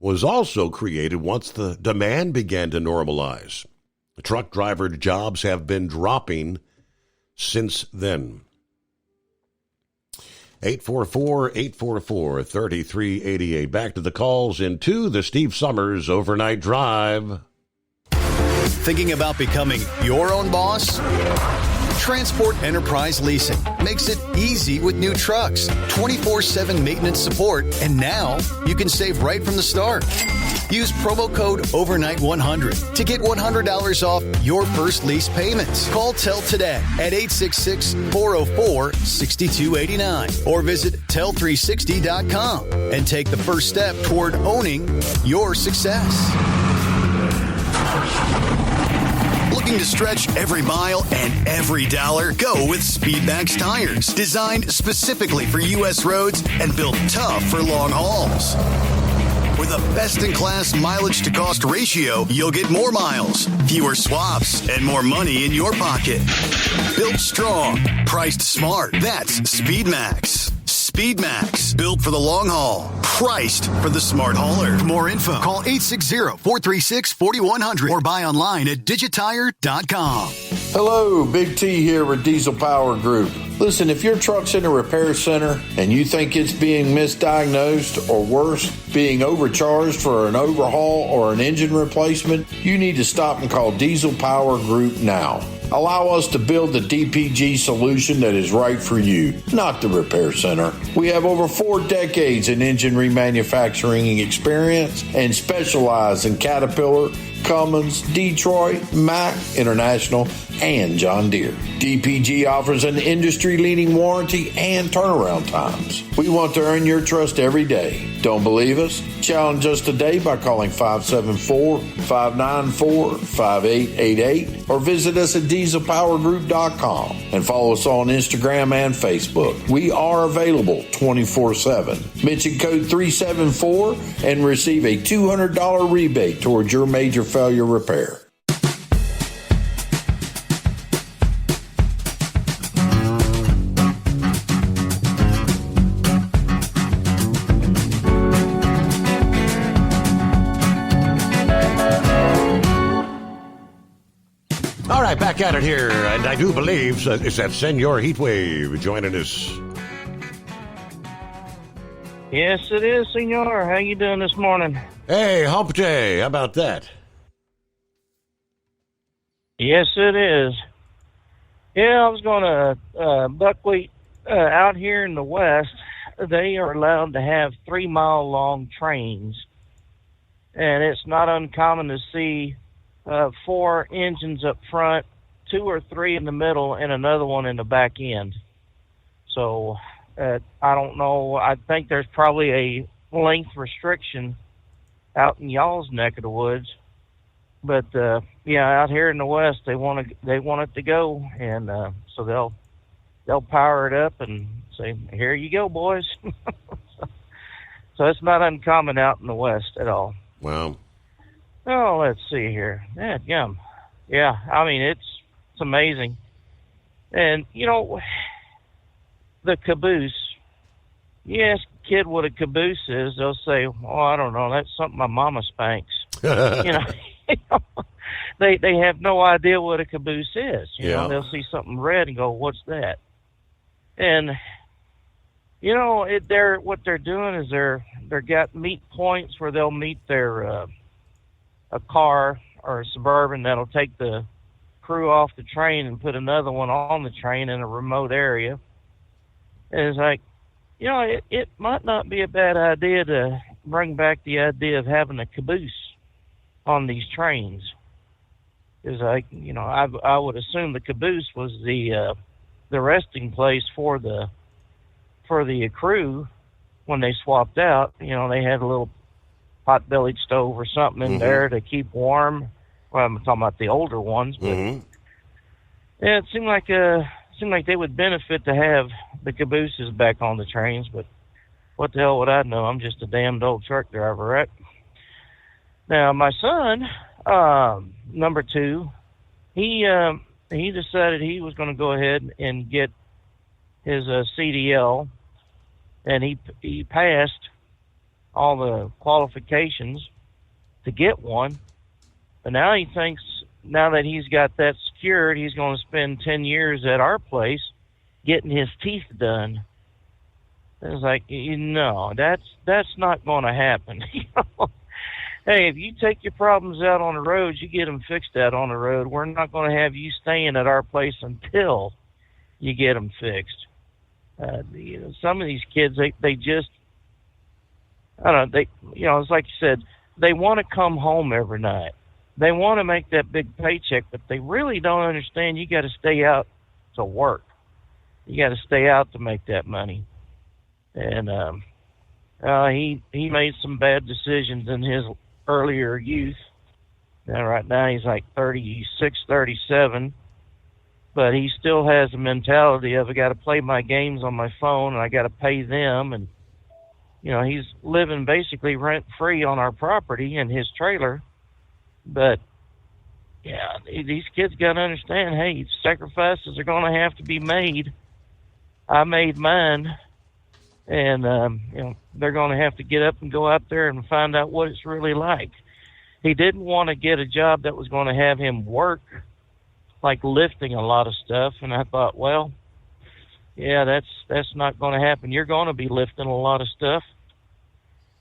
was also created once the demand began to normalize. The truck driver jobs have been dropping since then. 844-844-3388. Back to the calls into the Steve Summers Overnight Drive. Thinking about becoming your own boss? Transport Enterprise Leasing makes it easy with new trucks, 24/7 maintenance support, and now you can save right from the start. Use promo code OVERNIGHT100 to get $100 off your first lease payments. Call TEL today at 866-404-6289 or visit tel360.com and take the first step toward owning your success. Looking to stretch every mile and every dollar? Go with Speedmax tires, designed specifically for U.S. roads and built tough for long hauls. With a best-in-class mileage-to-cost ratio, you'll get more miles, fewer swaps, and more money in your pocket. Built strong, priced smart. That's Speedmax. Speedmax, built for the long haul, priced for the smart hauler. For more info, call 860-436-4100 or buy online at digitire.com. Hello, Big T here with Diesel Power Group. Listen, if your truck's in a repair center and you think it's being misdiagnosed or worse, being overcharged for an overhaul or an engine replacement, you need to stop and call Diesel Power Group now. Allow us to build the DPG solution that is right for you, not the repair center. We have over 4 decades in engine remanufacturing experience and specialize in Caterpillar, Cummins, Detroit, Mack, International, and John Deere. DPG offers an industry-leading warranty and turnaround times. We want to earn your trust every day. Don't believe us? Challenge us today by calling 574-594-5888 or visit us at dieselpowergroup.com and follow us on Instagram and Facebook. We are available 24/7. Mention code 374 and receive a $200 rebate towards your major failure repair. All right, back at it here, and I do believe it's that Senor Heatwave joining us. Yes, it is, Senor. How you doing this morning? Hey, hump day. How about that? Yes, it is. Yeah, I was going to buckwheat out here in the West. They are allowed to have 3-mile-long trains, and it's not uncommon to see 4 engines up front, 2 or 3 in the middle, and another one in the back end. So I don't know. I think there's probably a length restriction out in y'all's neck of the woods. But out here in the West, they want it to go, and so they'll power it up and say, "Here you go, boys." So it's not uncommon out in the West at all. Wow. Oh, let's see here. Yum. Yeah, I mean it's amazing, and the caboose. You ask a kid what a caboose is, they'll say, "Oh, I don't know. That's something my mama spanks." They have no idea what a caboose is. You know, they'll see something red and go, "What's that?" And what they're doing is they're got meet points where they'll meet their a car or a Suburban that'll take the crew off the train and put another one on the train in a remote area. And it's like, it might not be a bad idea to bring back the idea of having a caboose on these trains. Is like, I would assume the caboose was the resting place for the crew when they swapped out. They had a little pot-bellied stove or something in there to keep warm. Well, I'm talking about the older ones, but yeah, it seemed like they would benefit to have the cabooses back on the trains. But what the hell would I know? I'm just a damned old truck driver, right? Now, my son, number 2, he decided he was going to go ahead and get his CDL, and he passed all the qualifications to get one. But now he thinks, now that he's got that secured, he's going to spend 10 years at our place getting his teeth done. It's like, no, that's not going to happen. Hey, if you take your problems out on the road, you get them fixed out on the road. We're not going to have you staying at our place until you get them fixed. Some of these kids, they just, I don't know, it's like you said, they want to come home every night. They want to make that big paycheck, but they really don't understand you got to stay out to work. You got to stay out to make that money. And he made some bad decisions in his earlier youth. Now, right now he's like 36, 37, but he still has a mentality of, I got to play my games on my phone and I got to pay them. And, he's living basically rent-free on our property in his trailer. But, yeah, these kids got to understand, hey, sacrifices are going to have to be made. I made mine. And, they're going to have to get up and go out there and find out what it's really like. He didn't want to get a job that was going to have him work, like lifting a lot of stuff. And I thought, well, yeah, that's not going to happen. You're going to be lifting a lot of stuff.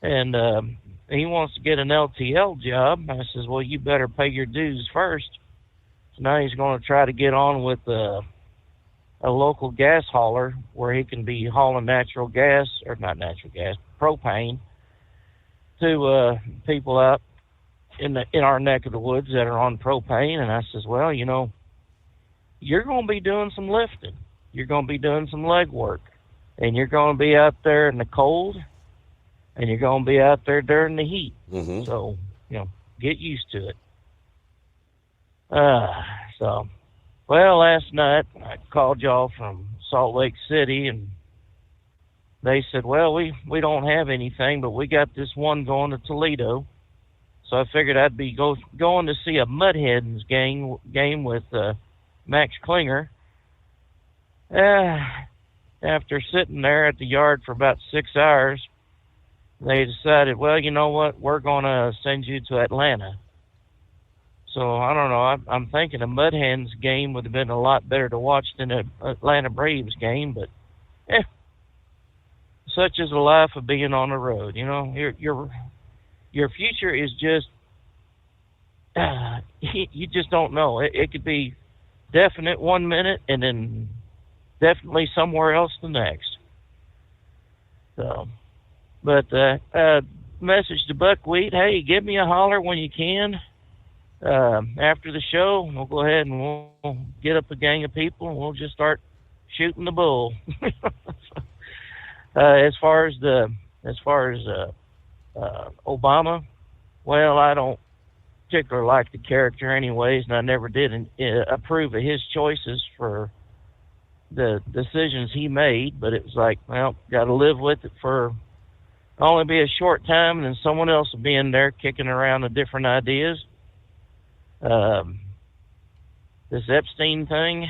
And he wants to get an LTL job. I says, well, you better pay your dues first. So now he's going to try to get on with a local gas hauler where he can be hauling propane to people out in our neck of the woods that are on propane. And I says, well, you're going to be doing some lifting. You're going to be doing some leg work. And you're going to be out there in the cold. And you're going to be out there during the heat. Mm-hmm. So, get used to it. Well, last night I called y'all from Salt Lake City, and they said, well, we don't have anything, but we got this one going to Toledo. So I figured I'd be going to see a Mud Hens game with Max Klinger. After sitting there at the yard for about 6 hours, they decided, well, you know what, we're going to send you to Atlanta. So, I don't know, I'm thinking a Mud Hens game would have been a lot better to watch than an Atlanta Braves game, but, such is the life of being on the road. Your future is just, you just don't know. It could be definite one minute and then definitely somewhere else the next. So, but message to Buckwheat, hey, give me a holler when you can. After the show, we'll go ahead and we'll get up a gang of people and we'll just start shooting the bull. As far as Obama, well, I particularly like the character anyways, and I never did approve of his choices for the decisions he made, but it was like, well, got to live with it for only be a short time, and then someone else will be in there kicking around the different ideas. This Epstein thing,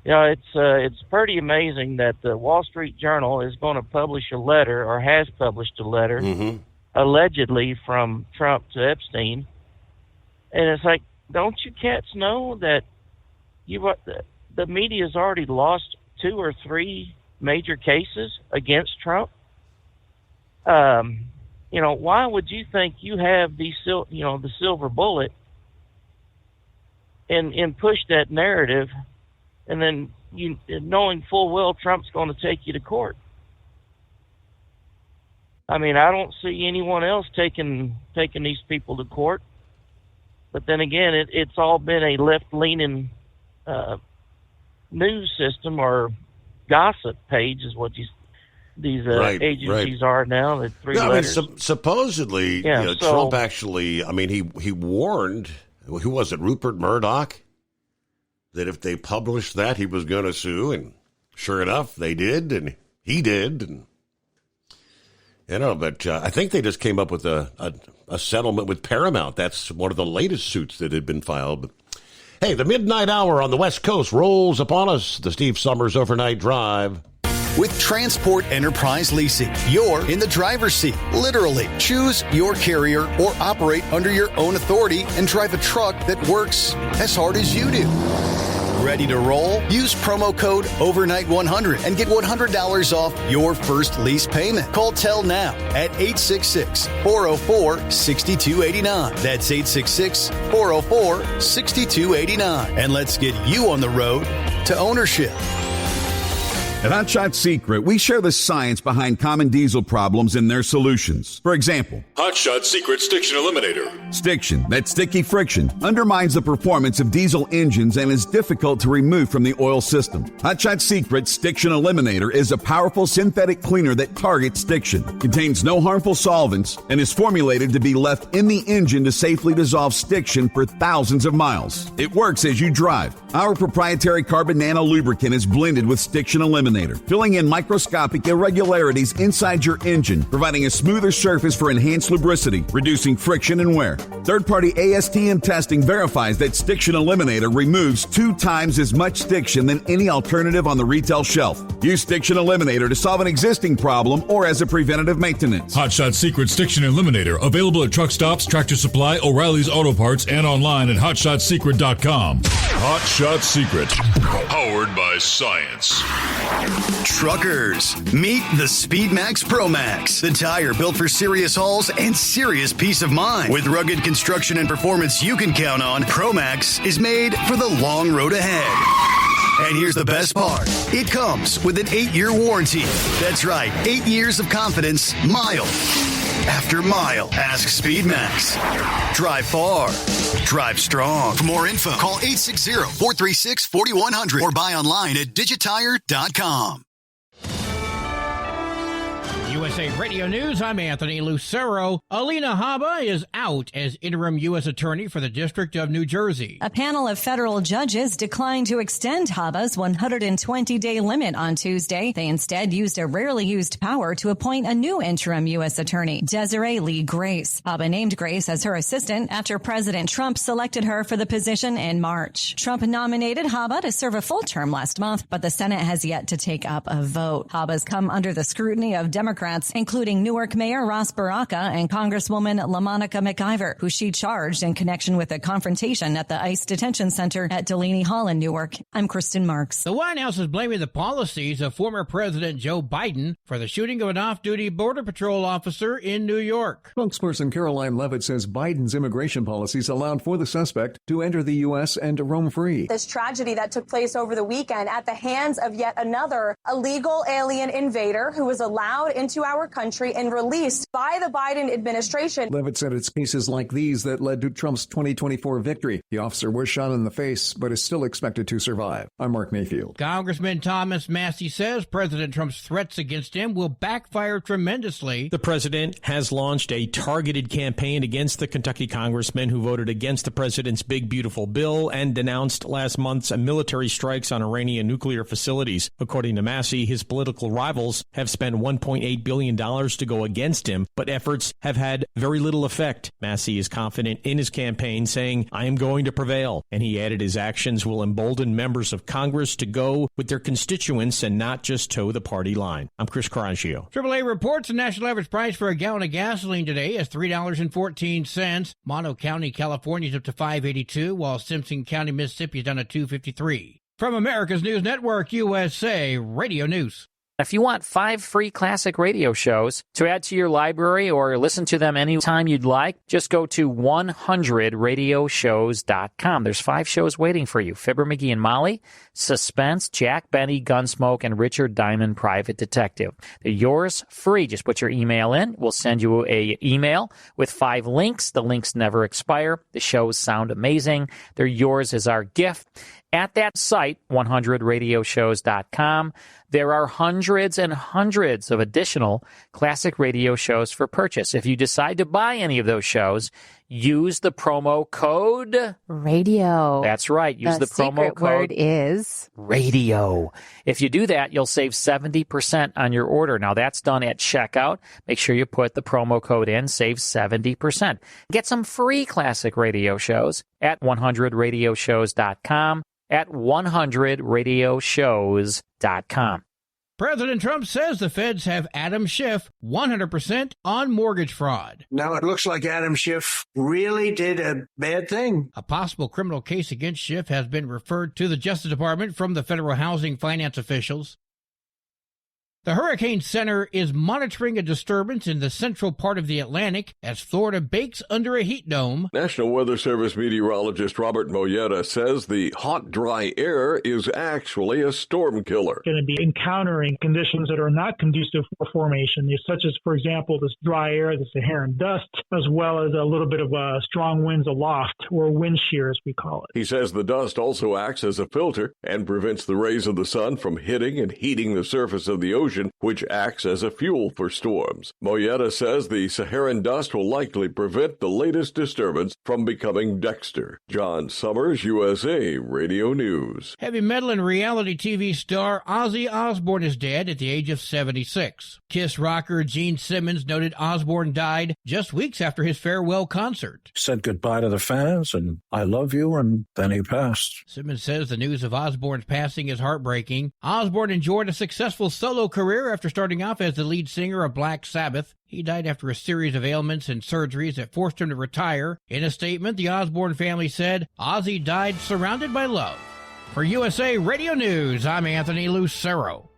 it's pretty amazing that the Wall Street Journal is going to publish a letter, or has published a letter, allegedly from Trump to Epstein. And it's like, don't you cats know that the media's already lost 2 or 3 major cases against Trump? Why would you think you have the silver bullet and push that narrative, and then knowing full well Trump's going to take you to court? I mean, I don't see anyone else taking these people to court. But then again, it's all been a left-leaning news system or gossip page, is what these agencies are now. The 3 letters. I mean, supposedly, Trump actually, I mean, he warned, who was it, Rupert Murdoch, that if they published that, he was going to sue. And sure enough, they did, and he did. And but I think they just came up with a settlement with Paramount. That's one of the latest suits that had been filed. But, hey, the midnight hour on the West Coast rolls upon us. The Steve Summers Overnight Drive. With Transport Enterprise Leasing, you're in the driver's seat, literally. Choose your carrier or operate under your own authority and drive a truck that works as hard as you do. Ready to roll? Use promo code OVERNIGHT100 and get $100 off your first lease payment. Call Tell now at 866-404-6289. That's 866-404-6289. And let's get you on the road to ownership. At Hot Shot Secret, we share the science behind common diesel problems and their solutions. For example, Hot Shot Secret Stiction Eliminator. Stiction, that sticky friction, undermines the performance of diesel engines and is difficult to remove from the oil system. Hot Shot Secret Stiction Eliminator is a powerful synthetic cleaner that targets stiction, contains no harmful solvents, and is formulated to be left in the engine to safely dissolve stiction for thousands of miles. It works as you drive. Our proprietary carbon nano lubricant is blended with Stiction Eliminator, filling in microscopic irregularities inside your engine, providing a smoother surface for enhanced lubricity, reducing friction and wear. Third-party ASTM testing verifies that Stiction Eliminator removes 2 times as much stiction than any alternative on the retail shelf. Use Stiction Eliminator to solve an existing problem or as a preventative maintenance. Hot Shot Secret Stiction Eliminator, available at truck stops, Tractor Supply, O'Reilly's Auto Parts, and online at HotShotSecret.com. Hot Shot Secret, powered by science. Truckers, meet the Speedmax Pro Max, the tire built for serious hauls and serious peace of mind. With rugged construction and performance you can count on, Pro Max is made for the long road ahead. And here's the best part. It comes with an 8-year warranty. That's right, 8 years of confidence, mile after mile. Ask Speedmax. Drive far. Drive strong. For more info, call 860-436-4100 or buy online at digitire.com. USA Radio News, I'm Anthony Lucero. Alina Habba is out as interim U.S. Attorney for the District of New Jersey. A panel of federal judges declined to extend Habba's 120-day limit on Tuesday. They instead used a rarely used power to appoint a new interim U.S. Attorney, Desiree Lee Grace. Habba named Grace as her assistant after President Trump selected her for the position in March. Trump nominated Habba to serve a full term last month, but the Senate has yet to take up a vote. Habba's come under the scrutiny of Democrats, including Newark Mayor Ras Baraka and Congresswoman LaMonica McIver, who she charged in connection with a confrontation at the ICE detention center at Delaney Hall in Newark. I'm Kristen Marks. The White House is blaming the policies of former President Joe Biden for the shooting of an off-duty Border Patrol officer in New York. Spokesperson Caroline Leavitt says Biden's immigration policies allowed for the suspect to enter the U.S. and roam free. This tragedy that took place over the weekend at the hands of yet another illegal alien invader who was allowed into to our country and released by the Biden administration. Levitt said it's cases like these that led to Trump's 2024 victory. The officer was shot in the face, but is still expected to survive. I'm Mark Mayfield. Congressman Thomas Massie says President Trump's threats against him will backfire tremendously. The president has launched a targeted campaign against the Kentucky congressman who voted against the president's big, beautiful bill and denounced last month's military strikes on Iranian nuclear facilities. According to Massie, his political rivals have spent $1.8 billion to go against him, but efforts have had very little effect. Massie is confident in his campaign, saying, "I am going to prevail." And he added his actions will embolden members of Congress to go with their constituents and not just toe the party line. I'm Chris Carangio. AAA reports the national average price for a gallon of gasoline today is $3.14. Mono County, California is up to $5.82, while Simpson County, Mississippi is down to $2.53. From America's News Network, USA Radio News. If you want 5 free classic radio shows to add to your library or listen to them anytime you'd like, just go to 100radioshows.com. There's 5 shows waiting for you. Fibber McGee and Molly, Suspense, Jack Benny, Gunsmoke, and Richard Diamond, Private Detective. They're yours free. Just put your email in. We'll send you an email with 5 links. The links never expire. The shows sound amazing. They're yours as our gift. At that site, 100radioshows.com, there are hundreds and hundreds of additional classic radio shows for purchase. If you decide to buy any of those shows, use the promo code radio. That's right. Use the promo code. Word is radio. If you do that, you'll save 70% on your order. Now, that's done at checkout. Make sure you put the promo code in, save 70%. Get some free classic radio shows at 100radioshows.com. at 100radioshows.com. President Trump says the feds have Adam Schiff 100% on mortgage fraud. Now it looks like Adam Schiff really did a bad thing. A possible criminal case against Schiff has been referred to the Justice Department from the federal housing finance officials. The Hurricane Center is monitoring a disturbance in the central part of the Atlantic as Florida bakes under a heat dome. National Weather Service meteorologist Robert Moyetta says the hot, dry air is actually a storm killer. Going to be encountering conditions that are not conducive for formation, such as, for example, this dry air, the Saharan dust, as well as a little bit of strong winds aloft, or wind shear, as we call it. He says the dust also acts as a filter and prevents the rays of the sun from hitting and heating the surface of the ocean, which acts as a fuel for storms. Moyetta says the Saharan dust will likely prevent the latest disturbance from becoming Dexter. John Summers, USA Radio News. Heavy metal and reality TV star Ozzy Osbourne is dead at the age of 76. Kiss rocker Gene Simmons noted Osbourne died just weeks after his farewell concert. Said goodbye to the fans and I love you, and then he passed. Simmons says the news of Osbourne's passing is heartbreaking. Osbourne enjoyed a successful solo career after starting off as the lead singer of Black Sabbath. He died after a series of ailments and surgeries that forced him to retire. In a statement, the Osbourne family said, Ozzy died surrounded by love. For USA Radio News, I'm Anthony Lucero.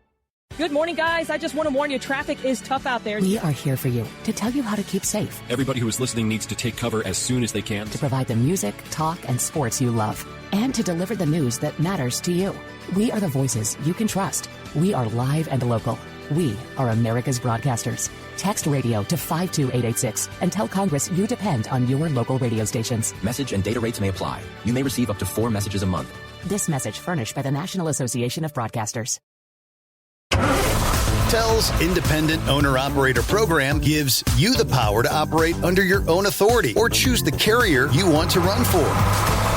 Good morning, guys. I just want to warn you, traffic is tough out there. We are here for you to tell you how to keep safe. Everybody who is listening needs to take cover as soon as they can. To provide the music, talk, and sports you love. And to deliver the news that matters to you. We are the voices you can trust. We are live and local. We are America's broadcasters. Text radio to 52886 and tell Congress you depend on your local radio stations. Message and data rates may apply. You may receive up to 4 messages a month. This message furnished by the National Association of Broadcasters. TEL's Independent Owner-Operator Program gives you the power to operate under your own authority or choose the carrier you want to run for.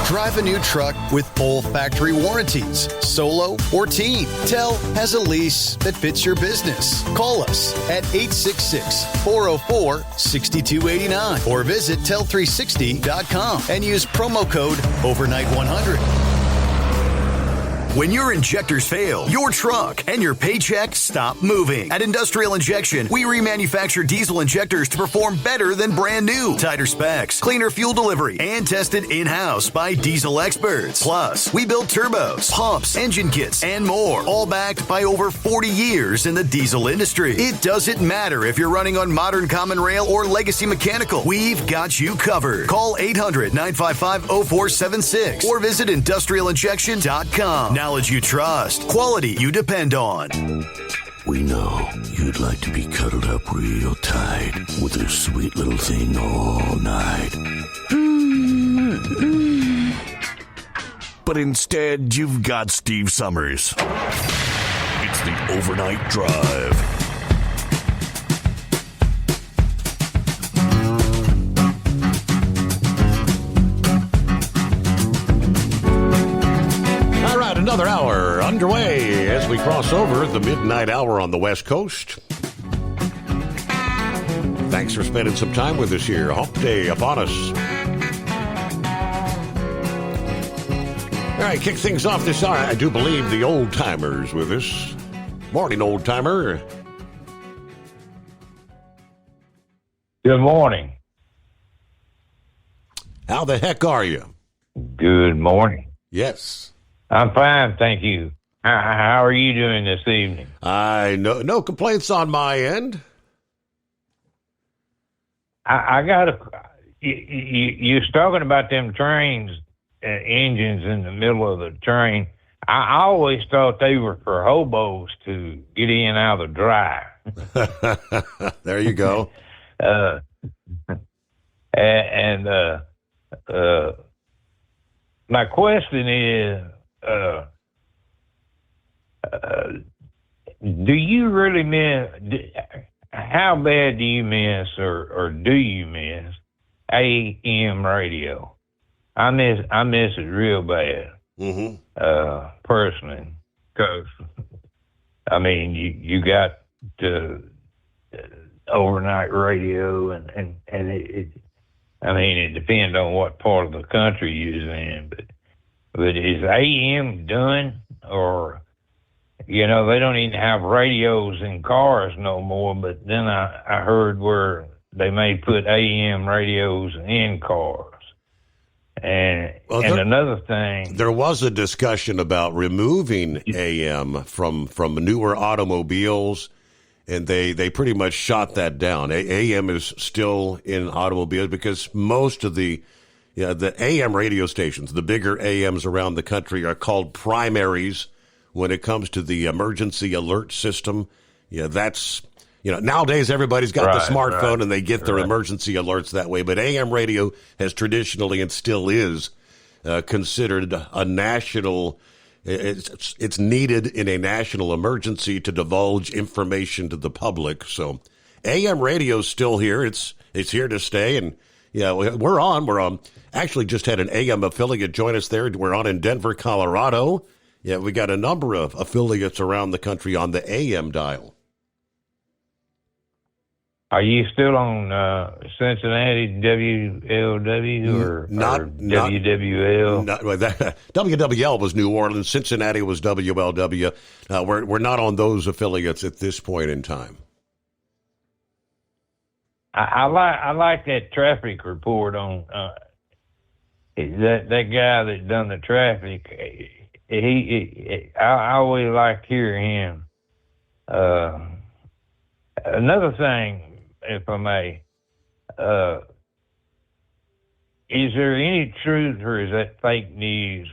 Drive a new truck with full factory warranties, solo or team. TEL has a lease that fits your business. Call us at 866-404-6289 or visit tel360.com and use promo code OVERNIGHT100. When your injectors fail, your truck and your paycheck stop moving. At Industrial Injection, we remanufacture diesel injectors to perform better than brand new. Tighter specs, cleaner fuel delivery, and tested in-house by diesel experts. Plus, we build turbos, pumps, engine kits, and more, all backed by over 40 years in the diesel industry. It doesn't matter if you're running on modern common rail or legacy mechanical. We've got you covered. Call 800-955-0476 or visit industrialinjection.com. Knowledge you trust, quality you depend on. We know you'd like to be cuddled up real tight with a sweet little thing all night. But instead, you've got Steve Summers. It's the Overnight Drive. All right, another hour underway as we cross over the midnight hour on the West Coast. Thanks for spending some time with us here. Hump Day upon us. All right, kick things off this hour. I do believe the old timer's with us. Morning, old timer. Good morning. How the heck are you? Good morning. Yes. I'm fine, thank you. How are you doing this evening? No complaints on my end. I got you're talking about them trains, engines in the middle of the train. I always thought they were for hobos to get in out of the dry. There you go. My question is, do you really miss? How bad do you miss, or do you miss AM radio? I miss it real bad. Personally, because I mean, you got the overnight radio, and it I mean, it depends on what part of the country you're in, but is AM done, or, you know, they don't even have radios in cars no more, but then I heard where they may put AM radios in cars. And another thing, there was a discussion about removing AM from newer automobiles, and they pretty much shot that down. AM is still in automobiles because most of the AM radio stations, the bigger AMs around the country, are called primaries when it comes to the emergency alert system. Yeah, that's, nowadays everybody's got the smartphone and they get their emergency alerts that way. But AM radio has traditionally and still is considered a national. It's needed in a national emergency to divulge information to the public. So AM radio's still here. It's here to stay. And we're on. We're actually just had an AM affiliate join us there. We're on in Denver, Colorado. Yeah, we got a number of affiliates around the country on the AM dial. Are you still on Cincinnati WLW or WWL? WWL was New Orleans. Cincinnati was WLW. We're not on those affiliates at this point in time. I like that traffic report on that guy that done the traffic. I always like hearing him. Another thing, if I may, is there any truth, or is that fake news?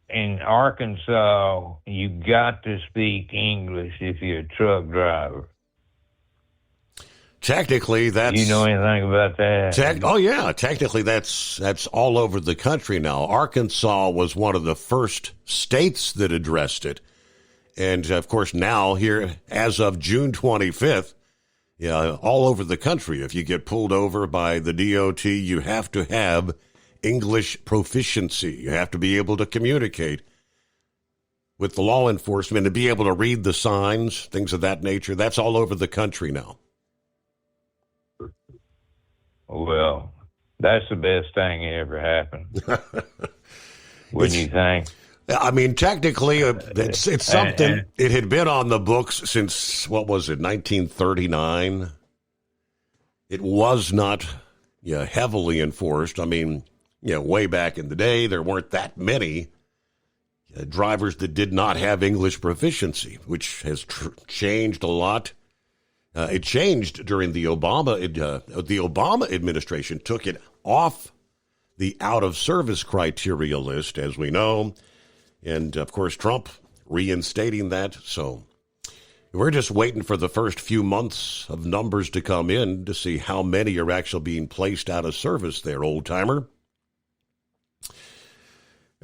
In Arkansas, you got to speak English if you're a truck driver. Technically, that's... You know anything about that? Technically, that's all over the country now. Arkansas was one of the first states that addressed it. And, of course, now here, as of June 25th, all over the country, if you get pulled over by the DOT, you have to have English proficiency. You have to be able to communicate with the law enforcement and be able to read the signs, things of that nature. That's all over the country now. Well, that's the best thing that ever happened. Wouldn't you think? I mean, technically, it's something. It had been on the books since, 1939. It was not heavily enforced. I mean, way back in the day, there weren't that many drivers that did not have English proficiency, which has changed a lot. It changed during the Obama. The Obama administration took it off the out-of-service criteria list, as we know. And, of course, Trump reinstating that. So, We're just waiting for the first few months of numbers to come in to see how many are actually being placed out of service there, old-timer.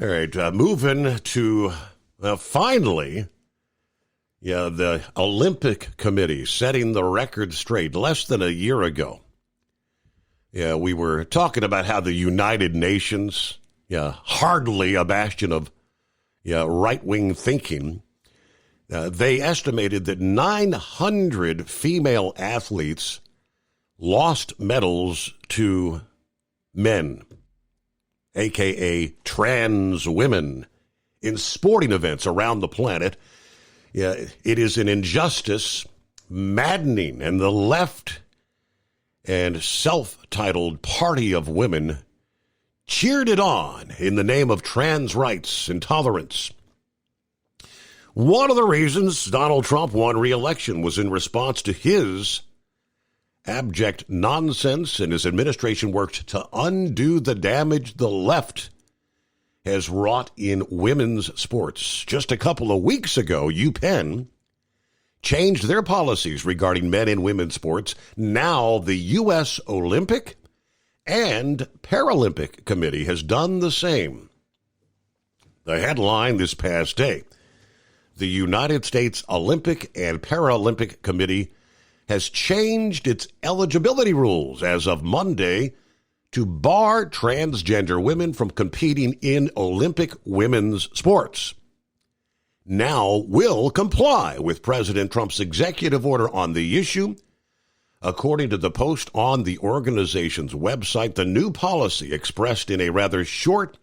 All right, moving to, finally, the Olympic Committee setting the record straight less than a year ago. Yeah, we were talking about how the United Nations, hardly a bastion of right-wing thinking, they estimated that 900 female athletes lost medals to men, a.k.a. trans women, in sporting events around the planet. Yeah, it is an injustice, maddening, and the left and self-titled Party of Women cheered it on in the name of trans rights and tolerance. One of the reasons Donald Trump won re-election was in response to his abject nonsense, and his administration worked to undo the damage the left has wrought in women's sports. Just a couple of weeks ago, UPenn changed their policies regarding men and women's sports. Now the U.S. Olympic and Paralympic Committee has done the same. The headline this past day: the United States Olympic and Paralympic Committee has changed its eligibility rules as of Monday to bar transgender women from competing in Olympic women's sports. Now will comply with President Trump's executive order on the issue. According to the post on the organization's website, the new policy, expressed in a rather short,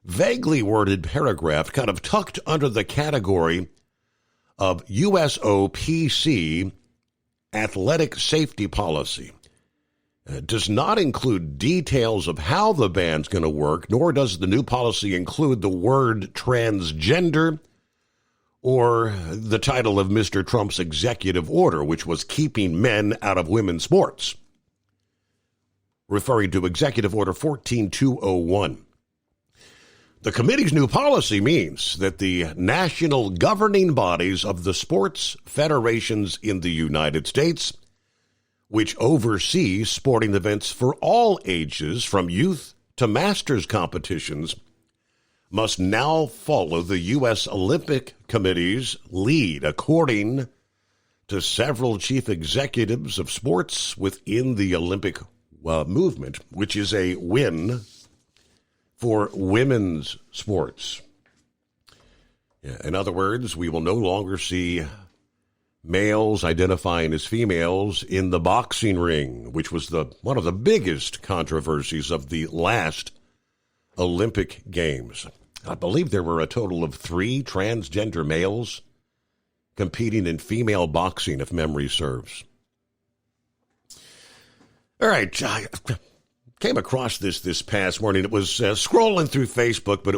vaguely worded paragraph, kind of tucked under the category of USOPC athletic safety policy, does not include details of how the ban's going to work, nor does the new policy include the word transgender or the title of Mr. Trump's executive order, which was keeping men out of women's sports, referring to Executive Order 14201. The committee's new policy means that the national governing bodies of the sports federations in the United States, which oversee sporting events for all ages from youth to masters competitions, must now follow the U.S. Olympic Committee's lead, according to several chief executives of sports within the Olympic movement, which is a win for women's sports. In other words, we will no longer see males identifying as females in the boxing ring, which was one of the biggest controversies of the last Olympic Games. I believe there were a total of 3 transgender males competing in female boxing, if memory serves. All right, I came across this past morning. It was scrolling through Facebook, but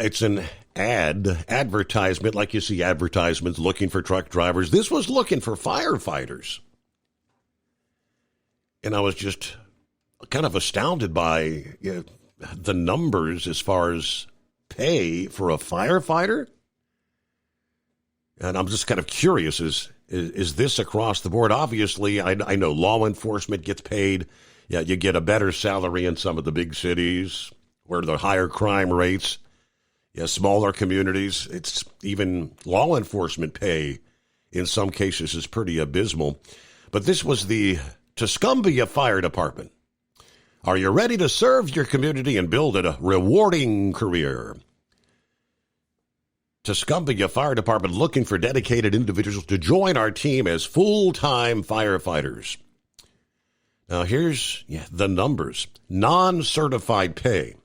it's an advertisement, like you see advertisements looking for truck drivers. This was looking for firefighters. And I was just kind of astounded by the numbers as far as pay for a firefighter. And I'm just kind of curious, is this across the board? Obviously, I know law enforcement gets paid. Yeah, you get a better salary in some of the big cities where the higher crime rates. Yeah, smaller communities, it's even law enforcement pay in some cases is pretty abysmal. But this was the Tuscumbia Fire Department. Are you ready to serve your community and build a rewarding career? Tuscumbia Fire Department looking for dedicated individuals to join our team as full-time firefighters. Now here's the numbers. Non-certified pay,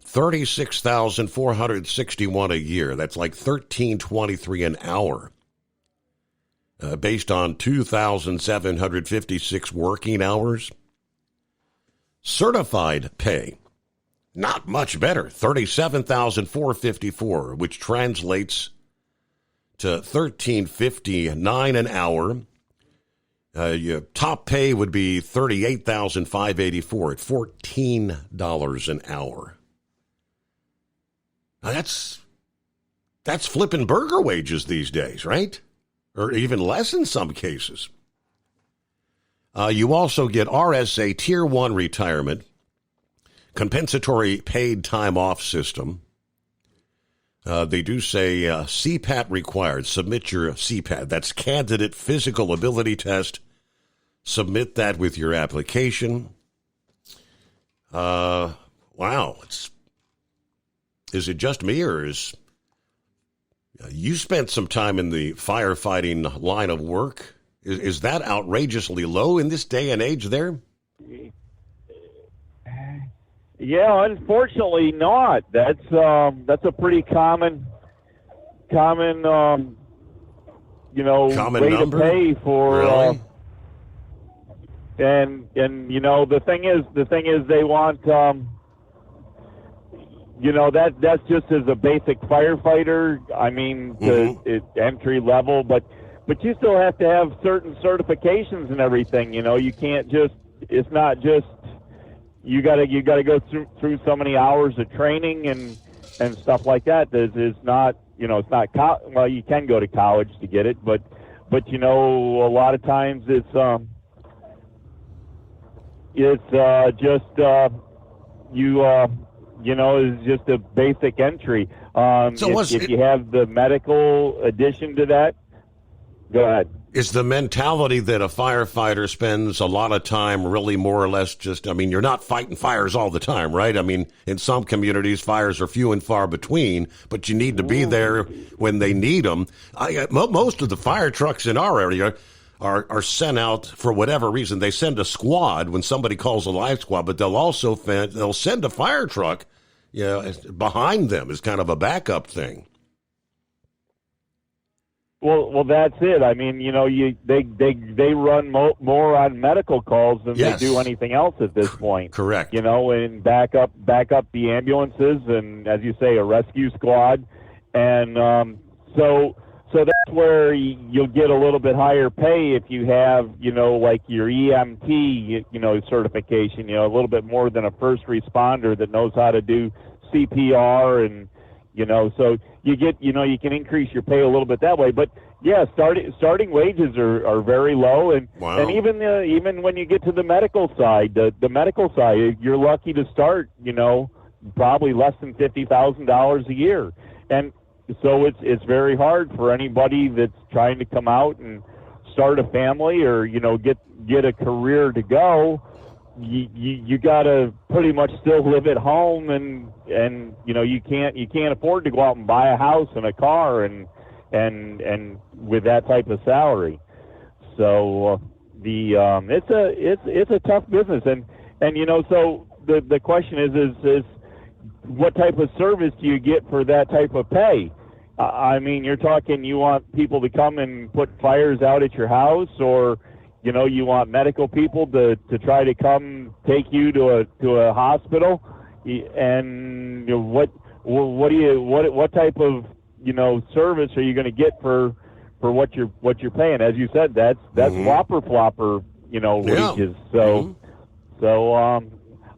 $36,461 a year. That's like $13.23 an hour, based on 2,756 working hours. Certified pay, not much better, $37,454, which translates to $13.59 an hour. Your top pay would be $38,584 at $14 an hour. Now That's flipping burger wages these days, right? Or even less in some cases. You also get RSA Tier 1 retirement, compensatory paid time off system. They do say CPAT required. Submit your CPAT. That's Candidate Physical Ability Test. Submit that with your application. Wow. Is it just me, or is... You spent some time in the firefighting line of work. Is that outrageously low in this day and age there? Yeah, unfortunately not. That's a pretty common Common rate number? of pay for. Really? And the thing is they want that's just as a basic firefighter. I mean, it's entry level, but you still have to have certain certifications and everything. You can't just. It's not just. You gotta go through so many hours of training and stuff like that. It's not. It's not. Well, you can go to college to get it, but a lot of times it's is just a basic entry. If you have the medical addition to that, go ahead. Is the mentality that a firefighter spends a lot of time really more or less you're not fighting fires all the time, right? I mean, in some communities, fires are few and far between, but you need to be there when they need them. Most of the fire trucks in our area are sent out for whatever reason. They send a squad when somebody calls a live squad, but they'll send a fire truck behind them as kind of a backup thing. Well, that's it. I mean, they run more on medical calls than they do anything else at this point. Correct. And back up the ambulances and, as you say, a rescue squad, and so that's where you'll get a little bit higher pay if you have like your EMT certification. A little bit more than a first responder that knows how to do CPR and. So you get, you can increase your pay a little bit that way, but yeah, starting wages are very low, and even when you get to the medical side, the medical side, you're lucky to start, probably less than $50,000 a year, and so it's very hard for anybody that's trying to come out and start a family or get a career to go. You gotta pretty much still live at home, and you can't afford to go out and buy a house and a car and with that type of salary. So it's a tough business, and so the question is what type of service do you get for that type of pay? I mean, you're talking you want people to come and put fires out at your house, or you want medical people to try to come take you to a hospital, and what type of service are you going to get for what you're paying? As you said, that's whopper flopper wages. So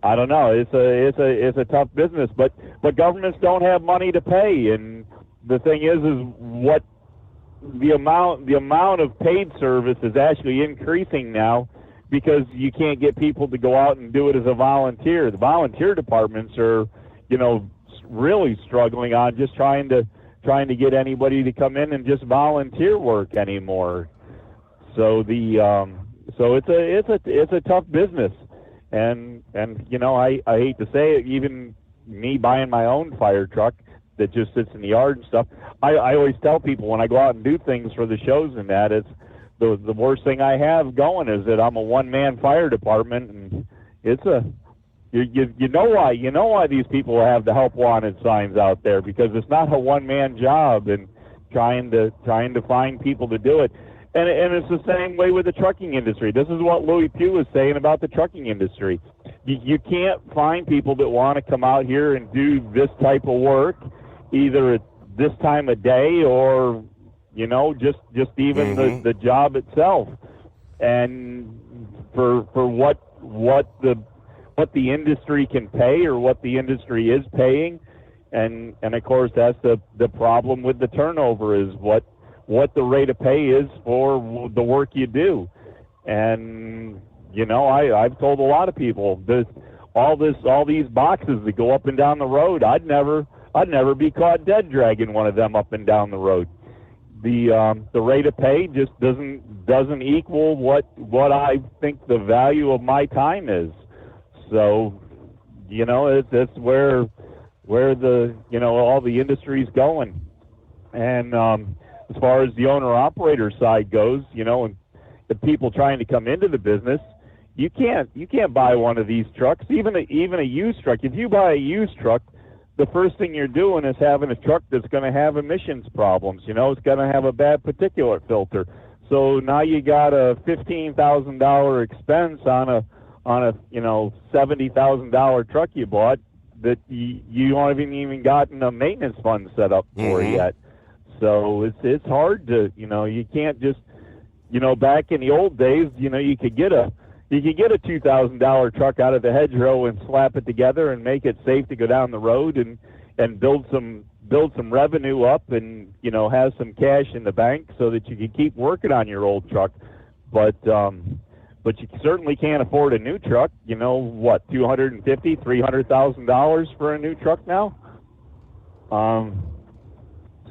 I don't know. It's a tough business, but governments don't have money to pay, and the thing is what. The amount of paid service is actually increasing now because you can't get people to go out and do it as a volunteer. The volunteer departments are, really struggling on just trying to get anybody to come in and just volunteer work anymore. So it's a tough business, and I hate to say it, even me buying my own fire truck that just sits in the yard and stuff. I always tell people when I go out and do things for the shows and that, it's the worst thing I have going is that I'm a one-man fire department, and it's you know why these people have the help wanted signs out there, because it's not a one-man job, and trying to find people to do it. And it's the same way with the trucking industry. This is what Louis Pugh was saying about the trucking industry. You can't find people that want to come out here and do this type of work, either at this time of day or, just even the job itself. And for what the industry can pay or what the industry is paying, And of course, that's the problem with the turnover is what the rate of pay is for the work you do. And, you know, I've told a lot of people all these boxes that go up and down the road, I'd never be caught dead dragging one of them up and down the road. The rate of pay just doesn't equal what I think the value of my time is. So, you know, that's where the, you know, all the industry's going. And as far as the owner-operator side goes, you know, and the people trying to come into the business, you can't buy one of these trucks, even a used truck. If you buy a used truck, the first thing you're doing is having a truck that's going to have emissions problems. You know, it's going to have a bad particulate filter. So now you got a $15,000 expense on a you know, $70,000 truck you bought that you haven't even gotten a maintenance fund set up for yet. So it's hard to, you know, you can't just, you know, back in the old days, you know, you could get a $2,000 truck out of the hedgerow and slap it together and make it safe to go down the road and build some revenue up and, you know, have some cash in the bank so that you can keep working on your old truck. But you certainly can't afford a new truck. You know what, $250,000, $300,000 for a new truck now.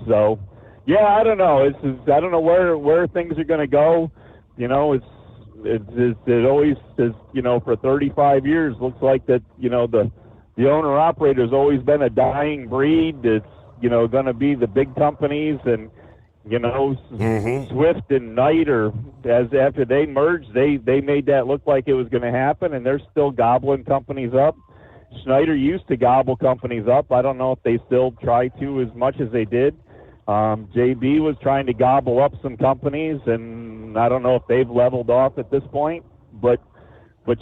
So yeah, I don't know. I don't know where things are going to go. You know, it always is, you know, for 35 years, looks like that, you know, the owner-operator has always been a dying breed. It's, you know, going to be the big companies and, you know, Swift and Knight, or after they merged, they made that look like it was going to happen, and they're still gobbling companies up. Schneider used to gobble companies up. I don't know if they still try to as much as they did. JB was trying to gobble up some companies, and I don't know if they've leveled off at this point. But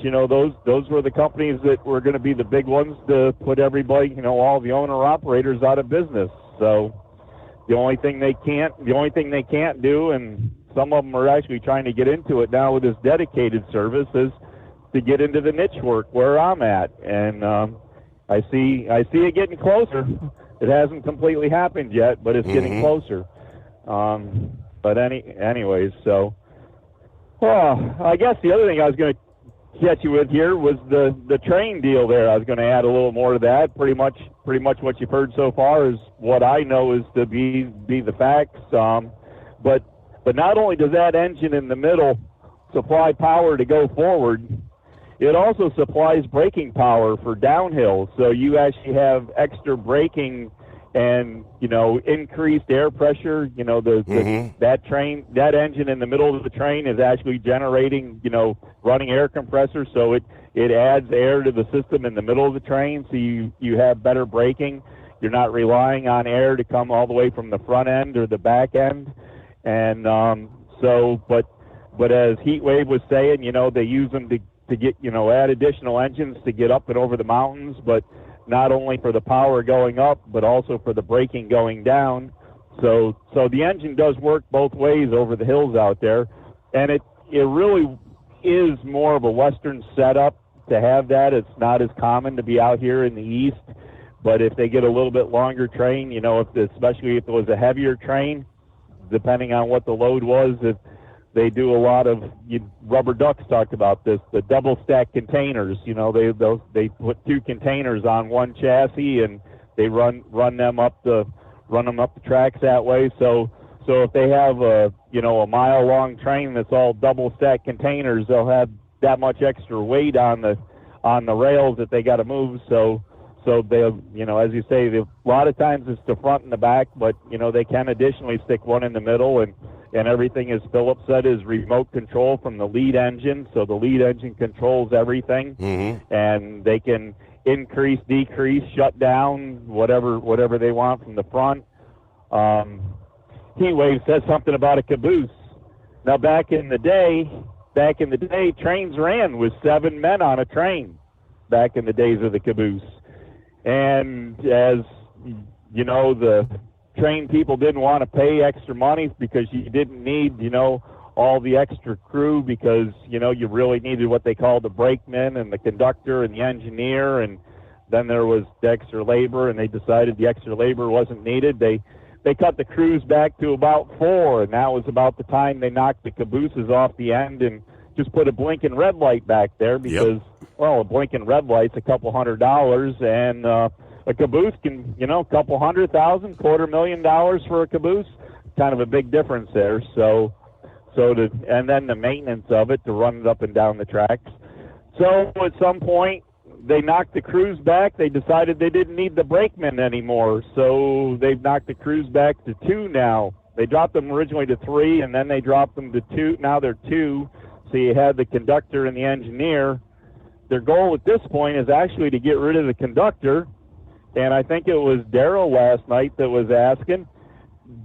you know, those were the companies that were going to be the big ones to put everybody, you know, all the owner-operators out of business. So the only thing they can't do, and some of them are actually trying to get into it now with this dedicated service, is to get into the niche work where I'm at. And I see it getting closer. It hasn't completely happened yet, but it's getting closer. But anyways, so I guess the other thing I was going to catch you with here was the train deal there. I was going to add a little more to that. Pretty much what you've heard so far is what I know is to be the facts. But not only does that engine in the middle supply power to go forward, it also supplies braking power for downhill. So you actually have extra braking and, you know, increased air pressure. You know, that engine in the middle of the train is actually generating, you know, running air compressors. So it adds air to the system in the middle of the train. So you have better braking. You're not relying on air to come all the way from the front end or the back end. And but as Heatwave was saying, you know, they use them to get, you know, add additional engines to get up and over the mountains, but not only for the power going up, but also for the braking going down. So the engine does work both ways over the hills out there, and it really is more of a Western setup to have that. It's not as common to be out here in the East, but if they get a little bit longer train, you know, especially if it was a heavier train, depending on what the load was, if they do a lot of, Rubber Ducks talked about this, the double stack containers. You know, they put two containers on one chassis and they run them up the tracks that way. So if they have a mile long train that's all double stack containers, they'll have that much extra weight on the rails that they got to move. So they'll, you know, as you say, a lot of times it's the front and the back, but, you know, they can additionally stick one in the middle, and everything, as Philip said, is remote control from the lead engine. So the lead engine controls everything, and they can increase, decrease, shut down, whatever they want from the front. Heatwave says something about a caboose. Now, back in the day, trains ran with 7 men on a train back in the days of the caboose. And as you know, the train people didn't want to pay extra money because you didn't need, you know, all the extra crew, because, you know, you really needed what they called the brakeman and the conductor and the engineer and then there was the extra labor, and they decided the extra labor wasn't needed. They cut the crews back to about 4, and that was about the time they knocked the cabooses off the end and just put a blinking red light back there because, well, a blinking red light's a couple $100, and a caboose can, a couple $100,000, $250,000 for a caboose, kind of a big difference there. And then the maintenance of it to run it up and down the tracks. So at some point, they knocked the crews back. They decided they didn't need the brakemen anymore, so they've knocked the crews back to 2 now. They dropped them originally to 3, and then they dropped them to 2. Now they're 2, so you have the conductor and the engineer. Their goal at this point is actually to get rid of the conductor, and I think it was Daryl last night that was asking.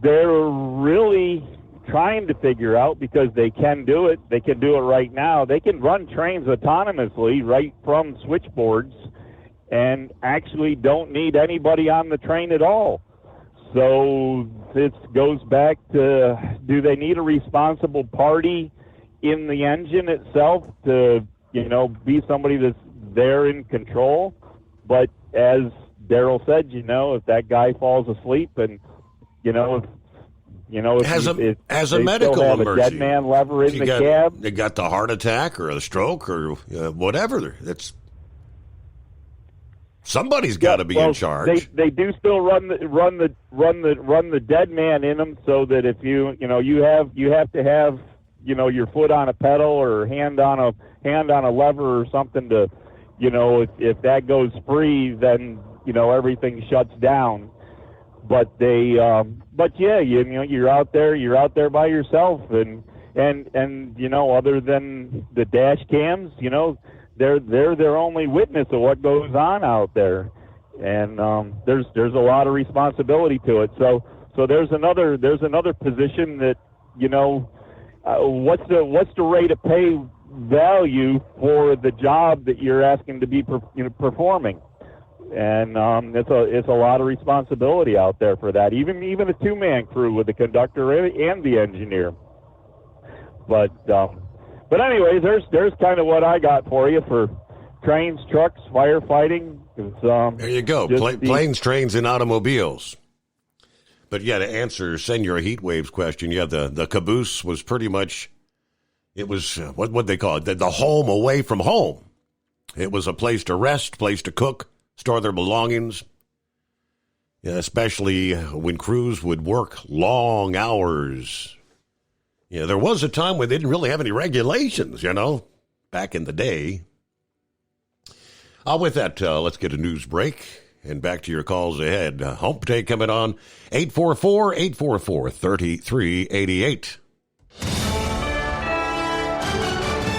They're really trying to figure out, because they can do it. They can do it right now. They can run trains autonomously right from switchboards and actually don't need anybody on the train at all. So this goes back to, do they need a responsible party in the engine itself to, be somebody that's there in control? But as Daryl said, if that guy falls asleep and, as a medical have emergency, a dead man lever in the cab. They got the heart attack or the stroke or whatever. Somebody's got to be in charge. They do still run the dead man in them, so that if you have to have your foot on a pedal or hand on a lever or something to, if that goes free, then everything shuts down. But you're out there by yourself, and other than the dash cams, they're their only witness of what goes on out there, and there's a lot of responsibility to it. So there's another position that what's the rate of pay value for the job that you're asking to be performing. And it's a lot of responsibility out there for that. Even a 2-man crew with the conductor and the engineer. But anyways, there's kind of what I got for you for trains, trucks, firefighting. There you go, planes, trains, and automobiles. But yeah, to answer Senor Heatwave's question, the caboose was pretty much, it was what they call it, the home away from home. It was a place to rest, place to cook, store their belongings, especially when crews would work long hours. There was a time when they didn't really have any regulations, back in the day. With that, let's get a news break and back to your calls ahead. Hump Day coming on, 844-844-3388.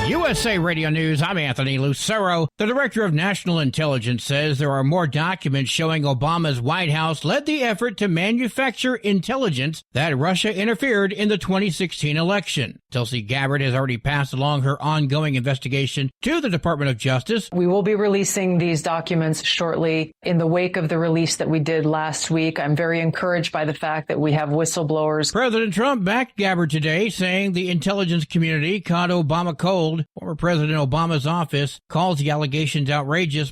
USA Radio News, I'm Anthony Lucero. The Director of National Intelligence says there are more documents showing Obama's White House led the effort to manufacture intelligence that Russia interfered in the 2016 election. Tulsi Gabbard has already passed along her ongoing investigation to the Department of Justice. We will be releasing these documents shortly in the wake of the release that we did last week. I'm very encouraged by the fact that we have whistleblowers. President Trump backed Gabbard today, saying the intelligence community caught Obama cold. Former President Obama's office calls the allegations outrageous.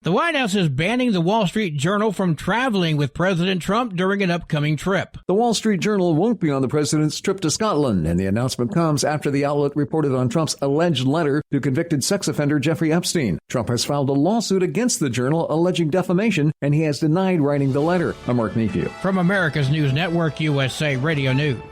The White House is banning the Wall Street Journal from traveling with President Trump during an upcoming trip. The Wall Street Journal won't be on the president's trip to Scotland, and the announcement comes after the outlet reported on Trump's alleged letter to convicted sex offender Jeffrey Epstein. Trump has filed a lawsuit against the Journal alleging defamation, and he has denied writing the letter. I'm Mark Nephew. From America's News Network, USA Radio News.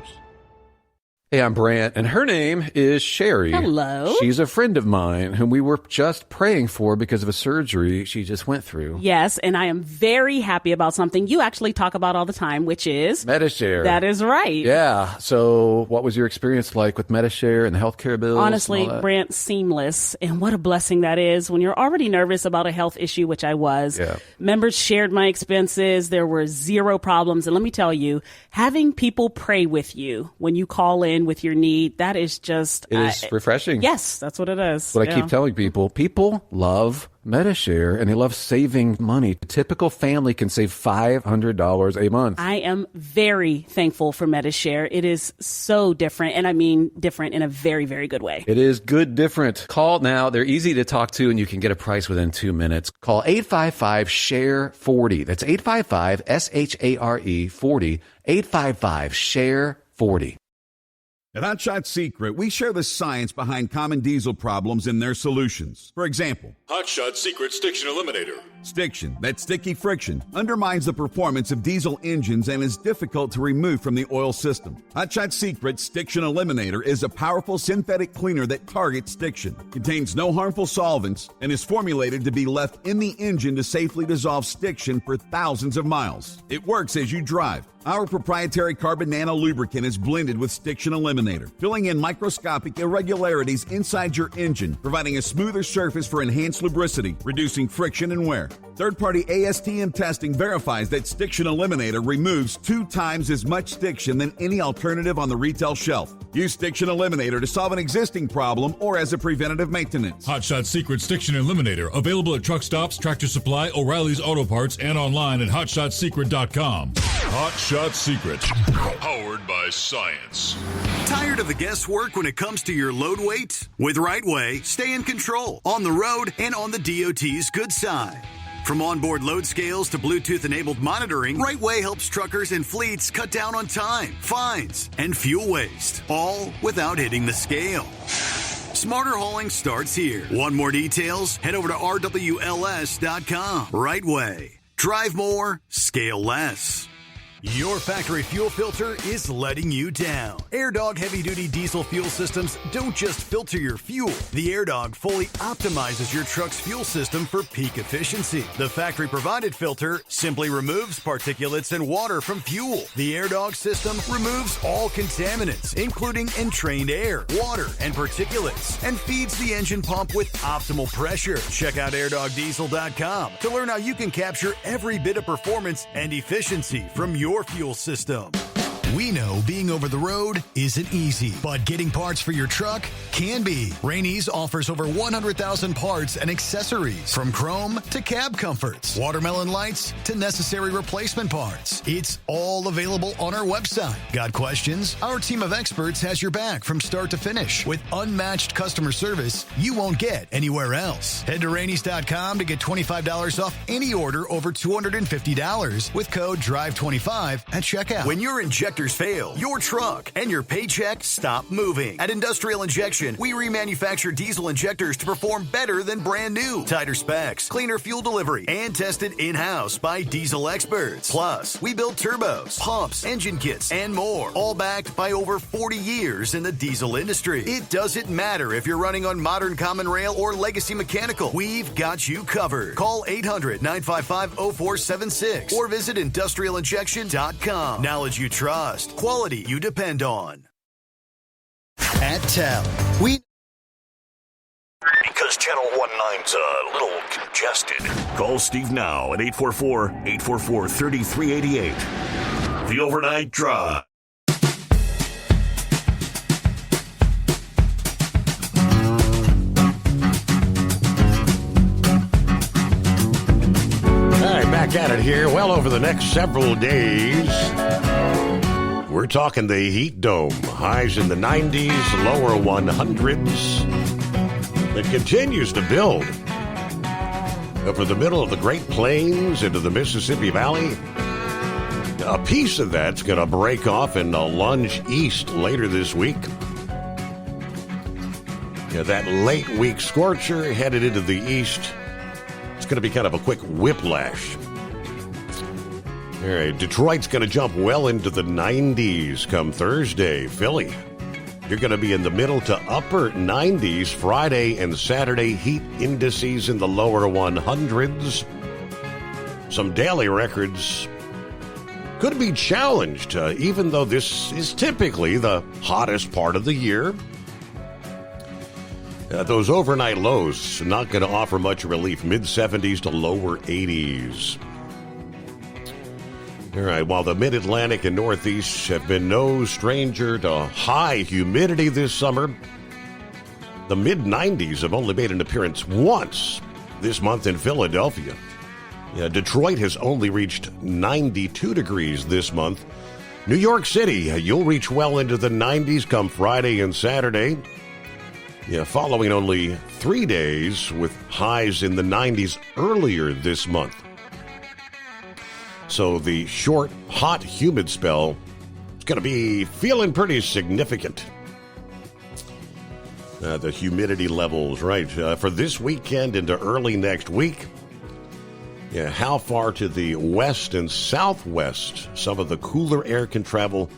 Hey, I'm Brant, and her name is Sherry. Hello. She's a friend of mine whom we were just praying for because of a surgery she just went through. Yes, and I am very happy about something you actually talk about all the time, which is Medi-Share. That is right. Yeah. So what was your experience like with Medi-Share and the healthcare bills? Honestly, Brant, seamless. And what a blessing that is when you're already nervous about a health issue, which I was. Yeah. Members shared my expenses. There were zero problems. And let me tell you, having people pray with you when you call in in with your need. That is just... It is refreshing. Yes, that's what it is. What I keep telling people. People love MediShare, and they love saving money. A typical family can save $500 a month. I am very thankful for MediShare. It is so different, and I mean different in a very, very good way. It is good different. Call now. They're easy to talk to, and you can get a price within 2 minutes. Call 855-SHARE-40. That's 855-SHARE-40. 855-SHARE-40. At Hot Shot Secret, we share the science behind common diesel problems and their solutions. For example, Hot Shot Secret Stiction Eliminator. Stiction, that sticky friction, undermines the performance of diesel engines and is difficult to remove from the oil system. Hot Shot Secret Stiction Eliminator is a powerful synthetic cleaner that targets stiction, contains no harmful solvents, and is formulated to be left in the engine to safely dissolve stiction for thousands of miles. It works as you drive. Our proprietary carbon nano lubricant is blended with Stiction Eliminator, filling in microscopic irregularities inside your engine, providing a smoother surface for enhanced lubricity, reducing friction and wear. Third-party ASTM testing verifies that Stiction Eliminator removes 2 times as much stiction than any alternative on the retail shelf. Use Stiction Eliminator to solve an existing problem or as a preventative maintenance. Hot Shot Secret Stiction Eliminator. Available at truck stops, Tractor Supply, O'Reilly's Auto Parts, and online at hotshotsecret.com. Hot Shot Secret. Powered by science. Tired of the guesswork when it comes to your load weight? With RightWay, stay in control on the road and on the DOT's good side. From onboard load scales to Bluetooth-enabled monitoring, RightWay helps truckers and fleets cut down on time, fines, and fuel waste, all without hitting the scale. Smarter hauling starts here. Want more details? Head over to RWLS.com. RightWay. Drive more, scale less. Your factory fuel filter is letting you down. AirDog heavy-duty diesel fuel systems don't just filter your fuel. The AirDog fully optimizes your truck's fuel system for peak efficiency. The factory-provided filter simply removes particulates and water from fuel. The AirDog system removes all contaminants, including entrained air, water, and particulates, and feeds the engine pump with optimal pressure. Check out airdogdiesel.com to learn how you can capture every bit of performance and efficiency from your fuel system. We know being over the road isn't easy, but getting parts for your truck can be. Rainey's offers over 100,000 parts and accessories, from chrome to cab comforts, watermelon lights to necessary replacement parts. It's all available on our website. Got questions? Our team of experts has your back from start to finish with unmatched customer service you won't get anywhere else. Head to Rainey's.com to get $25 off any order over $250 with code DRIVE25 at checkout. When your injectors fail, your truck and your paycheck stop moving. At Industrial Injection, we remanufacture diesel injectors to perform better than brand new. Tighter specs, cleaner fuel delivery, and tested in-house by diesel experts. Plus, we build turbos, pumps, engine kits, and more, all backed by over 40 years in the diesel industry. It doesn't matter if you're running on modern common rail or legacy mechanical. We've got you covered. Call 800-955-0476 or visit industrialinjection.com. Knowledge you trust. Quality you depend on. At TEL, we... Because Channel 19's a little congested. Call Steve now at 844-844-3388. The Overnight Drive. All right, back at it here. Well, over the next several days, we're talking the heat dome. Highs in the 90s, lower 100s. It continues to build over the middle of the Great Plains into the Mississippi Valley. A piece of that's going to break off and lunge east later this week. Yeah, that late week scorcher headed into the east. It's going to be kind of a quick whiplash. All right, Detroit's going to jump well into the 90s come Thursday. Philly, you're going to be in the middle to upper 90s Friday and Saturday. Heat indices in the lower 100s. Some daily records could be challenged, even though this is typically the hottest part of the year. Those overnight lows not going to offer much relief. Mid-70s to lower 80s. All right, while the Mid-Atlantic and Northeast have been no stranger to high humidity this summer, the mid-90s have only made an appearance once this month in Philadelphia. Yeah, Detroit has only reached 92 degrees this month. New York City, you'll reach well into the 90s come Friday and Saturday. Yeah, following only 3 days with highs in the 90s earlier this month. So the short, hot, humid spell is going to be feeling pretty significant. The humidity levels, right, for this weekend into early next week. Yeah, how far to the west and southwest some of the cooler air can travel,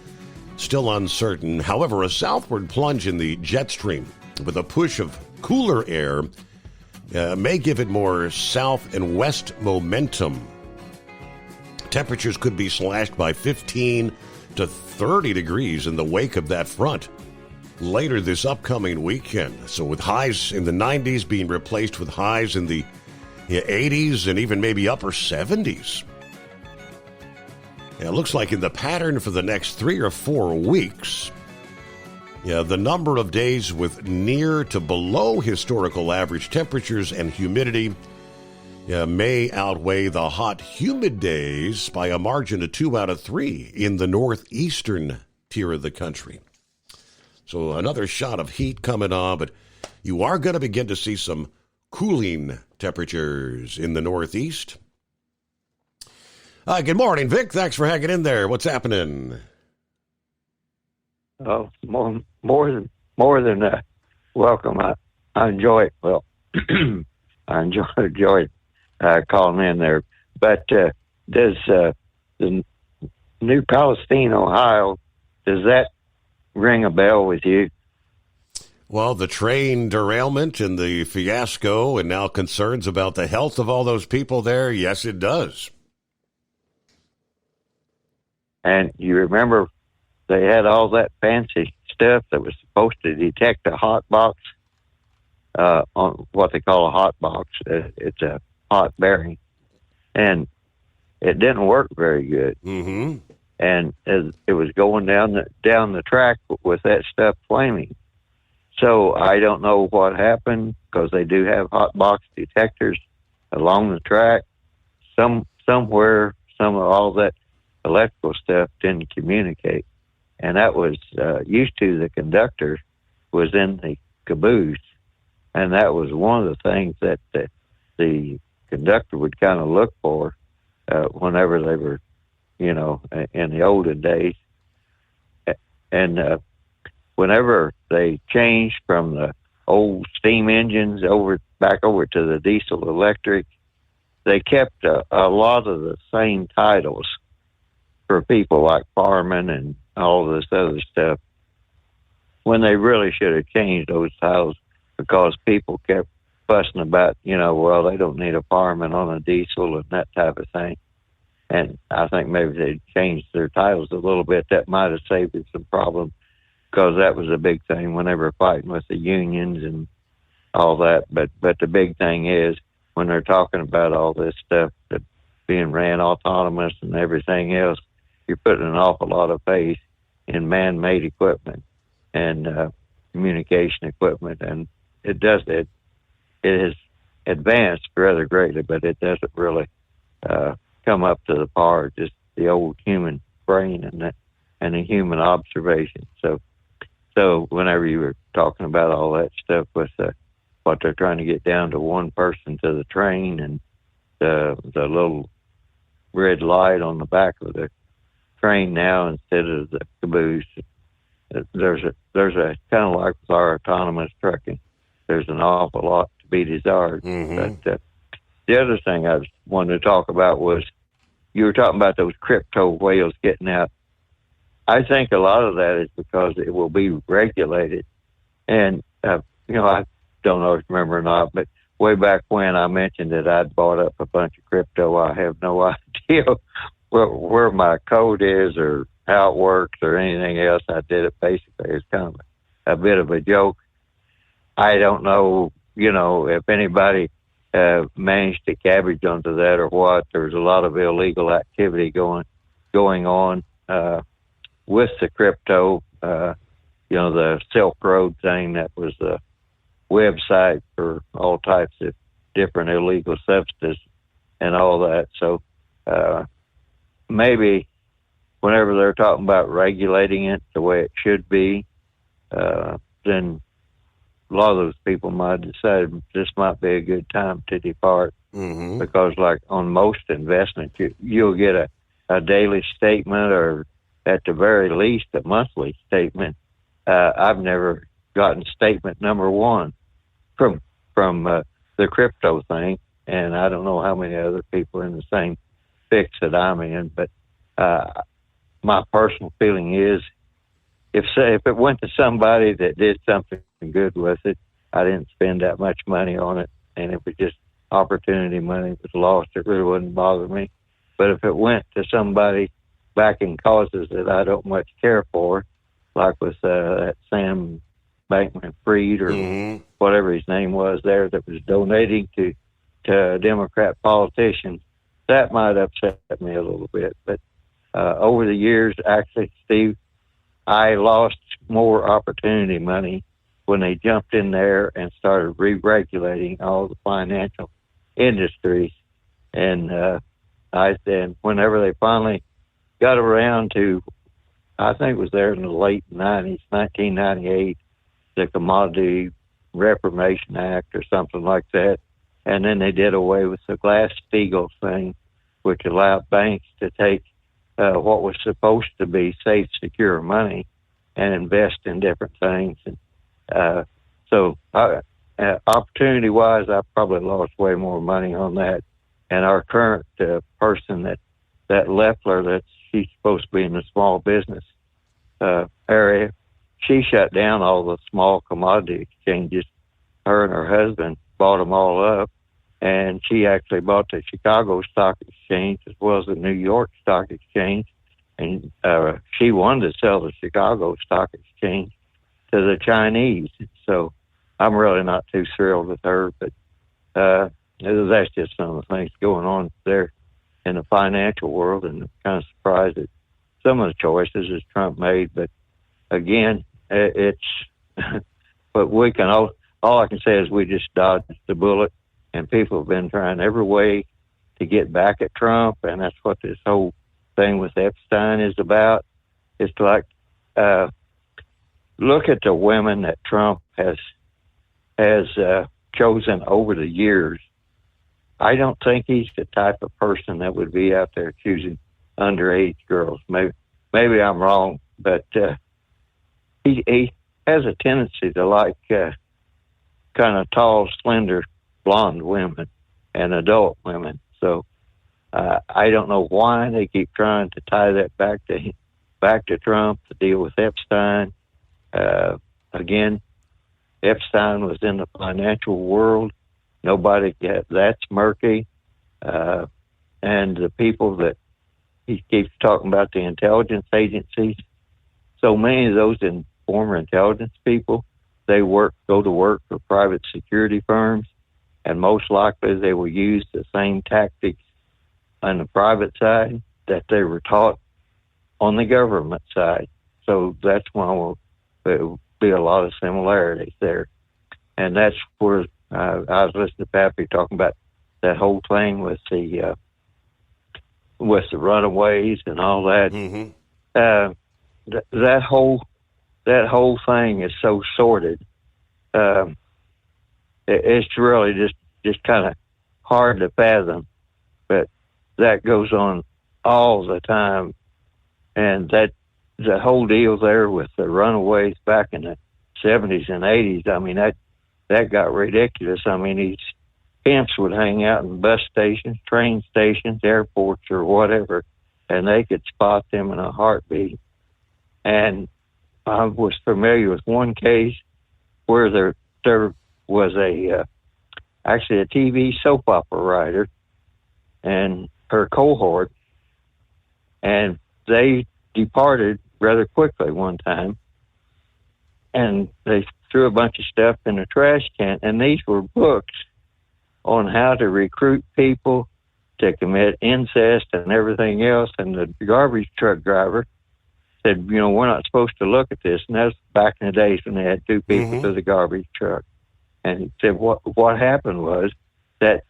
still uncertain. However, a southward plunge in the jet stream with a push of cooler air may give it more south and west momentum. Temperatures could be slashed by 15 to 30 degrees in the wake of that front later this upcoming weekend. So with highs in the 90s being replaced with highs in the 80s and even maybe upper 70s. It looks like in the pattern for the next 3 or 4 weeks, the number of days with near to below historical average temperatures and humidity may outweigh the hot, humid days by a margin of 2 out of 3 in the northeastern tier of the country. So another shot of heat coming on, but you are going to begin to see some cooling temperatures in the northeast. Good morning, Vic. Thanks for hanging in there. What's happening? Oh, more than welcome. I enjoy it. Well, I enjoy calling in there. But does the New Palestine, Ohio, does that ring a bell with you? Well, the train derailment and the fiasco and now concerns about the health of all those people there, yes, it does. And you remember they had all that fancy stuff that was supposed to detect a hot box, on what they call a hot box. It's a hot bearing. And it didn't work very good. Mm-hmm. And as it was going down the track with that stuff flaming. So I don't know what happened, because they do have hot box detectors along the track. Somewhere, some of all that electrical stuff didn't communicate. And that was used to the conductor was in the caboose. And that was one of the things that the conductor would kind of look for whenever they were, in the olden days. And whenever they changed from the old steam engines back over to the diesel electric, they kept a lot of the same titles for people like firemen and all this other stuff, when they really should have changed those titles, because people kept fussing about, well, they don't need a fireman on a diesel and that type of thing. And I think maybe they changed their titles a little bit. That might have saved them some problems, because that was a big thing when they were fighting with the unions and all that. But the big thing is, when they're talking about all this stuff that being ran autonomous and everything else, you're putting an awful lot of faith in man-made equipment and communication equipment, and it has advanced rather greatly, but it doesn't really come up to the par of just the old human brain and the human observation. So whenever you were talking about all that stuff with what they're trying to get down to one person to the train, and the little red light on the back of the train now instead of the caboose, there's a kind of like with our autonomous trucking, there's an awful lot to be desired. Mm-hmm. But the other thing I wanted to talk about was, you were talking about those crypto whales getting out. I think a lot of that is because it will be regulated. And, I don't know if you remember or not, but way back when I mentioned that I'd bought up a bunch of crypto, I have no idea where my code is or how it works or anything else. I did it basically as kind of a bit of a joke. I don't know, if anybody managed to cabbage onto that or what. There's a lot of illegal activity going going on with the crypto. The Silk Road thing, that was the website for all types of different illegal substances and all that. So maybe whenever they're talking about regulating it the way it should be, then a lot of those people might decide this might be a good time to depart. Mm-hmm. Because like on most investments, you'll get a daily statement, or at the very least a monthly statement. I've never gotten statement number one from the crypto thing, and I don't know how many other people are in the same fix that I'm in, but my personal feeling is if it went to somebody that did something good with it, I didn't spend that much money on it, and it was just opportunity money was lost, it really wouldn't bother me. But if it went to somebody backing causes that I don't much care for, like with that Sam Bankman-Fried or whatever his name was there, that was donating to Democrat politicians, that might upset me a little bit. But over the years, actually, Steve, I lost more opportunity money when they jumped in there and started re-regulating all the financial industries. And whenever they finally got around to, I think it was there in the late 90s, 1998, the Commodity Reformation Act or something like that. And then they did away with the Glass-Steagall thing, which allowed banks to take what was supposed to be safe, secure money and invest in different things. And so opportunity-wise, I probably lost way more money on that. And our current person, that Leffler, she's supposed to be in the small business area, she shut down all the small commodity exchanges. Her and her husband bought them all up, and she actually bought the Chicago Stock Exchange as well as the New York Stock Exchange. And she wanted to sell the Chicago Stock Exchange to the Chinese. So I'm really not too thrilled with her, but that's just some of the things going on there in the financial world, and I'm kind of surprised at some of the choices that Trump made. But again, but we can all I can say is we just dodged the bullet, and people have been trying every way to get back at Trump, and that's what this whole thing with Epstein is about. It's like, look at the women that Trump has chosen over the years. I don't think he's the type of person that would be out there choosing underage girls. Maybe I'm wrong, but he has a tendency to like kind of tall, slender, blonde women and adult women. So I don't know why they keep trying to tie that back to Trump to deal with Epstein. Again, Epstein was in the financial world. Nobody that's murky. And the people that he keeps talking about, the intelligence agencies, so many of those former intelligence people, they go to work for private security firms, and most likely they will use the same tactics on the private side that they were taught on the government side. So that's why there will be a lot of similarities there. And that's where I was listening to Pappy talking about that whole thing with the runaways and all that. Mm-hmm. That whole thing is so sordid. It's really just kind of hard to fathom, but that goes on all the time. And that the whole deal there with the runaways back in the 70s and 80s, I mean, that got ridiculous. I mean, these pimps would hang out in bus stations, train stations, airports, or whatever, and they could spot them in a heartbeat. And I was familiar with one case where there was actually a TV soap opera writer and her cohort, and they departed rather quickly one time, and they threw a bunch of stuff in a trash can, and these were books on how to recruit people to commit incest and everything else. And the garbage truck driver said, we're not supposed to look at this. And that's back in the days when they had two people to the garbage truck. And he said what happened was that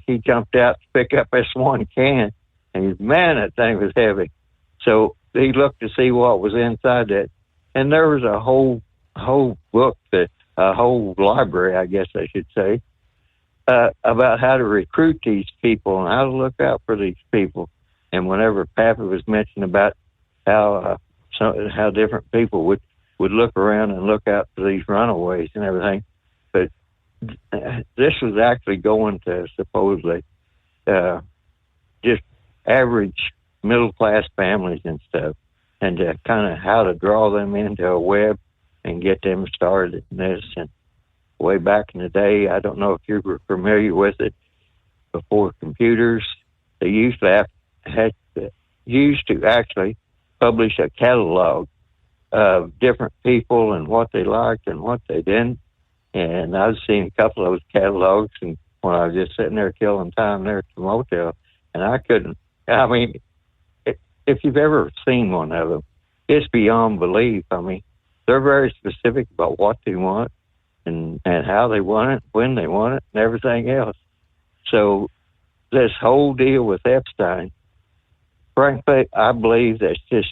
he jumped out to pick up this one can, and man, that thing was heavy. So he looked to see what was inside that, and there was a whole book, a whole library, I guess I should say, about how to recruit these people and how to look out for these people. And whenever Pappy was mentioning about how different people would look around and look out for these runaways and everything, but this was actually going to supposedly just average middle-class families and stuff, and kind of how to draw them into a web and get them started in this. And way back in the day, I don't know if you were familiar with it, before computers, they used to actually publish a catalog of different people and what they liked and what they didn't. And I've seen a couple of those catalogs, and when I was just sitting there killing time there at the motel, and I couldn't. I mean, if you've ever seen one of them, it's beyond belief. I mean, they're very specific about what they want and how they want it, when they want it, and everything else. So this whole deal with Epstein, frankly, I believe that's just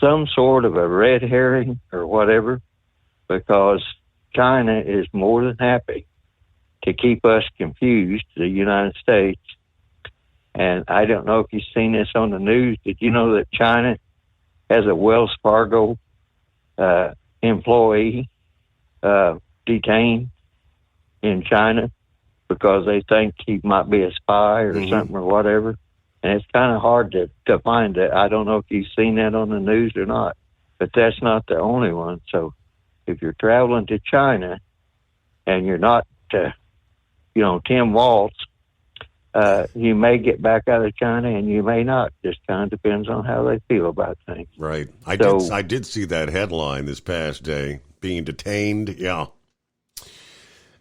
some sort of a red herring or whatever, because China is more than happy to keep us confused, the United States. And I don't know if you've seen this on the news. Did you know that China has a Wells Fargo employee detained in China because they think he might be a spy or something or whatever? And it's kind of hard to find that. I don't know if you've seen that on the news or not, but that's not the only one. So if you're traveling to China and you're not, Tim Waltz, you may get back out of China and you may not. Just kind of depends on how they feel about things. Right. I did see that headline this past day, being detained. Yeah.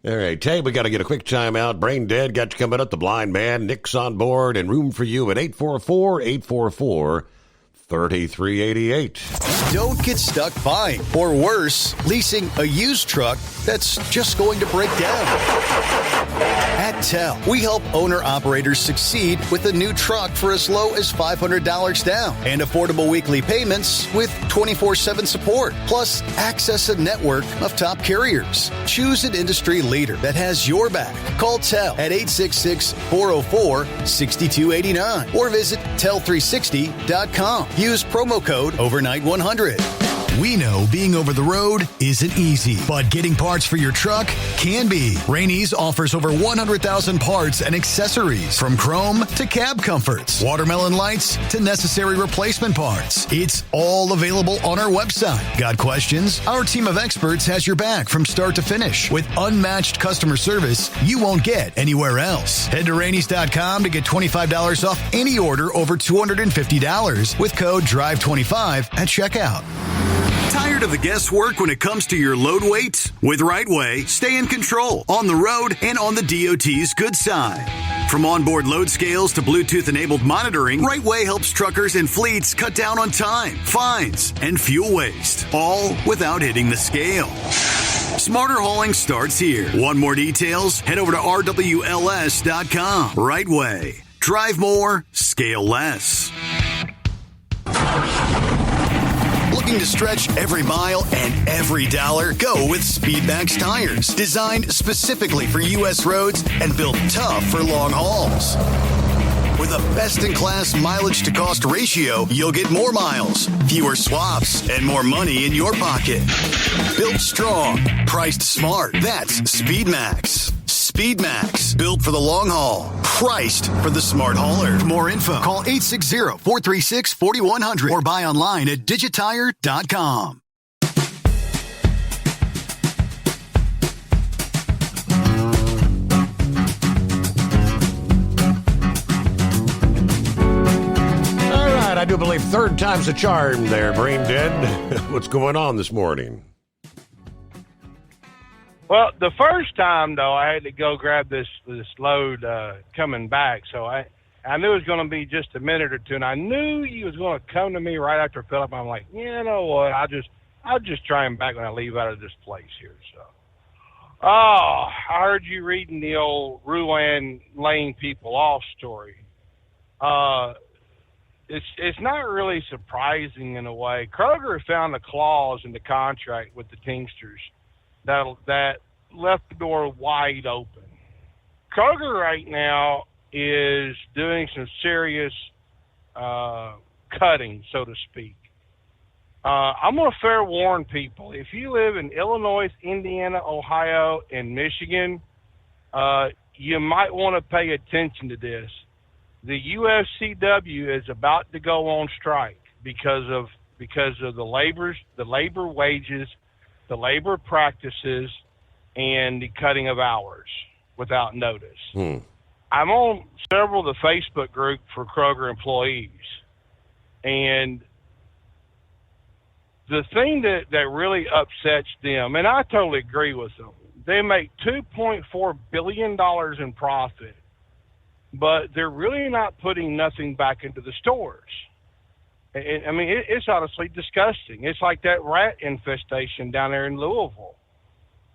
All right, Tay, we got to get a quick time out. Brain Dead got you coming up. The Blind Man, Nick's on board, and room for you at 844-844-3388. Don't get stuck buying, or worse, leasing a used truck that's just going to break down. At TEL, we help owner-operators succeed with a new truck for as low as $500 down and affordable weekly payments with 24/7 support, plus access a network of top carriers. Choose an industry leader that has your back. Call TEL at 866-404-6289 or visit tel360.com. Use promo code overnight100. We know being over the road isn't easy, but getting parts for your truck can be. Rainey's offers over 100,000 parts and accessories, from chrome to cab comforts, watermelon lights to necessary replacement parts. It's all available on our website. Got questions? Our team of experts has your back from start to finish with unmatched customer service you won't get anywhere else. Head to Rainey's.com to get $25 off any order over $250 with code DRIVE25 at checkout. Tired of the guesswork when it comes to your load weight? With RightWay, stay in control on the road and on the DOT's good side. From onboard load scales to Bluetooth-enabled monitoring, RightWay helps truckers and fleets cut down on time, fines, and fuel waste, all without hitting the scale. Smarter hauling starts here. Want more details? Head over to RWLS.com. RightWay. Drive more, scale less. Looking to stretch every mile and every dollar? Go with Speedmax tires. Designed specifically for U.S. roads and built tough for long hauls. With a best-in-class mileage-to-cost ratio, you'll get more miles, fewer swaps, and more money in your pocket. Built strong, priced smart. That's Speedmax. Speedmax, built for the long haul, priced for the smart hauler. For more info, call 860-436-4100 or buy online at digitire.com. All right, I do believe third time's the charm there, Brain Dead. What's going on this morning? Well, the first time, though, I had to go grab this load coming back. So I I knew it was going to be just a minute or two, and I knew you was going to come to me right after Philip. I'm like, you know what? I'll just try him back when I leave out of this place here. So, I heard you reading the old Ruan laying people off story. It's not really surprising in a way. Kroger found a clause in the contract with the Teamsters that left the door wide open. Kroger right now is doing some serious cutting, so to speak. I'm going to fair warn people. If you live in Illinois, Indiana, Ohio, and Michigan, you might want to pay attention to this. The UFCW is about to go on strike because of the labor wages, the labor practices, and the cutting of hours without notice. I'm on several of the Facebook group for Kroger employees, and the thing that really upsets them, and I totally agree with them, they make $2.4 billion in profit, but they're really not putting nothing back into the stores. I mean, it's honestly disgusting. It's like that rat infestation down there in Louisville.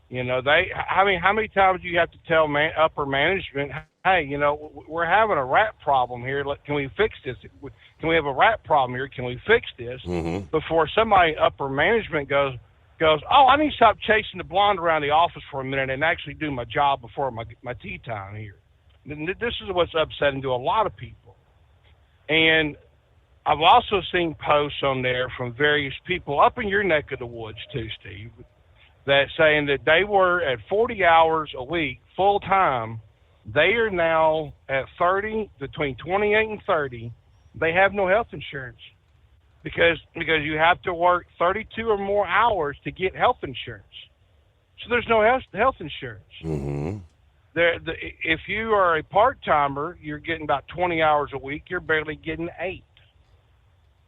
You know, how many times do you have to tell upper management, hey, you know, we're having a rat problem here. Can we fix this? Can we have a rat problem here? Can we fix this? Before somebody upper management goes, oh, I need to stop chasing the blonde around the office for a minute and actually do my job before my tea time here. This is what's upsetting to a lot of people. And I've also seen posts on there from various people up in your neck of the woods too, Steve, that saying that they were at 40 hours a week full time. They are now at 30, between 28 and 30. They have no health insurance because you have to work 32 or more hours to get health insurance. So there's no health insurance. If you are a part-timer, you're getting about 20 hours a week. You're barely getting 8.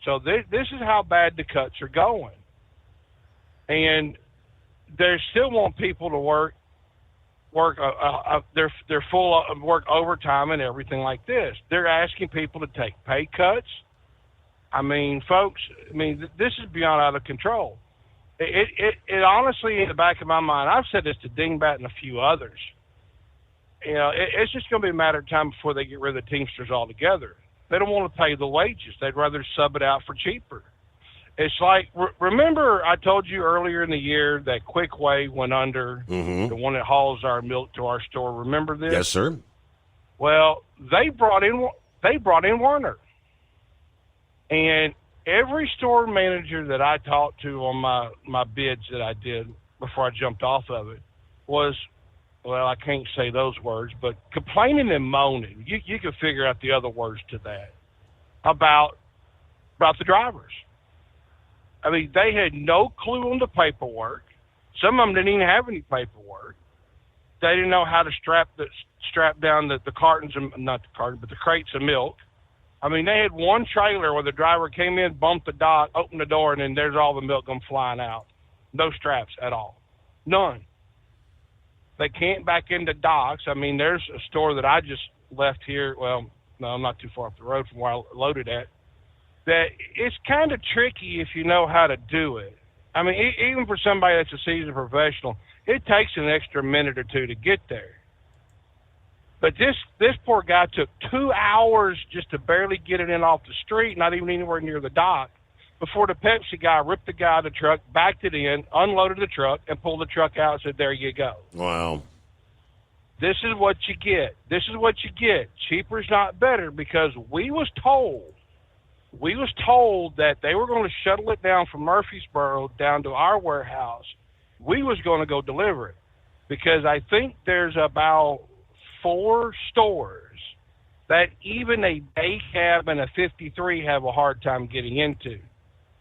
So this is how bad the cuts are going. And they still want people to work. They're full of work overtime and everything like this. They're asking people to take pay cuts. I mean, folks. I mean, this is beyond out of control. It honestly, in the back of my mind, I've said this to Dingbat and a few others. You know, it's just going to be a matter of time before they get rid of the Teamsters altogether. They don't want to pay the wages. They'd rather sub it out for cheaper. It's like, remember I told you earlier in the year that Quickway went under, the one that hauls our milk to our store. Remember this? Yes, sir. Well, they brought in Werner. And every store manager that I talked to on my bids that I did before I jumped off of it was, well, I can't say those words, but complaining and moaning. You can figure out the other words to that about the drivers. I mean, they had no clue on the paperwork. Some of them didn't even have any paperwork. They didn't know how to strap down the cartons, not the carton, but the crates of milk. I mean, they had one trailer where the driver came in, bumped the dock, opened the door, and then there's all the milk going flying out. No straps at all. None. They can't back into docks. I mean, there's a store that I just left here. Well, no, I'm not too far up the road from where I loaded at. That it's kind of tricky if you know how to do it. I mean, even for somebody that's a seasoned professional, it takes an extra minute or two to get there. But this poor guy took 2 hours just to barely get it in off the street, not even anywhere near the dock, before the Pepsi guy ripped the guy out of the truck, backed it in, unloaded the truck, and pulled the truck out and said, there you go. Wow. This is what you get. This is what you get. Cheaper's not better, because we was told that they were going to shuttle it down from Murfreesboro down to our warehouse. We was going to go deliver it, because I think there's about 4 stores that even a day cab and a 53 have a hard time getting into.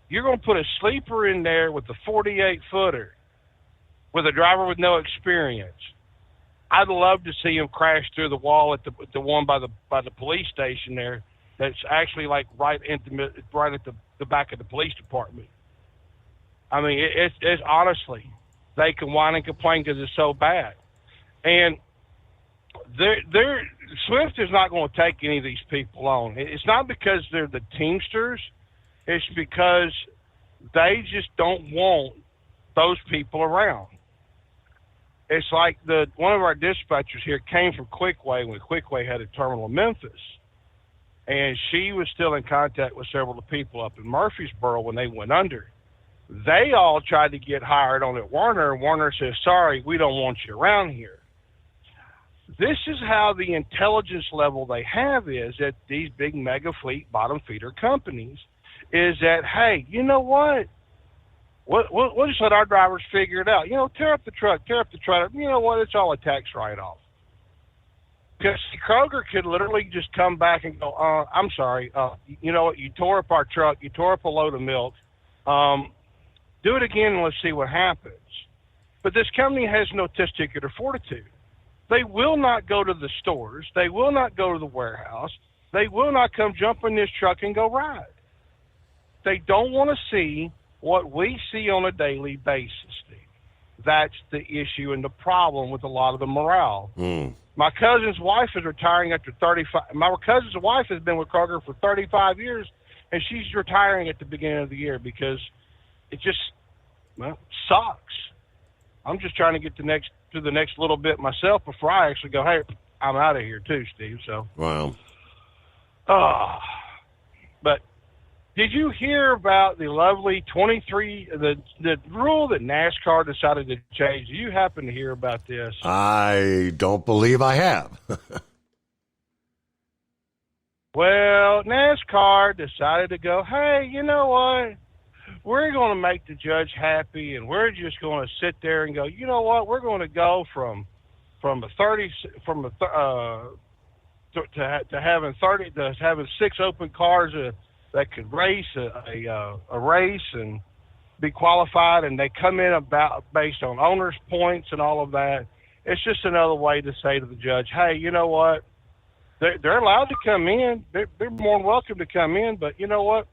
You're going to put a sleeper in there with a 48-footer with a driver with no experience. I'd love to see him crash through the wall at the one by the police station there. That's actually like right at the back of the police department. I mean, it's honestly, they can whine and complain because it's so bad. And Swift is not going to take any of these people on. It's not because they're the Teamsters. It's because they just don't want those people around. It's like one of our dispatchers here came from Quickway when Quickway had a terminal in Memphis. And she was still in contact with several of the people up in Murfreesboro when they went under. They all tried to get hired on at Werner, and Werner says, sorry, we don't want you around here. This is how the intelligence level they have is at these big mega fleet bottom feeder companies is that, hey, you know what? We'll just let our drivers figure it out. Tear up the truck. You know what? It's all a tax write-off. Because Kroger could literally just come back and go, I'm sorry, you know what? You tore up our truck. You tore up a load of milk. Do it again and let's see what happens. But this company has no testicular fortitude. They will not go to the stores. They will not go to the warehouse. They will not come jump in this truck and go ride. They don't want to see what we see on a daily basis, Steve. That's the issue and the problem with a lot of the morale. My cousin's wife is retiring after 35. My cousin's wife has been with Kroger for 35 years, and she's retiring at the beginning of the year because it just, sucks. I'm just trying to get to the next little bit myself before I actually go, hey, I'm out of here too, Steve. So. Wow. But did you hear about the lovely the rule that NASCAR decided to change? Do you happen to hear about this? I don't believe I have. Well, NASCAR decided to go, hey, you know what? We're going to make the judge happy, and we're just going to sit there and go, you know what? We're going to go from having 6 open cars that could race a race and be qualified, and they come in based on owners' points and all of that. It's just another way to say to the judge, hey, you know what? They're allowed to come in. They're more than welcome to come in, but you know what?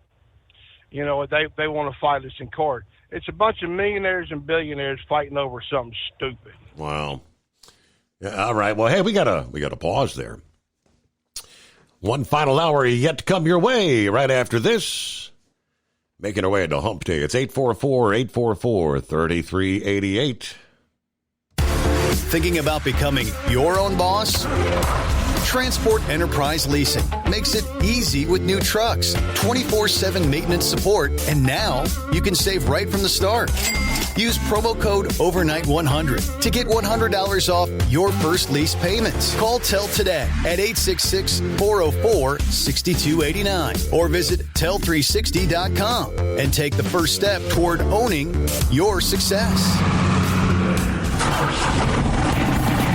They want to fight us in court. It's a bunch of millionaires and billionaires fighting over something stupid. Wow. Yeah, all right. Well, hey, we gotta pause there. One final hour yet to come your way right after this. Making our way into Hump Day. It's 844-844-3388. Thinking about becoming your own boss? Transport Enterprise Leasing makes it easy with new trucks, 24/7 maintenance support, and now you can save right from the start. Use promo code OVERNIGHT100 to get $100 off your first lease payments. Call TEL today at 866-404-6289 or visit tel360.com and take the first step toward owning your success.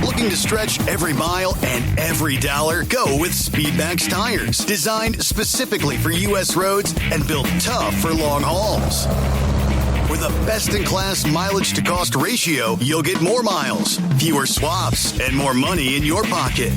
Looking to stretch every mile and every dollar? Go with Speedmax tires, designed specifically for U.S. roads and built tough for long hauls. With a best-in-class mileage-to-cost ratio, you'll get more miles, fewer swaps, and more money in your pocket.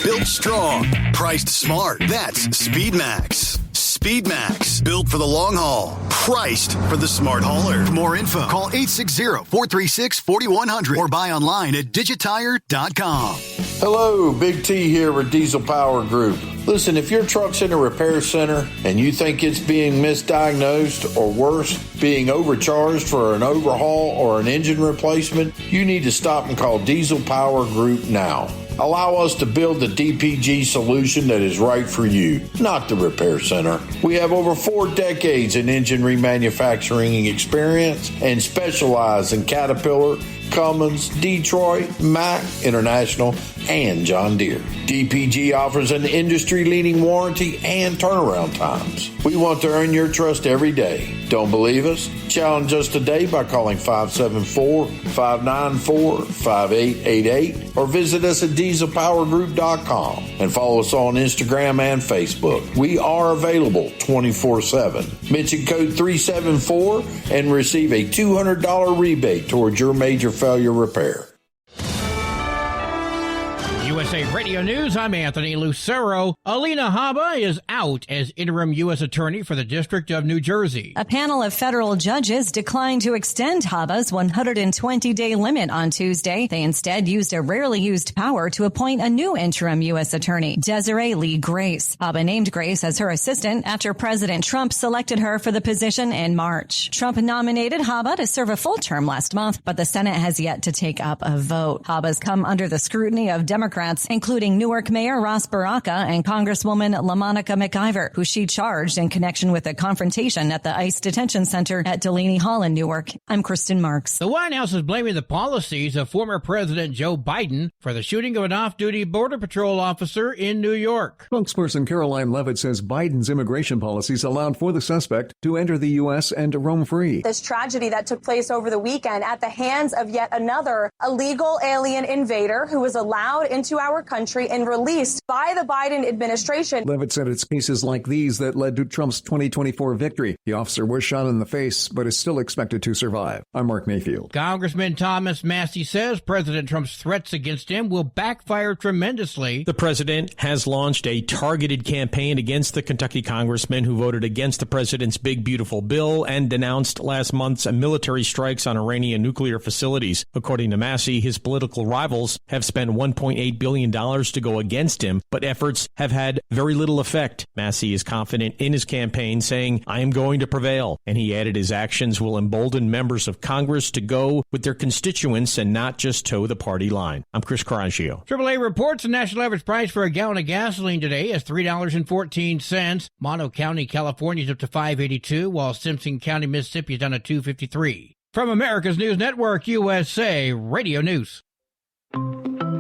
Built strong, priced smart. That's Speedmax. Speedmax, built for the long haul, priced for the smart hauler. For more info, call 860-436-4100 or buy online at digitire.com. Hello, Big T here with Diesel Power Group. Listen, if your truck's in a repair center and you think it's being misdiagnosed or worse, being overcharged for an overhaul or an engine replacement, you need to stop and call Diesel Power Group now. Allow us to build the DPG solution that is right for you, not the repair center. We have over 4 decades in engine remanufacturing experience and specialize in Caterpillar, Cummins, Detroit, Mack, International, and John Deere. DPG offers an industry-leading warranty and turnaround times. We want to earn your trust every day. Don't believe us? Challenge us today by calling 574-594-5888 or visit us at dieselpowergroup.com and follow us on Instagram and Facebook. We are available 24/7. Mention code 374 and receive a $200 rebate towards your major failure repair. U.S. USA Radio News, I'm Anthony Lucero. Alina Habba is out as interim U.S. Attorney for the District of New Jersey. A panel of federal judges declined to extend Habba's 120-day limit on Tuesday. They instead used a rarely used power to appoint a new interim U.S. Attorney, Desiree Lee Grace. Habba named Grace as her assistant after President Trump selected her for the position in March. Trump nominated Habba to serve a full term last month, but the Senate has yet to take up a vote. Habba's come under the scrutiny of Democrats, including Newark Mayor Ross Baraka and Congresswoman LaMonica McIver, who she charged in connection with a confrontation at the ICE detention center at Delaney Hall in Newark. I'm Kristen Marks. The White House is blaming the policies of former President Joe Biden for the shooting of an off-duty Border Patrol officer in New York. Spokesperson Caroline Leavitt says Biden's immigration policies allowed for the suspect to enter the U.S. and roam free. This tragedy that took place over the weekend at the hands of yet another illegal alien invader who was allowed into our country and released by the Biden administration. Leavitt said it's cases like these that led to Trump's 2024 victory. The officer was shot in the face, but is still expected to survive. I'm Mark Mayfield. Congressman Thomas Massey says President Trump's threats against him will backfire tremendously. The president has launched a targeted campaign against the Kentucky congressman who voted against the president's big, beautiful bill and denounced last month's military strikes on Iranian nuclear facilities. According to Massey, his political rivals have spent $1.8 billion to go against him, but efforts have had very little effect. Massey is confident in his campaign, saying, "I am going to prevail." And he added his actions will embolden members of Congress to go with their constituents and not just toe the party line. I'm Chris Carangio. AAA reports the national average price for a gallon of gasoline today is $3.14. Mono County, California is up to $5.82, while Simpson County, Mississippi is down to $2.53. From America's News Network, USA Radio News.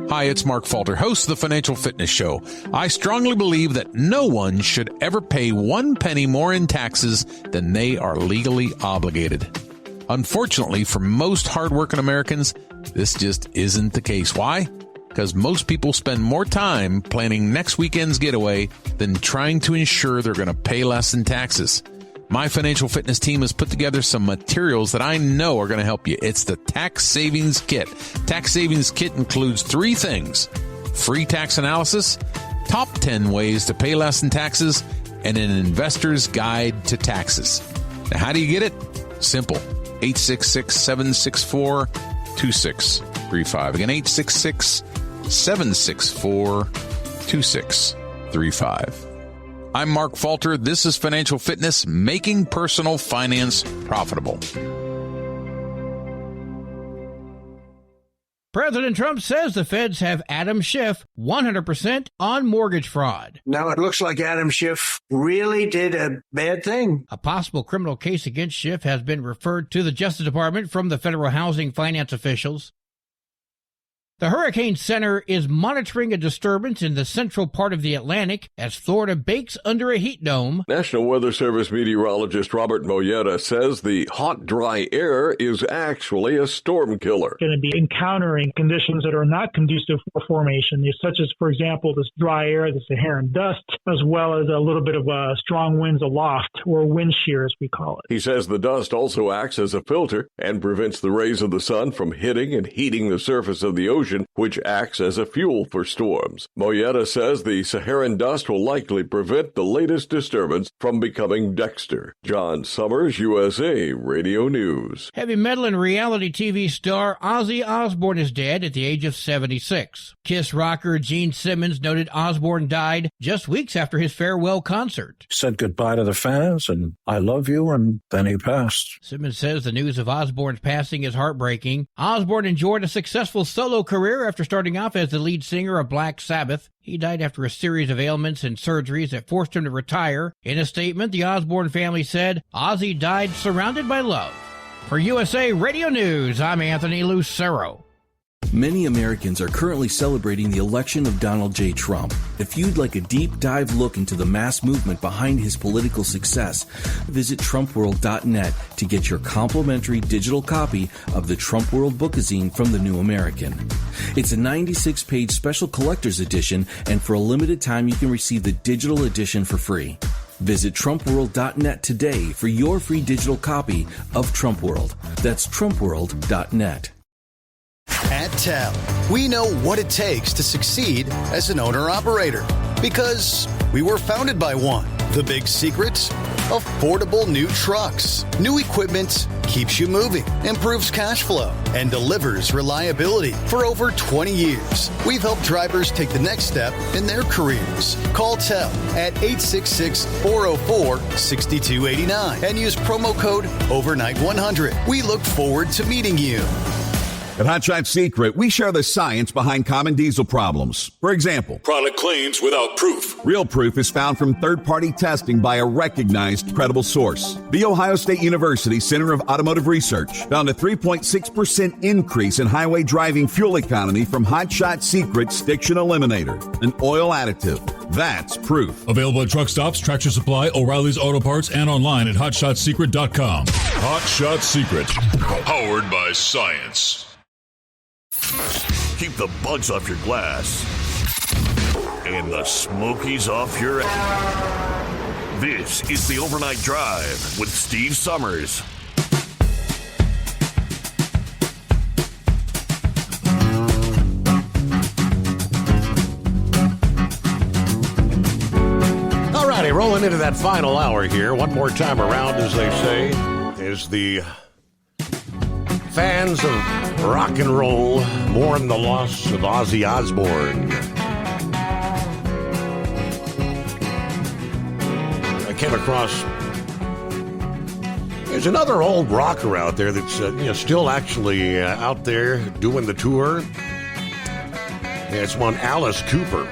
Hi, it's Mark Falter, host of the Financial Fitness Show. I strongly believe that no one should ever pay 1 penny more in taxes than they are legally obligated. Unfortunately, for most hardworking Americans, this just isn't the case. Why? Because most people spend more time planning next weekend's getaway than trying to ensure they're going to pay less in taxes. My financial fitness team has put together some materials that I know are going to help you. It's the Tax Savings Kit. Tax Savings Kit includes 3 things: free tax analysis, top 10 ways to pay less in taxes, and an investor's guide to taxes. Now, how do you get it? Simple. 866-764-2635. Again, 866-764-2635. I'm Mark Falter. This is Financial Fitness, making personal finance profitable. President Trump says the feds have Adam Schiff 100% on mortgage fraud. Now it looks like Adam Schiff really did a bad thing. A possible criminal case against Schiff has been referred to the Justice Department from the federal housing finance officials. The Hurricane Center is monitoring a disturbance in the central part of the Atlantic as Florida bakes under a heat dome. National Weather Service meteorologist Robert Moyetta says the hot, dry air is actually a storm killer. Going to be encountering conditions that are not conducive for formation, such as, for example, this dry air, the Saharan dust, as well as a little bit of strong winds aloft, or wind shear, as we call it. He says the dust also acts as a filter and prevents the rays of the sun from hitting and heating the surface of the ocean, which acts as a fuel for storms. Moyetta says the Saharan dust will likely prevent the latest disturbance from becoming Dexter. John Summers, USA Radio News. Heavy metal and reality TV star Ozzy Osbourne is dead at the age of 76. Kiss rocker Gene Simmons noted Osbourne died just weeks after his farewell concert. Said goodbye to the fans and I love you, and then he passed. Simmons says the news of Osbourne's passing is heartbreaking. Osbourne enjoyed a successful solo career after starting off as the lead singer of Black Sabbath. He died after a series of ailments and surgeries that forced him to retire. In a statement, the Osbourne family said, Ozzy died surrounded by love. For USA Radio News, I'm Anthony Lucero. Many Americans are currently celebrating the election of Donald J. Trump. If you'd like a deep dive look into the mass movement behind his political success, visit TrumpWorld.net to get your complimentary digital copy of the Trump World Bookazine from the New American. It's a 96-page special collector's edition, and for a limited time you can receive the digital edition for free. Visit TrumpWorld.net today for your free digital copy of Trump World. That's TrumpWorld.net. At TEL, we know what it takes to succeed as an owner-operator because we were founded by one. The big secret? Affordable new trucks. New equipment keeps you moving, improves cash flow, and delivers reliability. For over 20 years, we've helped drivers take the next step in their careers. Call TEL at 866-404-6289 and use promo code OVERNIGHT100. We look forward to meeting you. At Hot Shot Secret, we share the science behind common diesel problems. For example, product claims without proof. Real proof is found from third-party testing by a recognized, credible source. The Ohio State University Center of Automotive Research found a 3.6% increase in highway driving fuel economy from Hot Shot Secret Stiction Eliminator, an oil additive. That's proof. Available at truck stops, Tractor Supply, O'Reilly's Auto Parts, and online at HotShotSecret.com. Hot Shot Secret, powered by science. Keep the bugs off your glass and the smokies off your ass. This is the Overnight Drive with Steve Summers. All righty, rolling into that final hour here. One more time around, as they say, is the fans of rock and roll mourn the loss of Ozzy Osbourne. I came across, there's another old rocker out there that's still actually out there doing the tour. Yeah, it's one Alice Cooper.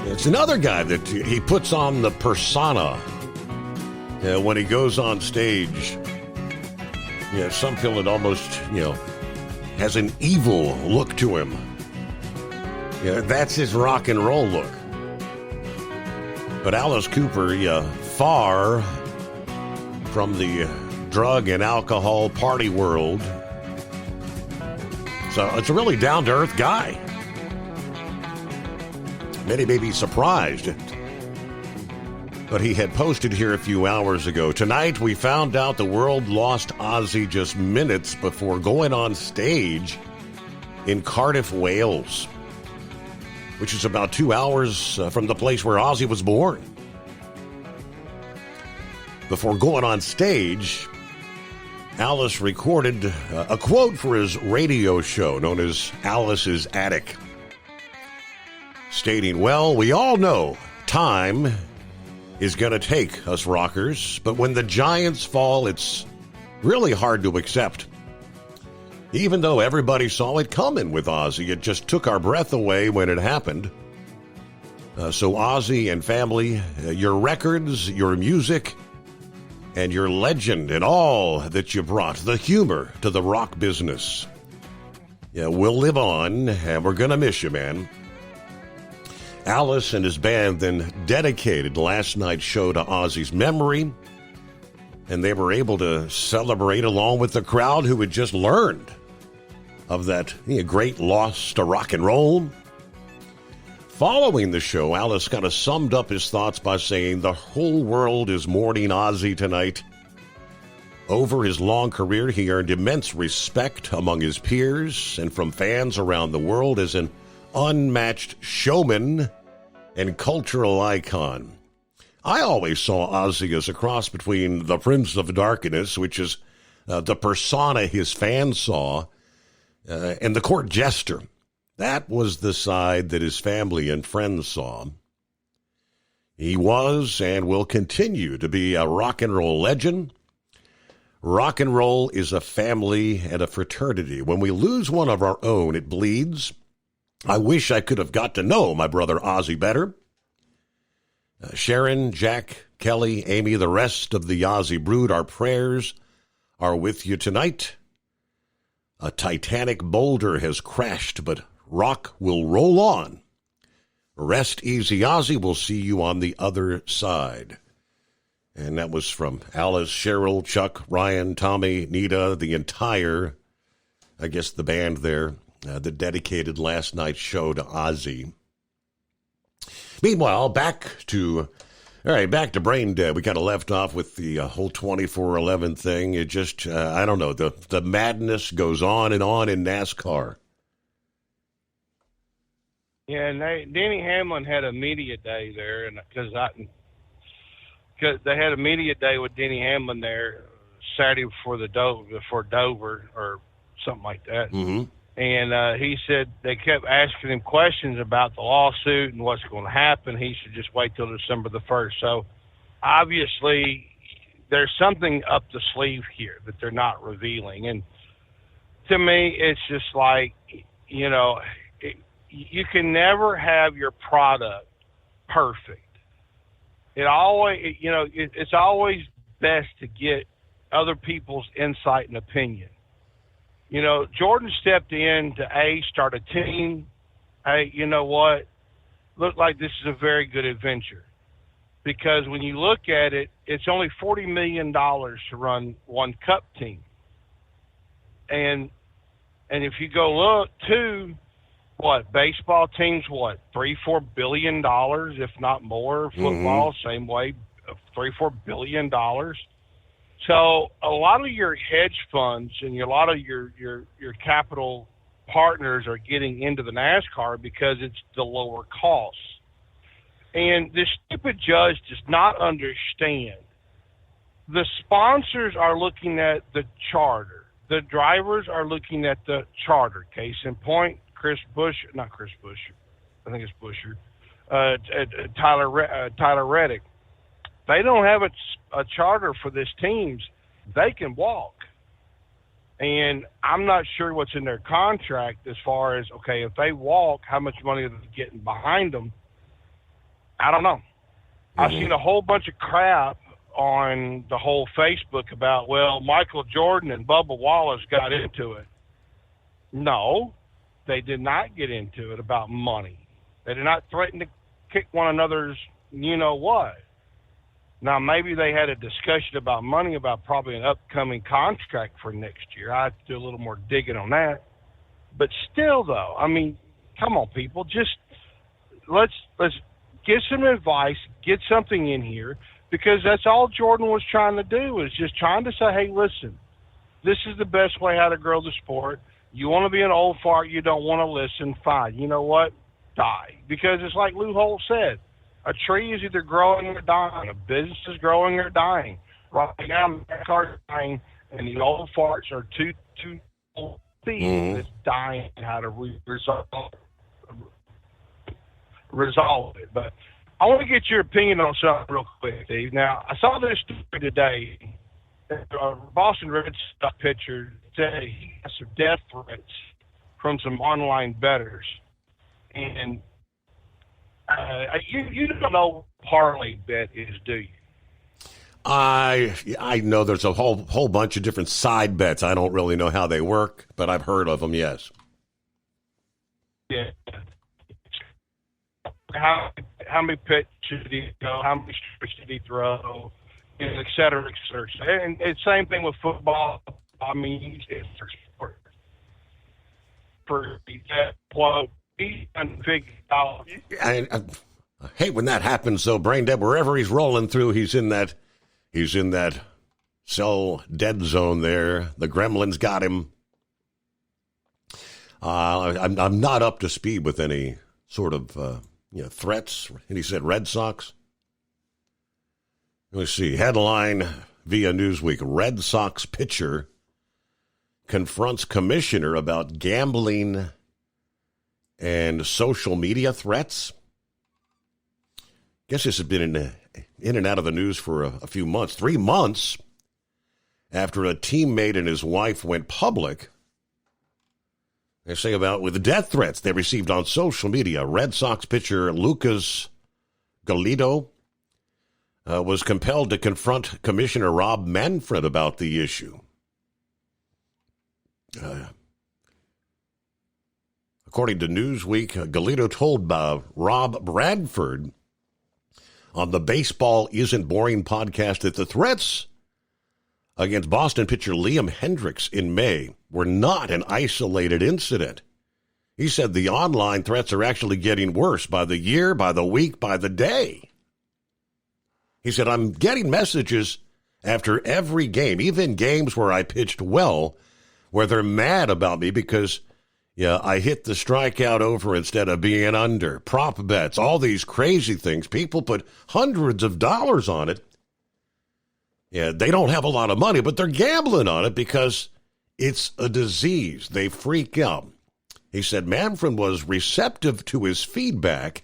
It's another guy that he puts on the persona when he goes on stage. Yeah, some feel it almost, has an evil look to him. Yeah, that's his rock and roll look. But Alice Cooper, far from the drug and alcohol party world. So it's a really down-to-earth guy. Many may be surprised, but he had posted here a few hours ago. Tonight, we found out the world lost Ozzy just minutes before going on stage in Cardiff, Wales, which is about 2 hours from the place where Ozzy was born. Before going on stage, Alice recorded a quote for his radio show known as Alice's Attic, stating, "Well, we all know time is going to take us rockers, but when the giants fall, it's really hard to accept. Even though everybody saw it coming with Ozzy, it just took our breath away when it happened. So Ozzy and family, your records, your music, and your legend and all that you brought, the humor to the rock business, will live on, and we're going to miss you, man." Alice and his band then dedicated last night's show to Ozzy's memory, and they were able to celebrate along with the crowd who had just learned of that great loss to rock and roll. Following the show, Alice kind of summed up his thoughts by saying, "The whole world is mourning Ozzy tonight. Over his long career, he earned immense respect among his peers and from fans around the world as an unmatched showman and cultural icon. I always saw Ozzy as a cross between the Prince of Darkness, which is the persona his fans saw, and the court jester. That was the side that his family and friends saw. He was and will continue to be a rock and roll legend. Rock and roll is a family and a fraternity. When we lose one of our own, it bleeds. I wish I could have got to know my brother Ozzy better. Sharon, Jack, Kelly, Amy, the rest of the Ozzy brood, our prayers are with you tonight. A titanic boulder has crashed, but rock will roll on. Rest easy, Ozzy. We'll see you on the other side." And that was from Alice, Cheryl, Chuck, Ryan, Tommy, Nita, the entire, the band there that dedicated last night's show to Ozzy. Meanwhile, back to All right, back to Brain Dead. We kind of left off with the whole 24/11 thing. It just, I don't know, the madness goes on in NASCAR. Yeah, and Denny Hamlin had a media day there, and because they had a media day with Denny Hamlin there Saturday before Dover or something like that. Mm-hmm. And he said they kept asking him questions about the lawsuit and what's going to happen. He should just wait till December the 1st. So obviously there's something up the sleeve here that they're not revealing. And to me, it's just like, you know, you can never have your product perfect. It's always best to get other people's insight and opinion. You know, Jordan stepped in to start a team. Hey, you know what? Looked like this is a very good adventure. Because when you look at it, it's only $40 million to run one cup team. And if you go look, baseball teams, $3-4 billion, if not more. Football, same way, $3-4 billion. So a lot of your hedge funds and a lot of your capital partners are getting into the NASCAR because it's the lower cost. And this stupid judge does not understand. The sponsors are looking at the charter. The drivers are looking at the charter. Case in point, Tyler Reddick. They don't have a charter for this teams. They can walk. And I'm not sure what's in their contract as far as, okay, if they walk, how much money are they getting behind them? I don't know. I've seen a whole bunch of crap on the whole Facebook about, Michael Jordan and Bubba Wallace got into it. No, they did not get into it about money. They did not threaten to kick one another's you-know-what. Now, maybe they had a discussion about money, about probably an upcoming contract for next year. I have to do a little more digging on that. But still, though, I mean, come on, people. Just let's get some advice, get something in here, because that's all Jordan was trying to do, was just trying to say, hey, listen, this is the best way how to grow the sport. You want to be an old fart, you don't want to listen, fine. You know what? Die. Because it's like Lou Holt said, a tree is either growing or dying. A business is growing or dying. Right now, NASCAR's dying, and the old farts are too old thieves that's dying how to resolve it. But I want to get your opinion on something real quick, Steve. Now, I saw this story today. Boston Red Sox pitcher said he got some death threats from some online bettors. And you don't know what parlay bet is, do you? I know there's a whole bunch of different side bets. I don't really know how they work, but I've heard of them, yes. Yeah. How many pitches did he go? How many strikes did he throw? Et cetera, et cetera. And it's the same thing with football. I mean, it's for that quote. I hate when that happens, though, Brain Dead. Wherever he's rolling through, he's in that cell dead zone there. The gremlins got him. I'm not up to speed with any sort of threats. And he said Red Sox. Let's see. Headline via Newsweek: Red Sox pitcher confronts commissioner about gambling and social media threats. Guess this has been in and out of the news for a few months. 3 months after a teammate and his wife went public. They say about with the death threats they received on social media. Red Sox pitcher Lucas Giolito was compelled to confront Commissioner Rob Manfred about the issue. According to Newsweek, Giolito told Rob Bradford on the Baseball Isn't Boring podcast that the threats against Boston pitcher Liam Hendriks in May were not an isolated incident. He said the online threats are actually getting worse by the year, by the week, by the day. He said, I'm getting messages after every game, even games where I pitched well, where they're mad about me because, I hit the strikeout over instead of being under. Prop bets, all these crazy things. People put hundreds of dollars on it. Yeah, they don't have a lot of money, but they're gambling on it because it's a disease. They freak out. He said Manfred was receptive to his feedback.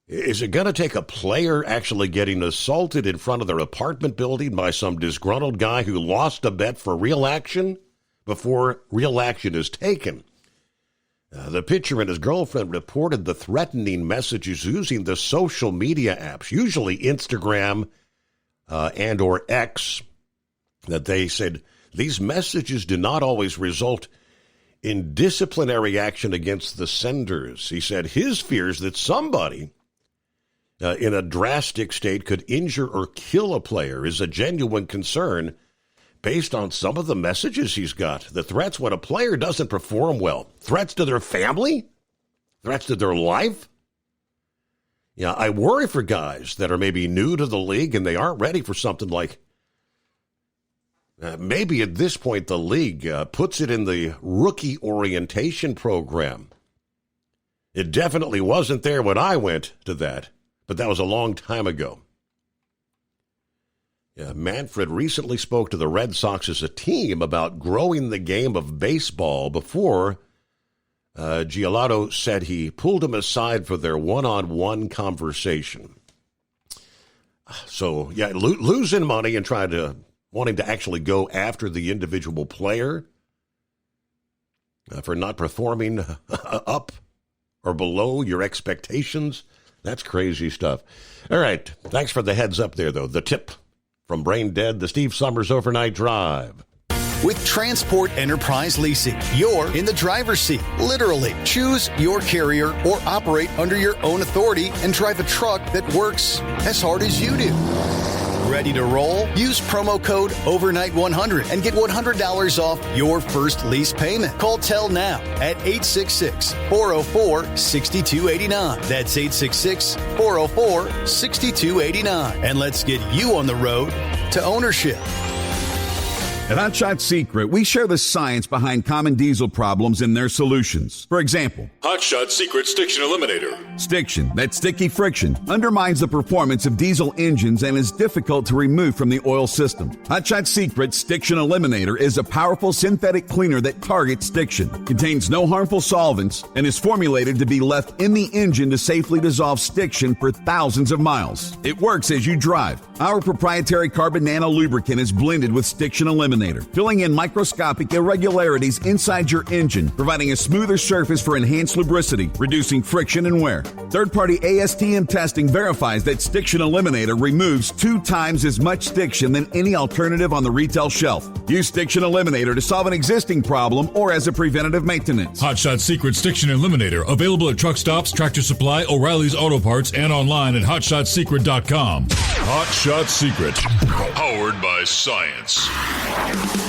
Is it going to take a player actually getting assaulted in front of their apartment building by some disgruntled guy who lost a bet for real action before real action is taken? The pitcher and his girlfriend reported the threatening messages using the social media apps, usually Instagram and or X, that they said these messages do not always result in disciplinary action against the senders. He said his fears that somebody in a drastic state could injure or kill a player is a genuine concern based on some of the messages he's got. The threats when a player doesn't perform well. Threats to their family? Threats to their life? Yeah, I worry for guys that are maybe new to the league and they aren't ready for something like maybe at this point the league puts it in the rookie orientation program. It definitely wasn't there when I went to that, but that was a long time ago. Yeah, Manfred recently spoke to the Red Sox as a team about growing the game of baseball before Giolito said he pulled him aside for their one-on-one conversation. So, yeah, losing money and wanting to actually go after the individual player for not performing up or below your expectations. That's crazy stuff. All right. Thanks for the heads up there, though. The tip from Brain Dead, the Steve Summers Overnight Drive. With Transport Enterprise Leasing, you're in the driver's seat, literally. Choose your carrier or operate under your own authority and drive a truck that works as hard as you do. Ready to roll? Use promo code OVERNIGHT100 and get $100 off your first lease payment. Call Tell now at 866-404-6289. That's 866-404-6289. And let's get you on the road to ownership. At Hot Shot Secret, we share the science behind common diesel problems and their solutions. For example, Hot Shot Secret Stiction Eliminator. Stiction, that sticky friction, undermines the performance of diesel engines and is difficult to remove from the oil system. Hot Shot Secret Stiction Eliminator is a powerful synthetic cleaner that targets stiction, contains no harmful solvents, and is formulated to be left in the engine to safely dissolve stiction for thousands of miles. It works as you drive. Our proprietary carbon nano lubricant is blended with Stiction Eliminator, filling in microscopic irregularities inside your engine, providing a smoother surface for enhanced lubricity, reducing friction and wear. Third-party ASTM testing verifies that Stiction Eliminator removes 2 times as much stiction than any alternative on the retail shelf. Use Stiction Eliminator to solve an existing problem or as a preventative maintenance. Hot Shot Secret Stiction Eliminator, available at truck stops, Tractor Supply, O'Reilly's Auto Parts, and online at hotshotsecret.com. Hot Shot Secret, powered by science.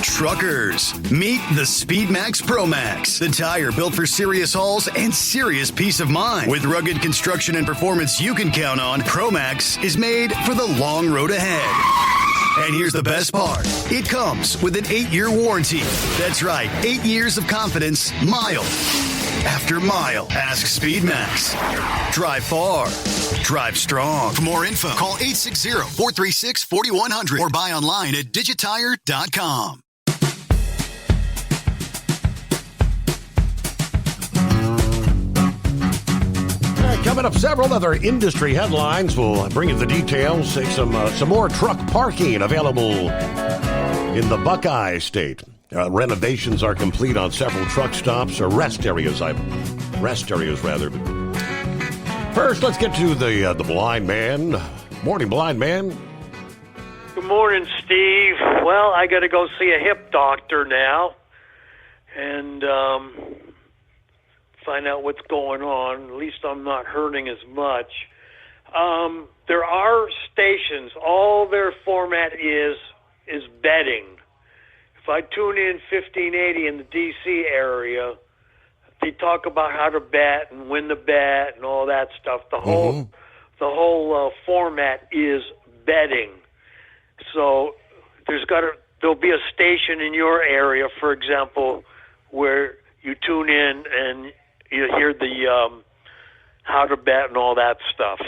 Truckers, meet the Speedmax Pro Max, the tire built for serious hauls and serious peace of mind. With rugged construction and performance you can count on, Pro Max is made for the long road ahead. And here's the best part. It comes with an 8-year warranty. That's right, 8 years of confidence, mile after mile. Ask Speedmax. Drive far. Drive strong. For more info, call 860-436-4100 or buy online at digitire.com. Coming up, several other industry headlines. We'll bring you the details. Take some more truck parking available in the Buckeye State. Renovations are complete on several truck stops or rest areas rather. First, let's get to the blind man. Morning, blind man. Good morning, Steve. Well, I got to go see a hip doctor now and find out what's going on. At least I'm not hurting as much. There are stations. All their format is betting. If I tune in 1580 in the D.C. area, they talk about how to bet and win the bet and all that stuff. The whole the whole format is betting. So there'll be a station in your area, for example, where you tune in and you hear the how to bet and all that stuff.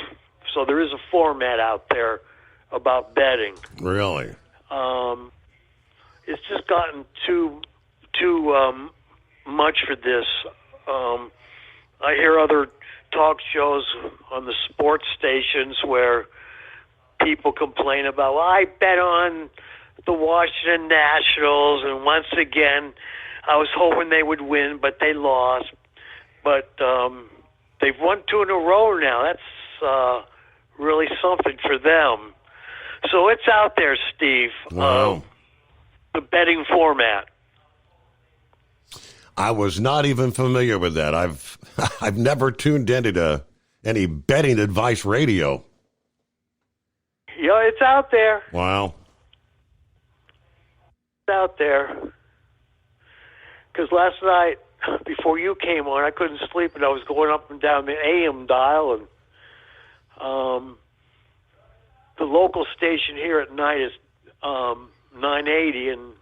So there is a format out there about betting. Really? It's just gotten too much for this. I hear other talk shows on the sports stations where people complain about, well, I bet on the Washington Nationals, and once again, I was hoping they would win, but they lost. But they've won 2 in a row now. That's really something for them. So it's out there, Steve. Wow. The betting format. I was not even familiar with that. I've never tuned into any betting advice radio. Yeah, it's out there. Wow. It's out there. Because last night, before you came on, I couldn't sleep, and I was going up and down the AM dial, and the local station here at night is 980, and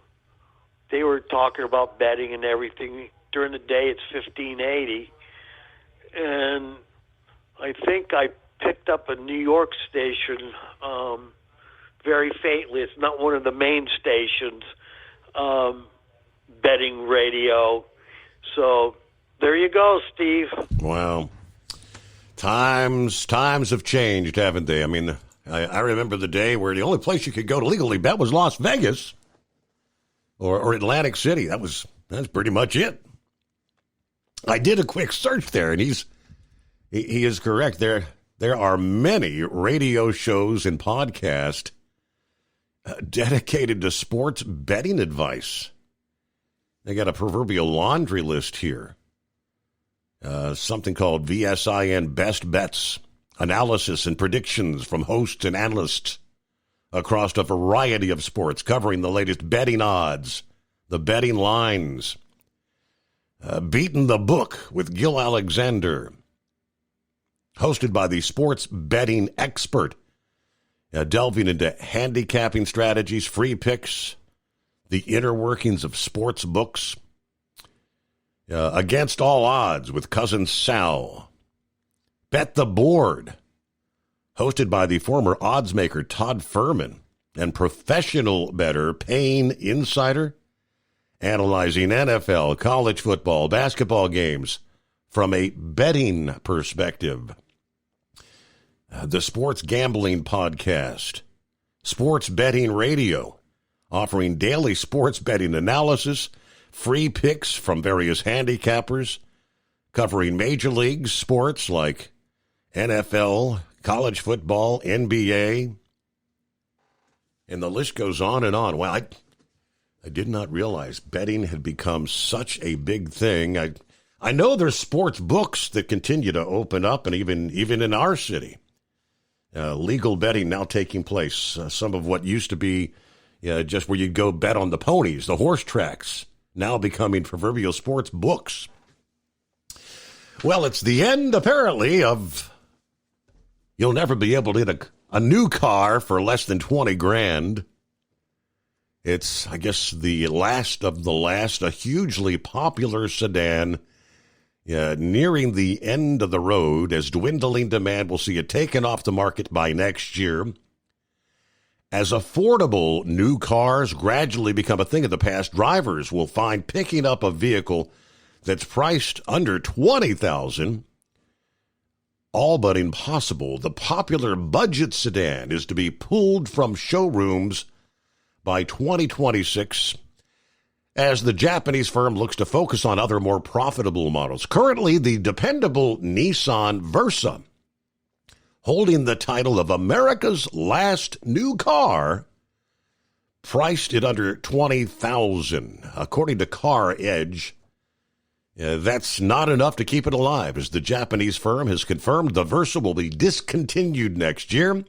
they were talking about betting and everything. During the day, it's 1580. And I think I picked up a New York station very faintly. It's not one of the main stations, betting radio. So there you go, Steve. Wow. Times have changed, haven't they? I mean, I remember the day where the only place you could go to legally bet was Las Vegas or Atlantic City. That's pretty much it. I did a quick search there, and he is correct. There are many radio shows and podcasts dedicated to sports betting advice. They got a proverbial laundry list here. Something called VSIN Best Bets, analysis and predictions from hosts and analysts across a variety of sports, covering the latest betting odds, the betting lines. Beaten the Book with Gil Alexander, hosted by the sports betting expert, delving into handicapping strategies, free picks, the inner workings of sports books. Against All Odds with Cousin Sal. Bet the Board, hosted by the former oddsmaker Todd Furman, and professional bettor Payne Insider, analyzing NFL, college football, basketball games from a betting perspective. The Sports Gambling Podcast, Sports Betting Radio, offering daily sports betting analysis, free picks from various handicappers, covering major league sports like NFL, college football, NBA, and the list goes on and on. Well, I did not realize betting had become such a big thing. I know there's sports books that continue to open up, and even in our city, legal betting now taking place. Some of what used to be just where you'd go bet on the ponies, the horse tracks, now becoming proverbial sports books. Well, it's the end, apparently, of you'll never be able to get a new car for less than $20,000. It's, I guess, the last of the last, a hugely popular sedan nearing the end of the road, as dwindling demand will see it taken off the market by next year. As affordable new cars gradually become a thing of the past, drivers will find picking up a vehicle that's priced under $20,000 all but impossible. The popular budget sedan is to be pulled from showrooms by 2026 as the Japanese firm looks to focus on other more profitable models. Currently, the dependable Nissan Versa, holding the title of America's last new car, priced at under $20,000. According to Car Edge, that's not enough to keep it alive, as the Japanese firm has confirmed the Versa will be discontinued next year.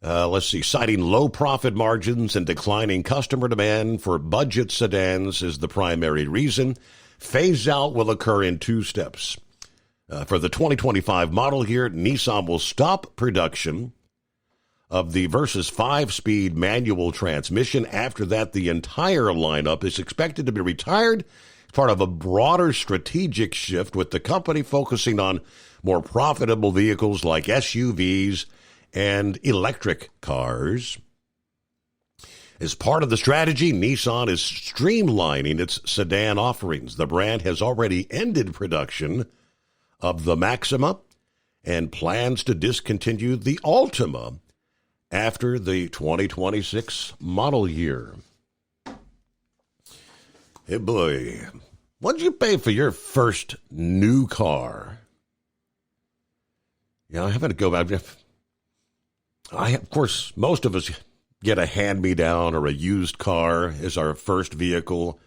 Citing low profit margins and declining customer demand for budget sedans is the primary reason. Phase out will occur in 2 steps. For the 2025 model year, Nissan will stop production of the Versus 5-speed manual transmission. After that, the entire lineup is expected to be retired as part of a broader strategic shift, with the company focusing on more profitable vehicles like SUVs and electric cars. As part of the strategy, Nissan is streamlining its sedan offerings. The brand has already ended production of the Maxima and plans to discontinue the Altima after the 2026 model year. Hey boy, what did you pay for your first new car? I haven't to go back. Of course, most of us get a hand-me-down or a used car as our first vehicle.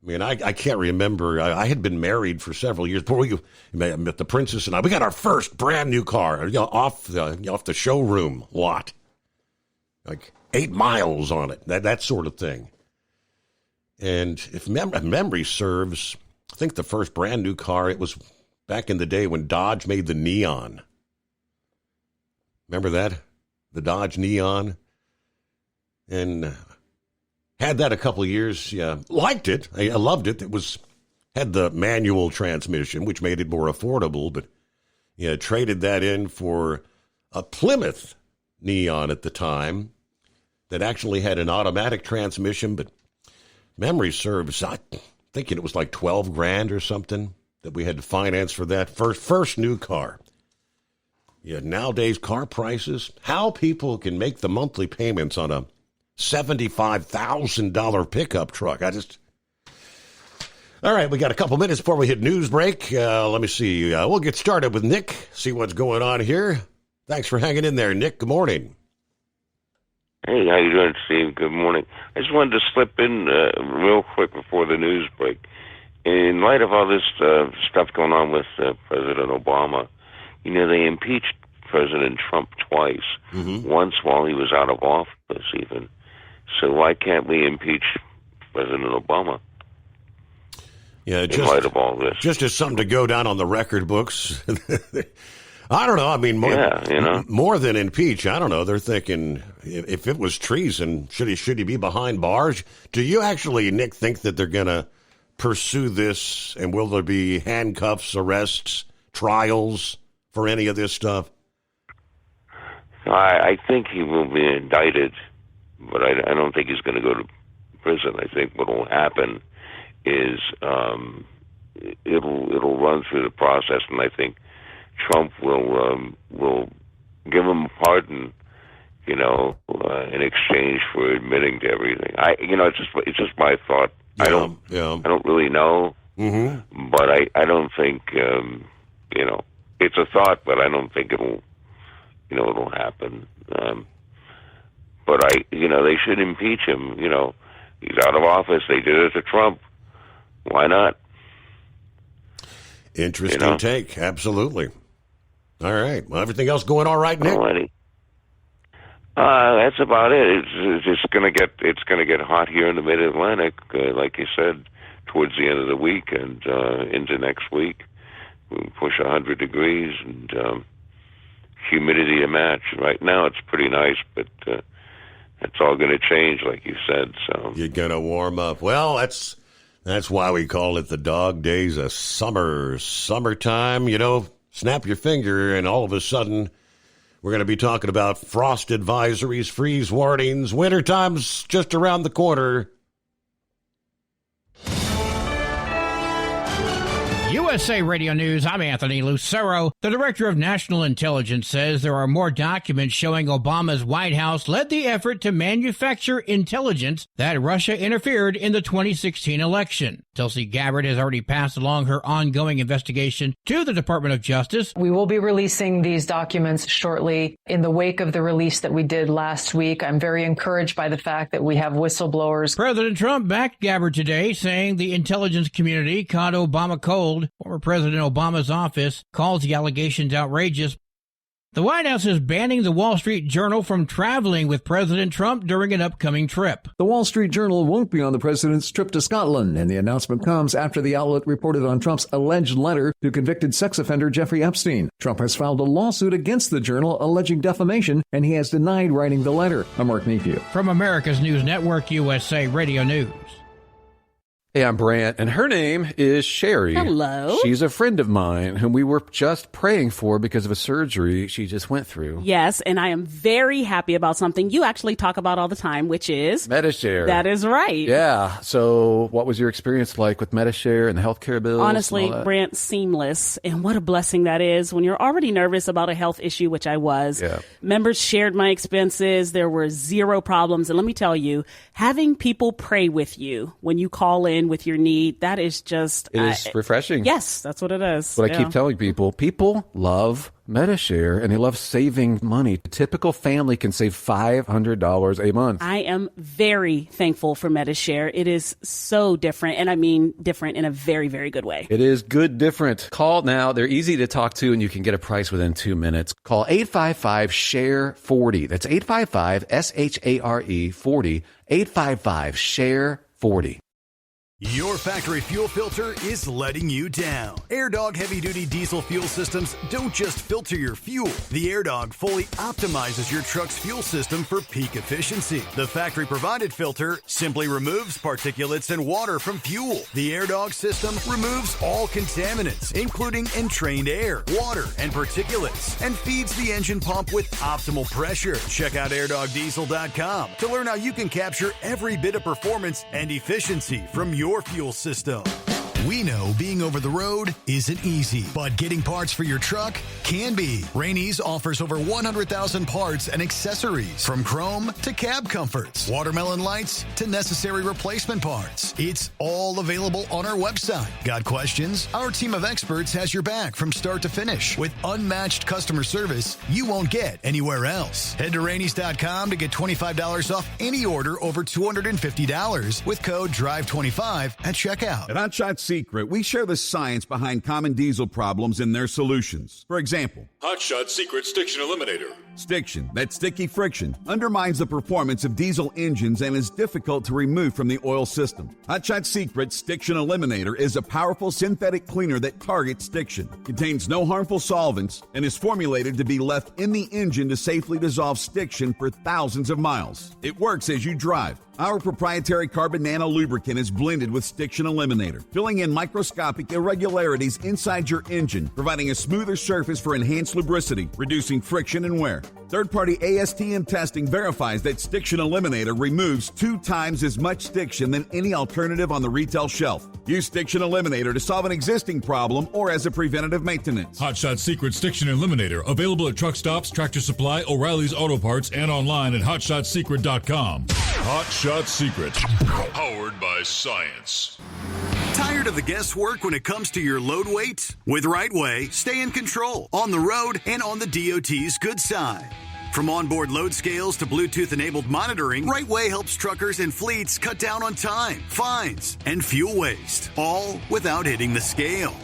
I mean, I can't remember. I had been married for several years before we met the princess and I. We got our first brand new car, off the showroom lot, like 8 miles on it, that sort of thing. And if memory serves, I think the first brand new car, it was back in the day when Dodge made the Neon. Remember that? The Dodge Neon? And had that a couple of years. Yeah, liked it. I loved it. It had the manual transmission, which made it more affordable. But traded that in for a Plymouth Neon at the time that actually had an automatic transmission. But memory serves, I'm thinking it was like $12,000 or something that we had to finance for that first new car. Yeah, nowadays car prices, how people can make the monthly payments on a $75,000 pickup truck. All right, we got a couple minutes before we hit news break. Let me see. We'll get started with Nick, see what's going on here. Thanks for hanging in there, Nick. Good morning. Hey, how you doing, Steve? Good morning. I just wanted to slip in real quick before the news break. In light of all this stuff going on with President Obama, they impeached President Trump twice, once while he was out of office even. So why can't we impeach President Obama? Yeah, in light of all this, just as something to go down on the record books. I don't know. I mean, more than impeach. I don't know. They're thinking if it was treason, should he be behind bars? Do you actually, Nick, think that they're going to pursue this, and will there be handcuffs, arrests, trials for any of this stuff? I think he will be indicted, but I don't think he's going to go to prison. I think what will happen is it'll run through the process, and I think Trump will give him a pardon, in exchange for admitting to everything. It's just my thought. Yeah, I don't really know, but I don't think it's a thought, but I don't think it'll happen. But they should impeach him. He's out of office. They did it to Trump. Why not? Interesting take. Absolutely. All right. Well, everything else going all right, Nick? Alrighty. That's about it. It's gonna get hot here in the Mid-Atlantic, like you said, towards the end of the week and into next week. We'll push 100 degrees and humidity to match. Right now it's pretty nice, but it's all going to change, like you said. So you're going to warm up. Well, that's why we call it the dog days of summertime. Snap your finger, and all of a sudden, we're going to be talking about frost advisories, freeze warnings. Wintertime's just around the corner. USA Radio News, I'm Anthony Lucero. The Director of National Intelligence says there are more documents showing Obama's White House led the effort to manufacture intelligence that Russia interfered in the 2016 election. Tulsi Gabbard has already passed along her ongoing investigation to the Department of Justice. We will be releasing these documents shortly in the wake of the release that we did last week. I'm very encouraged by the fact that we have whistleblowers. President Trump backed Gabbard today, saying the intelligence community caught Obama cold. Former President Obama's office calls the allegations outrageous, The White House is banning the Wall Street Journal from traveling with President Trump during an upcoming trip. The Wall Street Journal won't be on the president's trip to Scotland, and the announcement comes after the outlet reported on Trump's alleged letter to convicted sex offender Jeffrey Epstein. Trump has filed a lawsuit against the Journal alleging defamation, and he has denied writing the letter. I'm Mark Nephew. From America's News Network, USA Radio News. Hey, I'm Brant, and her name is Sherry. Hello. She's a friend of mine whom we were just praying for because of a surgery she just went through. Yes, and I am very happy about something you actually talk about all the time, which is Medi-Share. That is right. Yeah. So what was your experience like with Medi-Share and the healthcare bills? Honestly, Brant, seamless. And what a blessing that is when you're already nervous about a health issue, which I was. Yeah. Members shared my expenses. There were zero problems. And let me tell you, having people pray with you when you call in with your need, that is just... It is refreshing. Yes, that's what it is. What I keep telling people. People love Medi-Share, and they love saving money. A typical family can save $500 a month. I am very thankful for Medi-Share. It is so different, and I mean different in a very, very good way. It is good different. Call now. They're easy to talk to, and you can get a price within 2 minutes. Call 855-SHARE-40. That's 855-SHARE-40. 855-SHARE-40. Your factory fuel filter is letting you down. AirDog heavy-duty diesel fuel systems don't just filter your fuel. The AirDog fully optimizes your truck's fuel system for peak efficiency. The factory-provided filter simply removes particulates and water from fuel. The AirDog system removes all contaminants, including entrained air, water, and particulates, and feeds the engine pump with optimal pressure. Check out airdogdiesel.com to learn how you can capture every bit of performance and efficiency from your fuel system. We know being over the road isn't easy, but getting parts for your truck can be. Rainey's offers over 100,000 parts and accessories, from chrome to cab comforts, watermelon lights to necessary replacement parts. It's all available on our website. Got questions? Our team of experts has your back from start to finish with unmatched customer service you won't get anywhere else. Head to Rainey's.com to get $25 off any order over $250 with code DRIVE25 at checkout. At Hot Shot Secret, we share the science behind common diesel problems and their solutions. For example, Hot Shot Secret Stiction Eliminator. Stiction, that sticky friction, undermines the performance of diesel engines and is difficult to remove from the oil system. Hot Shot Secret Stiction Eliminator is a powerful synthetic cleaner that targets stiction, contains no harmful solvents, and is formulated to be left in the engine to safely dissolve stiction for thousands of miles. It works as you drive. Our proprietary carbon nano lubricant is blended with Stiction Eliminator, filling in microscopic irregularities inside your engine, providing a smoother surface for enhanced lubricity, reducing friction and wear. Third-party ASTM testing verifies that Stiction Eliminator removes 2 times as much stiction than any alternative on the retail shelf. Use Stiction Eliminator to solve an existing problem or as a preventative maintenance. Hot Shot Secret Stiction Eliminator. Available at truck stops, Tractor Supply, O'Reilly's Auto Parts, and online at HotShotSecret.com. Hot Shot Secret. Powered by science. Tired of the guesswork when it comes to your load weight? With RightWay, stay in control on the road and on the DOT's good side. From onboard load scales to Bluetooth-enabled monitoring, RightWay helps truckers and fleets cut down on time, fines, and fuel waste, all without hitting the scale.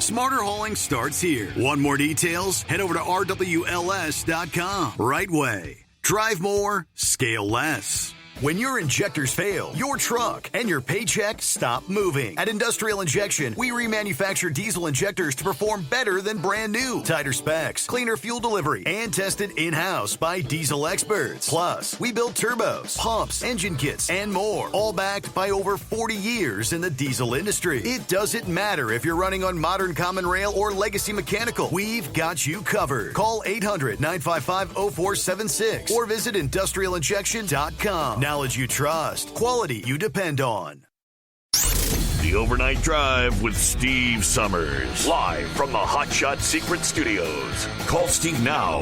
Smarter hauling starts here. Want more details? Head over to RWLS.com. RightWay. Drive more, scale less. When your injectors fail, your truck and your paycheck stop moving. At Industrial Injection, we remanufacture diesel injectors to perform better than brand new. Tighter specs, cleaner fuel delivery, and tested in-house by diesel experts. Plus, we build turbos, pumps, engine kits, and more, all backed by over 40 years in the diesel industry. It doesn't matter if you're running on modern common rail or legacy mechanical. We've got you covered. Call 800-955-0476 or visit industrialinjection.com. Knowledge you trust, quality you depend on. The Overnight Drive with Steve Summers. Live from the Hot Shot Secret Studios. Call Steve now.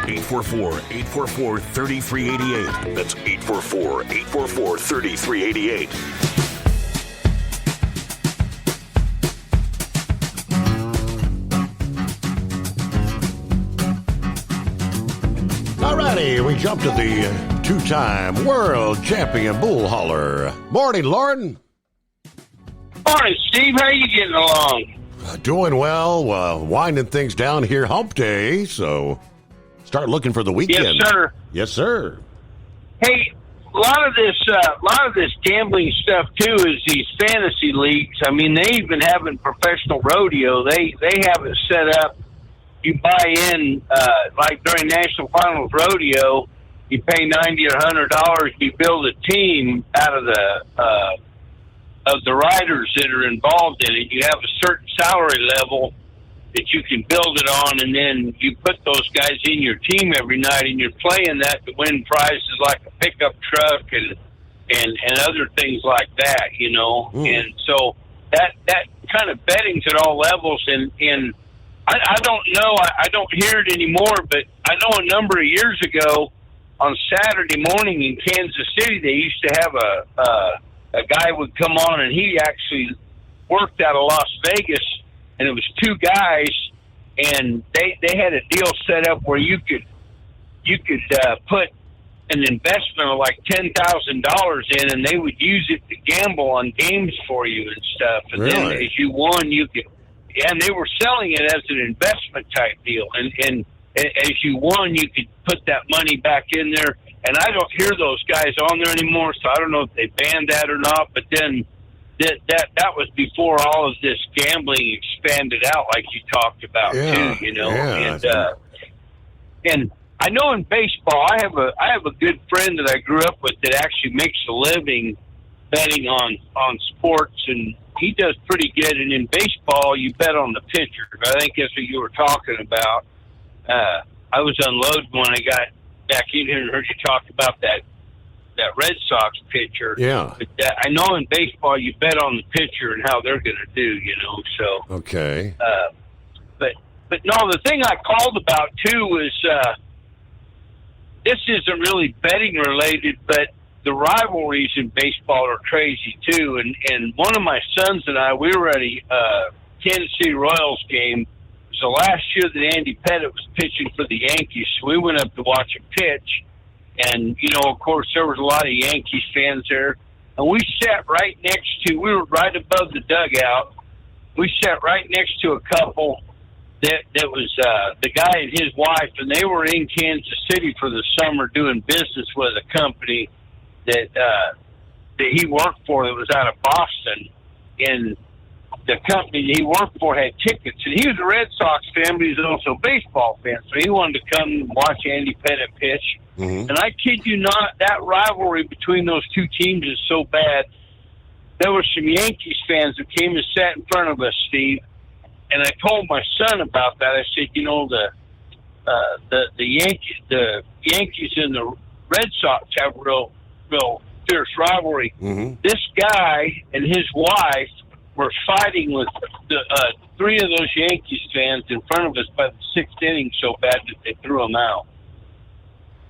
844-844-3388. That's 844-844-3388. Alrighty, we jump to the two-time world champion bull hauler. Morning, Lauren. Morning, Steve. How you getting along? Doing well. Winding things down here. Hump day, so start looking for the weekend. Yes, sir. Yes, sir. Hey, a lot of this gambling stuff too is these fantasy leagues. I mean, they even have in professional rodeo. They have it set up. You buy in like during National Finals Rodeo, you pay $90 or $100. You build a team out of the riders that are involved in it. You have a certain salary level that you can build it on, and then you put those guys in your team every night, and you're playing that to win prizes like a pickup truck and other things like that, you know. And so that kind of betting's at all levels, and I don't know, I don't hear it anymore, but I know a number of years ago on Saturday morning in Kansas City, they used to have a guy would come on, and he actually worked out of Las Vegas, and it was two guys, and they had a deal set up where you could put an investment of like $10,000 in, and they would use it to gamble on games for you and stuff. And then as you won, you could, and they were selling it as an investment type deal. And as you won, you could put that money back in there. And I don't hear those guys on there anymore, so I don't know if they banned that or not. But then that was before all of this gambling expanded out, like you talked about too. You know, and I know in baseball, I have a good friend that I grew up with that actually makes a living betting on sports, and he does pretty good. And in baseball, you bet on the pitcher. I think that's what you were talking about. I was unloading when I got back in here and heard you talk about that Red Sox pitcher. Yeah. But I know in baseball you bet on the pitcher and how they're going to do, you know. So okay. But no, the thing I called about too was this isn't really betting related, but the rivalries in baseball are crazy too. And one of my sons and I, we were at a Kansas City Royals game. It was the last year that Andy Pettitte was pitching for the Yankees, so we went up to watch him pitch. And, you know, of course, there was a lot of Yankees fans there. And we sat right next to, we were right above the dugout. We sat right next to a couple that was the guy and his wife, and they were in Kansas City for the summer doing business with a company that he worked for that was out of Boston. And the company that he worked for had tickets. And he was a Red Sox fan, but he was also a baseball fan. So he wanted to come and watch Andy Pettitte pitch. Mm-hmm. And I kid you not, that rivalry between those two teams is so bad. There were some Yankees fans that came and sat in front of us, Steve. And I told my son about that. I said, you know, the Yankees and the Red Sox have a real fierce rivalry. Mm-hmm. This guy and his wife were fighting with three of those Yankees fans in front of us by the sixth inning so bad that they threw them out.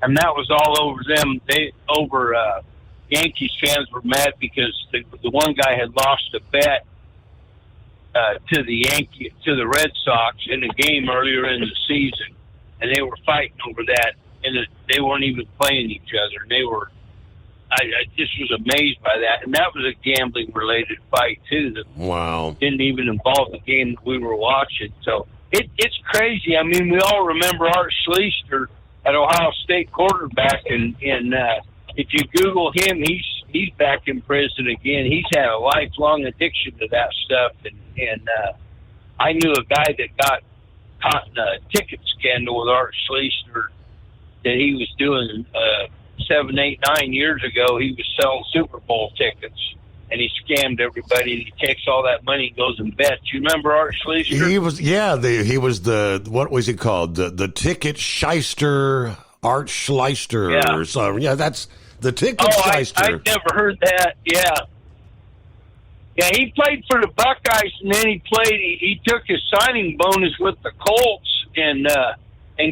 And that was all over them. Yankees fans were mad because the one guy had lost a bet to the Red Sox in a game earlier in the season, and they were fighting over that, and they weren't even playing each other. And they were, I just was amazed by that, and that was a gambling related fight too. That didn't even involve the game that we were watching. So it's crazy. I mean, we all remember Art Schlichter at Ohio State quarterback, and if you Google him, he's back in prison again. He's had a lifelong addiction to that stuff, and I knew a guy that got caught in a ticket scandal with Art Schlichter that he was doing 7, 8, 9 years ago. He was selling Super Bowl tickets, and he scammed everybody. He takes all that money and goes and bets. You remember Art Schlichter? He was, he was what was he called? The ticket shyster, Art Schlichter. Yeah. Or something. Yeah, that's the ticket shyster. I'd never heard that. Yeah. Yeah, he played for the Buckeyes, and then he took his signing bonus with the Colts and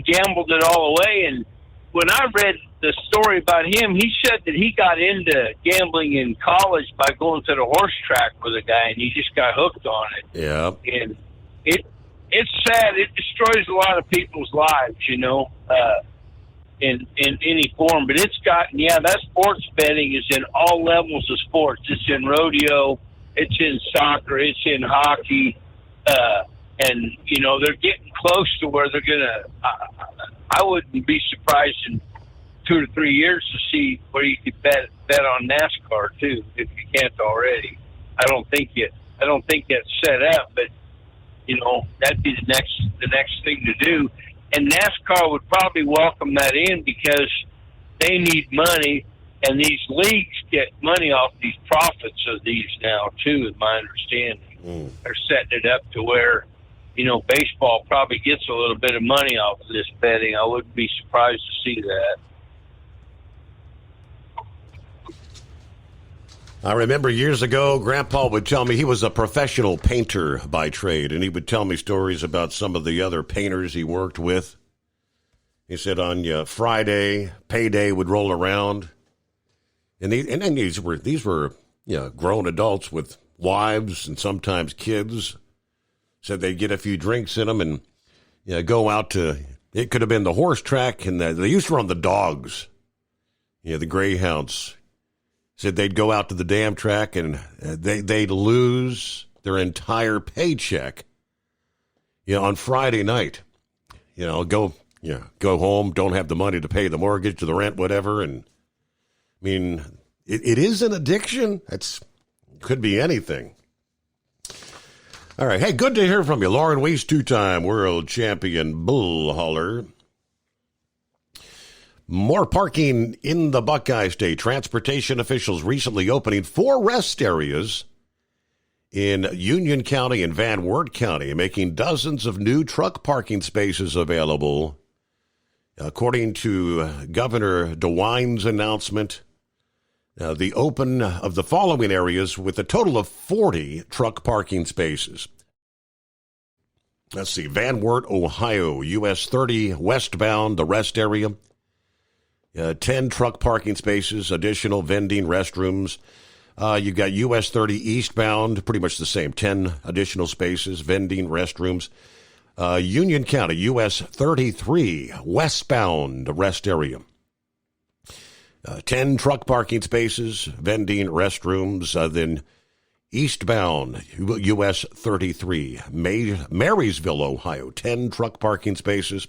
gambled it all away. And when I read the story about him, he said that he got into gambling in college by going to the horse track with a guy, and he just got hooked on it. Yeah. And it's sad. It destroys a lot of people's lives, you know, in any form. But it's gotten, that sports betting is in all levels of sports. It's in rodeo. It's in soccer. It's in hockey. And, you know, they're getting close to where they're going to I wouldn't be surprised in 2 to 3 years to see where you could bet on NASCAR too, if you can't already. I don't think that's set up, but that'd be the next thing to do. And NASCAR would probably welcome that in because they need money, and these leagues get money off these profits of these now too, is my understanding. They're setting it up to where, baseball probably gets a little bit of money off of this betting. I wouldn't be surprised to see that. I remember years ago, Grandpa would tell me he was a professional painter by trade, and he would tell me stories about some of the other painters he worked with. He said on Friday, payday would roll around, and these were grown adults with wives and sometimes kids. Said they'd get a few drinks in them and go out to, it could have been the horse track, and they used to run the dogs, the greyhounds. Said they'd go out to the damn track and they'd lose their entire paycheck, on Friday night. Go home, don't have the money to pay the mortgage, to the rent, whatever. And I mean, it is an addiction. Could be anything. All right. Hey, good to hear from you. Lauren Weiss, 2-time world champion bull hauler. More parking in the Buckeye State. Transportation officials recently opening 4 rest areas in Union County and Van Wert County, making dozens of new truck parking spaces available. According to Governor DeWine's announcement, the open of the following areas with a total of 40 truck parking spaces. Let's see, Van Wert, Ohio, US 30 westbound, the rest area. 10 truck parking spaces, additional vending restrooms. You've got US 30 eastbound, pretty much the same, 10 additional spaces, vending restrooms. Union County, US 33 westbound rest area. 10 truck parking spaces, vending restrooms. Then eastbound, US 33, Marysville, Ohio, 10 truck parking spaces.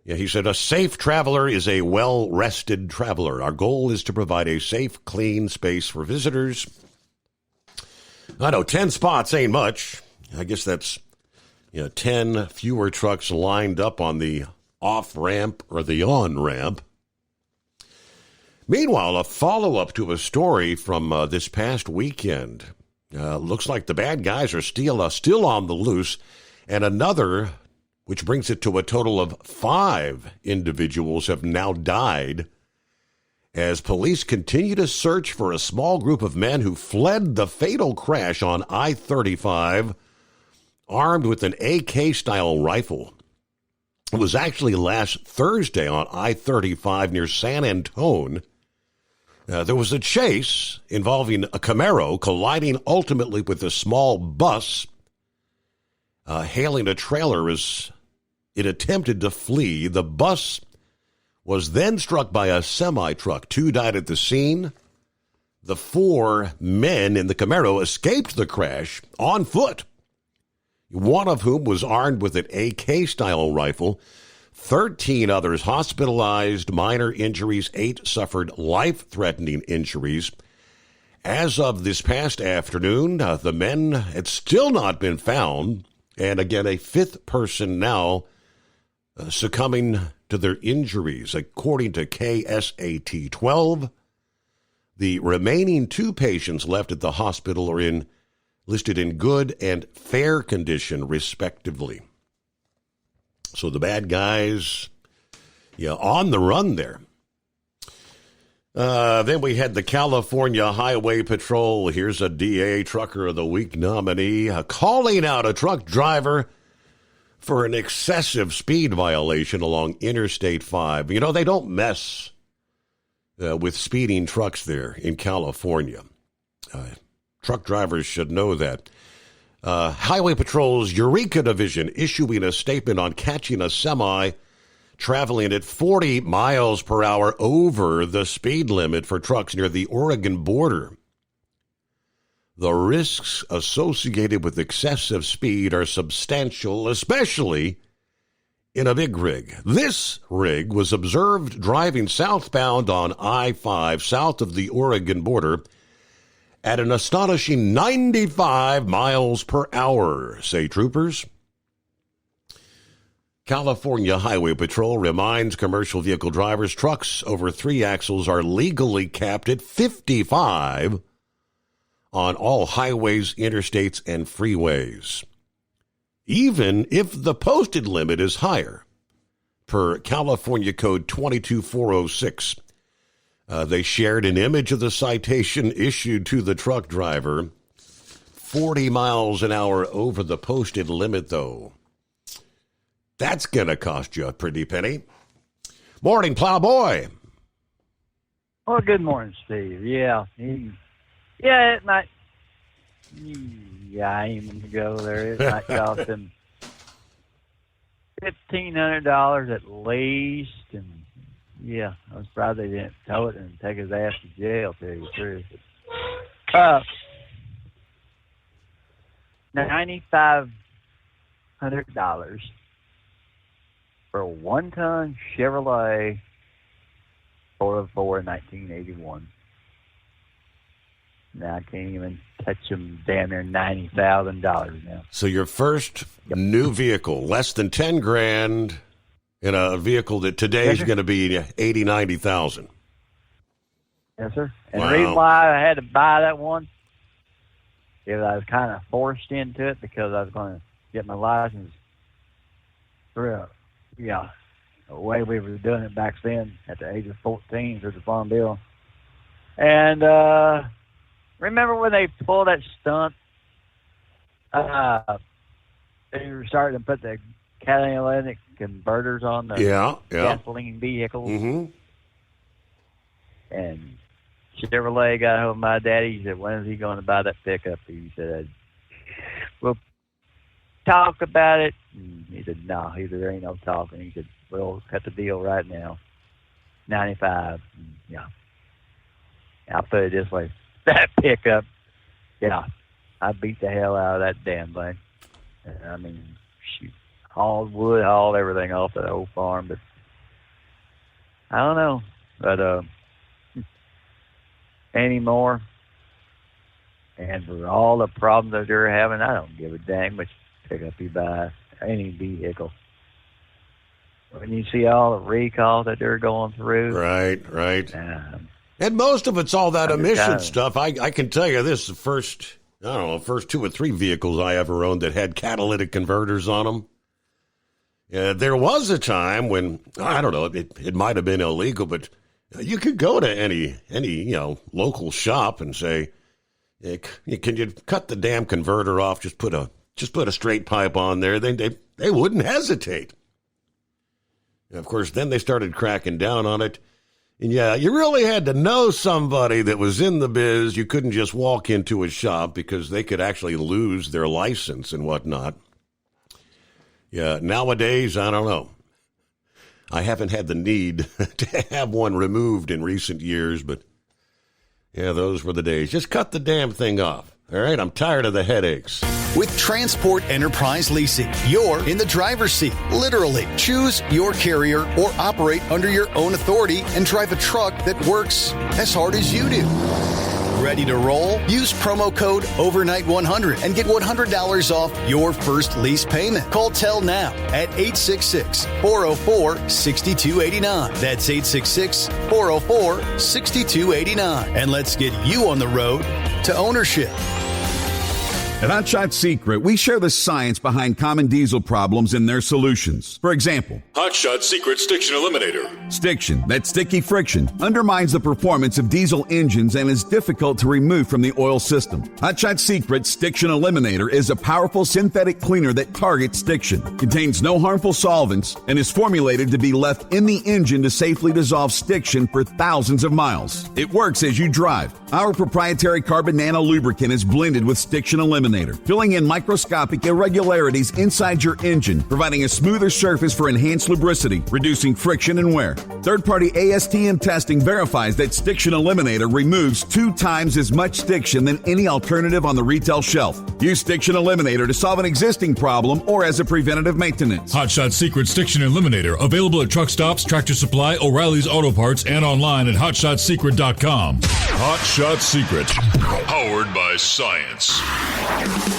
Yeah, he said, a safe traveler is a well-rested traveler. Our goal is to provide a safe, clean space for visitors. I know 10 spots ain't much. I guess that's 10 fewer trucks lined up on the off-ramp or the on-ramp. Meanwhile, a follow-up to a story from this past weekend. Looks like the bad guys are still on the loose, and another, which brings it to a total of 5 individuals, have now died as police continue to search for a small group of men who fled the fatal crash on I-35 armed with an AK-style rifle. It was actually last Thursday on I-35 near San Antone. There was a chase involving a Camaro colliding ultimately with a small bus, hailing a trailer as it attempted to flee. The bus was then struck by a semi-truck. 2 died at the scene. The 4 men in the Camaro escaped the crash on foot, one of whom was armed with an AK-style rifle. 13 others hospitalized, minor injuries. 8 suffered life-threatening injuries. As of this past afternoon, the men had still not been found, and again, a 5th person now succumbing to their injuries. According to KSAT 12, the remaining 2 patients left at the hospital are listed in good and fair condition, respectively. So the bad guys, on the run there. Then we had the California Highway Patrol. Here's a DA Trucker of the Week nominee calling out a truck driver for an excessive speed violation along Interstate 5. They don't mess with speeding trucks there in California. Truck drivers should know that. Highway Patrol's Eureka Division issuing a statement on catching a semi traveling at 40 miles per hour over the speed limit for trucks near the Oregon border. The risks associated with excessive speed are substantial, especially in a big rig. This rig was observed driving southbound on I-5 south of the Oregon border at an astonishing 95 miles per hour, say troopers. California Highway Patrol reminds commercial vehicle drivers trucks over 3 axles are legally capped at 55 on all highways, interstates, and freeways, even if the posted limit is higher, per California Code 22406. They shared an image of the citation issued to the truck driver. 40 miles an hour over the posted limit, though. That's going to cost you a pretty penny. Morning, Plowboy. Well, good morning, Steve. Yeah, it might. Yeah, I ain't going to go there. It might cost him $1,500 at least, and yeah, I was surprised they didn't tow it and take his ass to jail, to tell you the truth. $9,500 for a 1-ton Chevrolet 404 in 1981. Now I can't even touch them damn near $90,000 now. So your first new vehicle, less than $10,000 in a vehicle that today is going to be $80,000-$90,000. Yes, sir. And Wow. the reason why I had to buy that one is I was kind of forced into it because I was going to get my license through the way we were doing it back then at the age of 14 through the Farm Bill. And remember when they pulled that stunt? They were starting to put the catalytic converters on the gasoline vehicles. Mm-hmm. And Chevrolet got home with my daddy. He said, when is he going to buy that pickup? He said, we'll talk about it. And he said, no, there ain't no talking. He said, we'll cut the deal right now. 95. Yeah. I'll put it this way. That pickup, I beat the hell out of that damn thing. I mean, shoot, hauled wood, hauled everything off that old farm, but I don't know. But anymore, and for all the problems that they're having, I don't give a dang which pickup you buy, any vehicle. When you see all the recalls that they're going through. Right. And most of it's all that emission stuff. I can tell you this, the first 2 or 3 vehicles I ever owned that had catalytic converters on them. There was a time when, I don't know, it might have been illegal, but you could go to any local shop and say, can you cut the damn converter off? Just put a straight pipe on there. They wouldn't hesitate. And of course, then they started cracking down on it. And you really had to know somebody that was in the biz. You couldn't just walk into a shop because they could actually lose their license and whatnot. Yeah, nowadays, I don't know. I haven't had the need to have one removed in recent years, but those were the days. Just cut the damn thing off. All right, I'm tired of the headaches. With Transport Enterprise Leasing, you're in the driver's seat, literally. Choose your carrier or operate under your own authority and drive a truck that works as hard as you do. Ready to roll? Use promo code OVERNIGHT100 and get $100 off your first lease payment. Call Tell now at 866-404-6289. That's 866-404-6289. And let's get you on the road to ownership. At Hot Shot Secret, we share the science behind common diesel problems and their solutions. For example, Hot Shot Secret Stiction Eliminator. Stiction, that sticky friction, undermines the performance of diesel engines and is difficult to remove from the oil system. Hot Shot Secret Stiction Eliminator is a powerful synthetic cleaner that targets stiction, contains no harmful solvents, and is formulated to be left in the engine to safely dissolve stiction for thousands of miles. It works as you drive. Our proprietary carbon nano lubricant is blended with Stiction Eliminator Eliminator, filling in microscopic irregularities inside your engine, providing a smoother surface for enhanced lubricity, reducing friction and wear. Third-party ASTM testing verifies that Stiction Eliminator removes 2 times as much stiction than any alternative on the retail shelf. Use Stiction Eliminator to solve an existing problem or as a preventative maintenance. Hot Shot Secret Stiction Eliminator, available at truck stops, Tractor Supply, O'Reilly's Auto Parts, and online at HotShotSecret.com. Hot Shot Secret, powered by science.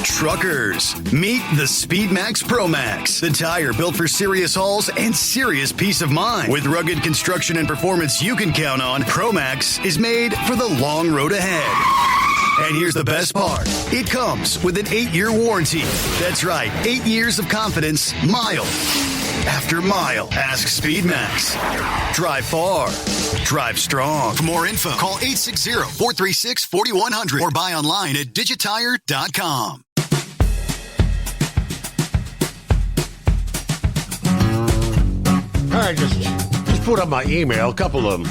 Truckers, meet the Speedmax Pro Max, the tire built for serious hauls and serious peace of mind. With rugged construction and performance you can count on, Pro Max is made for the long road ahead. And here's the best part. It comes with an 8-year warranty. That's right, 8 years of confidence, mile after mile. Ask Speedmax. Drive far. Drive strong. For more info, call 860-436-4100 or buy online at digitire.com. All right, just put up my email. Couple of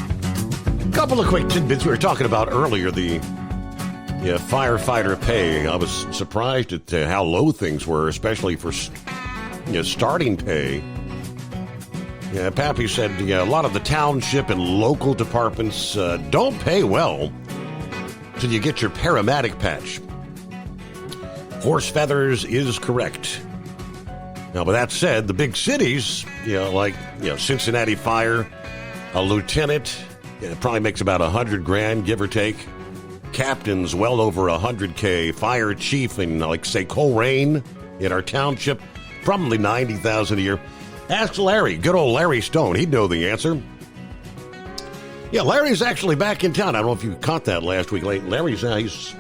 quick tidbits we were talking about earlier. The firefighter pay. I was surprised at how low things were, especially for starting pay. Yeah, Pappy said a lot of the township and local departments don't pay well till you get your paramedic patch. Horse feathers is correct. Now, with that said, the big cities, like Cincinnati Fire, a lieutenant, it probably makes about $100,000, give or take. Captains, well over $100K. Fire chief in, say, Coleraine in our township, probably $90,000 a year. Ask Larry, good old Larry Stone. He'd know the answer. Yeah, Larry's actually back in town. I don't know if you caught that last week. Larry's he's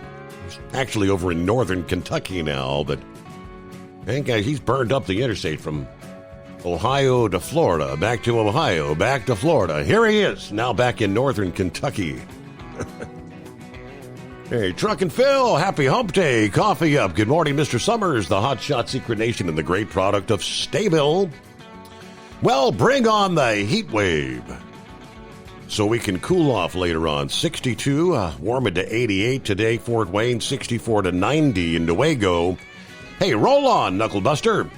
actually over in northern Kentucky now, but I think he's burned up the interstate from Ohio to Florida, back to Ohio, back to Florida. Here he is, now back in northern Kentucky. Hey, Truck and Phil, happy hump day. Coffee up. Good morning, Mr. Summers, the Hot Shot Secret Nation, and the great product of Staybill. Well, bring on the heat wave so we can cool off later on. 62, warming to 88 today, Fort Wayne, 64 to 90 in Newaygo. Hey, roll on, Knucklebuster.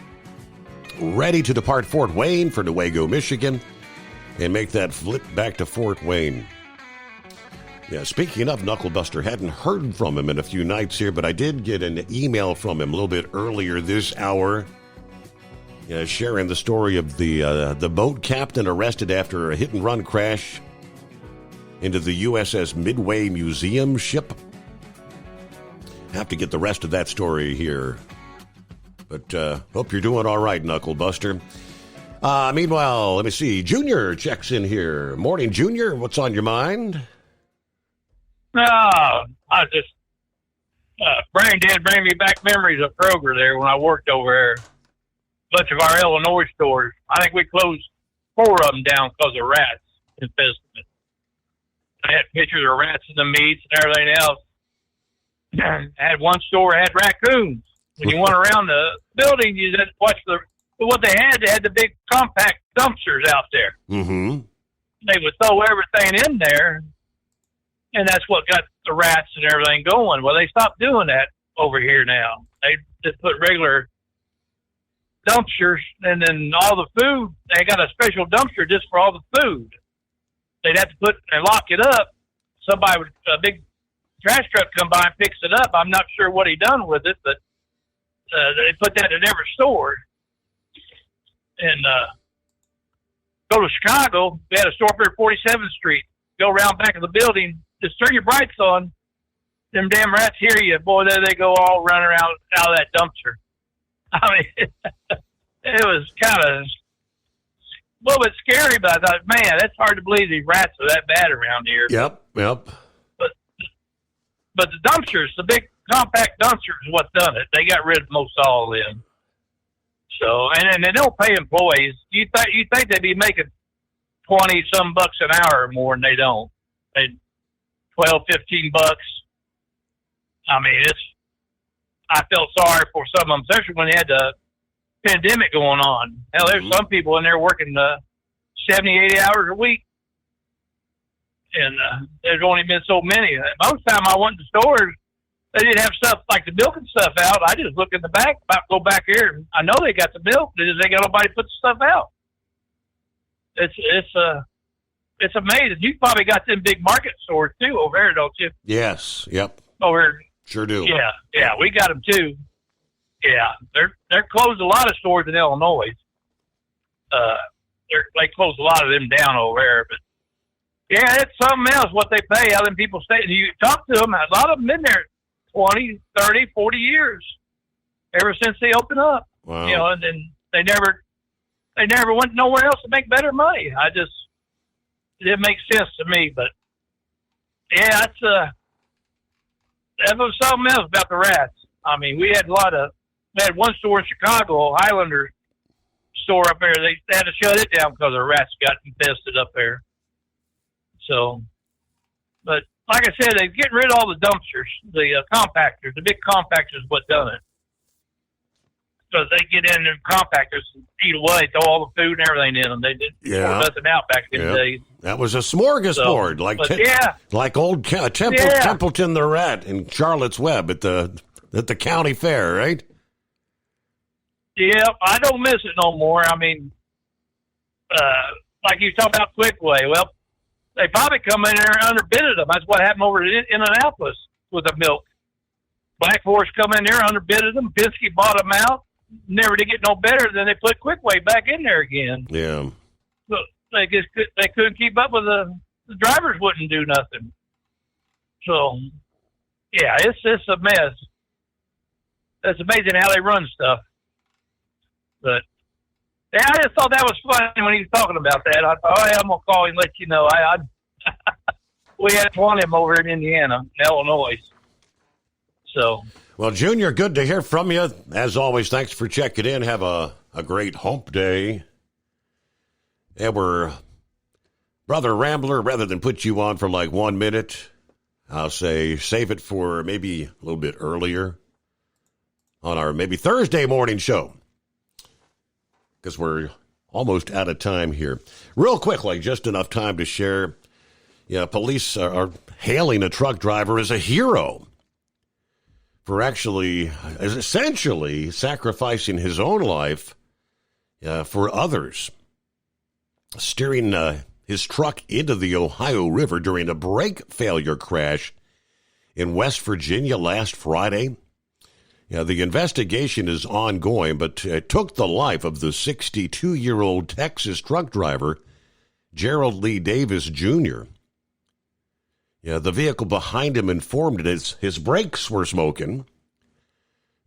Ready to depart Fort Wayne for Newaygo, Michigan, and make that flip back to Fort Wayne. Yeah, speaking of Knucklebuster, hadn't heard from him in a few nights here, but I did get an email from him a little bit earlier this hour. Sharing the story of the boat captain arrested after a hit-and-run crash into the USS Midway Museum ship. Have to get the rest of that story here. But hope you're doing all right, Knucklebuster. Meanwhile, let me see. Junior checks in here. Morning, Junior. What's on your mind? I just brain dead bring me back memories of Kroger there when I worked over there. Bunch of our Illinois stores. I think we closed 4 of them down because of rats infested. I had pictures of rats in the meats and everything else. I had one store had raccoons. When you went around the building, you didn't watch what they had. They had the big compact dumpsters out there. Mm-hmm. They would throw everything in there, and that's what got the rats and everything going. Well, they stopped doing that over here now. They just put regular dumpsters, and then all the food, they got a special dumpster just for all the food. They'd have to put and lock it up. Somebody would, a big trash truck come by and picks it up. I'm not sure what he done with it, but they put that in every store. And go to Chicago, we had a store up here at 47th Street. Go around back of the building, just turn your brights on. Them damn rats hear you. Boy, there they go all running around out of that dumpster. I mean, it was kind of a little bit scary, but I thought, man, that's hard to believe these rats are that bad around here. Yep. But the dumpsters, the big compact dumpsters is what done it. They got rid of most all of them. So, and they don't pay employees. You think they'd be making $20-some an hour or more, and they don't. They $12, $15. I mean, I felt sorry for some of them, especially when they had the pandemic going on. Hell, there's some people in there working 70, 80 hours a week. And there's only been so many. Most of the time I went to stores, they didn't have stuff like the milk and stuff out. I just look in the back, go back here, and I know they got the milk. They got nobody to put the stuff out. It's amazing. You probably got them big market stores too over there, don't you? Yes. Yep. Over here. Sure do. Yeah, we got them too. Yeah, they're closed a lot of stores in Illinois. They closed a lot of them down over there, but yeah, it's something else what they pay. How them people stay. You talk to them, a lot of them been there 20, 30, 40 years, ever since they opened up. Wow. You know, and then they never went nowhere else to make better money. It didn't make sense to me, but yeah, that was something else about the rats. I mean, we had one store in Chicago, Highlander store up there. They had to shut it down because the rats got infested up there. So, but like I said, they're getting rid of all the dumpsters, the compactors. The big compactors is what done it. Because they get in the compactors and eat away, throw all the food and everything in them. They didn't pour nothing out back in the days. That was a smorgasbord, like old Templeton the Rat in Charlotte's Web at the county fair, right? Yeah, I don't miss it no more. I mean, like you talk about Quickway. Well, they probably come in there and underbidded them. That's what happened over in Indianapolis with the milk. Black Horse come in there, underbidded them. Penske bought them out. Never did get no better. Then they put Quickway back in there again. Yeah. So they couldn't keep up with the drivers. Wouldn't do nothing. So yeah, it's a mess. It's amazing how they run stuff. But yeah, I just thought that was funny when he was talking about that. I thought, I'm gonna call him and let you know. We had one of them over in Indiana, Illinois. So. Well, Junior, good to hear from you. As always, thanks for checking in. Have a great hump day. And we're, Brother Rambler, rather than put you on for like 1 minute, I'll say save it for maybe a little bit earlier on our maybe Thursday morning show. Because we're almost out of time here. Real quickly, just enough time to share. Yeah, police are hailing a truck driver as a hero for essentially sacrificing his own life for others. Steering his truck into the Ohio River during a brake failure crash in West Virginia last Friday. Yeah, the investigation is ongoing, but it took the life of the 62-year-old Texas truck driver, Gerald Lee Davis, Jr. Yeah, the vehicle behind him informed it his brakes were smoking.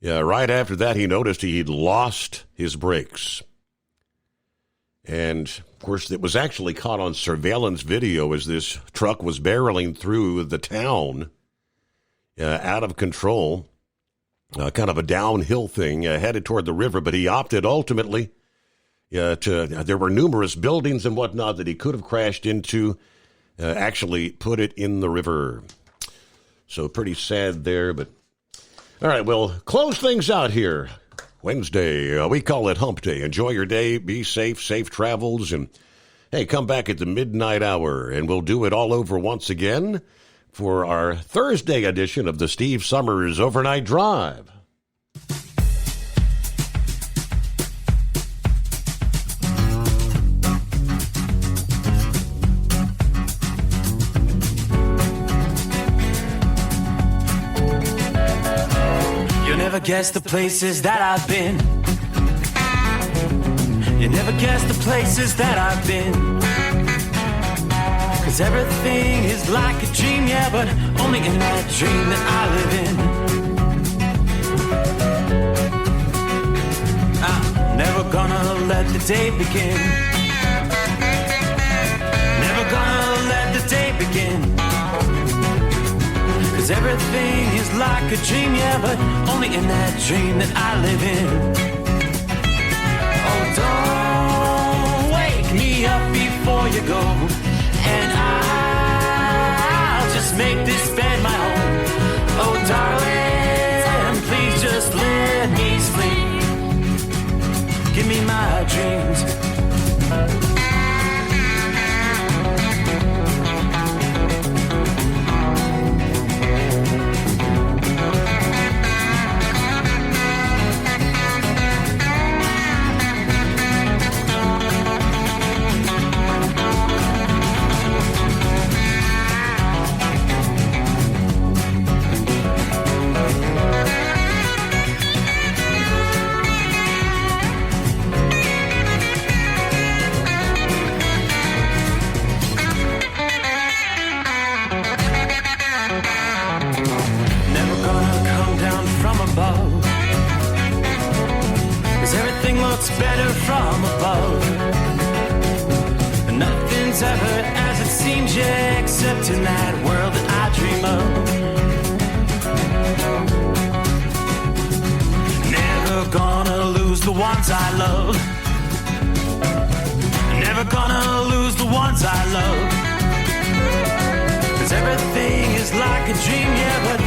Yeah, right after that, he noticed he'd lost his brakes. And, of course, it was actually caught on surveillance video as this truck was barreling through the town out of control. Kind of a downhill thing, headed toward the river, but he opted ultimately there were numerous buildings and whatnot that he could have crashed into, actually put it in the river. So pretty sad there, but all right, we'll close things out here. Wednesday, we call it Hump Day. Enjoy your day, be safe, safe travels, and hey, come back at the midnight hour, and we'll do it all over once again for our Thursday edition of the Steve Summers Overnight Drive. You'll never guess the places that I've been. You never guess the places that I've been. 'Cause everything is like a dream, yeah, but only in that dream that I live in. I'm never gonna let the day begin. Never gonna let the day begin. 'Cause everything is like a dream, yeah, but only in that dream that I live in. Oh, don't wake me up before you go. And I'll just make this bed my home. Oh, darling, please just let me sleep. Give me my dreams. except in that world that I dream of. Never gonna lose the ones I love. Never gonna lose the ones I love. 'Cause everything is like a dream, yeah, but